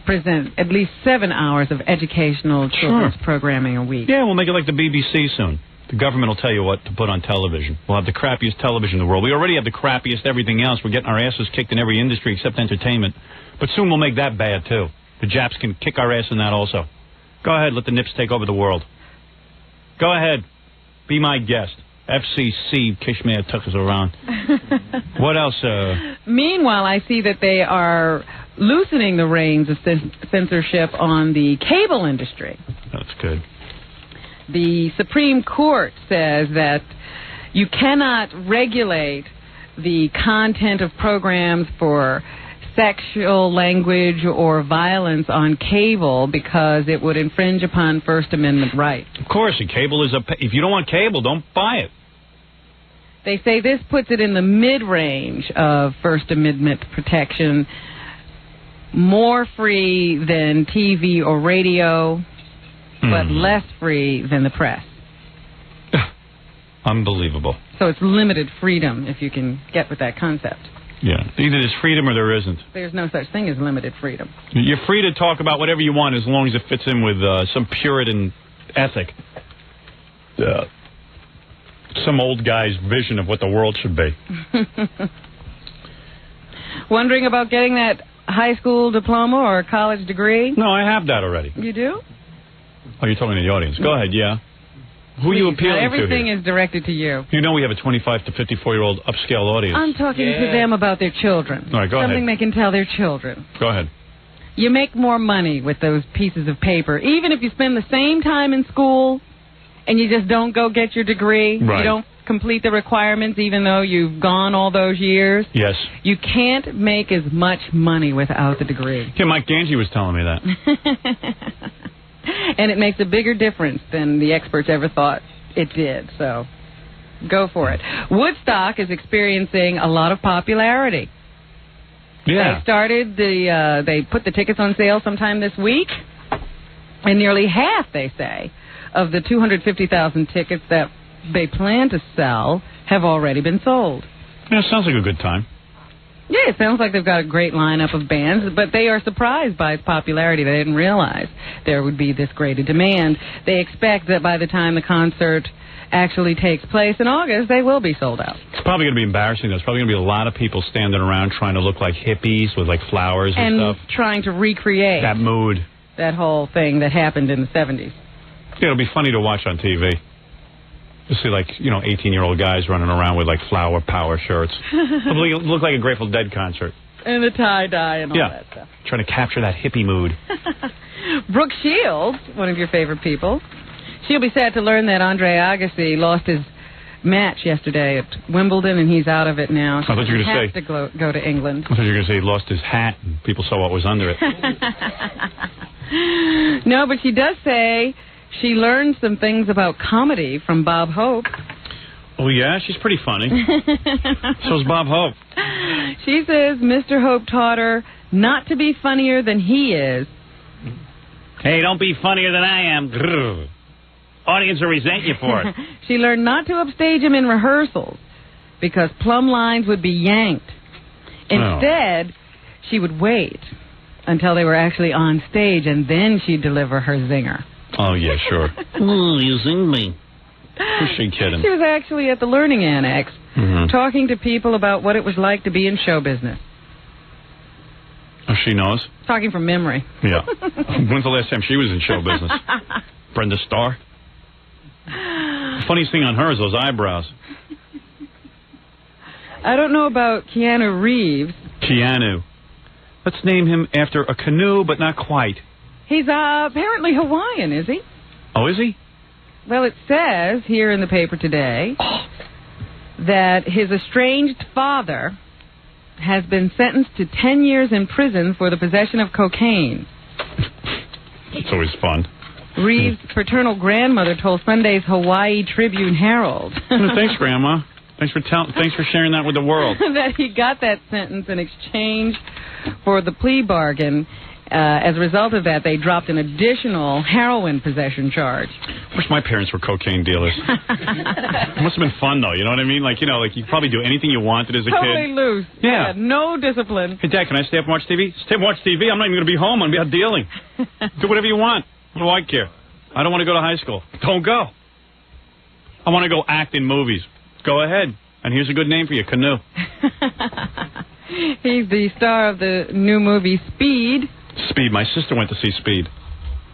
present at least 7 hours of educational children's programming a week. Yeah, we'll make it like the BBC soon. The government will tell you what to put on television. We'll have the crappiest television in the world. We already have the crappiest everything else. We're getting our asses kicked in every industry except entertainment. But soon we'll make that bad, too. The Japs can kick our ass in that also. Go ahead, let the Nips take over the world. Go ahead. Be my guest. FCC, Kishmir took us around. What else? Meanwhile, I see that they are loosening the reins of censorship on the cable industry. That's good. The Supreme Court says that you cannot regulate the content of programs for sexual language or violence on cable because it would infringe upon First Amendment rights. Of course, cable is if you don't want cable, don't buy it. They say this puts it in the mid-range of First Amendment protection, more free than TV or radio, but less free than the press. Unbelievable. So it's limited freedom, if you can get with that concept. Yeah, either there's freedom or there isn't. There's no such thing as limited freedom. You're free to talk about whatever you want as long as it fits in with some Puritan ethic. Some old guy's vision of what the world should be. Wondering about getting that high school diploma or a college degree? No, I have that already. You do? Oh, you're talking to the audience. Go ahead, yeah. Who are you appealing to everything here? is directed to you. You know we have a 25 to 54-year-old upscale audience. I'm talking to them about their children. All right, go Something ahead. they can tell their children. Go ahead. You make more money with those pieces of paper, even if you spend the same time in school and you just don't go get your degree. Right. You don't complete the requirements even though you've gone all those years. Yes. You can't make as much money without the degree. Yeah, Mike Ganji was telling me that. And it makes a bigger difference than the experts ever thought it did. So go for it. Woodstock is experiencing a lot of popularity. Yeah. They put the tickets on sale sometime this week, and nearly half, they say, of the 250,000 tickets that they plan to sell have already been sold. Yeah, sounds like a good time. Yeah, it sounds like they've got a great lineup of bands, but they are surprised by its popularity. They didn't realize there would be this great a demand. They expect that by the time the concert actually takes place in August, they will be sold out. It's probably going to be embarrassing. There's probably going to be a lot of people standing around trying to look like hippies with like flowers and stuff. Trying to recreate that mood. That whole thing that happened in the 70s. Yeah, it'll be funny to watch on TV. You see, 18-year-old guys running around with, flower power shirts. It'll look like a Grateful Dead concert. And the tie-dye and all that stuff. Trying to capture that hippie mood. Brooke Shields, one of your favorite people, she'll be sad to learn that Andre Agassi lost his match yesterday at Wimbledon, and he's out of it now. I thought you were going to say go to England. I thought you were going to say he lost his hat, and people saw what was under it. No, but she does say she learned some things about comedy from Bob Hope. Oh, yeah? She's pretty funny. So's Bob Hope. She says Mr. Hope taught her not to be funnier than he is. Hey, don't be funnier than I am. Grrr. Audience will resent you for it. She learned not to upstage him in rehearsals because plumb lines would be yanked. Instead, she would wait until they were actually on stage, and then she'd deliver her zinger. Oh, yeah, sure. Ooh, you zing me. Who's she kidding? She was actually at the Learning Annex talking to people about what it was like to be in show business. Oh, she knows? Talking from memory. Yeah. When's the last time she was in show business? Brenda Starr? The funniest thing on her is those eyebrows. I don't know about Keanu Reeves. Keanu. Let's name him after a canoe, but not quite. He's apparently Hawaiian, is he? Oh, is he? Well, it says here in the paper today that his estranged father has been sentenced to 10 years in prison for the possession of cocaine. It's always fun. Reeves' paternal grandmother told Sunday's Hawaii Tribune-Herald. Thanks, Grandma. Thanks for sharing that with the world. That he got that sentence in exchange for the plea bargain. As a result of that, they dropped an additional heroin possession charge. I wish my parents were cocaine dealers. It must have been fun, though. You know what I mean? Like, you could probably do anything you wanted as a totally kid. Loose. Yeah. No discipline. Hey, Dad, can I stay up and watch TV? Stay up and watch TV? I'm not even going to be home. I'm going to be out dealing. Do whatever you want. What do I care? I don't want to go to high school. Don't go. I want to go act in movies. Go ahead. And here's a good name for you, Canoe. He's the star of the new movie Speed. Speed. My sister went to see Speed.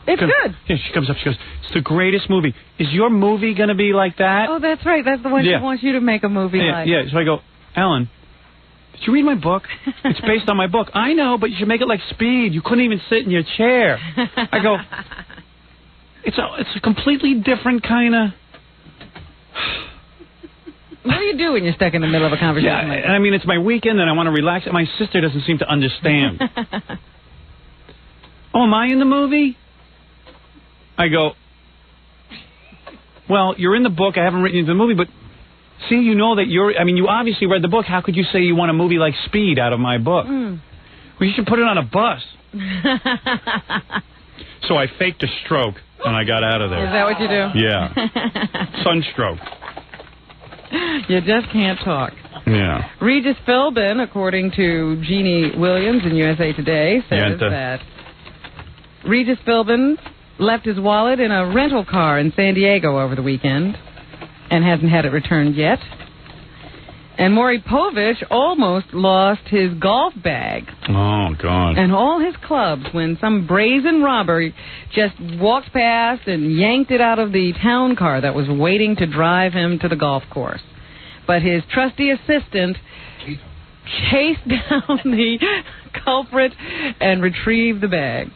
It's good. Yeah, she comes up, she goes, it's the greatest movie. Is your movie going to be like that? Oh, that's right. That's the one she wants you to make a movie like. Yeah, so I go, Ellen, did you read my book? It's based on my book. I know, but you should make it like Speed. You couldn't even sit in your chair. I go, it's a completely different kind of... What do you do when you're stuck in the middle of a conversation like that? I mean, it's my weekend and I want to relax. My sister doesn't seem to understand. Oh, am I in the movie? I go, well, you're in the book. I haven't written into the movie, but see, you know that you obviously read the book. How could you say you want a movie like Speed out of my book? Well, you should put it on a bus. So I faked a stroke and I got out of there. Is that what you do? Yeah. Sunstroke. You just can't talk. Yeah. Regis Philbin, according to Jeannie Williams in USA Today, says that Regis Philbin left his wallet in a rental car in San Diego over the weekend and hasn't had it returned yet. And Maury Povich almost lost his golf bag. Oh, God. And all his clubs when some brazen robber just walked past and yanked it out of the town car that was waiting to drive him to the golf course. But his trusty assistant chased down the culprit and retrieved the bag.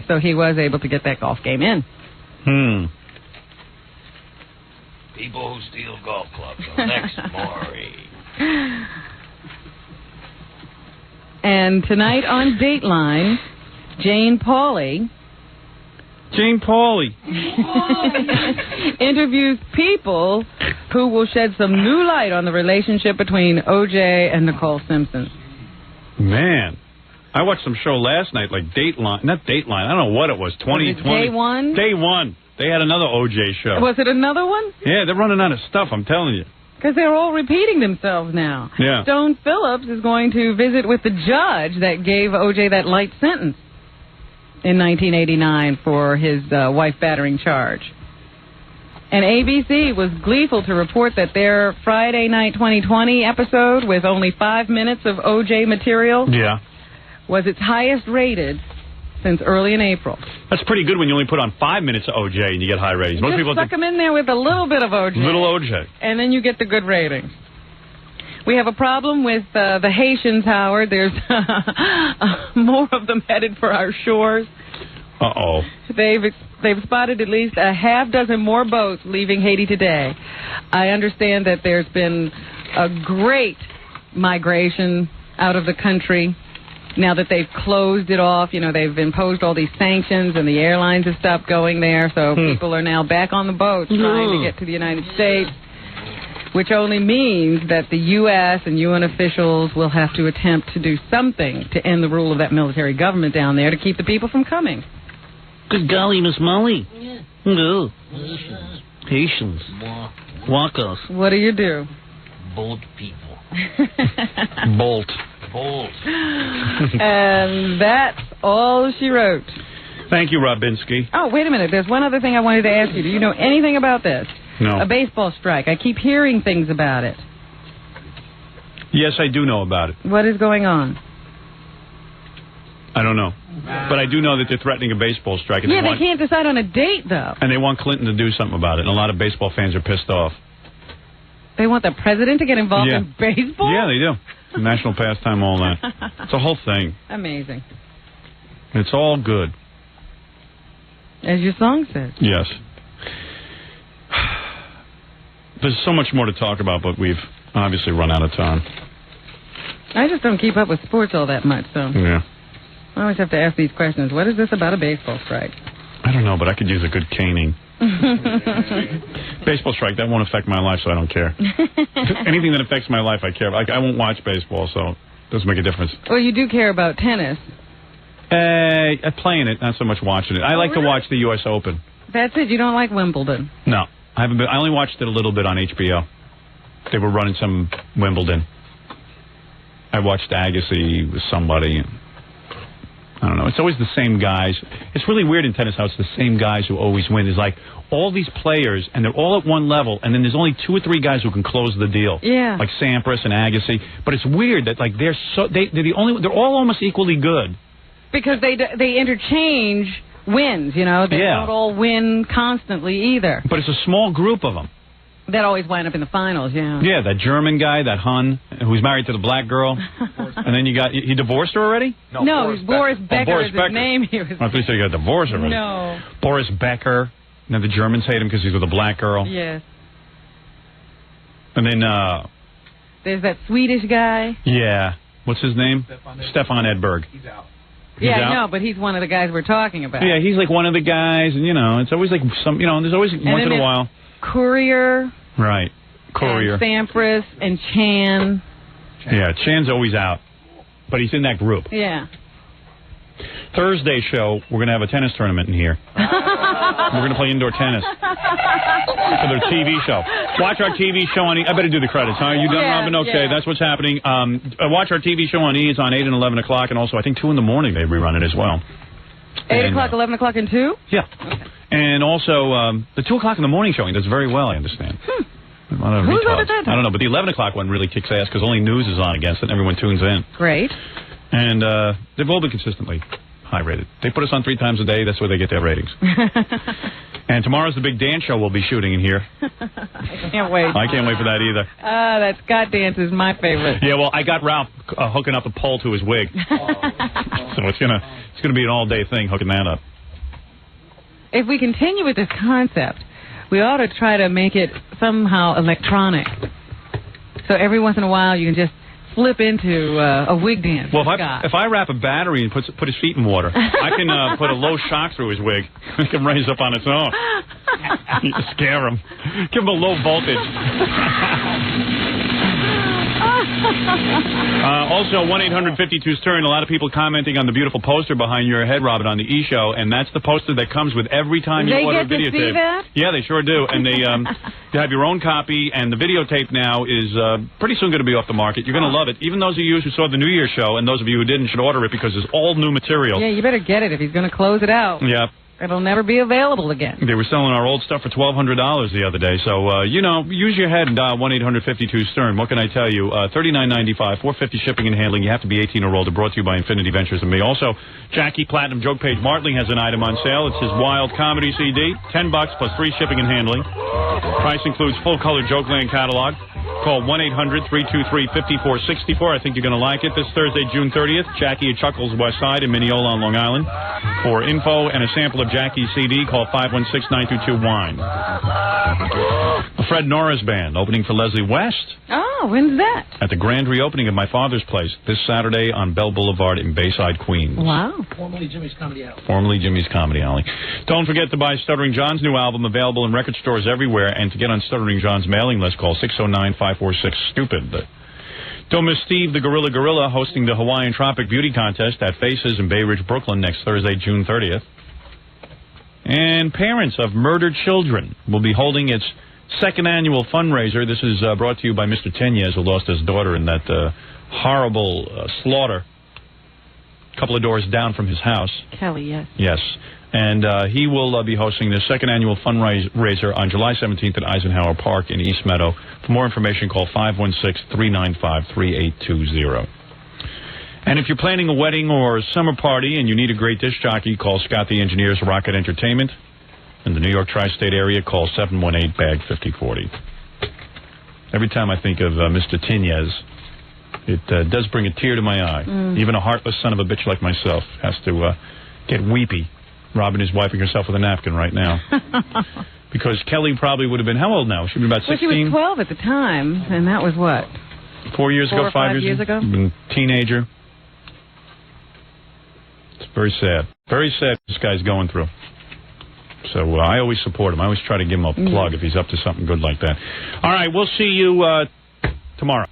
So he was able to get that golf game in. People who steal golf clubs are next, Maury. And tonight on Dateline, Jane Pauley interviews people who will shed some new light on the relationship between O.J. and Nicole Simpson. Man, I watched some show last night, like Dateline. Not Dateline. I don't know what it was. 2020. Day One? Day One. They had another O.J. show. Was it another one? Yeah, they're running out of stuff, I'm telling you. Because they're all repeating themselves now. Yeah. Stone Phillips is going to visit with the judge that gave O.J. that light sentence in 1989 for his wife battering charge. And ABC was gleeful to report that their Friday Night 2020 episode with only 5 minutes of O.J. material was its highest rated since early in April. That's pretty good when you only put on 5 minutes of O.J. and you get high ratings. Most people suck them in there with a little bit of O.J. Little O.J. And then you get the good ratings. We have a problem with the Haitians, Howard. There's more of them headed for our shores. Uh-oh. They've spotted at least a half dozen more boats leaving Haiti today. I understand that there's been a great migration out of the country. Now that they've closed it off, they've imposed all these sanctions and the airlines have stopped going there, so people are now back on the boats trying to get to the United States, which only means that the U.S. and UN officials will have to attempt to do something to end the rule of that military government down there to keep the people from coming. Good golly, Miss Molly. Yeah. No. Haitians. Walkers. What do you do? Boat people. Bolt. And that's all she wrote. Thank you, Robinsky. Oh, wait a minute. There's one other thing I wanted to ask you. Do you know anything about this? No. A baseball strike. I keep hearing things about it. Yes, I do know about it. What is going on? I don't know. But I do know that they're threatening a baseball strike. And they can't decide on a date, though. And they want Clinton to do something about it. And a lot of baseball fans are pissed off. They want the president to get involved in baseball? Yeah, they do. National pastime, all that. It's a whole thing. Amazing. It's all good. As your song says. Yes. there's so much more to talk about, but we've obviously run out of time. I just don't keep up with sports all that much, so Yeah. I always have to ask these questions. What is this about a baseball strike? I don't know, but I could use a good caning. Baseball strike, that won't affect my life, so I don't care. Anything that affects my life, I care. Like, I won't watch baseball, so it doesn't make a difference. Well, you do care about tennis. Playing it, not so much watching it. I like to watch the U.S. Open. That's it. You don't like Wimbledon. No, I haven't been. I only watched it a little bit on HBO. They were running some Wimbledon. I watched Agassi with somebody. I don't know. It's always the same guys. It's really weird in tennis how it's the same guys who always win. There's like all these players, and they're all at one level, and then there's only 2 or 3 guys who can close the deal. Yeah. Like Sampras and Agassi. But it's weird that like they're all almost equally good. Because they interchange wins, you know. They don't all win constantly either. But it's a small group of them. That always wind up in the finals, yeah. Yeah, that German guy, that Hun, who's married to the black girl. And then you got, he divorced her already? No, Boris Becker is his name. I thought you said he got divorced already. No. Boris Becker. Now the Germans hate him because he's with a black girl. Yes. And then, there's that Swedish guy. yeah, what's his name? Stefan Edberg. He's out. Yeah, I know, but he's one of the guys we're talking about. Yeah, he's like one of the guys, and, you know, it's always like some, you know, there's always once in a while. Courier. Right. Courier. And Sampras and Chan. Yeah, Chan's always out. But he's in that group. Yeah. Thursday show, we're going to have a tennis tournament in here. We're going to play indoor tennis for their TV show. Watch our TV show on E! I better do the credits, huh? You done, Robin? Okay, that's what's happening. Watch our TV show on E! It's on 8 and 11 o'clock, and also I think 2 in the morning they rerun it as well. 8 o'clock, 11 o'clock, and 2? Yeah. Okay. And also, the 2 o'clock in the morning showing does very well, I understand. Who's on at that time? I don't know, but the 11 o'clock one really kicks ass because only news is on against it and everyone tunes in. Great. And they've all been consistently high rated. They put us on 3 times a day. That's where they get their ratings. And tomorrow's the big dance show we'll be shooting in here. I can't wait. I can't wait for that either. That Scott dance is my favorite. Yeah, well, I got Ralph hooking up the pole to his wig. So it's gonna be an all-day thing hooking that up. If we continue with this concept, we ought to try to make it somehow electronic. So every once in a while you can just slip into a wig dance. Well, if I wrap a battery and put his feet in water, I can put a low shock through his wig. It can raise up on its own. You scare him. Give him a low voltage. Also, 1-800-52-STERN. A lot of people commenting on the beautiful poster behind your head, Robin, on the E! Show, and that's the poster that comes with every time you order a videotape. They get to see that? Yeah, they sure do. And they you have your own copy, and the videotape now is pretty soon going to be off the market. You're going to love it. Even those of you who saw the New Year's show and those of you who didn't should order it because it's all new material. Yeah, you better get it if he's going to close it out. Yeah. It'll never be available again. They were selling our old stuff for $1,200 the other day. So, use your head and dial 1-800-52-STERN. What can I tell you? $39.95, $4.50 shipping and handling. You have to be 18 or older. Brought to you by Infinity Ventures and me. Also, Jackie Platinum Joke Page Martling has an item on sale. It's his Wild Comedy CD. $10 plus free shipping and handling. Price includes full-color Jokeland catalog. Call 1-800-323-5464. I think you're going to like it. This Thursday, June 30th, Jackie at Chuckles West Side in Mineola on Long Island. For info and a sample of Jackie's CD, call 516-922-WINE. The Fred Norris Band, opening for Leslie West. Oh, when's that? At the grand reopening of My Father's Place this Saturday on Bell Boulevard in Bayside, Queens. Wow. Formerly Jimmy's Comedy Alley. Formerly Jimmy's Comedy Alley. Don't forget to buy Stuttering John's new album, available in record stores everywhere. And to get on Stuttering John's mailing list, call 609-546-STUPID. Don't miss Steve the Gorilla hosting the Hawaiian Tropic Beauty Contest at Faces in Bay Ridge, Brooklyn next Thursday, June 30th. And parents of murdered children will be holding its second annual fundraiser. This is brought to you by Mr. Tenyes, who lost his daughter in that horrible slaughter a couple of doors down from his house. Kelly, yes. Yes. And he will be hosting the second annual fundraiser on July 17th at Eisenhower Park in East Meadow. For more information, call 516-395-3820. And if you're planning a wedding or summer party and you need a great disc jockey, call Scott the Engineer's Rocket Entertainment. In the New York tri-state area, call 718-BAG-5040. Every time I think of Mr. Tenyes, it does bring a tear to my eye. Even a heartless son of a bitch like myself has to get weepy. Robin is wiping herself with a napkin right now. Because Kelly probably would have been, how old now? She'd be about 16? Well, she was 12 at the time, and that was what? 4 years ago, 5 years ago? Teenager. It's very sad. Very sad this guy's going through. So I always support him. I always try to give him a plug if he's up to something good like that. All right, we'll see you tomorrow.